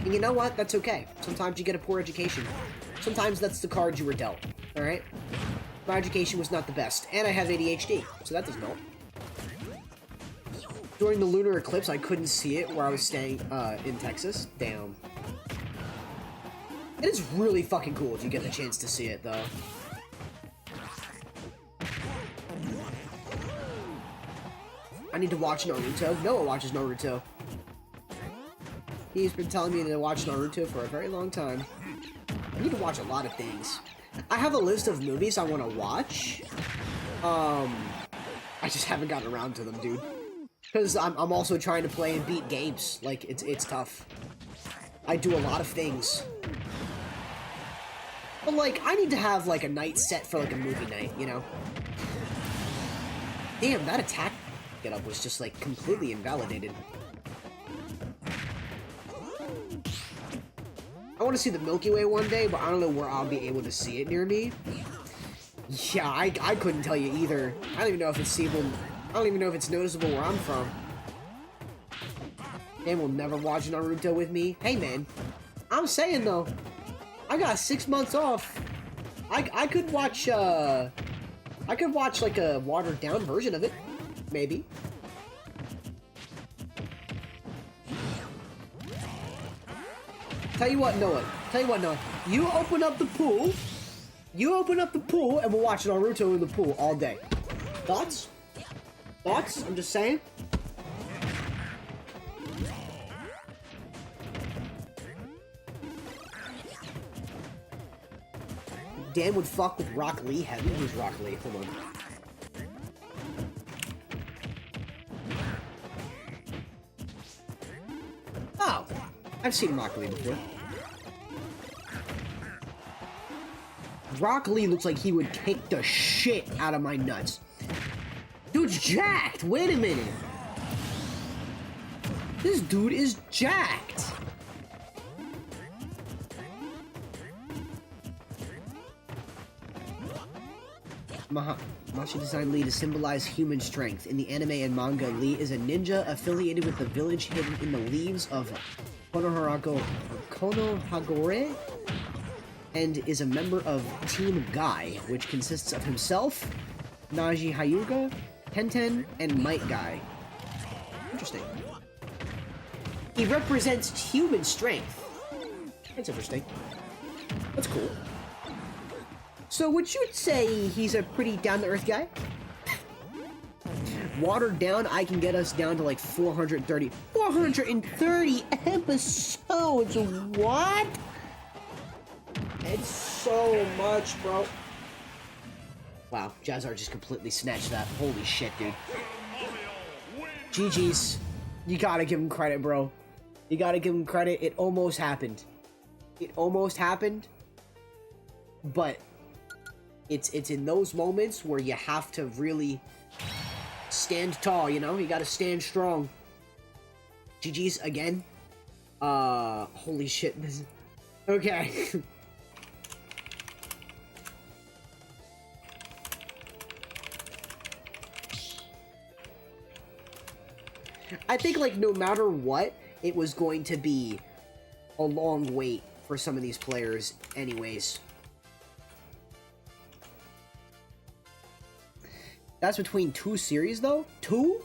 And you know what? That's okay. Sometimes you get a poor education. Sometimes that's the cards you were dealt. Alright? My education was not the best. And I have ADHD, so that doesn't help. During the lunar eclipse, I couldn't see it where I was staying in Texas. Damn. It is really fucking cool if you get the chance to see it, though. I need to watch Naruto. Noah watches Naruto. He's been telling me to watch Naruto for a very long time. I need to watch a lot of things. I have a list of movies I want to watch. I just haven't gotten around to them, dude. Because I'm also trying to play and beat games. Like, it's tough. I do a lot of things. But, like, I need to have, like, a night set for, like, a movie night, you know? Damn, that attack get-up was just, like, completely invalidated. I want to see the Milky Way one day, but I don't know where I'll be able to see it near me. Yeah, I couldn't tell you either. I don't even know if it's seeable. I don't even know if it's noticeable where I'm from. Dan will never watch Naruto with me. Hey, man. I'm saying, though, I got 6 months off. I could watch, like, a watered-down version of it. Maybe. Tell you what, Noah. You open up the pool. And we'll watch Naruto in the pool all day. Thoughts? Thoughts? I'm just saying. MccDann would fuck with Rock Lee heavy. Who's Rock Lee? Hold on. Oh, I've seen Rock Lee before. Rock Lee looks like he would kick the shit out of my nuts. Dude's jacked. Wait a minute. This dude is jacked. Machi designed Lee to symbolize human strength. In the anime and manga, Lee is a ninja affiliated with the village hidden in the leaves of Konohagore, and is a member of Team Guy, which consists of himself, Naji Hyuga, Tenten, and Might Guy. Interesting. He represents human strength. That's interesting. That's cool. So would you say he's a pretty down-to-earth guy? Watered down, I can get us down to like 430. 430 episodes! What? It's so much, bro. Wow, JaZar just completely snatched that. Holy shit, dude. GG's. You gotta give him credit, bro. You gotta give him credit. It almost happened. It almost happened. But it's in those moments where you have to really stand tall, you know? You gotta stand strong. GG's again. Holy shit. This is... Okay. I think, like, no matter what, it was going to be a long wait for some of these players anyways. That's between 2 series, though? 2?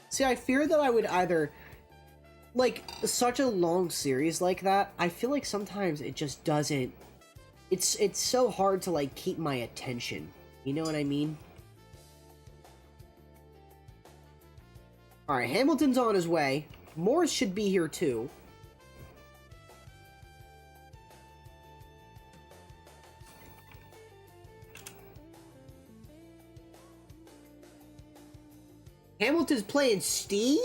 See, I fear that I would either... Like, such a long series like that, I feel like sometimes it just doesn't... It's so hard to, like, keep my attention. You know what I mean? Alright, Hamilton's on his way. Morris should be here, too. Hamilton's playing Steve?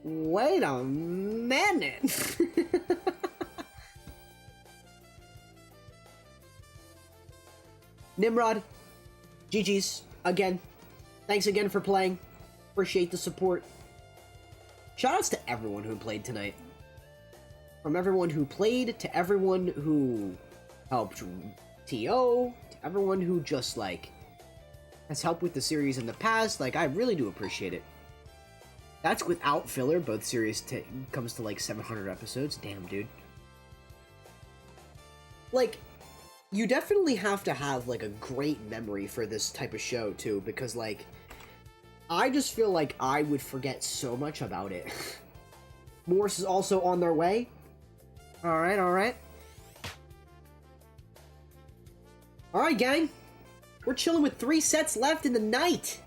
Wait a minute. Nimrod, GG's again. Thanks again for playing. Appreciate the support. Shoutouts to everyone who played tonight. From everyone who played to everyone who helped TO, to everyone who just, like, has helped with the series in the past. Like, I really do appreciate it. That's without filler. Both series comes to, like, 700 episodes. Damn, dude. Like, you definitely have to have, like, a great memory for this type of show, too, because, like, I just feel like I would forget so much about it. Morris is also on their way. Alright, alright. Alright, gang. We're chilling with 3 sets left in the night.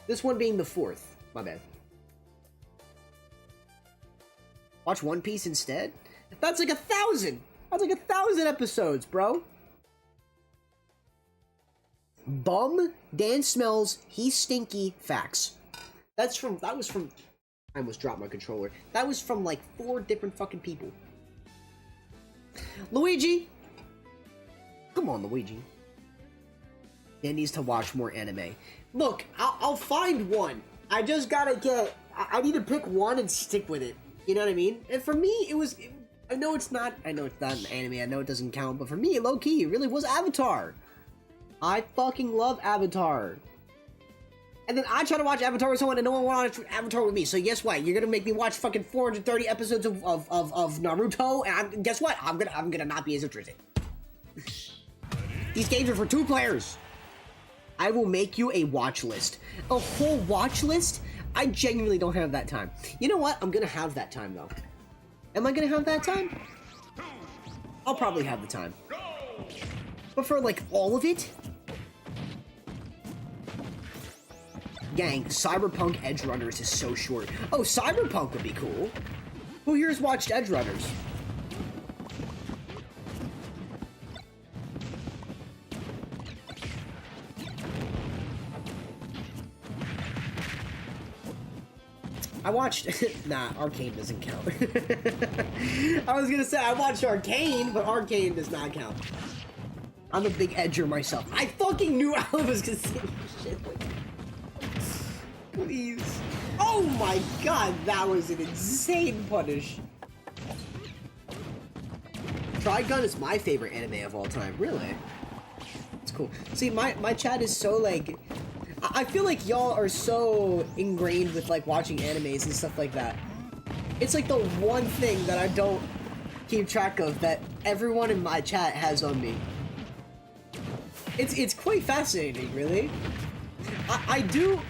This one being the 4th. My bad. Watch One Piece instead? That's like 1,000! That's like 1,000 episodes, bro! Bum, Dan smells, he's stinky, facts. That was from, I almost dropped my controller. That was from like 4 different fucking people. Luigi! Come on, Luigi. Dan needs to watch more anime. Look, I'll find one. I just gotta get, I need to pick one and stick with it. You know what I mean? And for me, I know it's not an anime, I know it doesn't count, but for me, low-key, it really was Avatar. I fucking love Avatar. And then I try to watch Avatar with someone and no one wants to watch Avatar with me. So guess what? You're gonna make me watch fucking 430 episodes of Naruto, and guess what? I'm gonna not be as interested. These games are for 2 players. I will make you a watch list. A whole watch list? I genuinely don't have that time. You know what? I'm gonna have that time, though. Am I gonna have that time? I'll probably have the time. But for, like, all of it? Gang, Cyberpunk Edge Runners is so short. Oh, Cyberpunk would be cool. Who here's watched Edge Runners? I watched... Nah, Arcane doesn't count. I was gonna say, I watched Arcane, but Arcane does not count. I'm a big edger myself. I fucking knew I was gonna say shit like that. Please. Oh my god, that was an insane punish. Trigun is my favorite anime of all time, really. It's cool. See, my chat is so, like... I feel like y'all are so ingrained with, like, watching animes and stuff like that. It's, like, the one thing that I don't keep track of that everyone in my chat has on me. It's quite fascinating, really. I do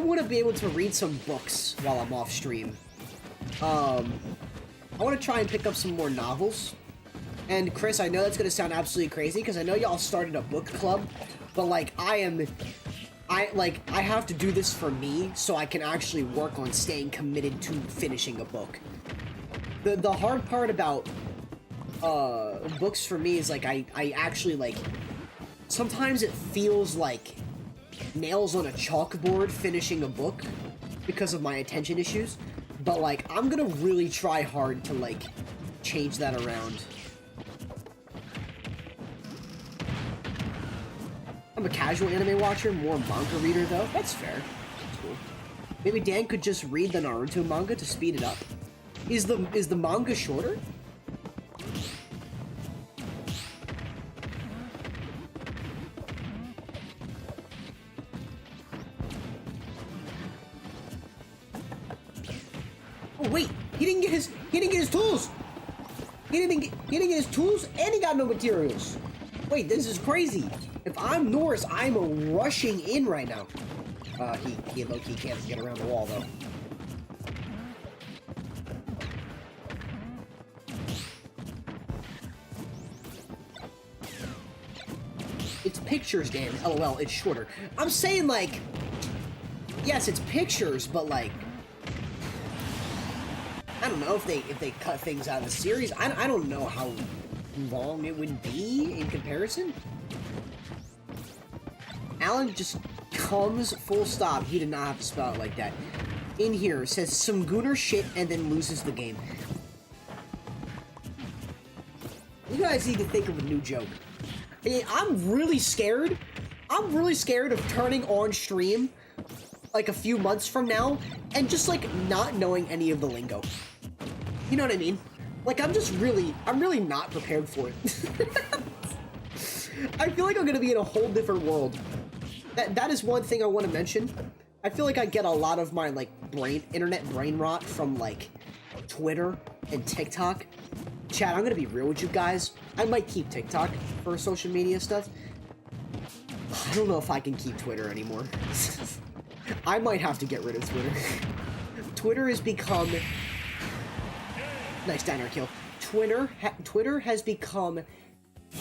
want to be able to read some books while I'm off stream. I want to try and pick up some more novels. And Chris, I know that's going to sound absolutely crazy because I know y'all started a book club, but, like, I have to do this for me so I can actually work on staying committed to finishing a book. The hard part about books for me is, like, I actually, like, sometimes it feels like nails on a chalkboard finishing a book because of my attention issues, but, like, I'm gonna really try hard to, like, change that around. I'm a casual anime watcher, more manga reader though. That's fair. That's cool. Maybe Dan could just read the Naruto manga to speed it up. Is the manga shorter? Oh wait, he didn't get his tools. He didn't get his tools, and he got no materials. Wait, this is crazy. If I'm Norris, I'm rushing in right now. He low-key can't get around the wall, though. It's pictures, Dan. LOL, it's shorter. I'm saying, like... Yes, it's pictures, but, like... I don't know if they cut things out of the series. I don't know how long it would be in comparison. Alan just comes full stop. He did not have to spell it like that. In here, says some gooner shit and then loses the game. You guys need to think of a new joke. I'm really scared. I'm really scared of turning on stream like a few months from now and just like not knowing any of the lingo. You know what I mean? Like I'm really not prepared for it. I feel like I'm gonna be in a whole different world. That is one thing I want to mention. I feel like I get a lot of my like internet brain rot from like Twitter and TikTok. Chat, I'm gonna be real with you guys. I might keep TikTok for social media stuff. I don't know if I can keep Twitter anymore. I might have to get rid of Twitter. Twitter has become... Nice diner kill. Twitter has become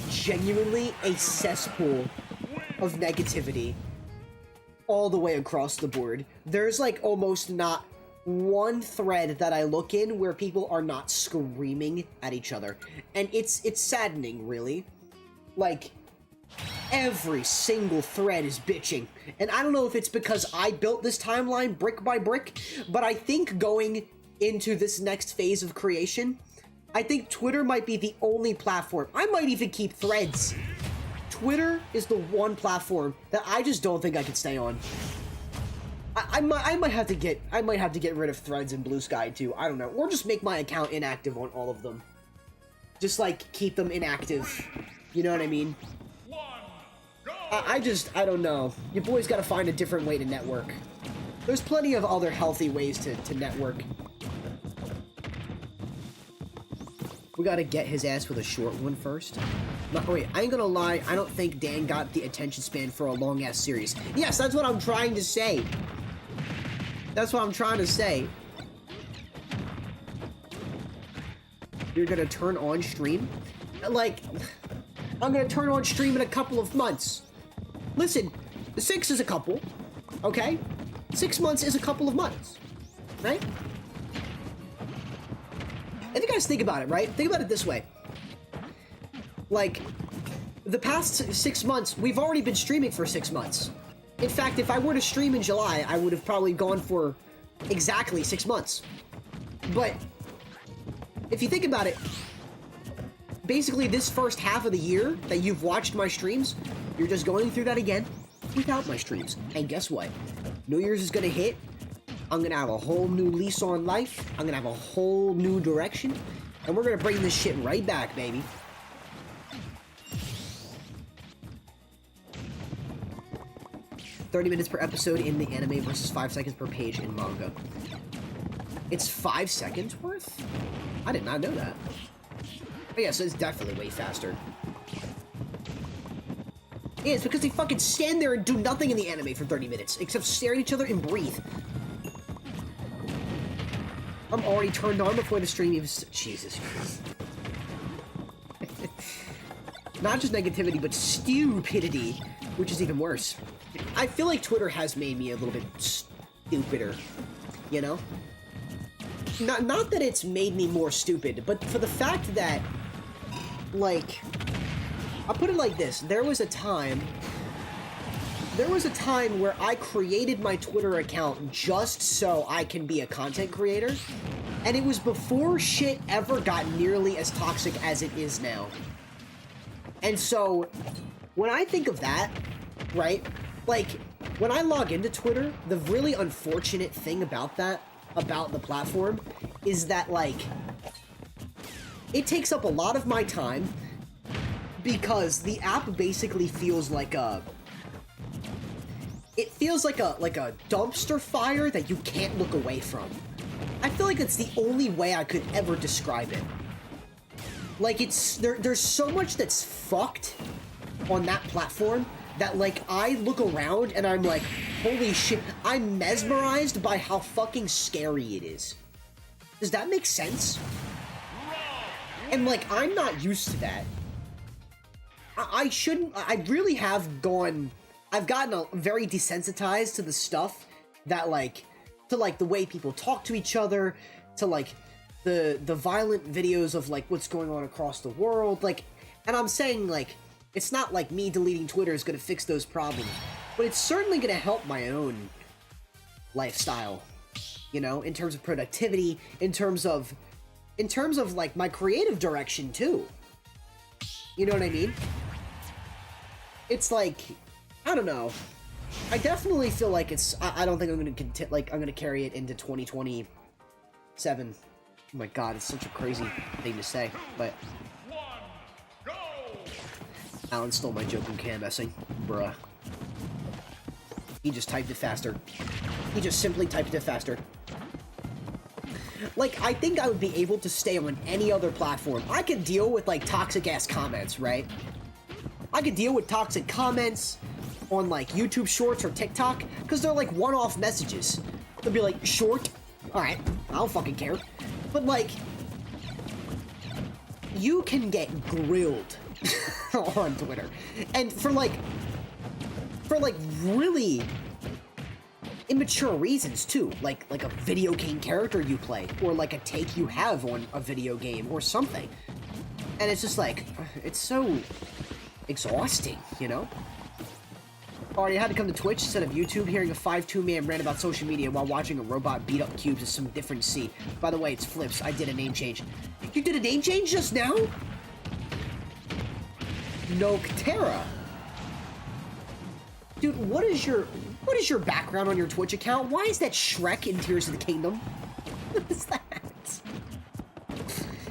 genuinely a cesspool of negativity all the way across the board. There's like almost not one thread that I look in where people are not screaming at each other. And it's saddening, really. Like, every single thread is bitching. And I don't know if it's because I built this timeline brick by brick, but I think going into this next phase of creation, I think Twitter might be the only platform. I might even keep Threads. Twitter is the one platform that I just don't think I can stay on. I might have to get rid of Threads and Blue Sky too. I don't know, or just make my account inactive on all of them. Just like keep them inactive. You know what I mean? I don't know. Your boy's got to find a different way to network. There's plenty of other healthy ways to network. We gotta get his ass with a short one first. Wait, I ain't gonna lie, I don't think Dan got the attention span for a long-ass series. Yes, that's what I'm trying to say. That's what I'm trying to say. You're gonna turn on stream? Like, I'm gonna turn on stream in a couple of months. Listen, 6 is a couple, okay? 6 months is a couple of months, right? if you guys think about it, right? Think about it this way. Like, the past 6 months, we've already been streaming for 6 months. In fact, if I were to stream in July, I would have probably gone for exactly 6 months. But if you think about it, basically this first half of the year that you've watched my streams, you're just going through that again without my streams. And guess what? New Year's is gonna hit. I'm gonna have a whole new lease on life. I'm gonna have a whole new direction. And we're gonna bring this shit right back, baby. $30 minutes per episode in the anime versus 5 seconds per page in manga. It's 5 seconds worth? I did not know that. But yeah, so it's definitely way faster. Yeah, it's because they fucking stand there and do nothing in the anime for 30 minutes, except stare at each other and breathe. I'm already turned on before the stream even... Jesus Christ. Not just negativity, but stupidity, which is even worse. I feel like Twitter has made me a little bit stupider, you know? Not that it's made me more stupid, but for the fact that, like... I'll put it like this. There was a time where I created my Twitter account just so I can be a content creator, and it was before shit ever got nearly as toxic as it is now. And so, when I think of that, right, like, when I log into Twitter, the really unfortunate thing about that, about the platform, is that, like, it takes up a lot of my time, because the app basically feels like a... It feels like a dumpster fire that you can't look away from. I feel like it's the only way I could ever describe it. Like, it's... There's so much that's fucked on that platform that, like, I look around and I'm like, holy shit, I'm mesmerized by how fucking scary it is. Does that make sense? And, like, I'm not used to that. I shouldn't... I really have gone... I've gotten very desensitized to the stuff that, like... To, like, the way people talk to each other, to, like, the violent videos of, like, what's going on across the world, like... And I'm saying, like, it's not like me deleting Twitter is gonna fix those problems, but it's certainly gonna help my own lifestyle, you know, in terms of productivity, in terms of, like, my creative direction, too. You know what I mean? It's like, I don't know. I definitely feel like it's... I don't think I'm gonna carry it into 2027. Oh my god, it's such a crazy thing to say, but... Alan stole my joke in canvassing. Bruh. He just typed it faster. He just simply typed it faster. Like, I think I would be able to stay on any other platform. I could deal with, like, toxic-ass comments, right? I could deal with toxic comments on, like, YouTube Shorts or TikTok, because they're, like, one-off messages. They'll be like, short? Alright, I don't fucking care. But, like, you can get grilled on Twitter. And for really immature reasons, too. Like a video game character you play, or, like, a take you have on a video game, or something. And it's just, like, it's so... exhausting, you know? Alright, I had to come to Twitch instead of YouTube. Hearing a 5'2" man rant about social media while watching a robot beat up cubes is some different see. By the way, it's Flips. I did a name change. You did a name change just now? Noctera. Dude, what is your background on your Twitch account? Why is that Shrek in Tears of the Kingdom? What is that?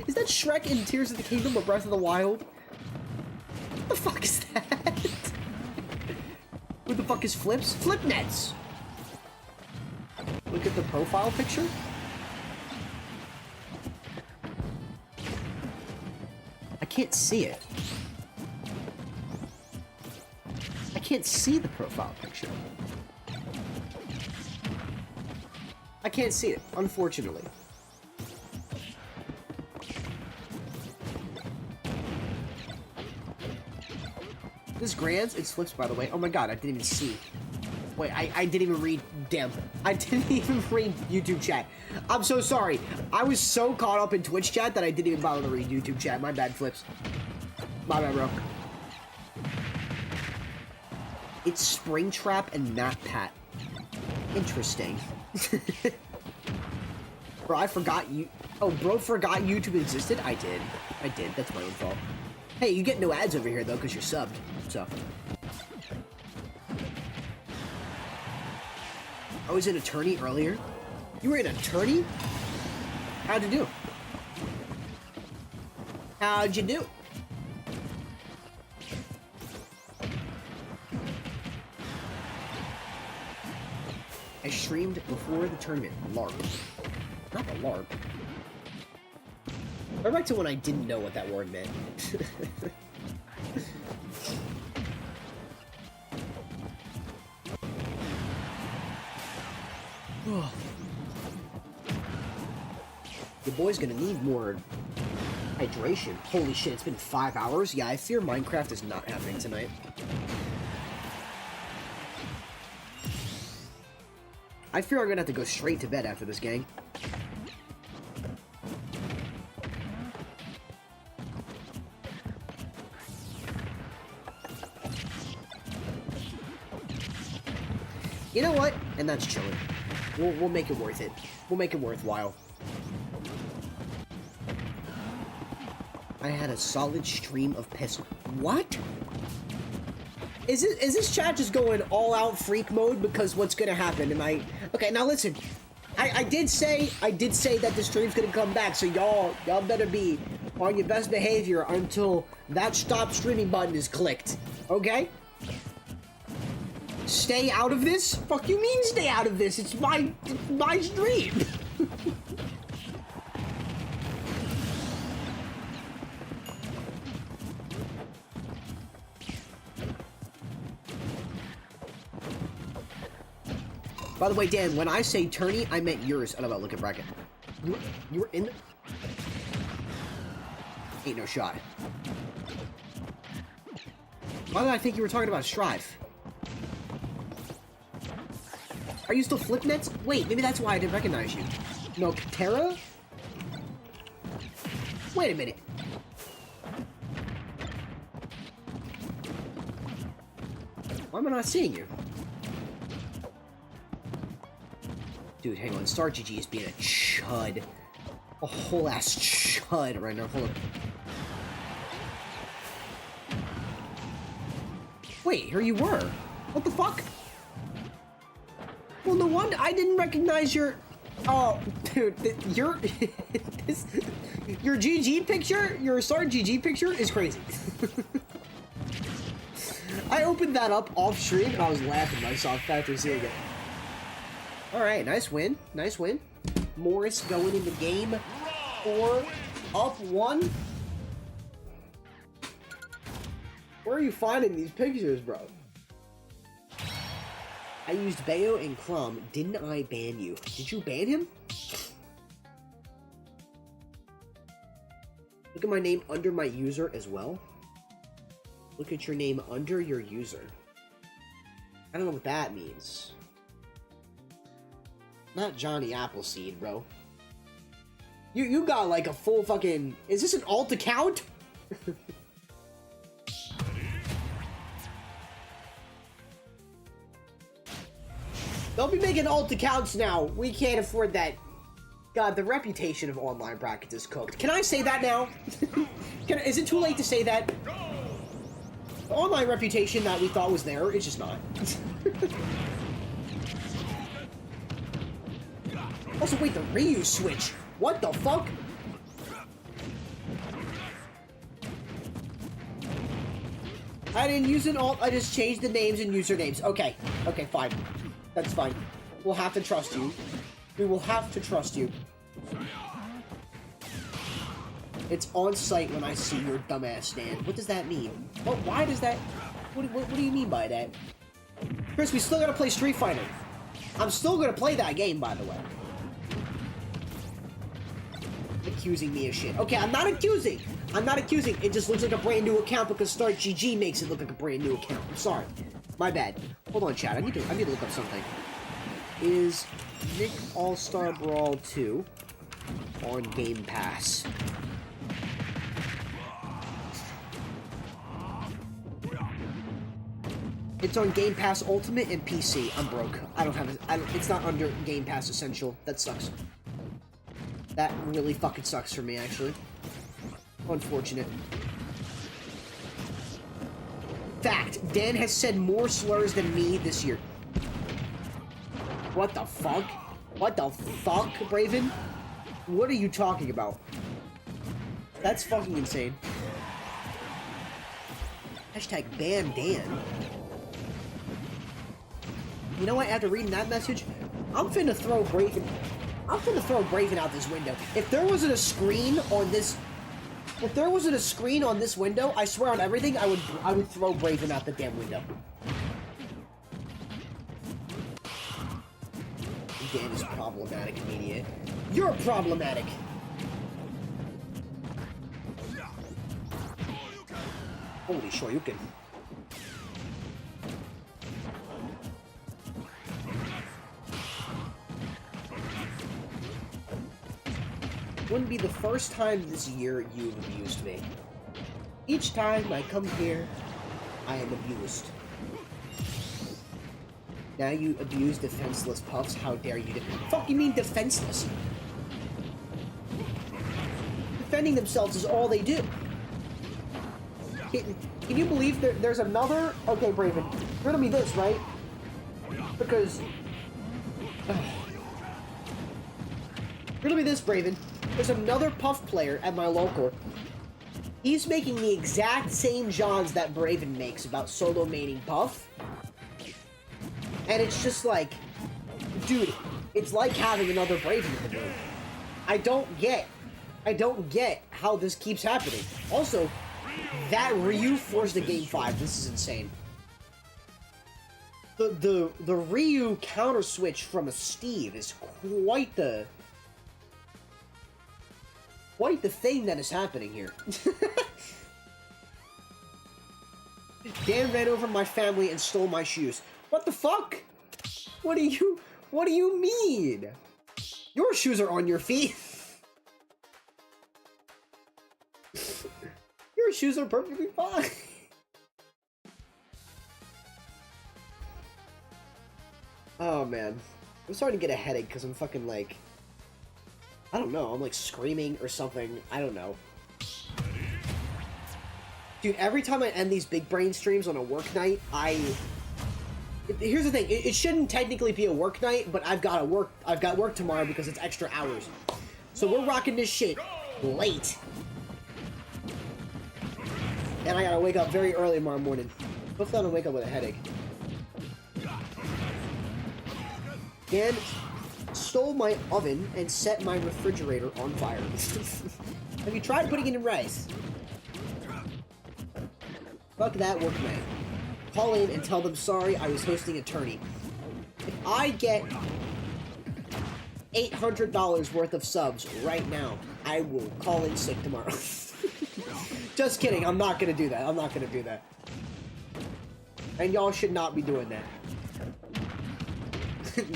Is that Shrek in Tears of the Kingdom or Breath of the Wild? What the fuck is that? What the fuck is Flips? Flipnets! Look at the profile picture. I can't see it. I can't see the profile picture. I can't see it, unfortunately. This Grants, it's Flips, by the way. Oh my god, I didn't even see. Wait, I didn't even read. Damn. I didn't even read YouTube chat. I'm so sorry. I was so caught up in Twitch chat that I didn't even bother to read YouTube chat. My bad, Flips. My bad, bro. It's Springtrap and Matt Pat. Interesting. Bro, I forgot you. Oh, bro forgot YouTube existed? I did. That's my own fault. Hey, you get no ads over here, though, because you're subbed. So. I was an attorney earlier. You were an attorney? How'd you do? How'd you do? I streamed before the tournament. LARP. Not the LARP. Go back to when I didn't know what that word meant. Your boy's gonna need more hydration. Holy shit, it's been 5 hours? Yeah, I fear Minecraft is not happening tonight. I fear I'm gonna have to go straight to bed after this, gang. You know what? And that's chilling. We'll make it worth it. We'll make it worthwhile. I had a solid stream of piss. What? Is this chat just going all out freak mode because what's gonna happen? Okay, now listen. I did say that the stream's gonna come back, so y'all better be on your best behavior until that stop streaming button is clicked. Okay? Stay out of this? Fuck you mean stay out of this? It's my stream. By the way, Dan, when I say tourney, I meant yours. I don't know, look at bracket. You were in the... Ain't no shot. Why did I think you were talking about Strive? Are you still Flipnets? Wait, maybe that's why I didn't recognize you. No, Terra? Wait a minute. Why am I not seeing you? Dude, hang on. Star GG is being a chud. A whole ass chud right now. Hold on. Wait, here you were. What the fuck? Well, no wonder I didn't recognize your... Oh, dude, your... your GG picture, your Star GG picture is crazy. I opened that up off stream and I was laughing myself after seeing it. Alright, nice win. Nice win. Morris going into game 4, up 1. Where are you finding these pictures, bro? I used Bayo and Crumb. Didn't I ban you? Did you ban him? Look at my name under my user as well. Look at your name under your user. I don't know what that means. Not Johnny Appleseed, bro. You got like a full fucking... Is this an alt account? Don't be making alt accounts now. We can't afford that. God, the reputation of online brackets is cooked. Can I say that now? Is it too late to say that? The online reputation that we thought was there, it's just not. Also, wait, the Ryu switch. What the fuck? I didn't use an alt, I just changed the names and usernames. Okay, okay, fine. That's fine. We'll have to trust you. We will have to trust you. It's on site when I see your dumbass stand. What does that mean? What? Why does that... What do you mean by that? Chris, we still gotta play Street Fighter. I'm still gonna play that game, by the way. Accusing me of shit. Okay, I'm not accusing. I'm not accusing. It just looks like a brand new account because Start GG makes it look like a brand new account. I'm sorry. My bad. Hold on, chat. I need to look up something. Is Nick All-Star Brawl 2 on Game Pass? It's on Game Pass Ultimate and PC. I'm broke. I don't have it. It's not under Game Pass Essential. That sucks. That really fucking sucks for me, actually. Unfortunate. Fact, Dan has said more slurs than me this year. What the fuck? What the fuck, Braven? What are you talking about? That's fucking insane. Hashtag ban Dan. You know what? After reading that message, I'm finna throw Braven out this window. If there wasn't a screen on this... If there wasn't a screen on this window, I swear on everything, I would throw Braven out the damn window. Dan is problematic, idiot. You're problematic! Holy shoryuken. Wouldn't be the first time this year you've abused me. Each time I come here, I am abused. Now you abuse defenseless puffs, how dare you? Fuck you mean defenseless? Defending themselves is all they do. Can you believe there's another... Okay, Braven, riddle me this, right? Because... riddle me this, Braven. There's another Puff player at my local. He's making the exact same Johns that Braven makes about solo maining Puff. And it's just like, dude, it's like having another Braven in the room. I don't get how this keeps happening. Also, that Ryu forced a game 5. This is insane. The Ryu counter switch from a Steve is quite the thing that is happening here. Dan ran over my family and stole my shoes. What the fuck? What do you mean? Your shoes are on your feet. Your shoes are perfectly fine. Oh man. I'm starting to get a headache because I'm fucking like... I don't know, I'm like screaming or something. I don't know. Dude, every time I end these big brain streams on a work night, here's the thing, it shouldn't technically be a work night, but I've got work tomorrow because it's extra hours. So we're rocking this shit late. And I gotta wake up very early tomorrow morning. Hopefully I don't wake up with a headache. Dan stole my oven and set my refrigerator on fire. Have you tried putting it in rice? Fuck that work night. Call in and tell them sorry, I was hosting a tourney. If I get $800 worth of subs right now, I will call in sick tomorrow. Just kidding, I'm not gonna do that. I'm not gonna do that. And y'all should not be doing that.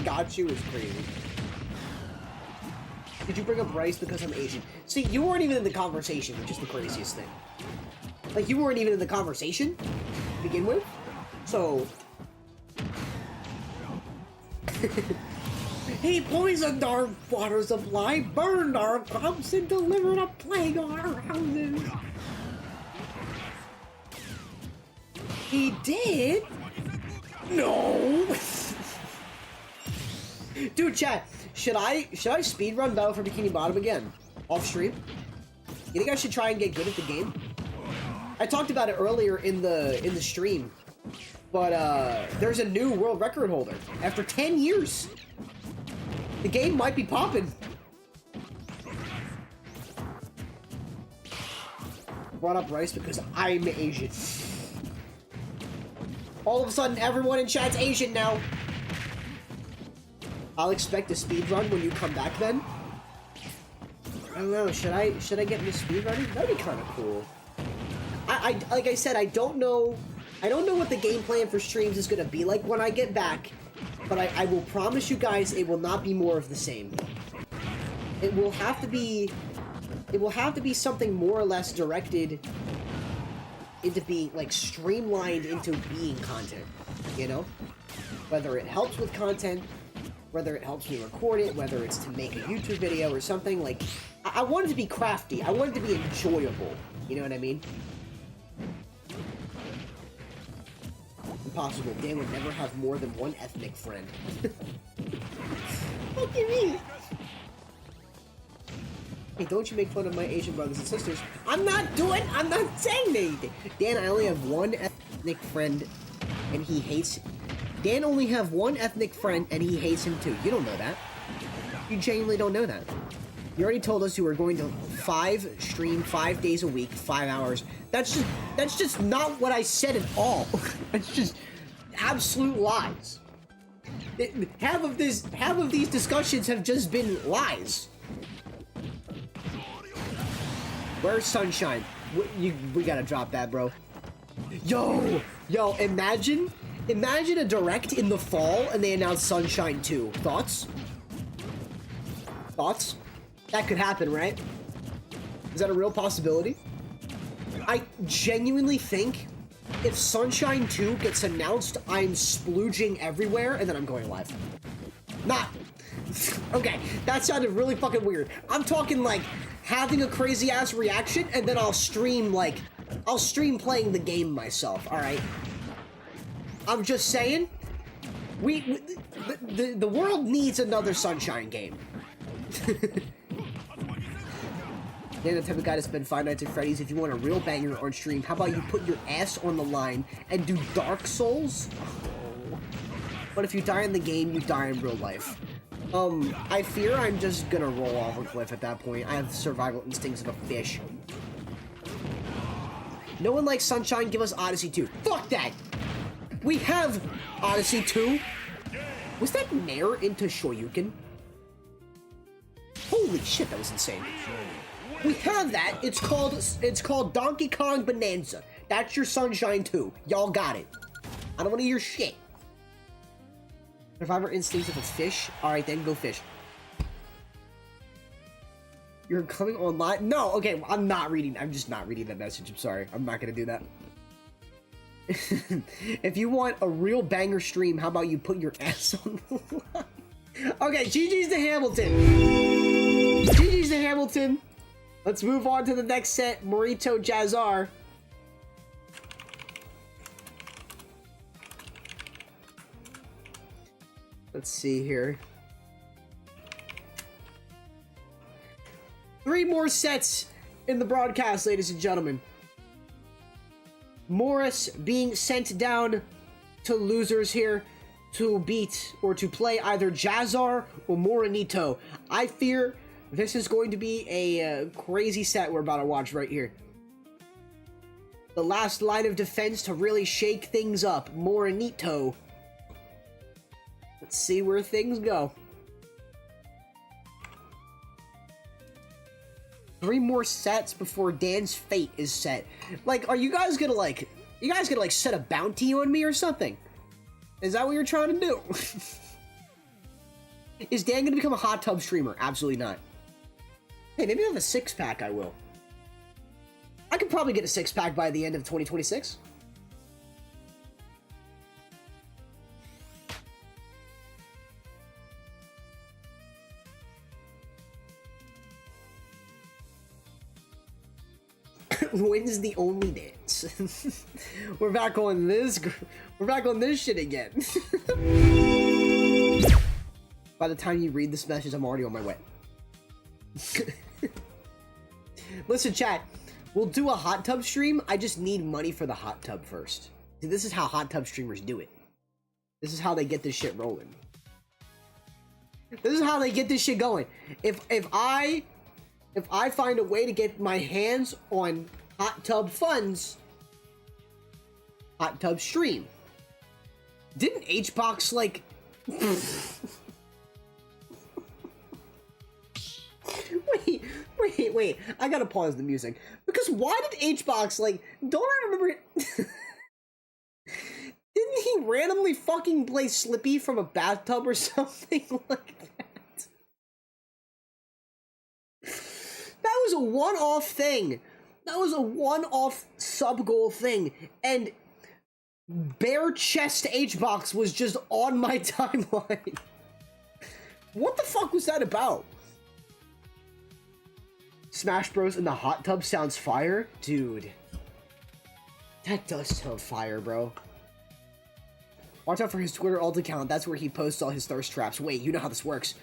Got you is crazy. Did you bring up rice because I'm Asian? See, you weren't even in the conversation, which is the craziest thing. Like, you weren't even in the conversation to begin with. So... He poisoned our water supply, burned our crops, and delivered a plague on our houses. He did? No! Dude, chat, should I speedrun Battle for Bikini Bottom again? Off stream? You think I should try and get good at the game? I talked about it earlier in the stream. But there's a new world record holder. After 10 years. The game might be popping. Brought up rice because I'm Asian. All of a sudden, everyone in chat's Asian now. I'll expect a speedrun when you come back then. I don't know, should I get into speedrunning? That'd be kind of cool. Like I said, I don't know I don't know what the game plan for streams is gonna be like when I get back, but I will promise you guys it will not be more of the same. It will have to be something more or less directed into being, like, streamlined into being content, you know? Whether it helps with content, whether it helps me record it, whether it's to make a YouTube video or something, like, I want it to be crafty. I want it to be enjoyable, you know what I mean? Impossible. Dan would never have more than one ethnic friend. What do you mean? Hey, don't you make fun of my Asian brothers and sisters. I'm not saying anything. Dan, I only have one ethnic friend, and he hates... Dan only have one ethnic friend, and he hates him too. You don't know that. You genuinely don't know that. You already told us you were going to stream 5 days a week, 5 hours. That's just not what I said at all. That's just absolute lies. Half of these discussions have just been lies. Where's Sunshine? We gotta drop that, bro. Yo, imagine a direct in the fall and they announce Sunshine 2. Thoughts? Thoughts? That could happen, right? Is that a real possibility? I genuinely think if Sunshine 2 gets announced, I'm splooging everywhere and then I'm going live. Not... Okay, that sounded really fucking weird. I'm talking like having a crazy ass reaction and then I'll stream playing the game myself, alright? I'm just saying, the world needs another Sunshine game. You're the type of guy to spend 5 nights at Freddy's. If you want a real banger on stream, how about you put your ass on the line and do Dark Souls? Oh. But if you die in the game, you die in real life. I fear I'm just gonna roll off a cliff at that point. I have survival instincts of a fish. No one likes Sunshine, give us Odyssey 2. Fuck that! We have Odyssey 2. Was that Nair into Shoryuken? Holy shit, that was insane. We have that. It's called Donkey Kong Bonanza. That's your Sunshine 2. Y'all got it. I don't want to hear shit. Survivor instincts of a fish? Alright, then go fish. You're coming online? No, okay, I'm just not reading that message. I'm sorry. I'm not gonna do that. If you want a real banger stream, how about you put your ass on the line? Okay, GG's to Hamilton. GG's to Hamilton. Let's move on to the next set. Morito JaZar. Let's see here. 3 more sets in the broadcast, ladies and gentlemen. Morris being sent down to losers here to beat or to play either JaZar or Morinito. I fear this is going to be a crazy set we're about to watch right here. The last line of defense to really shake things up. Morinito. Let's see where things go. 3 more sets before Dan's fate is set. Like, are you guys gonna set a bounty on me or something? Is that what you're trying to do? Is Dan gonna become a hot tub streamer? Absolutely not. Hey, maybe I have a 6-pack, I will. I could probably get a 6-pack by the end of 2026. When's the only dance? We're back on this shit again. By the time you read this message, I'm already on my way. Listen, chat, we'll do a hot tub stream. I just need money for the hot tub first. See, this is how hot tub streamers do it. This is how they get this shit rolling. This is how they get this shit going. If I find a way to get my hands on hot tub funds, hot tub stream. Didn't HBox like... Wait, I gotta pause the music. Because why did HBox, like, don't I remember... Didn't he randomly fucking play Slippy from a bathtub or something like that? That was a one-off thing. That was a one-off sub-goal thing. And bare chest H-Box was just on my timeline. What the fuck was that about? Smash Bros in the hot tub sounds fire? Dude. That does sound fire, bro. Watch out for his Twitter alt account. That's where he posts all his thirst traps. Wait, you know how this works.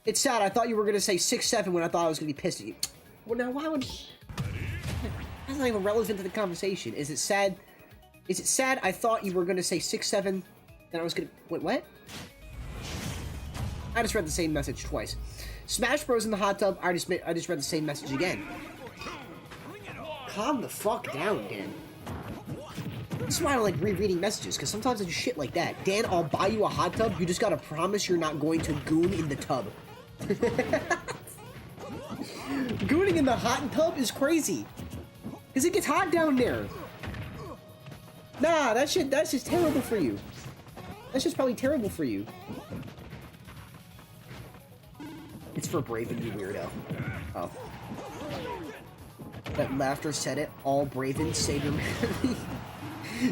It's sad. I thought you were going to say 6'7" when I thought I was going to be pissed at you. Well, now, why would... That's not even relevant to the conversation. Is it sad? Is it sad I thought you were going to say 6'7", and I was going to... Wait, what? I just read the same message twice. Smash Bros in the hot tub. I just read the same message again. Calm the fuck down, Dan. This is why I don't like rereading messages, because sometimes I do shit like that. Dan, I'll buy you a hot tub. You just gotta promise you're not going to goon in the tub. Gooning in the hot tub is crazy. Because it gets hot down there. Nah, that's just terrible for you. That's just probably terrible for you. It's for Braven, you weirdo. Oh. That laughter said it. All Braven, save your money.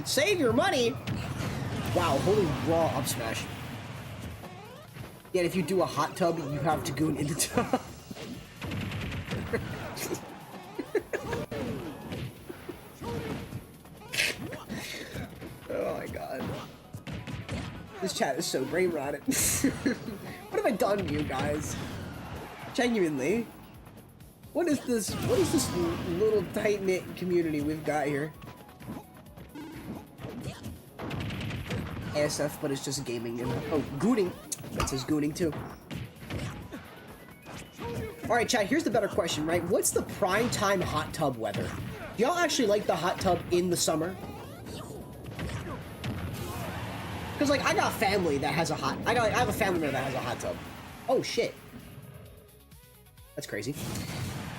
Save your money? Wow, holy raw up smash. Yeah, if you do a hot tub, you have to goon in the tub. Oh my god. This chat is so brain rotted. What have I done to you guys? Genuinely. What is this little tight-knit community we've got here? ASF, but it's just gaming. And, oh, gooning. That says gooning too. Alright, chat, here's the better question, right? What's the prime time hot tub weather? Do y'all actually like the hot tub in the summer? Because, like, I got family that has a hot... I have a family member that has a hot tub. Oh, shit. That's crazy.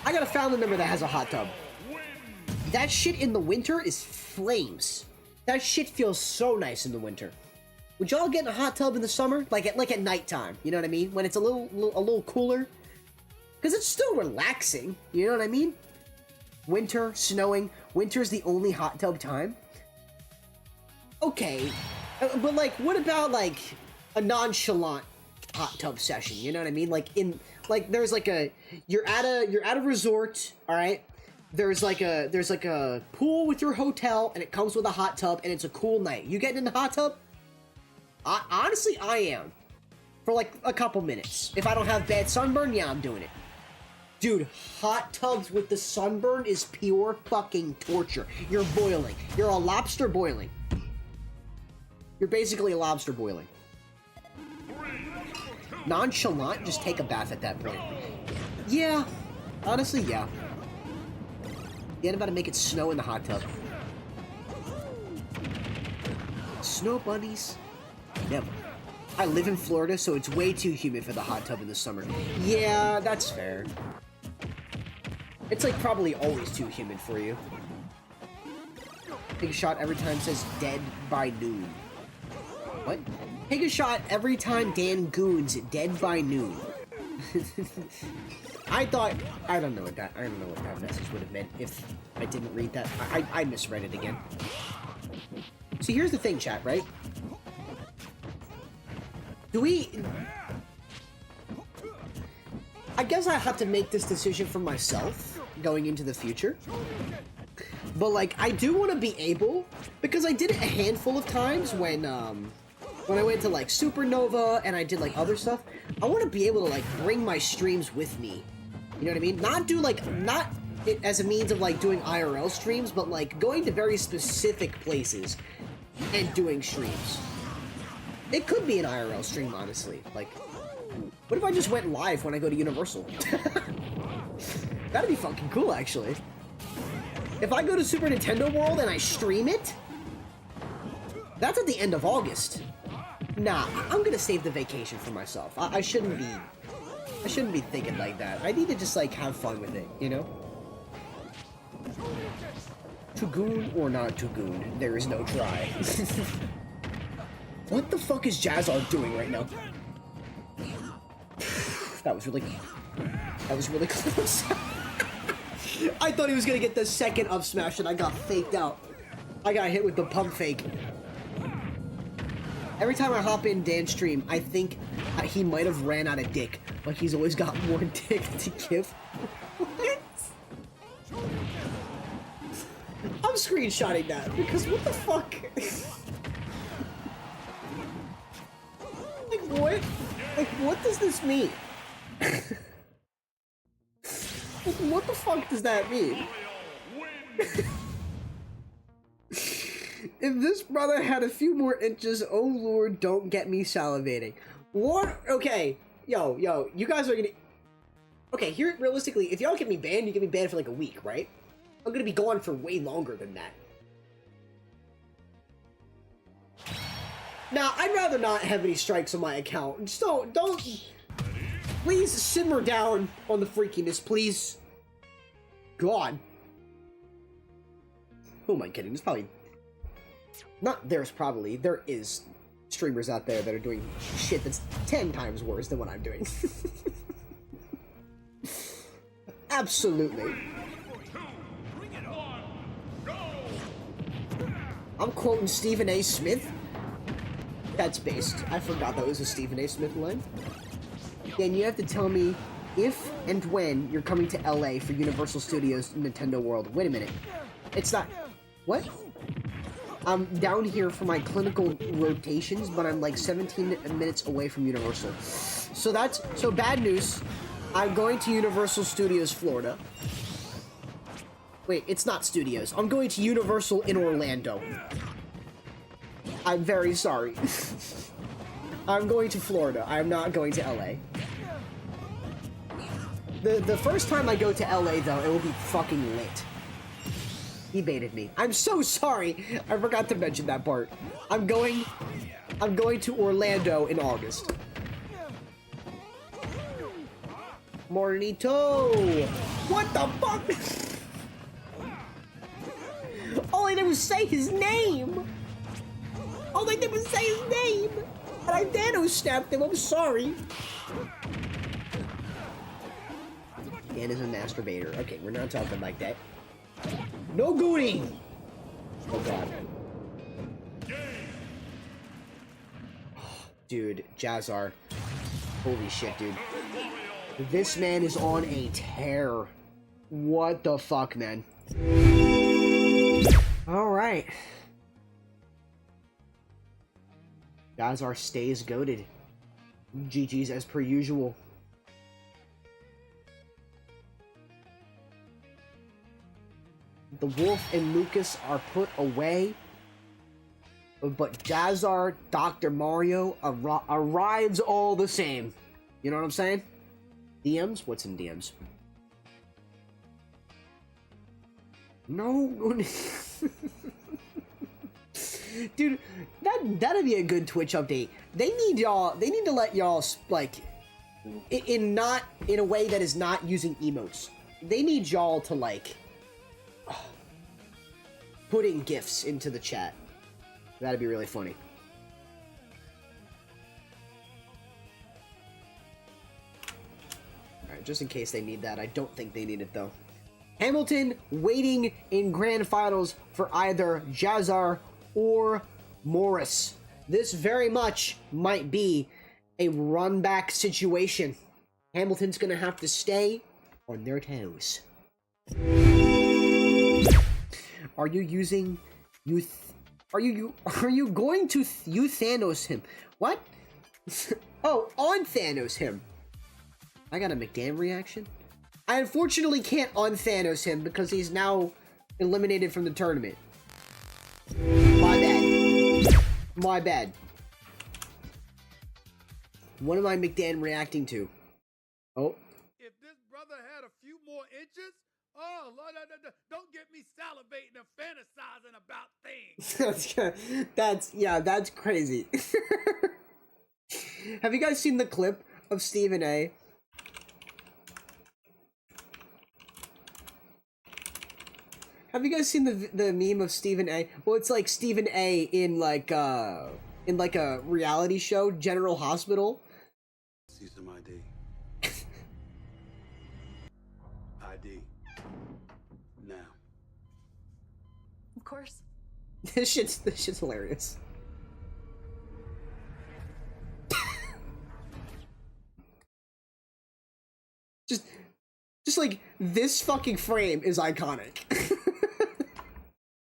I got a family member that has a hot tub. That shit in the winter is flames. That shit feels so nice in the winter. Would y'all get in a hot tub in the summer? Like at nighttime, you know what I mean? When it's a little cooler? Because it's still relaxing, you know what I mean? Winter, snowing. Winter's the only hot tub time. Okay. But, like, what about, like, a nonchalant hot tub session, you know what I mean? Like, there's, like, you're at a resort, alright? There's like a pool with your hotel, and it comes with a hot tub, and it's a cool night. You getting in the hot tub? Honestly, I am. For, like, a couple minutes. If I don't have bad sunburn, yeah, I'm doing it. Dude, hot tubs with the sunburn is pure fucking torture. You're boiling. You're a lobster boiling. You're basically a lobster boiling. Nonchalant, just take a bath at that point. Yeah. Honestly, yeah. You ain't about to make it snow in the hot tub. Snow bunnies? Never. I live in Florida, so it's way too humid for the hot tub in the summer. Yeah, that's fair. It's like probably always too humid for you. Take a shot every time says dead by noon. What? Take a shot every time Dan goons dead by noon. I don't know what that message would have meant if I didn't read that. I misread it again. See, here's the thing, chat, right? I guess I have to make this decision for myself going into the future. But, like, I do want to be able, because I did it a handful of times when I went to, like, Supernova and I did, like, other stuff. I want to be able to, like, bring my streams with me. You know what I mean? Not it as a means of, like, doing IRL streams, but, like, going to very specific places and doing streams. It could be an IRL stream, honestly. Like, what if I just went live when I go to Universal? That'd be fucking cool, actually. If I go to Super Nintendo World and I stream it, that's at the end of August. Nah, I'm gonna save the vacation for myself. I shouldn't be thinking like that. I need to just, like, have fun with it, you know? To goon or not to goon, there is no try. What the fuck is JaZar doing right now? That was really close. I thought he was gonna get the second up smash and I got faked out. I got hit with the pump fake. Every time I hop in Dan's stream, I think he might have ran out of dick. Like he's always got more dick to give. I'm screenshotting that because what the fuck? Like what? Like what does this mean? Like, what the fuck does that mean? If this brother had a few more inches, oh lord, don't get me salivating. What? Okay, yo, you guys are gonna... Okay, here, realistically, if y'all get me banned, you get me banned for like a week, right? I'm gonna be gone for way longer than that. Now, I'd rather not have any strikes on my account. Just don't... Please simmer down on the freakiness, please. God. Who am I kidding? There's probably... There is streamers out there that are doing shit that's 10 times worse than what I'm doing. Absolutely. I'm quoting Stephen A. Smith. That's based. I forgot that was a Stephen A. Smith line. Then you have to tell me if and when you're coming to LA for Universal Studios Nintendo World. Wait a minute. It's not... What? I'm down here for my clinical rotations, but I'm like 17 minutes away from Universal. So bad news. I'm going to Universal Studios Florida. Wait, it's not Studios. I'm going to Universal in Orlando. I'm very sorry. I'm going to Florida. I'm not going to LA. The first time I go to LA, though, it will be fucking lit. He baited me. I'm so sorry. I forgot to mention that part. I'm going to Orlando in August. Mornito! What the fuck? All I did was say his name! All I did was say his name! And I nano-snapped him, I'm sorry. Dan is a masturbator. Okay, we're not talking like that. No gooning! Oh god. Dude, JaZar. Holy shit, dude. This man is on a tear. What the fuck, man? Alright. JaZar stays goated. GG's as per usual. The Wolf and Lucas are put away, but JaZar, Dr. Mario arrives all the same. You know what I'm saying? DMs? What's in DMs? No. Dude, that'd be a good Twitch update. They need to let y'all, like, in a way that is not using emotes. They need y'all to, like, putting GIFs into the chat. That'd be really funny. Alright, just in case they need that. I don't think they need it, though. Hamilton waiting in grand finals for either JaZar or Morris. This very much might be a run-back situation. Hamilton's gonna have to stay on their toes. Are you using are you going to Thanos him? What? Oh, on Thanos him. I got a MccDann reaction. I unfortunately can't on Thanos him because he's now eliminated from the tournament. My bad. My bad. What am I MccDann reacting to? Oh. If this brother had a few more inches, oh, Lord, don't get me salivating and fantasizing about things. That's crazy. Have you guys seen the clip of Stephen A? Have you guys seen the meme of Stephen A? Well, it's like Stephen A in like in like a reality show, General Hospital. See some ID. ID. Now. Of course. This shit's hilarious. Just like this fucking frame is iconic.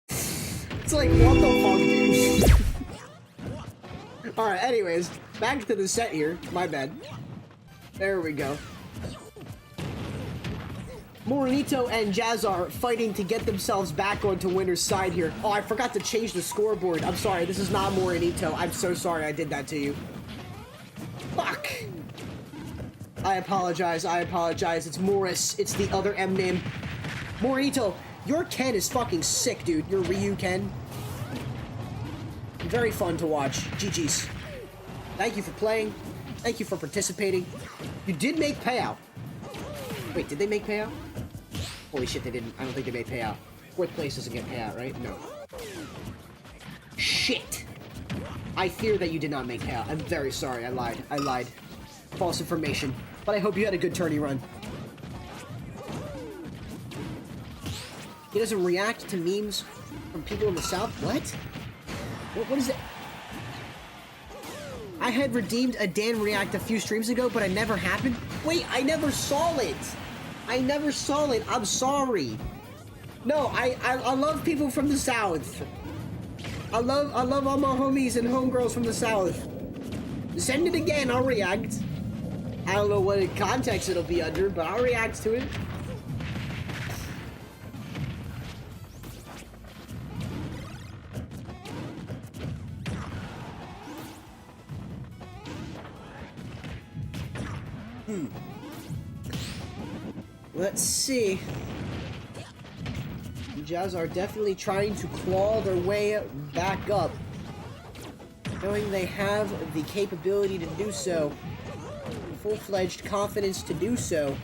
It's like, what the fuck, dude? Alright, anyways, back to the set here. My bad. There we go. Morenito and JaZar fighting to get themselves back onto winner's side here. Oh, I forgot to change the scoreboard. I'm sorry, this is not Morenito. I'm so sorry I did that to you. Fuck! I apologize, It's Morris. It's the other M name. Morenito, your Ken is fucking sick, dude. Your Ryu Ken. Very fun to watch. GG's. Thank you for playing. Thank you for participating. You did make payout. Wait, did they make payout? Holy shit, they didn't. I don't think they made payout. Fourth place doesn't get payout, right? No. Shit. I fear that you did not make payout. I'm very sorry. I lied. False information. But I hope you had a good tourney run. He doesn't react to memes from people in the South? What? What is it? I had redeemed a Dan react a few streams ago, but it never happened. Wait, I never saw it. I'm sorry. No, I love people from the South. I love all my homies and homegirls from the South. Send it again, I'll react. I don't know what context it'll be under, but I'll react to it. Let's see. JaZar definitely trying to claw their way back up, knowing they have the capability to do so. Full-fledged confidence to do so.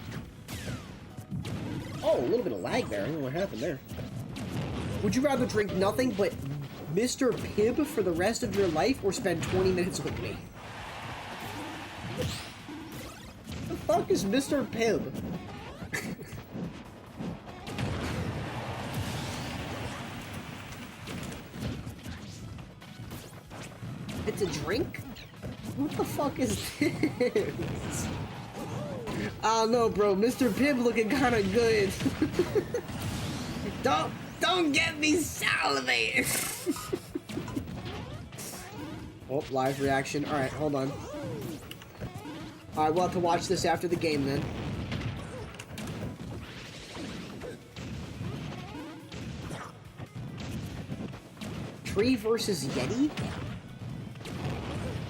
Oh, a little bit of lag there. I don't know what happened there. Would you rather drink nothing but Mr. Pibb for the rest of your life or spend 20 minutes with me? What the fuck is Mr. Pibb? It's a drink? What the fuck is this? I don't know, bro. Mr. Pibb looking kind of good. Don't get me salivating. Oh, live reaction. All right, hold on. All right, we'll have to watch this after the game then. Tree versus Yeti?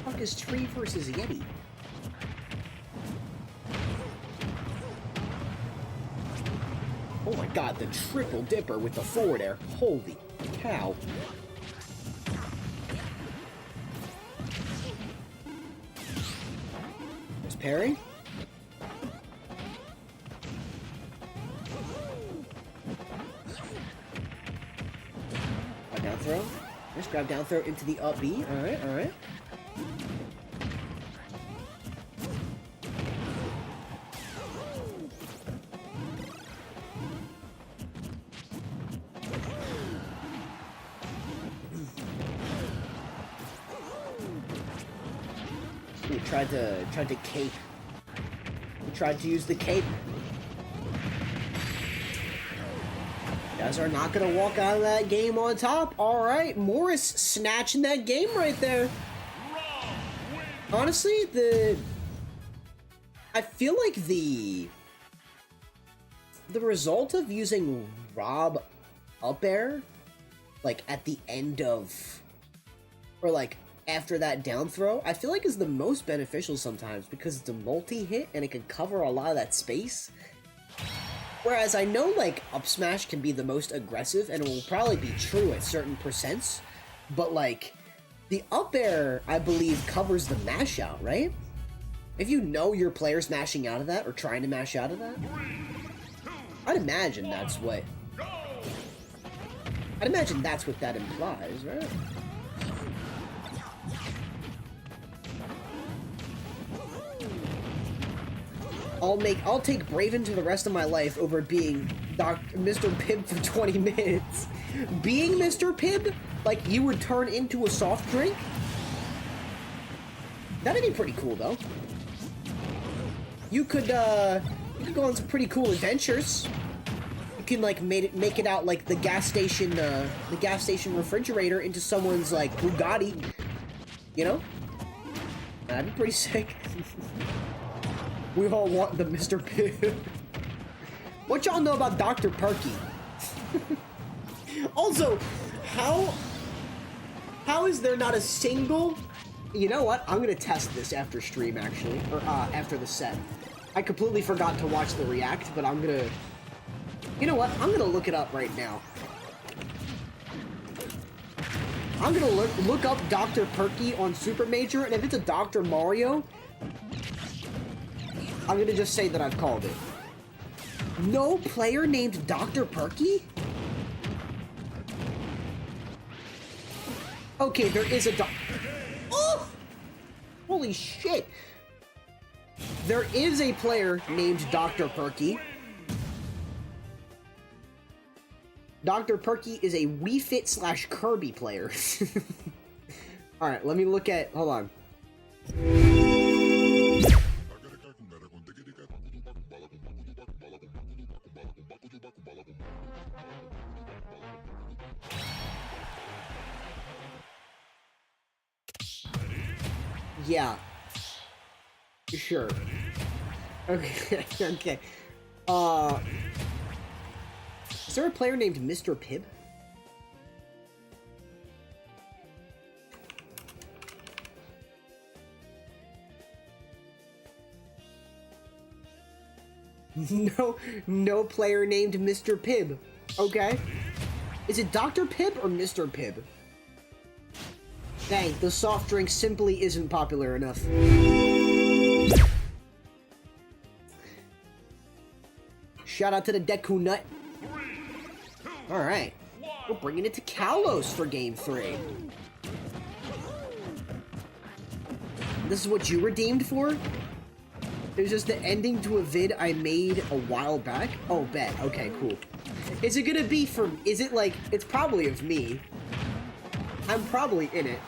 What the fuck is Tree versus Yeti? Oh my god, the triple dipper with the forward air. Holy cow. There's parry. Grab down throw. Nice grab down throw into the up B. Alright, alright. Ooh, tried to cape. He tried to use the cape. JaZar not gonna walk out of that game on top. Alright, Morris snatching that game right there. Honestly, I feel like the result of using Rob up air, like at the end of, or like after that down throw, I feel like is the most beneficial sometimes because it's a multi-hit and it can cover a lot of that space. Whereas I know like up smash can be the most aggressive and it will probably be true at certain percents, but like the up air I believe covers the mash out, right? If you know your player's mashing out of that or trying to mash out of that, I'd imagine that's what that implies, right? I'll take Braven to the rest of my life over being Mr. Pibb for 20 minutes. Being Mr. Pibb, like you would turn into a soft drink? That'd be pretty cool though. You could go on some pretty cool adventures. You can like make it out like the gas station refrigerator into someone's like Bugatti. You know? That'd be pretty sick. We all want the Mr. Pibb. What y'all know about Dr. Perky? Also, how is there not a single... You know what? I'm gonna test this after stream, actually. Or, after the set. I completely forgot to watch the react, but I'm gonna... You know what? I'm gonna look it up right now. I'm gonna look up Dr. Perky on Super Major, and if it's a Dr. Mario... I'm gonna just say that I've called it. No player named Dr. Perky? Okay, there is a Oh! Holy shit! There is a player named Dr. Perky. Dr. Perky is a Wii Fit / Kirby player. Alright, let me look at... Hold on. Yeah. Sure. Okay, okay. Is there a player named Mr. Pibb? No player named Mr. Pibb. Okay. Is it Dr. Pibb or Mr. Pibb? Dang, the soft drink simply isn't popular enough. Shout out to the Deku Nut. Alright. We're bringing it to Kalos for game 3. This is what you redeemed for? It was just the ending to a vid I made a while back? Oh, bet. Okay, cool. Is it gonna be for... Is it like... It's probably of me. I'm probably in it.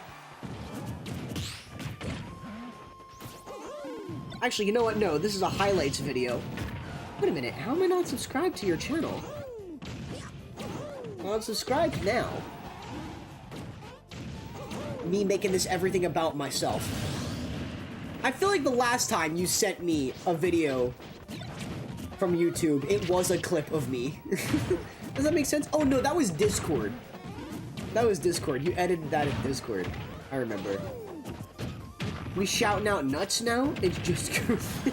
Actually, you know what? No, this is a highlights video. Wait a minute, how am I not subscribed to your channel? Well, I'm subscribed now. Me making this everything about myself. I feel like the last time you sent me a video from YouTube, it was a clip of me. Does that make sense? Oh no, that was Discord. That was Discord. You edited that in Discord. I remember. We shouting out nuts now? It's just goofy.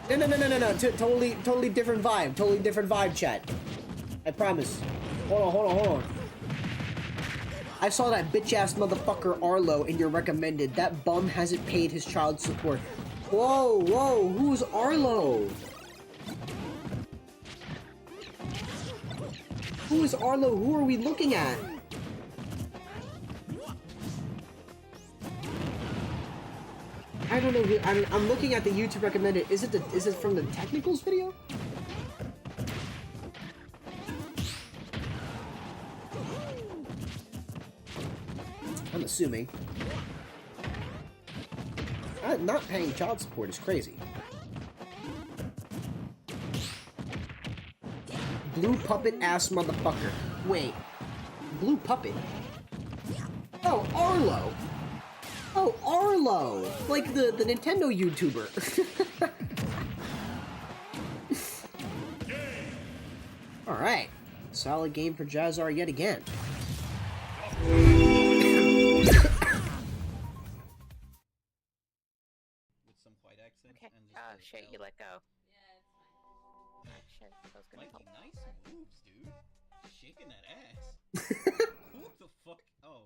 No. Totally different vibe. Totally different vibe, chat. I promise. Hold on. I saw that bitch-ass motherfucker Arlo in your recommended. That bum hasn't paid his child support. Whoa. Who's Arlo? Who is Arlo? Who are we looking at? I don't know. I'm looking at the YouTube recommended. Is it from the technicals video? I'm assuming. Not paying child support is crazy. Blue puppet ass motherfucker. Wait. Blue puppet? Oh, Arlo! Oh, Arlo! Like the Nintendo YouTuber. Alright. Solid game for JaZar yet again. Okay. Oh shit, you let go. Yeah, it's fine. Shit, I was gonna Mikey, help. nice moves, dude. Shaking that ass. Who the fuck? Oh.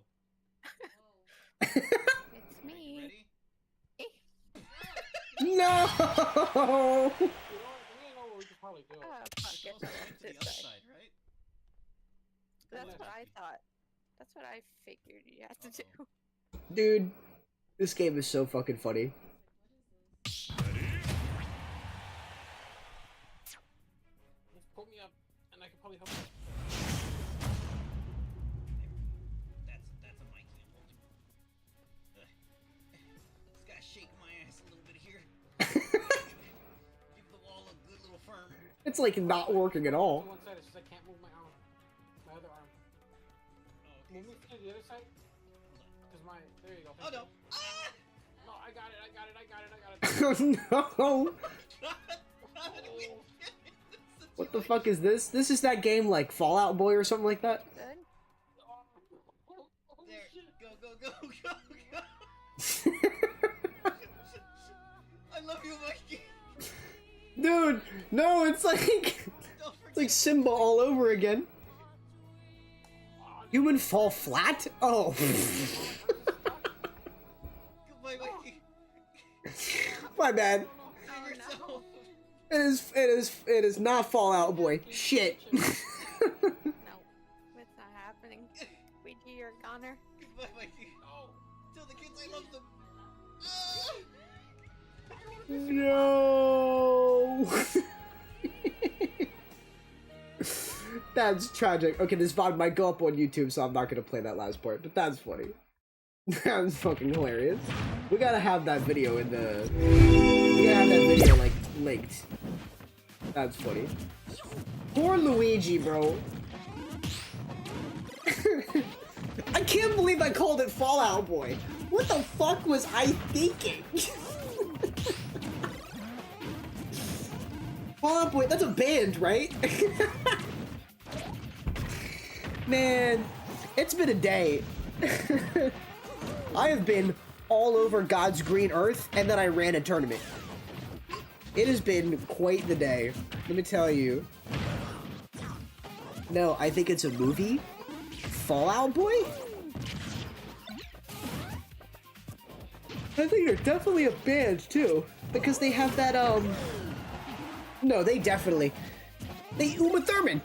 It's me. Ready? No! Oh, fuck It's it. also right to the This other side. side, right? That's what I thought. That's what I figured you had to do. Dude, this game is so fucking funny. quote me up, and I could probably help you. That's a mic sample. Just gotta shake my ass a little bit here. Give the wall a good little firm. It's like not working at all. To one side, it's just I can't move my arm. My other arm. Oh, okay. Move me to the other side. Because my... There you go. Oh no! Ah! No, I got it. Oh no! What the fuck is this? This is that game like Fallout Boy or something like that? Good. There, go. I love you, Mikey. Dude, no, it's like Simba all over again. Human fall flat? Oh. Goodbye, Mikey. My bad. Oh, no. It is not Fallout Boy. Shit. No, it's not happening. Ouija, you're a goner. Goodbye, Mikey. No. Tell the kids I love them. No. That's tragic. Okay, this VOD might go up on YouTube, so I'm not gonna play that last part, but that's funny. That's fucking hilarious. We gotta have that video in the... We gotta have that video, like, linked. That's funny. Poor Luigi, bro. I can't believe I called it Fallout Boy. What the fuck was I thinking? Fallout Boy, that's a band, right? Man, it's been a day. I have been all over God's green earth, and then I ran a tournament. It has been quite the day, let me tell you. No, I think it's a movie. Fallout Boy? I think they're definitely a band, too. Because they have that, No, they definitely... Uma Thurman!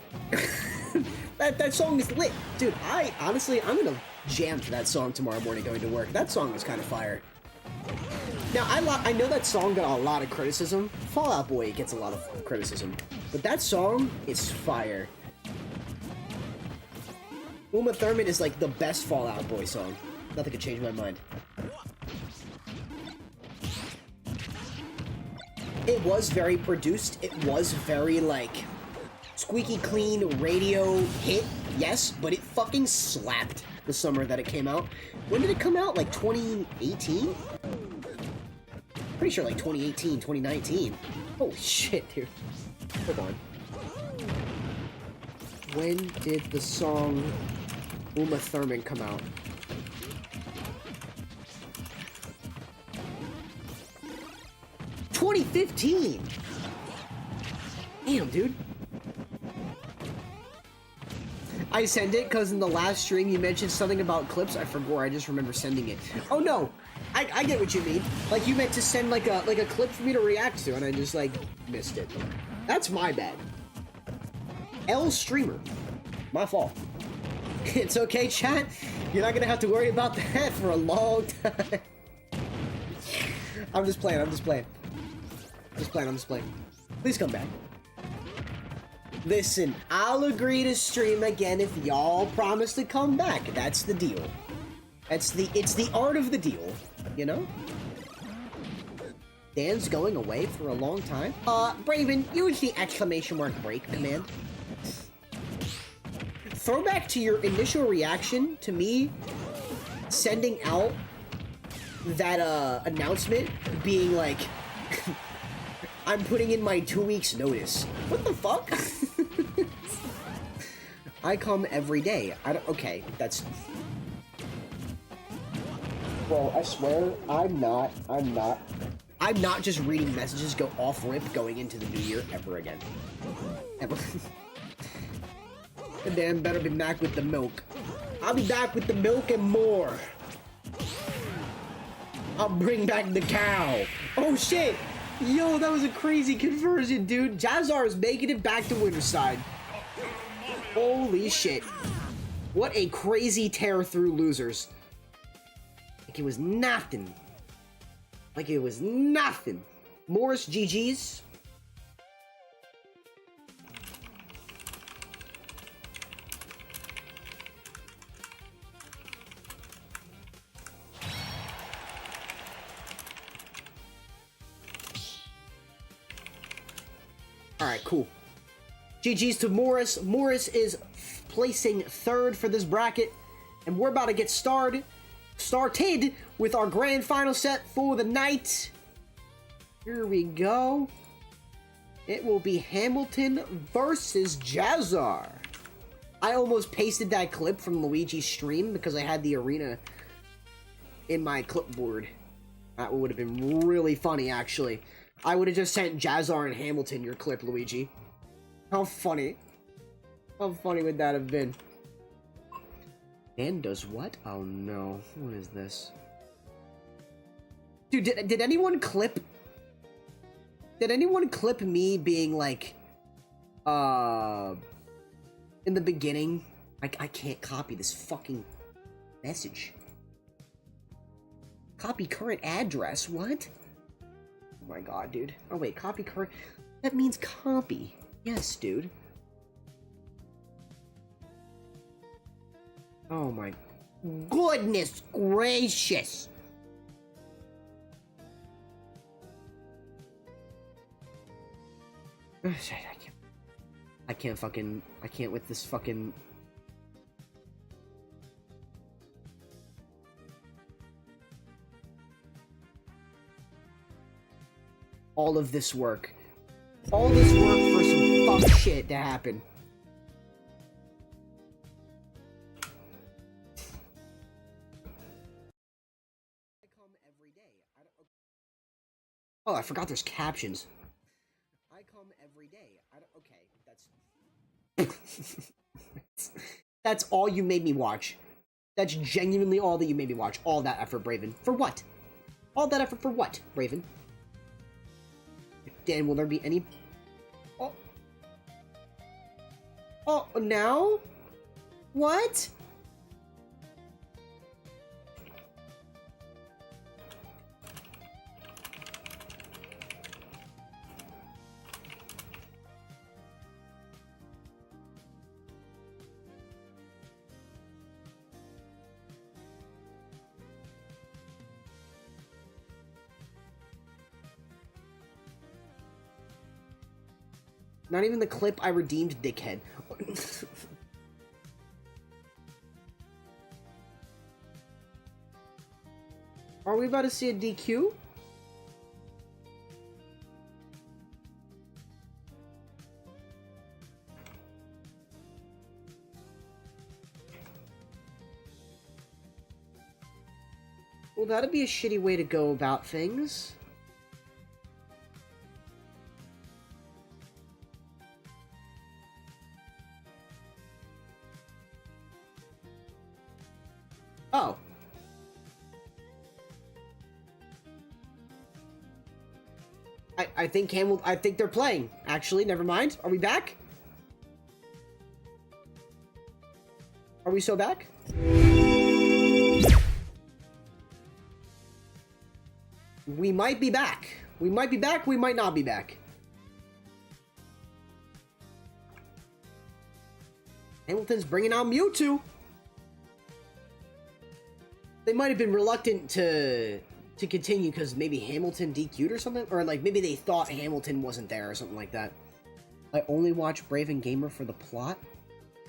That song is lit. Dude, honestly, I'm gonna jam to that song tomorrow morning going to work. That song is kind of fire. Now, I know that song got a lot of criticism. Fallout Boy gets a lot of criticism. But that song is fire. Uma Thurman is like the best Fallout Boy song. Nothing could change my mind. It was very produced. It was very, like, squeaky clean radio hit, yes, but it fucking slapped the summer that it came out. When did it come out? Like 2018? Pretty sure like 2018, 2019. Holy shit, dude. Hold on. When did the song Uma Thurman come out? '15. Damn, dude. I send it because in the last stream you mentioned something about clips. I forgot. I just remember sending it. Oh no, I get what you mean. Like you meant to send like a clip for me to react to, and I just like missed it. That's my bad. L streamer, my fault. It's okay, chat. You're not gonna have to worry about that for a long time. I'm just playing. I'm just playing. Please come back. Listen, I'll agree to stream again if y'all promise to come back. That's the deal. It's the art of the deal, you know? Dan's going away for a long time. Braven, use the exclamation mark break command. Throwback to your initial reaction to me sending out that announcement being like I'm putting in my 2 weeks notice. What the fuck? I come every day. Okay, that's... Bro, I swear, I'm not just reading messages go off rip going into the new year ever again. Ever. The damn better be back with the milk. I'll be back with the milk and more. I'll bring back the cow. Oh shit! Yo, that was a crazy conversion, dude. JaZar is making it back to Winterside. Holy shit. What a crazy tear through losers. Like it was nothing. Like it was nothing. Morris GG's. cool. GG's to Morris. Morris is placing 3rd for this bracket. And we're about to get started with our grand final set for the night. Here we go. It will be Hamilton versus JaZar. I almost pasted that clip from Luigi's stream because I had the arena in my clipboard. That would have been really funny, actually. I would have just sent JaZar and Hamilton your clip, Luigi. How funny. How funny would that have been? Dan does what? Oh no. What is this? Dude, did anyone clip... Did anyone clip me being like... In the beginning? I can't copy this fucking message. Copy current address? What? Oh my god, dude. Oh wait, copy current... That means copy. Yes, dude. Oh my goodness gracious. I can't with this fucking... All of this work. All this work for some fuck shit to happen. I come every day. Oh, I forgot there's captions. I come every day. Okay, that's... That's all you made me watch. That's genuinely all that you made me watch. All that effort, Braven. For what? All that effort for what, Braven? Dan, will there be any... Oh. Oh, now? What? Not even the clip I redeemed, dickhead. Are we about to see a DQ? Well, that'd be a shitty way to go about things. Oh. I think they're playing. Actually, never mind. Are we back? Are we so back? We might be back. We might be back, we might not be back. Hamilton's bringing out Mewtwo. They might have been reluctant to continue because maybe Hamilton DQ'd or something, or like maybe they thought Hamilton wasn't there or something like that. I only watch Brave and Gamer for the plot.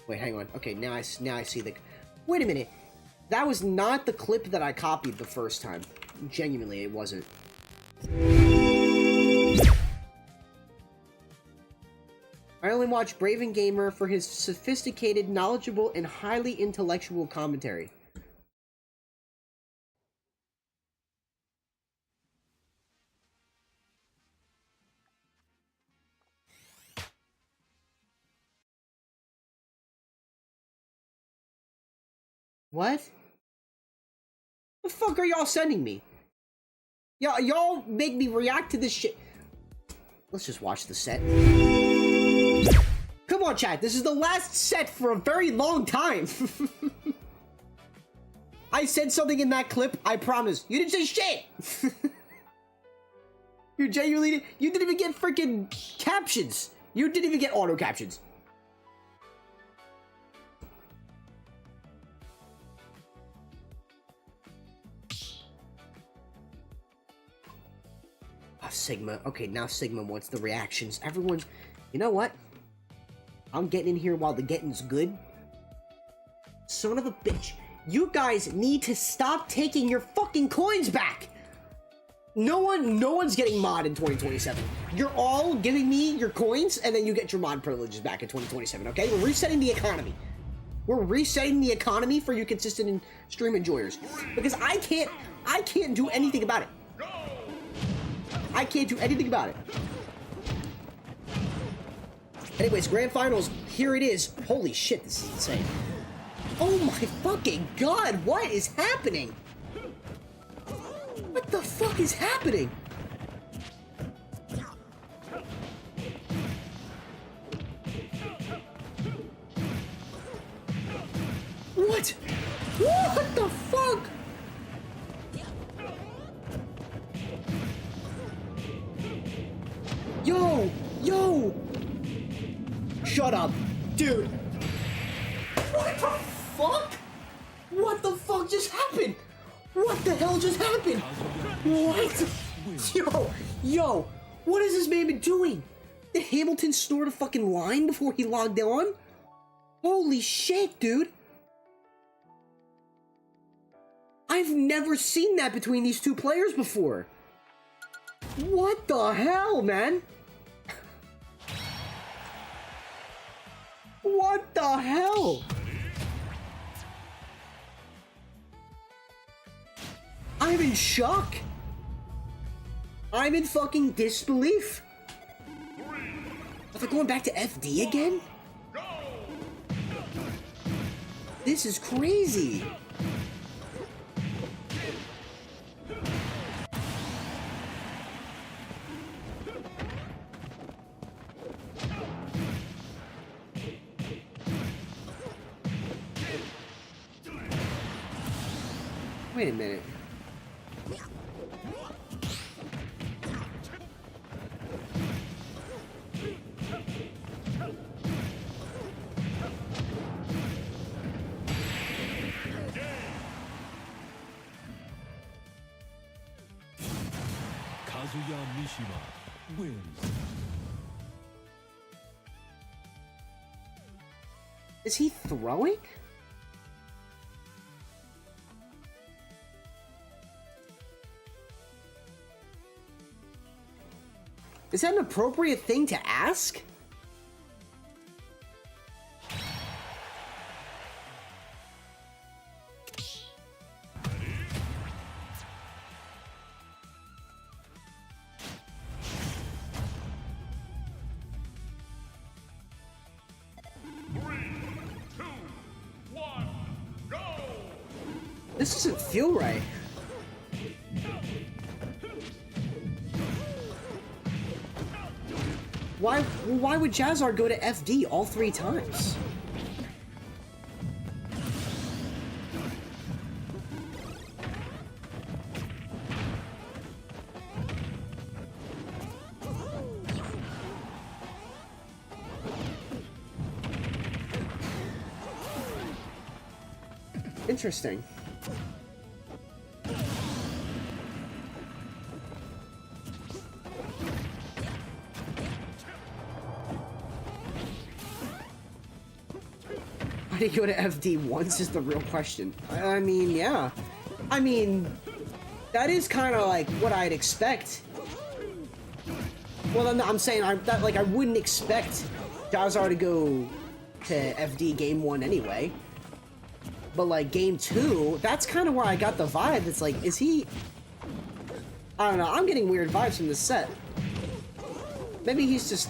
Wait, hang on. Okay, now I see the... Wait a minute. That was not the clip that I copied the first time. Genuinely, it wasn't. I only watch Brave and Gamer for his sophisticated, knowledgeable, and highly intellectual commentary. What? The fuck are y'all sending me? Y'all make me react to this shit. Let's just watch the set. Come on, chat. This is the last set for a very long time. I said something in that clip. I promise. You didn't say shit. You genuinely... You didn't even get freaking captions. You didn't even get auto captions. Sigma. Okay, now Sigma wants the reactions. Everyone You know what? I'm getting in here while the getting's good. Son of a bitch. You guys need to stop taking your fucking coins back! No one's getting mod in 2027. You're all giving me your coins, and then you get your mod privileges back in 2027, okay? We're resetting the economy. We're resetting the economy for you consistent and stream enjoyers. Because I can't do anything about it. I can't do anything about it. Anyways, Grand Finals, here it is. Holy shit, this is insane. Oh my fucking god, what is happening? What the fuck is happening? What? What the fuck? Yo! Shut up, dude. What the fuck? What the fuck just happened? What the hell just happened? What? Yo, what has this man been doing? Did Hamilton snort a fucking line before he logged on? Holy shit, dude. I've never seen that between these two players before. What the hell, man? What the hell? I'm in shock. I'm in fucking disbelief. Are they going back to FD again? This is crazy. Wait a minute. Kazuya Mishima wins. Is he throwing? Is that an appropriate thing to ask? This doesn't feel right. Why would JaZar go to FD all 3 times? Interesting. Why did he go to FD once is the real question. I mean, yeah. I mean, that is kind of like what I'd expect. Well, I'm saying I wouldn't expect JaZar to go to FD game 1 anyway. But like game 2, that's kind of where I got the vibe. It's like, is he... I don't know, I'm getting weird vibes from this set. Maybe he's just...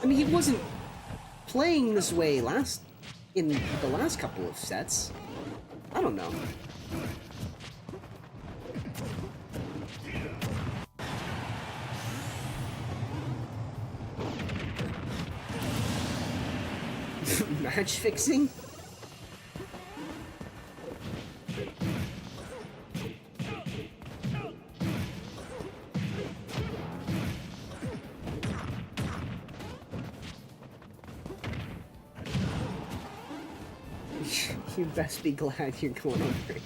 I mean, he wasn't playing this way in the last couple of sets. I don't know. Match fixing? You best be glad you're going on break.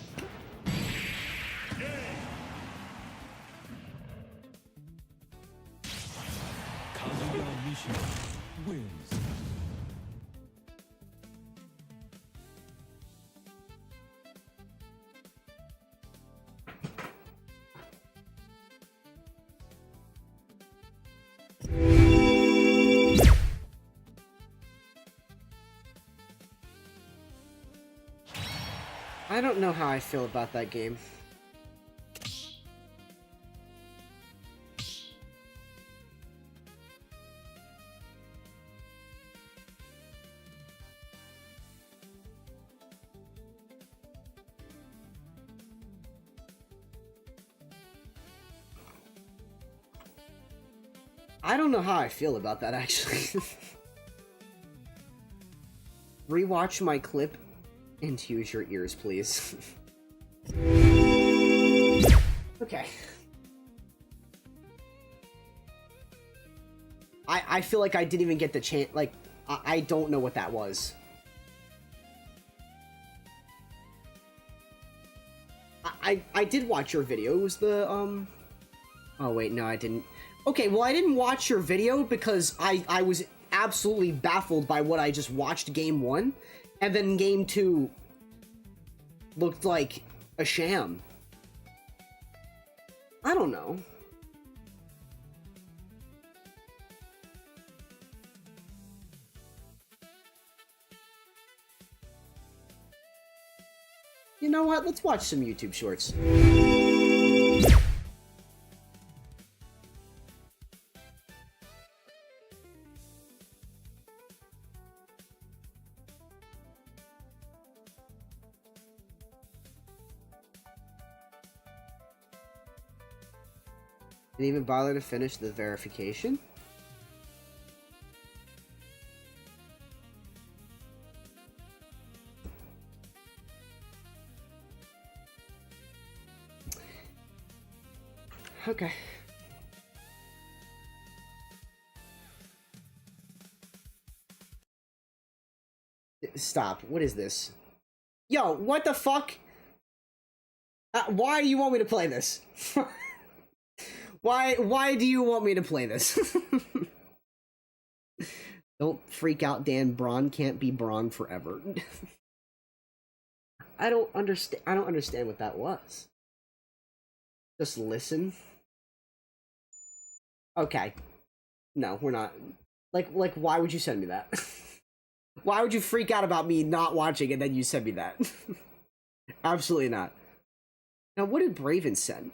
Kazuya Mishima wins. I don't know how I feel about that game. I don't know how I feel about that, actually. Rewatch my clip and use your ears, please. Okay. I feel like I didn't even get the chance. Like, I don't know what that was. I did watch your video. It was the, Oh, wait, no, I didn't. Okay, well, I didn't watch your video because I was absolutely baffled by what I just watched Game 1, and then Game 2 looked like a sham. I don't know. You know what? Let's watch some YouTube shorts. Didn't even bother to finish the verification? Okay. Stop. What is this? Yo, what the fuck? Why do you want me to play this? Why do you want me to play this? Don't freak out, Dan. Braun can't be Braun forever. I don't understand what that was. Just listen. Okay. No, we're not. Like, why would you send me that? Why would you freak out about me not watching and then you send me that? Absolutely not. Now, what did Braven send?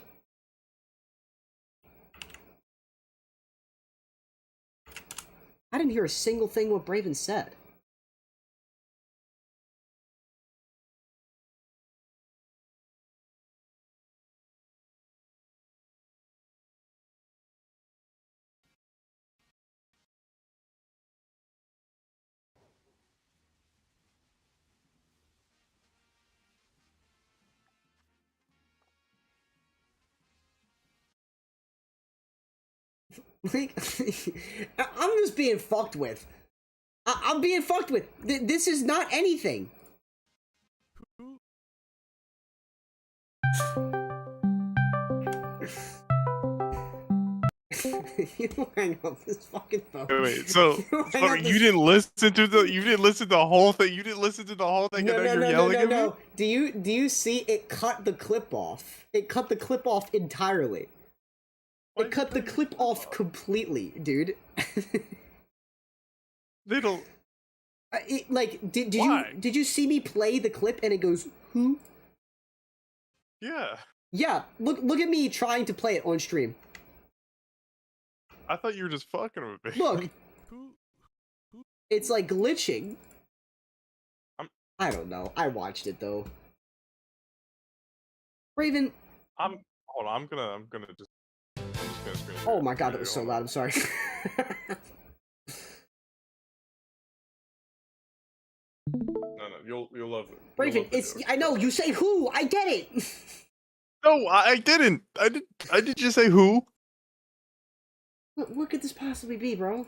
I didn't hear a single thing what Braven said. Like, I'm just being fucked with. I'm being fucked with. This is not anything. You hang up this fucking phone. Wait, so you didn't listen to the whole thing. You didn't listen to the whole thing. No, and now you're yelling at me? Do you see it cut the clip off? It cut the clip off entirely. It cut the clip off completely, dude. They don't. Did you see me play the clip and it goes who? Yeah. Yeah. Look at me trying to play it on stream. I thought you were just fucking with me. Look. It's like glitching. I don't know. I watched it though. Raven. Hold on. I'm just gonna screen. Oh my god, that was so loud. I'm sorry. No, you'll love it. Raven, I know you say who. I get it. No, I didn't. I did just say who. What could this possibly be, bro?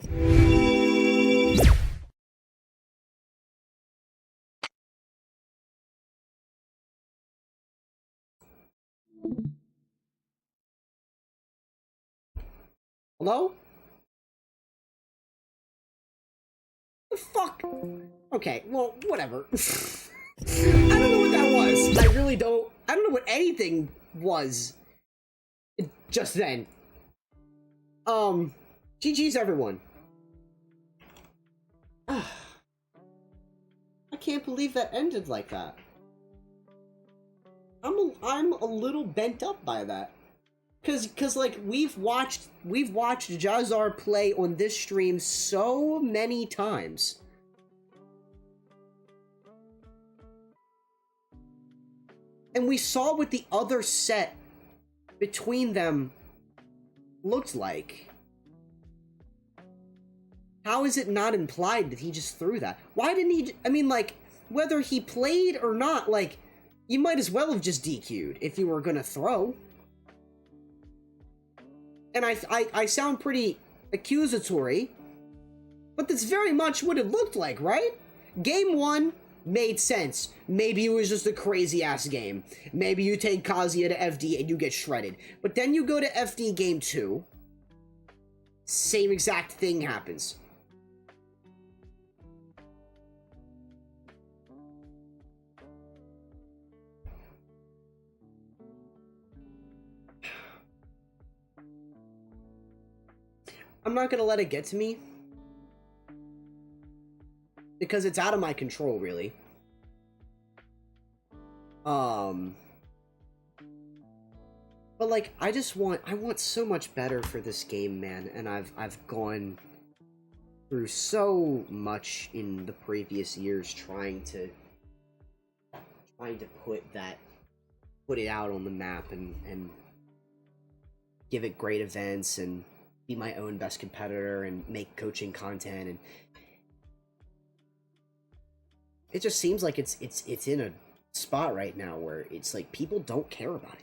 Hello? The fuck? Okay, well, whatever. I don't know what that was. I really don't. I don't know what anything was just then. GG's everyone. I can't believe that ended like that. I'm a little bent up by that. Cause like we've watched JaZar play on this stream so many times. And we saw what the other set between them looked like. How is it not implied that he just threw that? Why didn't he? I mean, like, whether he played or not, like, you might as well have just DQ'd if you were gonna throw. And I sound pretty accusatory, but that's very much what it looked like, right? Game 1 made sense. Maybe it was just a crazy-ass game. Maybe you take Kazuya to FD and you get shredded. But then you go to FD Game 2, same exact thing happens. I'm not gonna let it get to me, because it's out of my control, really. But like, I want so much better for this game, man, and I've gone through so much in the previous years trying to put it out on the map and give it great events and be my own best competitor and make coaching content, and it just seems like it's in a spot right now where it's like people don't care about it.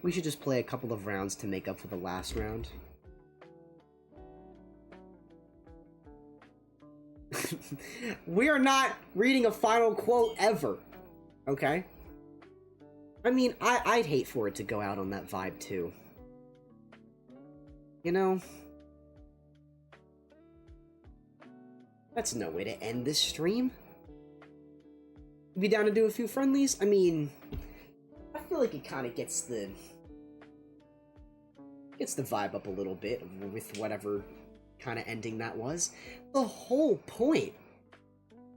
We should just play a couple of rounds to make up for the last round. We are not reading a final quote ever, okay? I mean, I'd hate for it to go out on that vibe, too. You know? That's no way to end this stream. You be down to do a few friendlies? I mean, I feel like it kind of gets the vibe up a little bit with whatever kind of ending that was. The whole point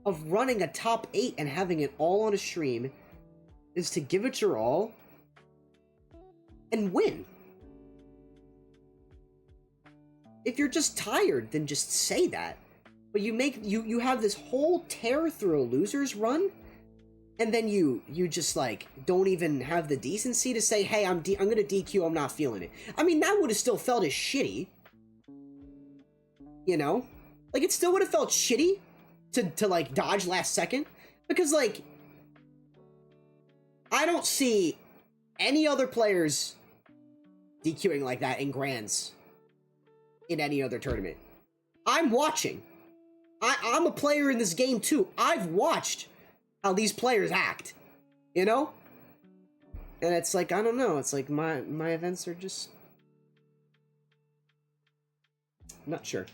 of running a top 8 and having it all on a stream is to give it your all and win. If you're just tired, then just say that. But you have this whole tear through a loser's run, and then you just like don't even have the decency to say, hey, I'm gonna DQ, I'm not feeling it. I mean, that would have still felt as shitty. You know? Like, it still would have felt shitty to like dodge last second, because like I don't see any other players DQing like that in Grands in any other tournament. I'm watching. I'm a player in this game too. I've watched how these players act, you know? And it's like, I don't know, it's like my events are just... not sure.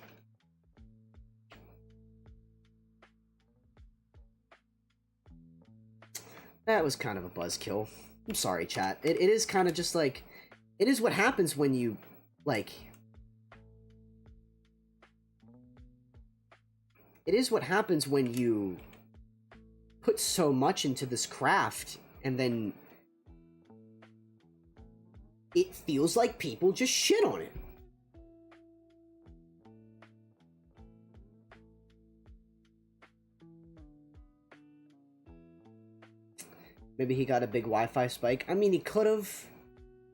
That was kind of a buzzkill. I'm sorry, chat. It is kind of just like... it is what happens when you, like... it is what happens when you put so much into this craft, and then it feels like people just shit on it. Maybe he got a big Wi-Fi spike. I mean, he could have.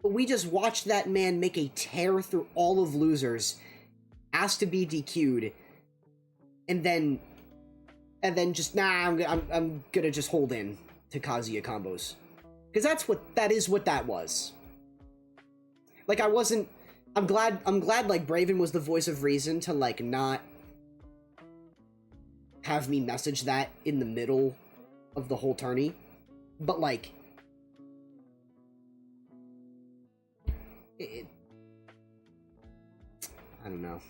But we just watched that man make a tear through all of losers, asked to be DQ'd, and then just, nah, I'm gonna just hold in to Kazuya combos. Because that is what that was. Like, I'm glad, like, Braven was the voice of reason to, like, not have me message that in the middle of the whole tourney. But, like, I don't know.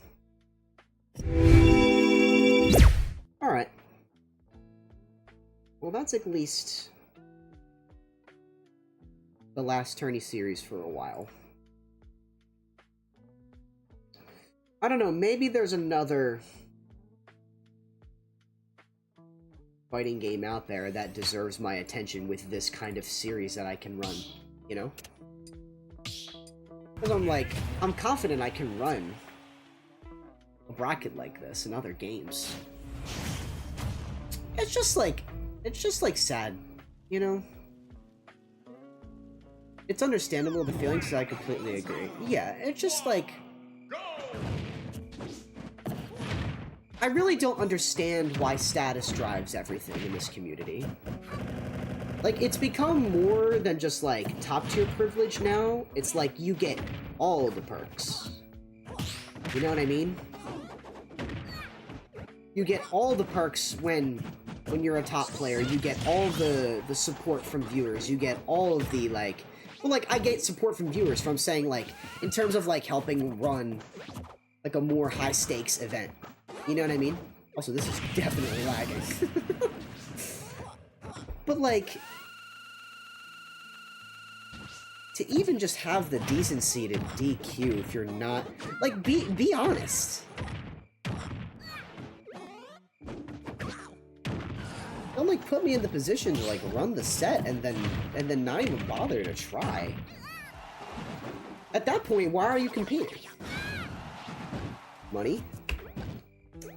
Alright. Well, that's at least the last tourney series for a while. I don't know, maybe there's another fighting game out there that deserves my attention with this kind of series that I can run, you know? Because I'm confident I can run a bracket like this in other games. It's just like sad, you know? It's understandable, the feelings, I completely agree. Yeah, it's just like... I really don't understand why status drives everything in this community. Like, it's become more than just, like, top-tier privilege now. It's like, you get all the perks. You know what I mean? You get all the perks when you're a top player. You get all the support from viewers. You get all of the, like... Well, like, I get support from viewers from saying, like, in terms of, like, helping run, like, a more high-stakes event. You know what I mean? Also, this is definitely lagging. But, like... To even just have the decency to DQ if you're not... Like, be honest. Don't, like, put me in the position to, like, run the set and then not even bother to try. At that point, why are you competing? Money?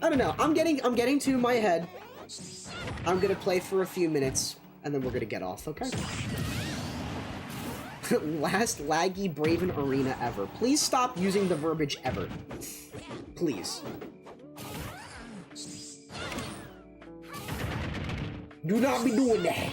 I don't know. I'm getting to my head. I'm gonna play for a few minutes, and then we're gonna get off, okay? Last laggy Braven arena ever. Please stop using the verbiage ever. Please. Do not be doing that.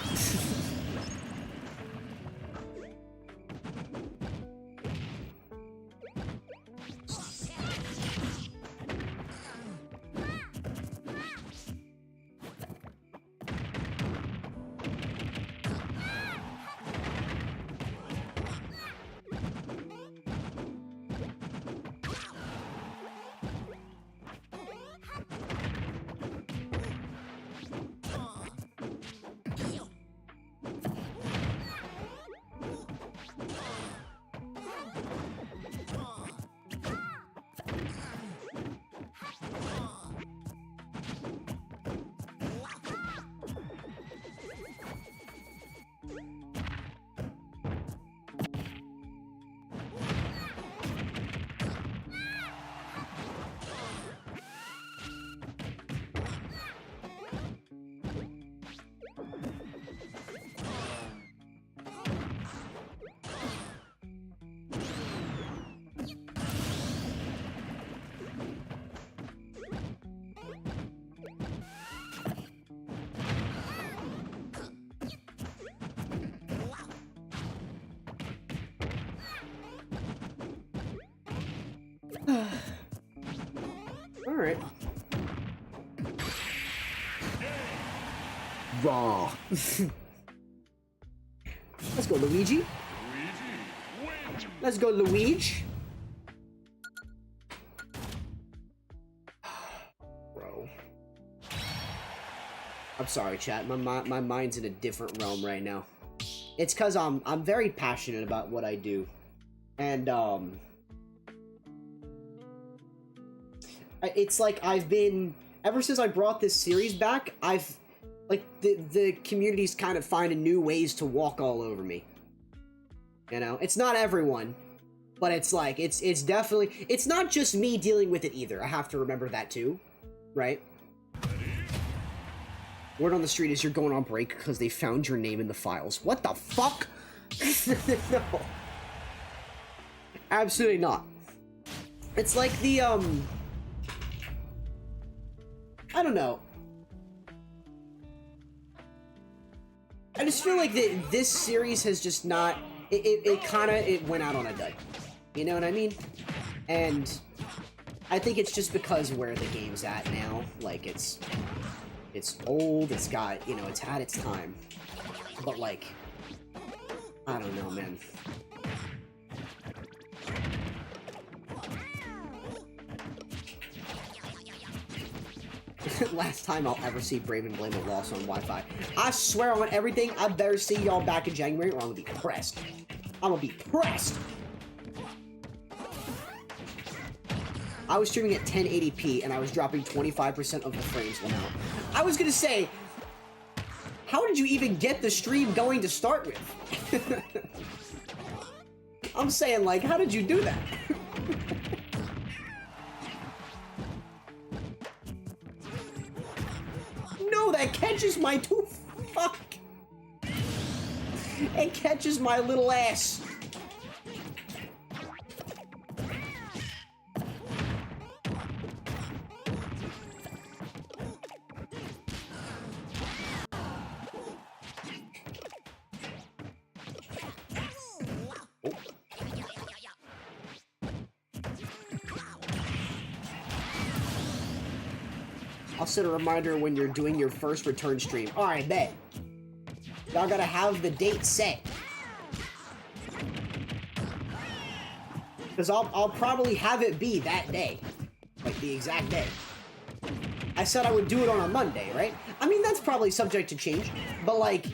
Alright. Raw. Let's go, Luigi. Let's go, Luigi. Bro. I'm sorry, chat. My mind's in a different realm right now. It's because I'm very passionate about what I do. And, it's like I've been, ever since I brought this series back, I've, like, the community's kind of finding new ways to walk all over me. You know? It's not everyone, but it's like, it's definitely, it's not just me dealing with it either. I have to remember that too, right? Word on the street is you're going on break because they found your name in the files. What the fuck? No. Absolutely not. It's like the, I don't know. I just feel like this series has just not... It went out on a dud. You know what I mean? And I think it's just because where the game's at now. Like, it's old, it's got, you know, it's had its time. But, like, I don't know, man. Last time I'll ever see Braven blame a loss on Wi-Fi. I swear on everything, I better see y'all back in January or I'm gonna be pressed. I'm gonna be pressed! I was streaming at 1080p and I was dropping 25% of the frames went out. I was gonna say, How did you even get the stream going to start with? I'm saying, like, how did you do that? No, that catches my tooth. Fuck. It catches my little ass. I'll set a reminder when you're doing your first return stream. Alright, bet. Y'all gotta have the date set. Because I'll probably have it be that day. Like, the exact day. I said I would do it on a Monday, right? I mean, that's probably subject to change. But, like,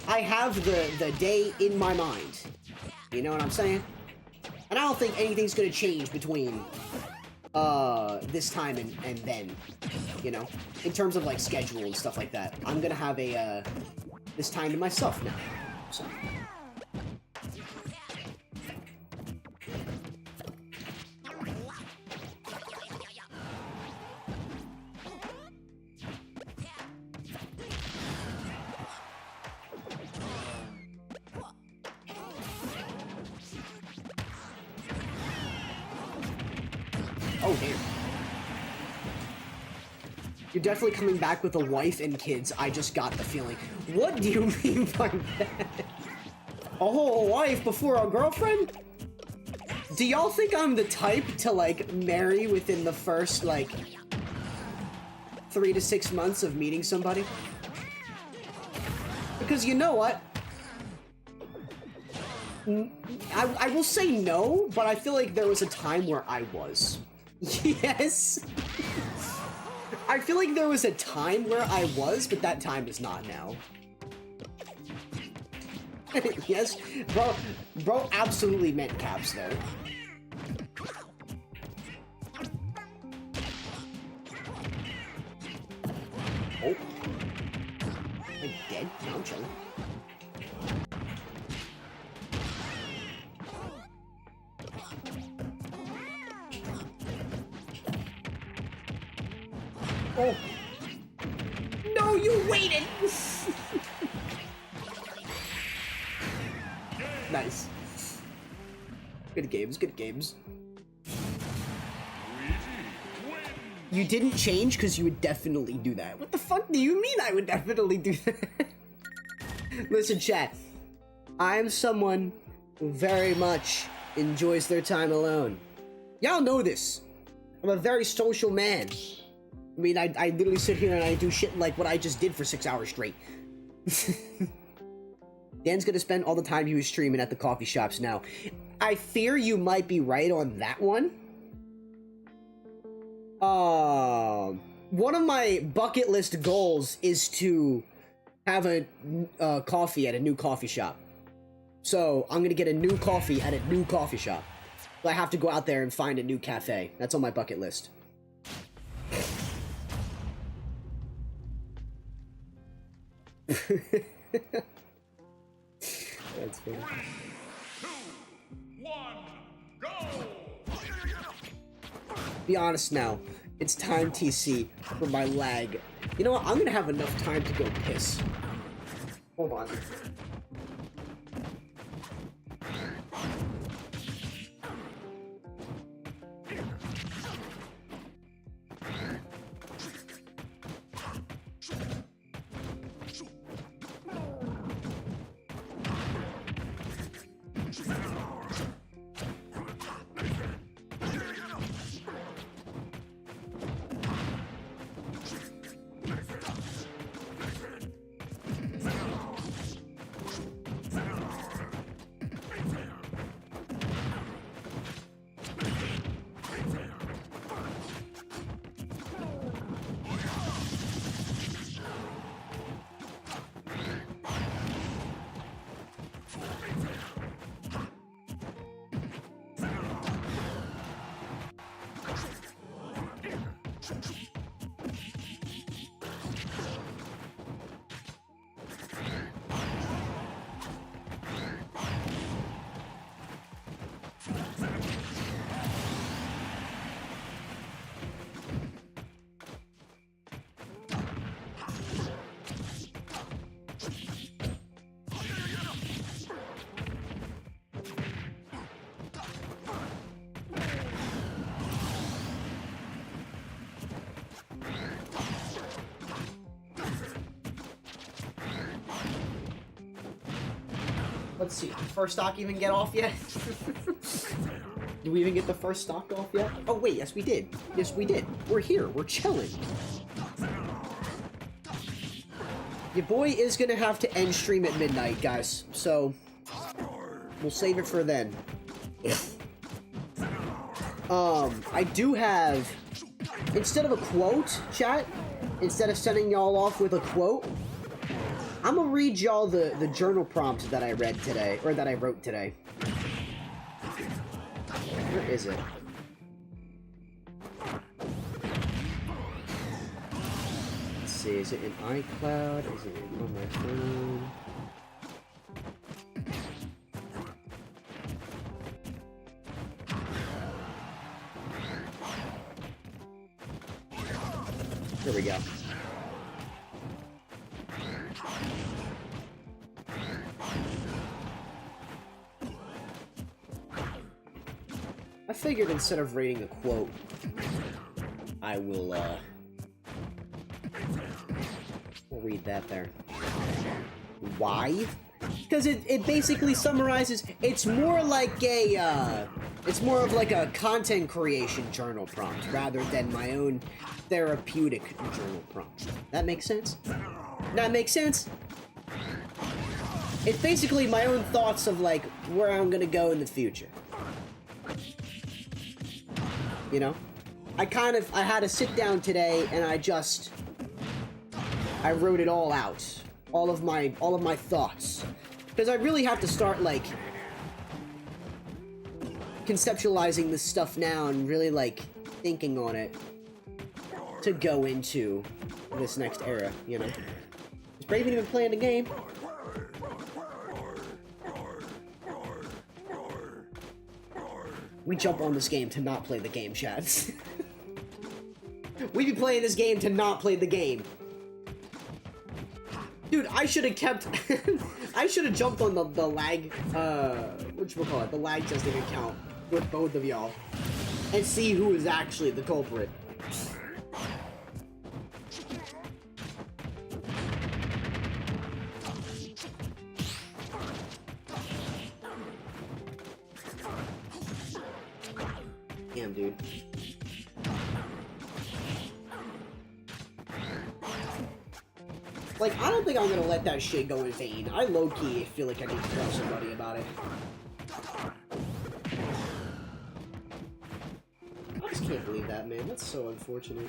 I have the day in my mind. You know what I'm saying? And I don't think anything's gonna change between this time and then, you know, in terms of like schedule and stuff like that. I'm gonna have a this time to myself now. So oh, damn. You're definitely coming back with a wife and kids. I just got the feeling. What do you mean by that? A whole wife before a girlfriend? Do y'all think I'm the type to, like, marry within the first, like, 3 to 6 months of meeting somebody? Because you know what? I will say no, but I feel like there was a time where I was. Yes! I feel like there was a time where I was, but that time is not now. Yes, bro absolutely meant caps there. Oh. I'm dead? No, I'm chilling. Oh. No, you waited! Nice. Good games, good games. You didn't change because you would definitely do that. What the fuck do you mean I would definitely do that? Listen, chat. I'm someone who very much enjoys their time alone. Y'all know this. I'm a very social man. I mean, I literally sit here and I do shit like what I just did for 6 hours straight. Dan's gonna spend all the time he was streaming at the coffee shops now. I fear you might be right on that one. One of my bucket list goals is to have a coffee at a new coffee shop. So, I'm gonna get a new coffee at a new coffee shop. I have to go out there and find a new cafe. That's on my bucket list. That's funny. 2, 1, go! Be honest now. It's time TC for my lag. You know what? I'm gonna have enough time to go piss. Hold on. Let's see. Did the first stock even get off yet? Did we even get the first stock off yet? Oh wait, yes we did. Yes we did. We're here. We're chilling. Your boy is gonna have to end stream at midnight, guys. So we'll save it for then. I do have, instead of a quote, chat, instead of sending y'all off with a quote, I'm gonna read y'all the journal prompt that I read today, or that I wrote today. Where is it? Let's see, is it in iCloud? Is it on my phone? Here we go. I figured instead of reading a quote, I will, we'll read that there. Why? Because it basically summarizes, it's more like a, it's more of like a content creation journal prompt, rather than my own therapeutic journal prompt. That makes sense? That makes sense? It's basically my own thoughts of, like, where I'm gonna go in the future. You know? I had to sit down today and I wrote it all out. All of my thoughts. Because I really have to start, like, conceptualizing this stuff now and really, like, thinking on it to go into this next era, you know? Is Braven even playing the game? We jump on this game to not play the game, chat. We be playing this game to not play the game. Dude, I should have kept... I should have jumped on the lag, whatchamacallit, the lag testing account with both of y'all. And see who is actually the culprit. Damn, dude. Like, I don't think I'm gonna let that shit go in vain. I low-key feel like I need to tell somebody about it. I just can't believe that, man. That's so unfortunate.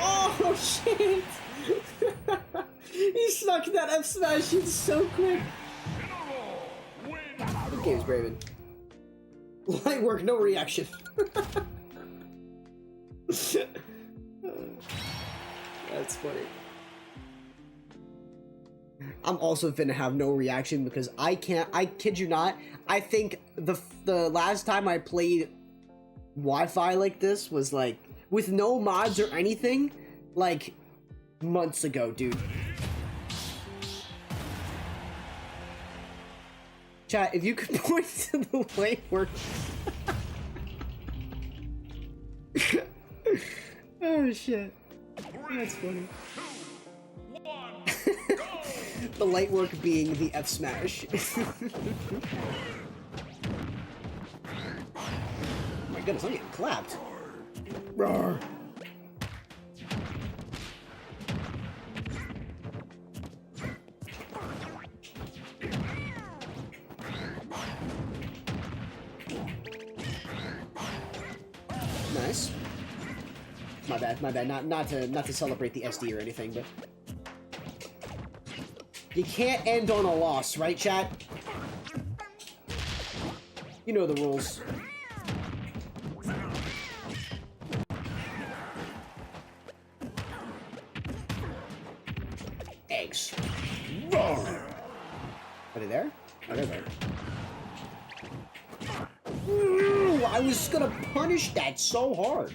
Oh shit! He snuck that F smash in so quick. Good games, Braven. Light work, no reaction. That's funny. I'm also finna have no reaction because I kid you not, I think the last time I played Wi-Fi like this was like, with no mods or anything, like, months ago, dude. Chat, if you could point to the light work. Oh shit. That's funny. The light work being the F smash. Oh my goodness, I'm getting clapped. Roar. Nice. My bad. Not to celebrate the SD or anything, but you can't end on a loss, right, chat? You know the rules. Eggs. Roar. Are they there? Oh, they're there. Ooh, I was gonna punish that so hard.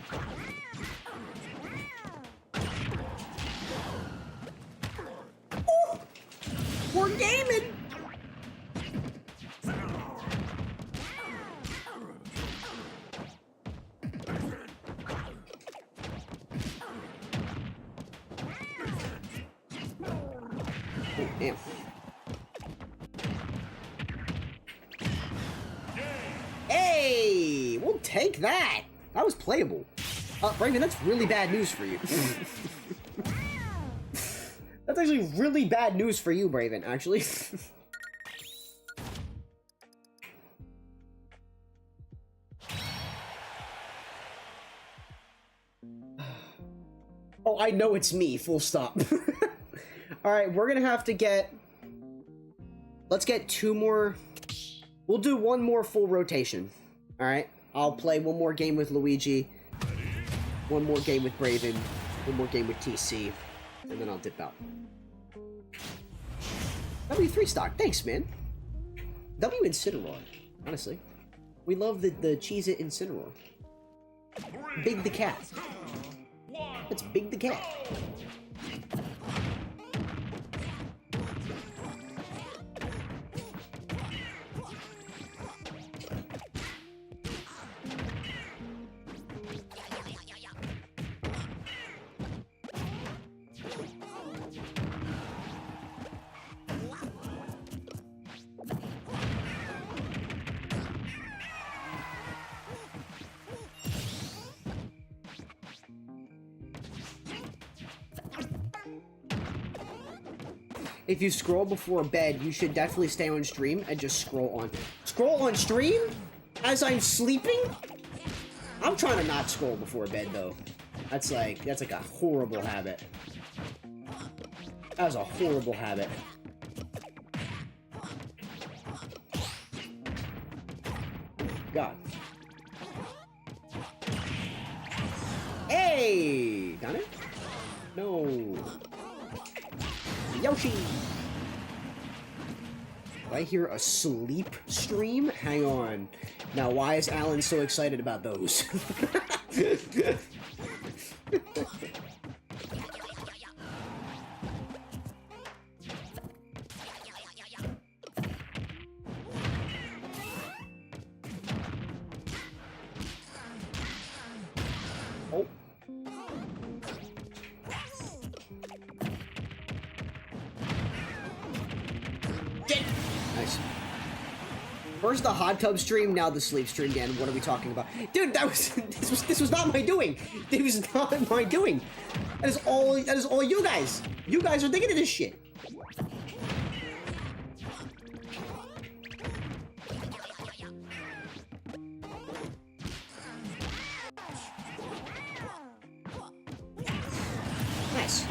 Ooh, we're gaming! Oh, damn. Hey! We'll take that! That was playable. Brayden, that's really bad news for you. That's actually really bad news for you, Braven, actually. Oh, I know it's me, full stop. Alright, we're gonna have to get... Let's get 2 more... We'll do 1 more full rotation. Alright? I'll play 1 more game with Luigi, 1 more game with Braven, 1 more game with TC, and then I'll dip out. W3 stock, thanks, man. W Incineroar, honestly. We love the Cheez-It Incineroar. Big the cat. It's Big the cat. If you scroll before bed, you should definitely stay on stream and just scroll on. Scroll on stream? As I'm sleeping? I'm trying to not scroll before bed, though. That's like a horrible habit. That was a horrible habit. God. Hey! Got it? No. Yoshi! Do I hear a sleep stream? Hang on. Now, why is Alan so excited about those? Oh. Nice. First the hot tub stream, now the sleep stream. Dan, what are we talking about? Dude, this was not my doing. It was not my doing. That is all you guys. You guys are thinking of this shit. Nice.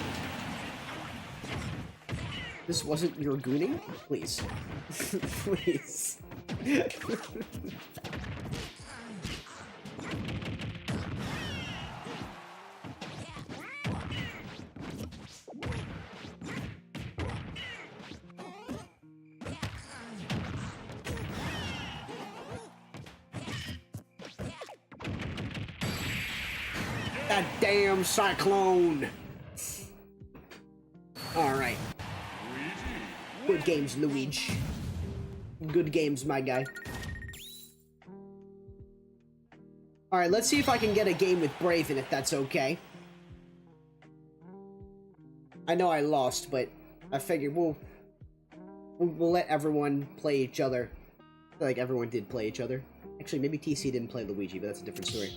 This wasn't your gooning? Please. Please. That damn cyclone! Alright. Good games, Luigi. Good games, my guy. Alright, let's see if I can get a game with Braven, if that's okay. I know I lost, but I figured we'll let everyone play each other. I feel like everyone did play each other. Actually, maybe TC didn't play Luigi, but that's a different story.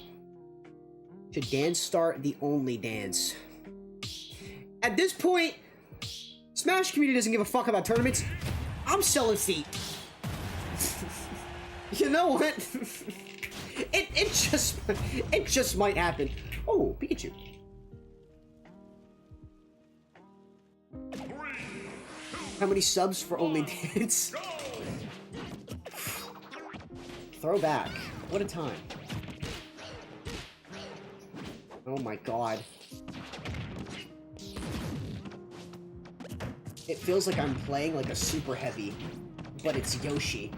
Should dance start the only dance? At this point, Smash community doesn't give a fuck about tournaments. I'm selling feet. You know what? it just might happen. Oh, Pikachu. How many subs for only dance? Throwback. What a time. Oh my god. It feels like I'm playing like a super heavy but it's Yoshi.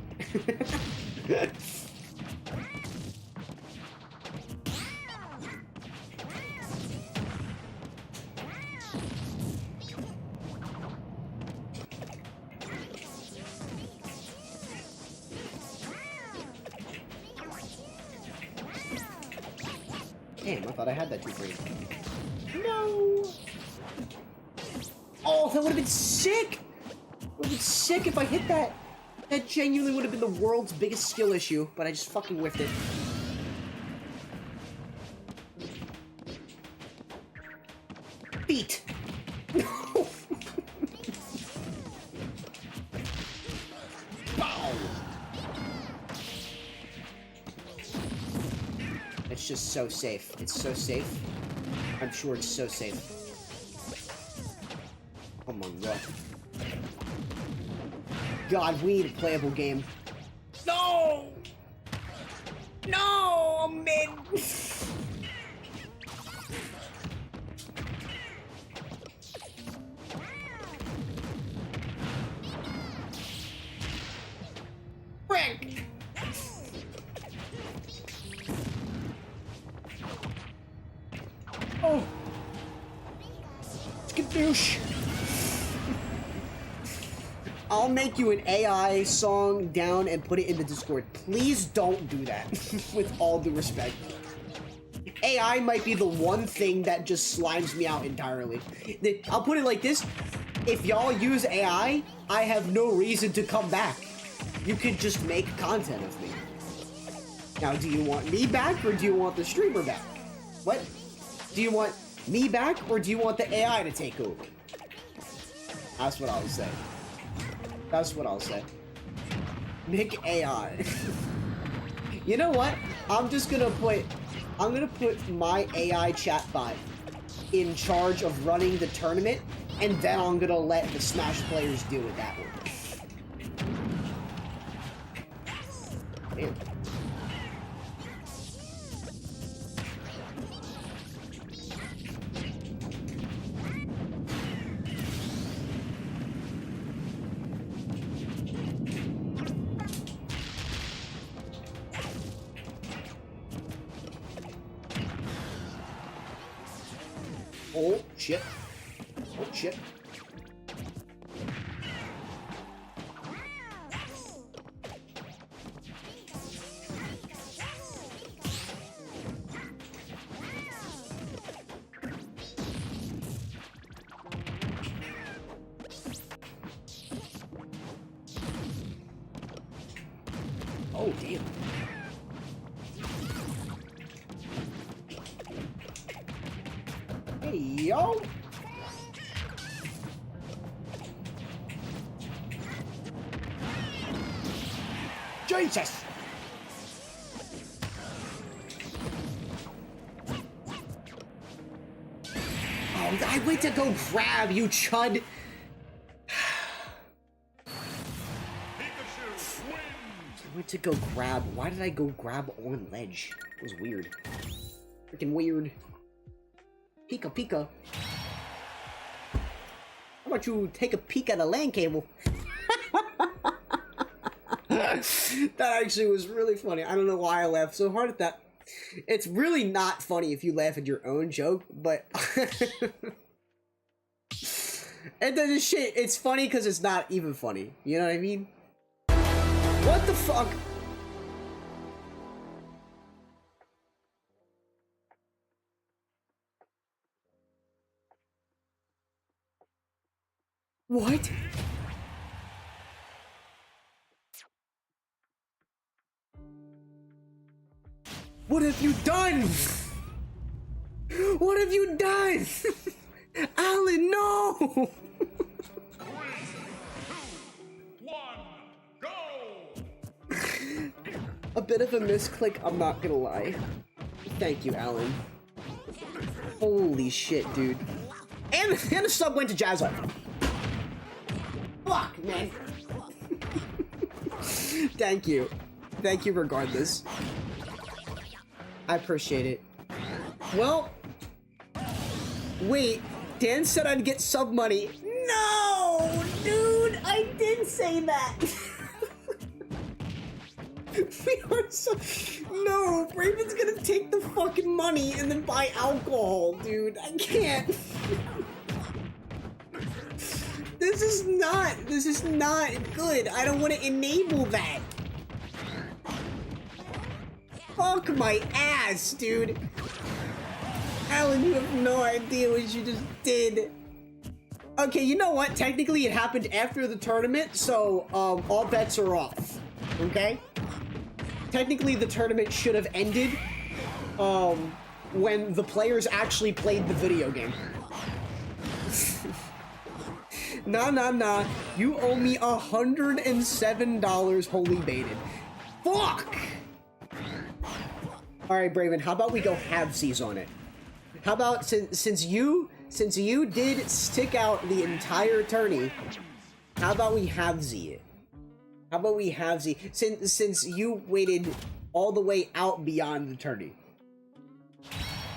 Damn, I thought I had that too free. No! Oh, that would have been sick! Would have been sick if I hit that. That genuinely would have been the world's biggest skill issue, but I just fucking whiffed it. Beat! No! Bow! It's just so safe. It's so safe. I'm sure it's so safe. Oh my god. God, we need a playable game. No! No! I'm mid! Frick! Oh! Skadoosh! I'll make you an AI song down and put it in the Discord. Please don't do that, with all due respect. AI might be the one thing that just slimes me out entirely. I'll put it like this. If y'all use AI, I have no reason to come back. You could just make content of me. Now, do you want me back, or do you want the streamer back? What? Do you want me back, or do you want the AI to take over? That's what I'll say. That's what I'll say. Make AI. You know what? I'm gonna put my AI chatbot in charge of running the tournament, and then I'm gonna let the Smash players deal with that one. Damn. Oh, shit. Oh, shit. Oh, damn. Hey, yo! Jesus! Oh, I went to go grab, you chud! I went to go grab. Why did I go grab on ledge? It was weird. Freaking weird. Pika Pika. How about you take a peek at a LAN cable? That actually was really funny. I don't know why I laughed so hard at that. It's really not funny if you laugh at your own joke, but... And then the shit, it's funny because it's not even funny. You know what I mean? What the fuck? What? What have you done? What have you done? Alan, no! 3, 2, 1, go! A bit of a misclick, I'm not gonna lie. Thank you, Alan. Holy shit, dude. And the sub went to JaZar. Fuck, man. Thank you. Thank you regardless. I appreciate it. Well, wait, Dan said I'd get sub money. No, dude, I didn't say that. We are so... No, Raven's gonna take the fucking money and then buy alcohol, dude. I can't. This is not good. I don't want to enable that. Fuck my ass, dude. Alan, you have no idea what you just did. Okay, you know what? Technically, it happened after the tournament, so all bets are off. Okay? Technically, the tournament should have ended when the players actually played the video game. Nah. You owe me $107 holy baited. Fuck! Alright, Braven, how about we go halvesies on it? How about, since you did stick out the entire tourney, how about we halvesy it? How about we halvesy, since you waited all the way out beyond the tourney?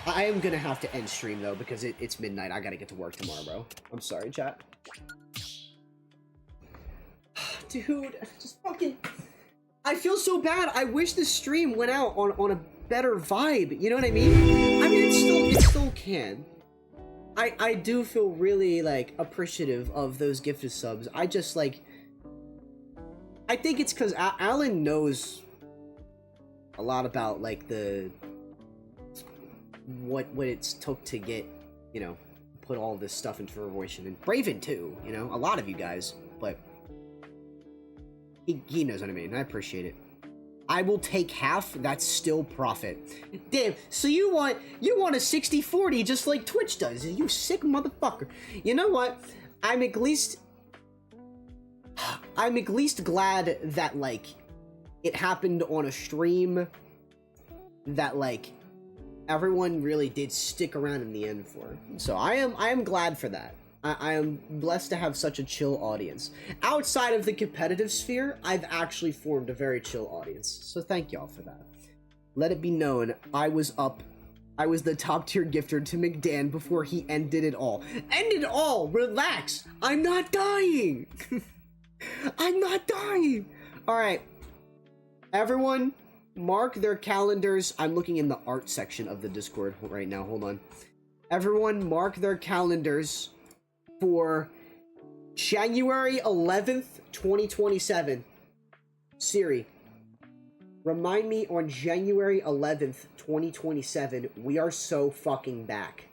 I am gonna have to end stream, though, because it's midnight. I gotta get to work tomorrow, bro. I'm sorry, chat. Dude, just fucking... I feel so bad. I wish the stream went out on a better vibe. You know what I mean? I mean, it still can. I do feel really, like, appreciative of those gifted subs. I just, like... I think it's because Alan knows a lot about, like, the... What it's took to get, you know, put all this stuff into fruition. And Braven, too, you know? A lot of you guys, but... He knows what I mean. I appreciate it. I will take half. That's still profit. Damn. So you want a 60-40 just like Twitch does? You sick motherfucker. You know what? I'm at least glad that like it happened on a stream that like everyone really did stick around in the end for. So I am glad for that. I am blessed to have such a chill audience. Outside of the competitive sphere, I've actually formed a very chill audience. So thank y'all for that. Let it be known, I was the top tier gifter to MccDann before he ended it all. Ended all! Relax! I'm not dying! I'm not dying! Alright. Everyone, mark their calendars. I'm looking in the art section of the Discord right now. Hold on. Everyone, mark their calendars for January 11th, 2027. Siri, remind me on January 11th, 2027, we are so fucking back.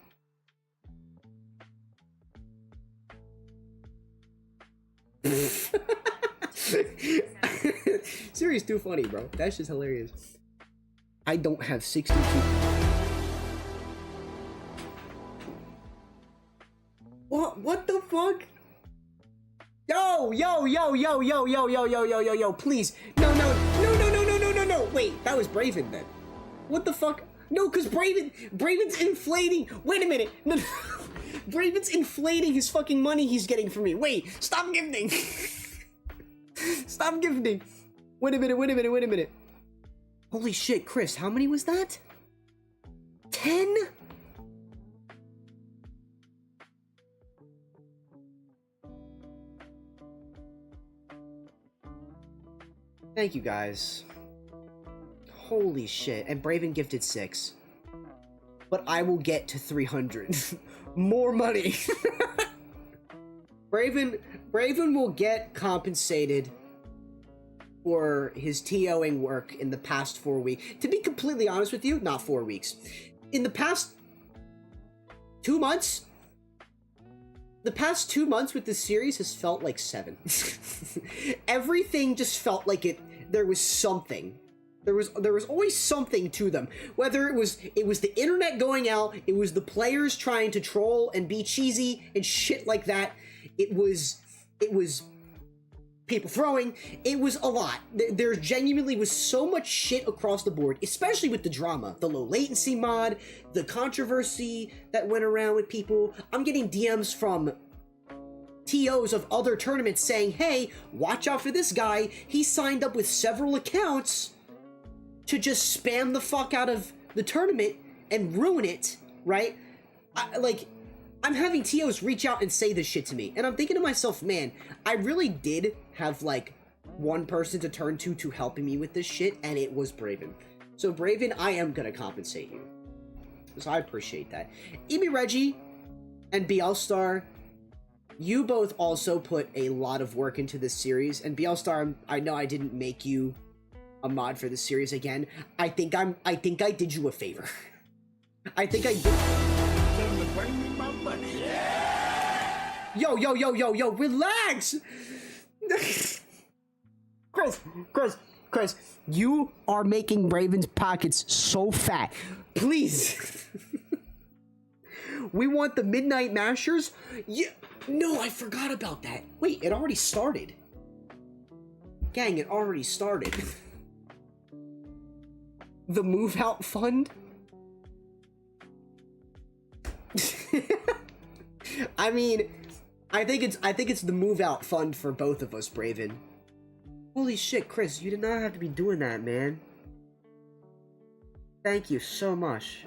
Siri's too funny, bro. That's just hilarious. I don't have 62... What the fuck? Yo, please. No. Wait, that was Braven then. What the fuck? No, because Braven's inflating. Wait a minute. No. Braven's inflating his fucking money he's getting from me. Wait, stop gifting. Stop gifting. Wait a minute. Holy shit, Chris, how many was that? 10? Thank you, guys. Holy shit. And Braven gifted 6. But I will get to 300. More money. Braven will get compensated for his TOing work in the past 4 weeks. To be completely honest with you, not 4 weeks. In the past 2 months, the past 2 months with this series has felt like 7. Everything just felt like there was something. There was always something to them. Whether it was the internet going out, it was the players trying to troll and be cheesy and shit like that. It was people throwing. It was a lot. There genuinely was so much shit across the board, especially with the drama, the low latency mod, the controversy that went around with people. I'm getting DMs from TOs of other tournaments saying, hey, watch out for this guy. He signed up with several accounts to just spam the fuck out of the tournament and ruin it, right? I'm having TOs reach out and say this shit to me. And I'm thinking to myself, man, I really did have, like, one person to turn to helping me with this shit, and it was Braven. So Braven, I am gonna compensate you. So I appreciate that. Emi Reggie and BL Star, you both also put a lot of work into this series, and BL Star, I know I didn't make you a mod for this series again. I think I did you a favor. I think I did. Yo, relax! Chris, you are making Braven's pockets so fat. Please. We want the Midnight Mashers? Yeah. No, I forgot about that. Wait, it already started. Gang, it already started. The Move Out Fund? I mean, I think it's the Move Out Fund for both of us, Braven. Holy shit, Chris, you did not have to be doing that, man. Thank you so much.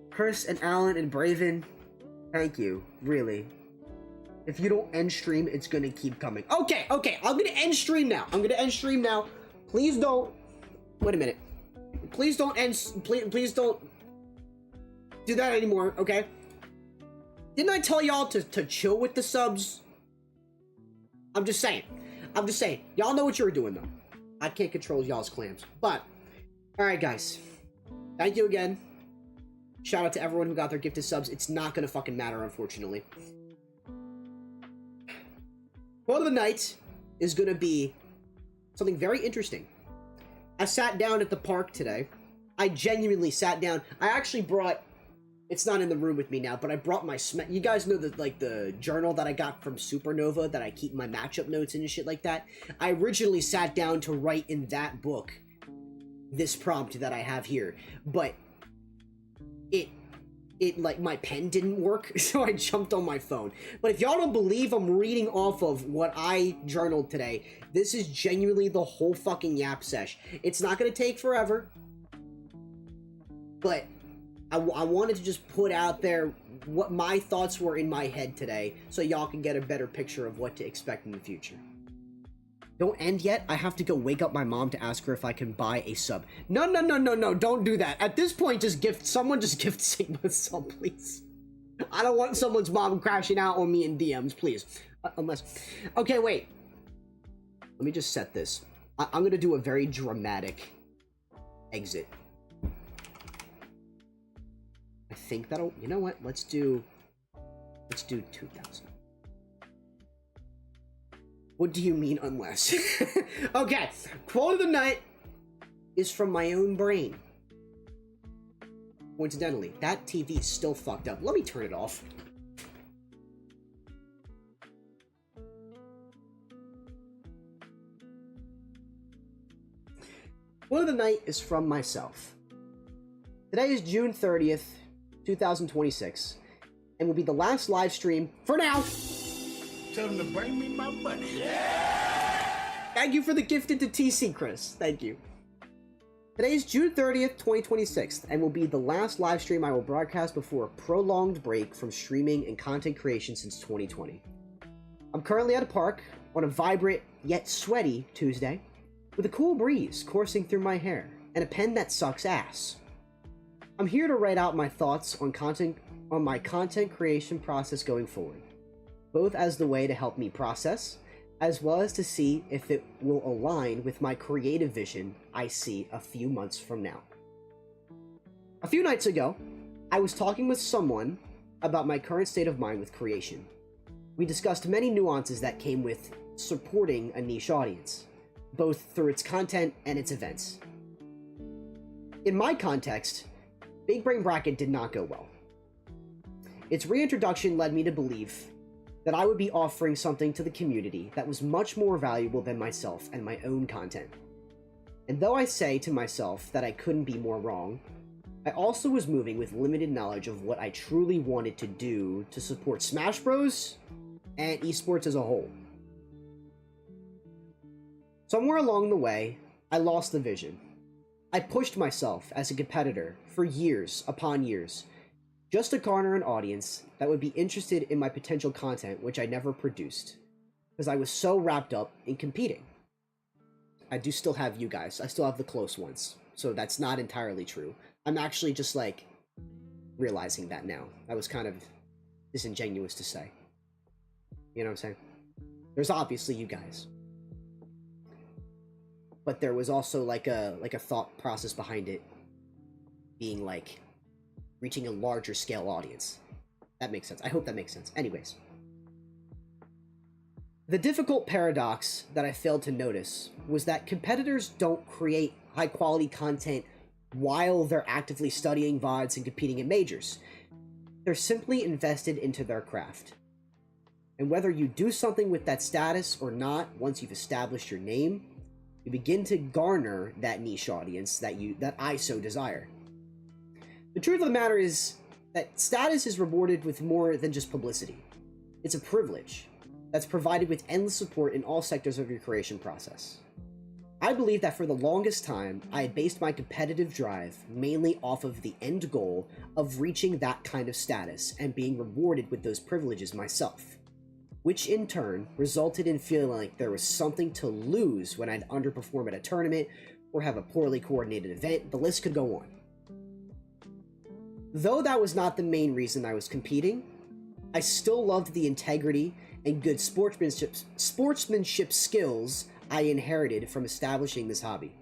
Chris and Alan and Braven, thank you, really. If you don't end stream, it's gonna keep coming. Okay, I'm gonna end stream now. Please don't. Wait a minute. Please don't end. Please don't do that anymore. Okay. Didn't I tell y'all to chill with the subs? I'm just saying. Y'all know what you're doing though. I can't control y'all's clams. But all right, guys. Thank you again. Shout out to everyone who got their gifted subs. It's not gonna fucking matter, unfortunately. Quote of the night is gonna be something very interesting. I sat down at the park today. I genuinely sat down. I actually brought, it's not in the room with me now, but I brought my, you guys know the journal that I got from Supernova that I keep my matchup notes in and shit like that? I originally sat down to write in that book this prompt that I have here, but it like my pen didn't work, so I jumped on my phone. But if y'all don't believe I'm reading off of what I journaled today, this is genuinely the whole fucking yap sesh. It's not gonna take forever, but I wanted to just put out there what my thoughts were in my head today, so y'all can get a better picture of what to expect in the future. Don't end yet. I have to go wake up my mom to ask her if I can buy a sub. No, don't do that. At this point, someone just gift Sigma a sub, please. I don't want someone's mom crashing out on me in DMs, please. Okay, wait. Let me just set this. I'm gonna do a very dramatic exit. I think that'll, you know what? Let's do 2,000. What do you mean, unless? Okay, quote of the night is from my own brain. Coincidentally, that TV is still fucked up. Let me turn it off. Quote of the night is from myself. Today is June 30th, 2026, and will be the last live stream for now. Tell them to bring me my money. Thank you for the gifted to TC, Chris. Thank you. Today is June 30th, 2026, and will be the last live stream I will broadcast before a prolonged break from streaming and content creation since 2020. I'm currently at a park on a vibrant yet sweaty Tuesday with a cool breeze coursing through my hair and a pen that sucks ass. I'm here to write out my thoughts on my content creation process going forward, both as the way to help me process, as well as to see if it will align with my creative vision I see a few months from now. A few nights ago, I was talking with someone about my current state of mind with creation. We discussed many nuances that came with supporting a niche audience, both through its content and its events. In my context, Big Brain Bracket did not go well. Its reintroduction led me to believe that I would be offering something to the community that was much more valuable than myself and my own content. And though I say to myself that I couldn't be more wrong, I also was moving with limited knowledge of what I truly wanted to do to support Smash Bros. And esports as a whole. Somewhere along the way, I lost the vision. I pushed myself as a competitor for years upon years, just to garner an audience that would be interested in my potential content, which I never produced. because I was so wrapped up in competing. I do still have you guys. I still have the close ones. So that's not entirely true. I'm actually just, like, realizing that now. That was kind of disingenuous to say. You know what I'm saying? There's obviously you guys. But there was also, like a thought process behind it being, like, reaching a larger scale audience. That makes sense. I hope that makes sense. Anyways. The difficult paradox that I failed to notice was that competitors don't create high-quality content while they're actively studying VODs and competing in majors. They're simply invested into their craft. And whether you do something with that status or not, once you've established your name, you begin to garner that niche audience that I so desire. The truth of the matter is that status is rewarded with more than just publicity. It's a privilege that's provided with endless support in all sectors of your creation process. I believe that for the longest time, I had based my competitive drive mainly off of the end goal of reaching that kind of status and being rewarded with those privileges myself, which in turn resulted in feeling like there was something to lose when I'd underperform at a tournament or have a poorly coordinated event. The list could go on. Though that was not the main reason I was competing, I still loved the integrity and good sportsmanship skills I inherited from establishing this hobby.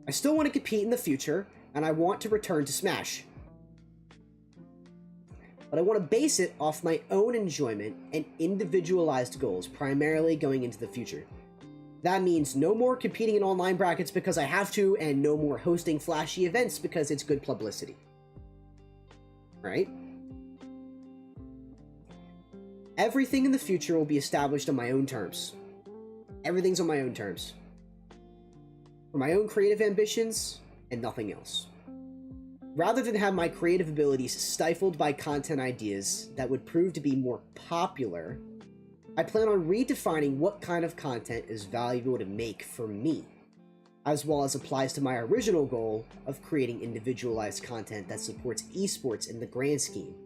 I still want to compete in the future, and I want to return to Smash. But I want to base it off my own enjoyment and individualized goals, primarily going into the future. That means no more competing in online brackets because I have to, and no more hosting flashy events because it's good publicity. Right? Everything in the future will be established on my own terms. Everything's on my own terms. For my own creative ambitions, and nothing else. Rather than have my creative abilities stifled by content ideas that would prove to be more popular, I plan on redefining what kind of content is valuable to make for me, as well as applies to my original goal of creating individualized content that supports esports in the grand scheme,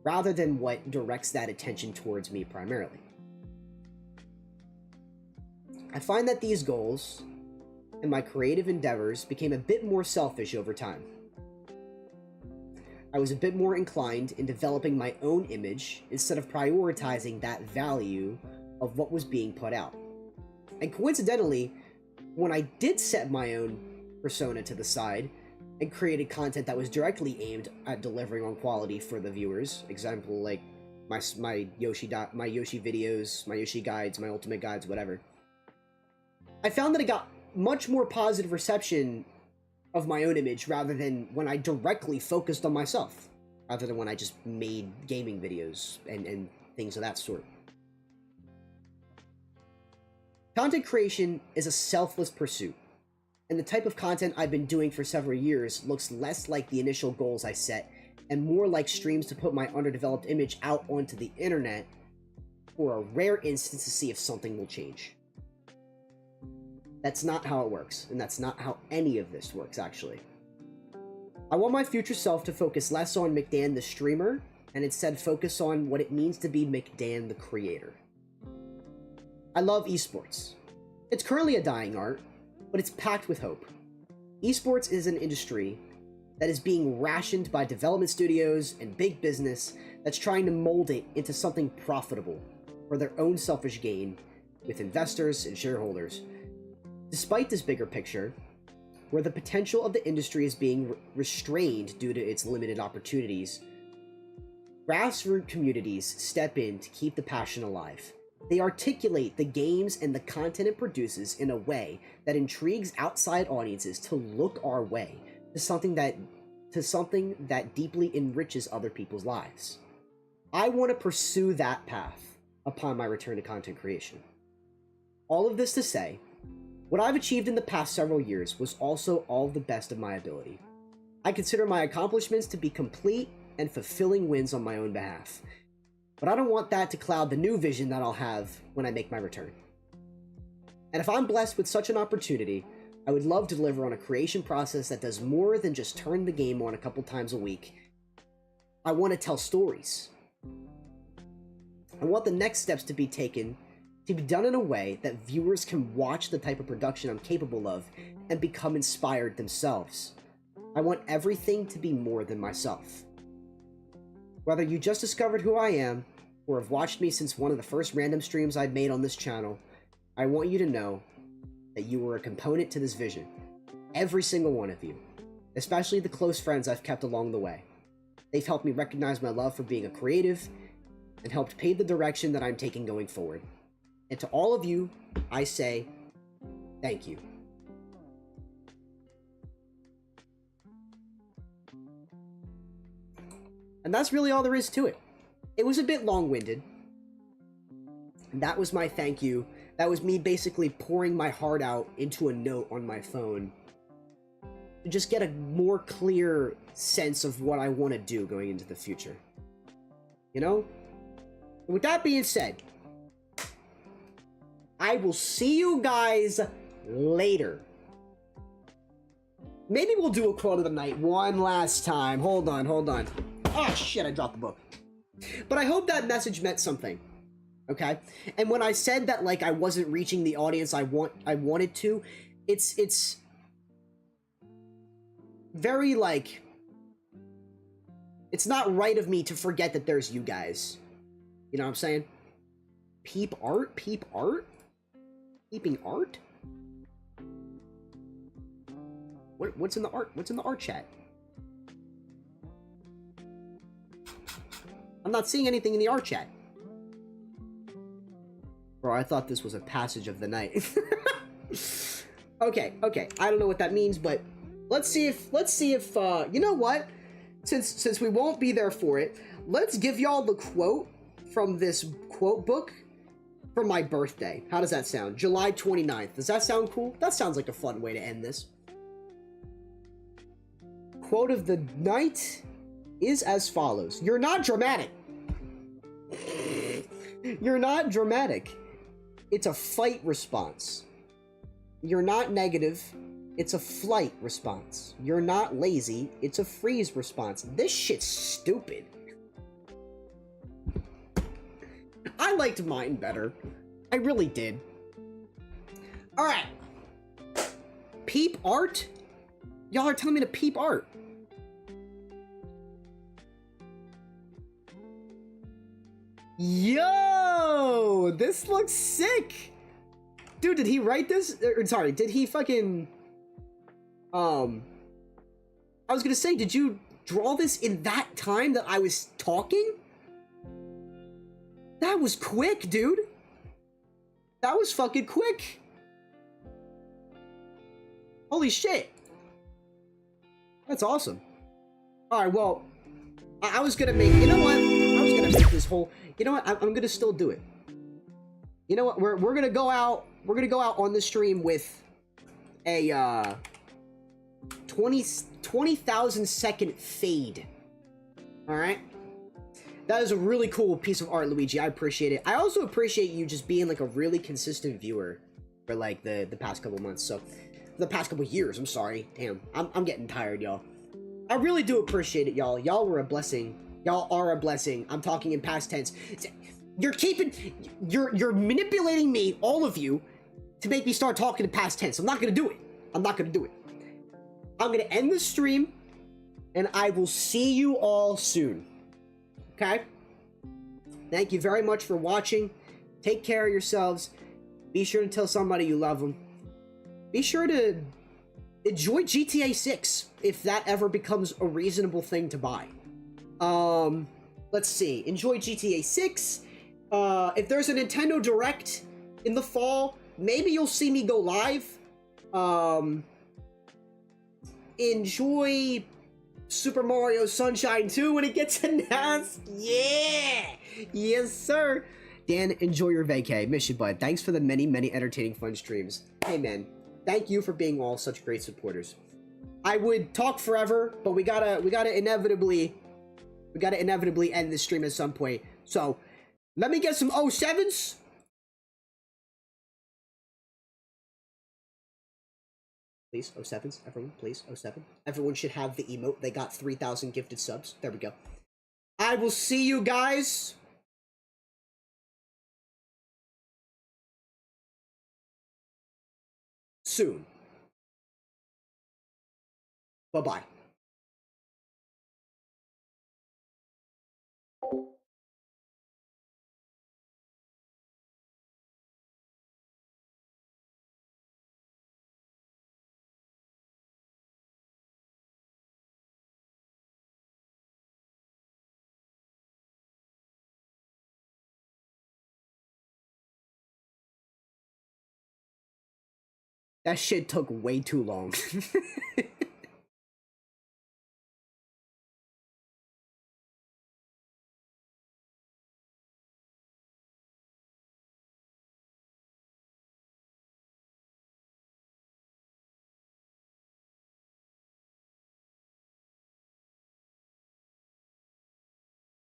rather than what directs that attention towards me primarily. I find that these goals and my creative endeavors became a bit more selfish over time. I was a bit more inclined in developing my own image instead of prioritizing that value of what was being put out. And coincidentally, when I did set my own persona to the side and created content that was directly aimed at delivering on quality for the viewers, example like my Yoshi videos, my Yoshi guides, my ultimate guides, whatever, I found that it got much more positive reception of my own image rather than when I directly focused on myself, rather than when I just made gaming videos and things of that sort. Content creation is a selfless pursuit, and the type of content I've been doing for several years looks less like the initial goals I set and more like streams to put my underdeveloped image out onto the internet for a rare instance to see if something will change. That's not how it works, and that's not how any of this works, actually. I want my future self to focus less on MccDann the streamer, and instead focus on what it means to be MccDann the creator. I love esports. It's currently a dying art, but it's packed with hope. Esports is an industry that is being rationed by development studios and big business that's trying to mold it into something profitable for their own selfish gain with investors and shareholders. Despite this bigger picture, where the potential of the industry is being restrained due to its limited opportunities, grassroots communities step in to keep the passion alive. They articulate the games and the content it produces in a way that intrigues outside audiences to look our way, to something that deeply enriches other people's lives. I want to pursue that path upon my return to content creation. All of this to say, what I've achieved in the past several years was also all the best of my ability. I consider my accomplishments to be complete and fulfilling wins on my own behalf, but I don't want that to cloud the new vision that I'll have when I make my return. And if I'm blessed with such an opportunity, I would love to deliver on a creation process that does more than just turn the game on a couple times a week. I want to tell stories. I want the next steps to be taken to be done in a way that viewers can watch the type of production I'm capable of and become inspired themselves. I want everything to be more than myself. Whether you just discovered who I am, or have watched me since one of the first random streams I'd made on this channel, I want you to know that you were a component to this vision. Every single one of you. Especially the close friends I've kept along the way. They've helped me recognize my love for being a creative, and helped pave the direction that I'm taking going forward. And to all of you, I say, thank you. And that's really all there is to it. It was a bit long-winded. And that was my thank you. That was me basically pouring my heart out into a note on my phone. To just get a more clear sense of what I want to do going into the future. You know? With that being said, I will see you guys later. Maybe we'll do a quote of the night one last time. Hold on. Oh shit, I dropped the book. But I hope that message meant something. Okay? And when I said that, like, I wasn't reaching the audience I wanted to, it's very, like, it's not right of me to forget that there's you guys. You know what I'm saying? Peep art? Peeping art? What's in the art? What's in the art chat? I'm not seeing anything in the art chat. Bro, I thought this was a passage of the night. Okay. I don't know what that means, but let's see if you know what? Since we won't be there for it, let's give y'all the quote from this quote book for my birthday. How does that sound? July 29th. Does that sound cool? That sounds like a fun way to end this. Quote of the night is as follows. You're not dramatic. You're not dramatic. It's a fight response. You're not negative. It's a flight response. You're not lazy. It's a freeze response. This shit's stupid. I liked mine better. I really did. Alright. Peep art? Y'all are telling me to peep art. Yo! This looks sick! Dude, did he write this? Sorry, did he fucking... I was gonna say, did you draw this in that time that I was talking? That was quick, dude. That was fucking quick. Holy shit. That's awesome. Alright, well, I was gonna make, you know what? I was gonna make this whole, you know what? I'm gonna still do it. You know what? We're gonna go out on the stream with a, 20,000 second fade. Alright? That is a really cool piece of art, Luigi. I appreciate it. I also appreciate you just being, like, a really consistent viewer for, like, the past couple months. So, the past couple years, I'm sorry. Damn, I'm getting tired, y'all. I really do appreciate it, y'all. Y'all were a blessing. Y'all are a blessing. I'm talking in past tense. You're manipulating me, all of you, to make me start talking in past tense. I'm not gonna do it. I'm gonna end the stream, and I will see you all soon. Okay? Thank you very much for watching. Take care of yourselves. Be sure to tell somebody you love them. Be sure to enjoy GTA 6 if that ever becomes a reasonable thing to buy. Let's see. Enjoy GTA 6. If there's a Nintendo Direct in the fall, maybe you'll see me go live. Enjoy Super Mario Sunshine 2 when it gets announced. Yeah! Yes, sir. Dan, enjoy your vacay. Miss you, bud. Thanks for the many, many entertaining fun streams. Hey, man. Thank you for being all such great supporters. I would talk forever, but we gotta inevitably end this stream at some point. So, let me get some 07s. Please, 07s, everyone, please, 07. Everyone should have the emote. They got 3,000 gifted subs. There we go. I will see you guys soon. Bye-bye. That shit took way too long.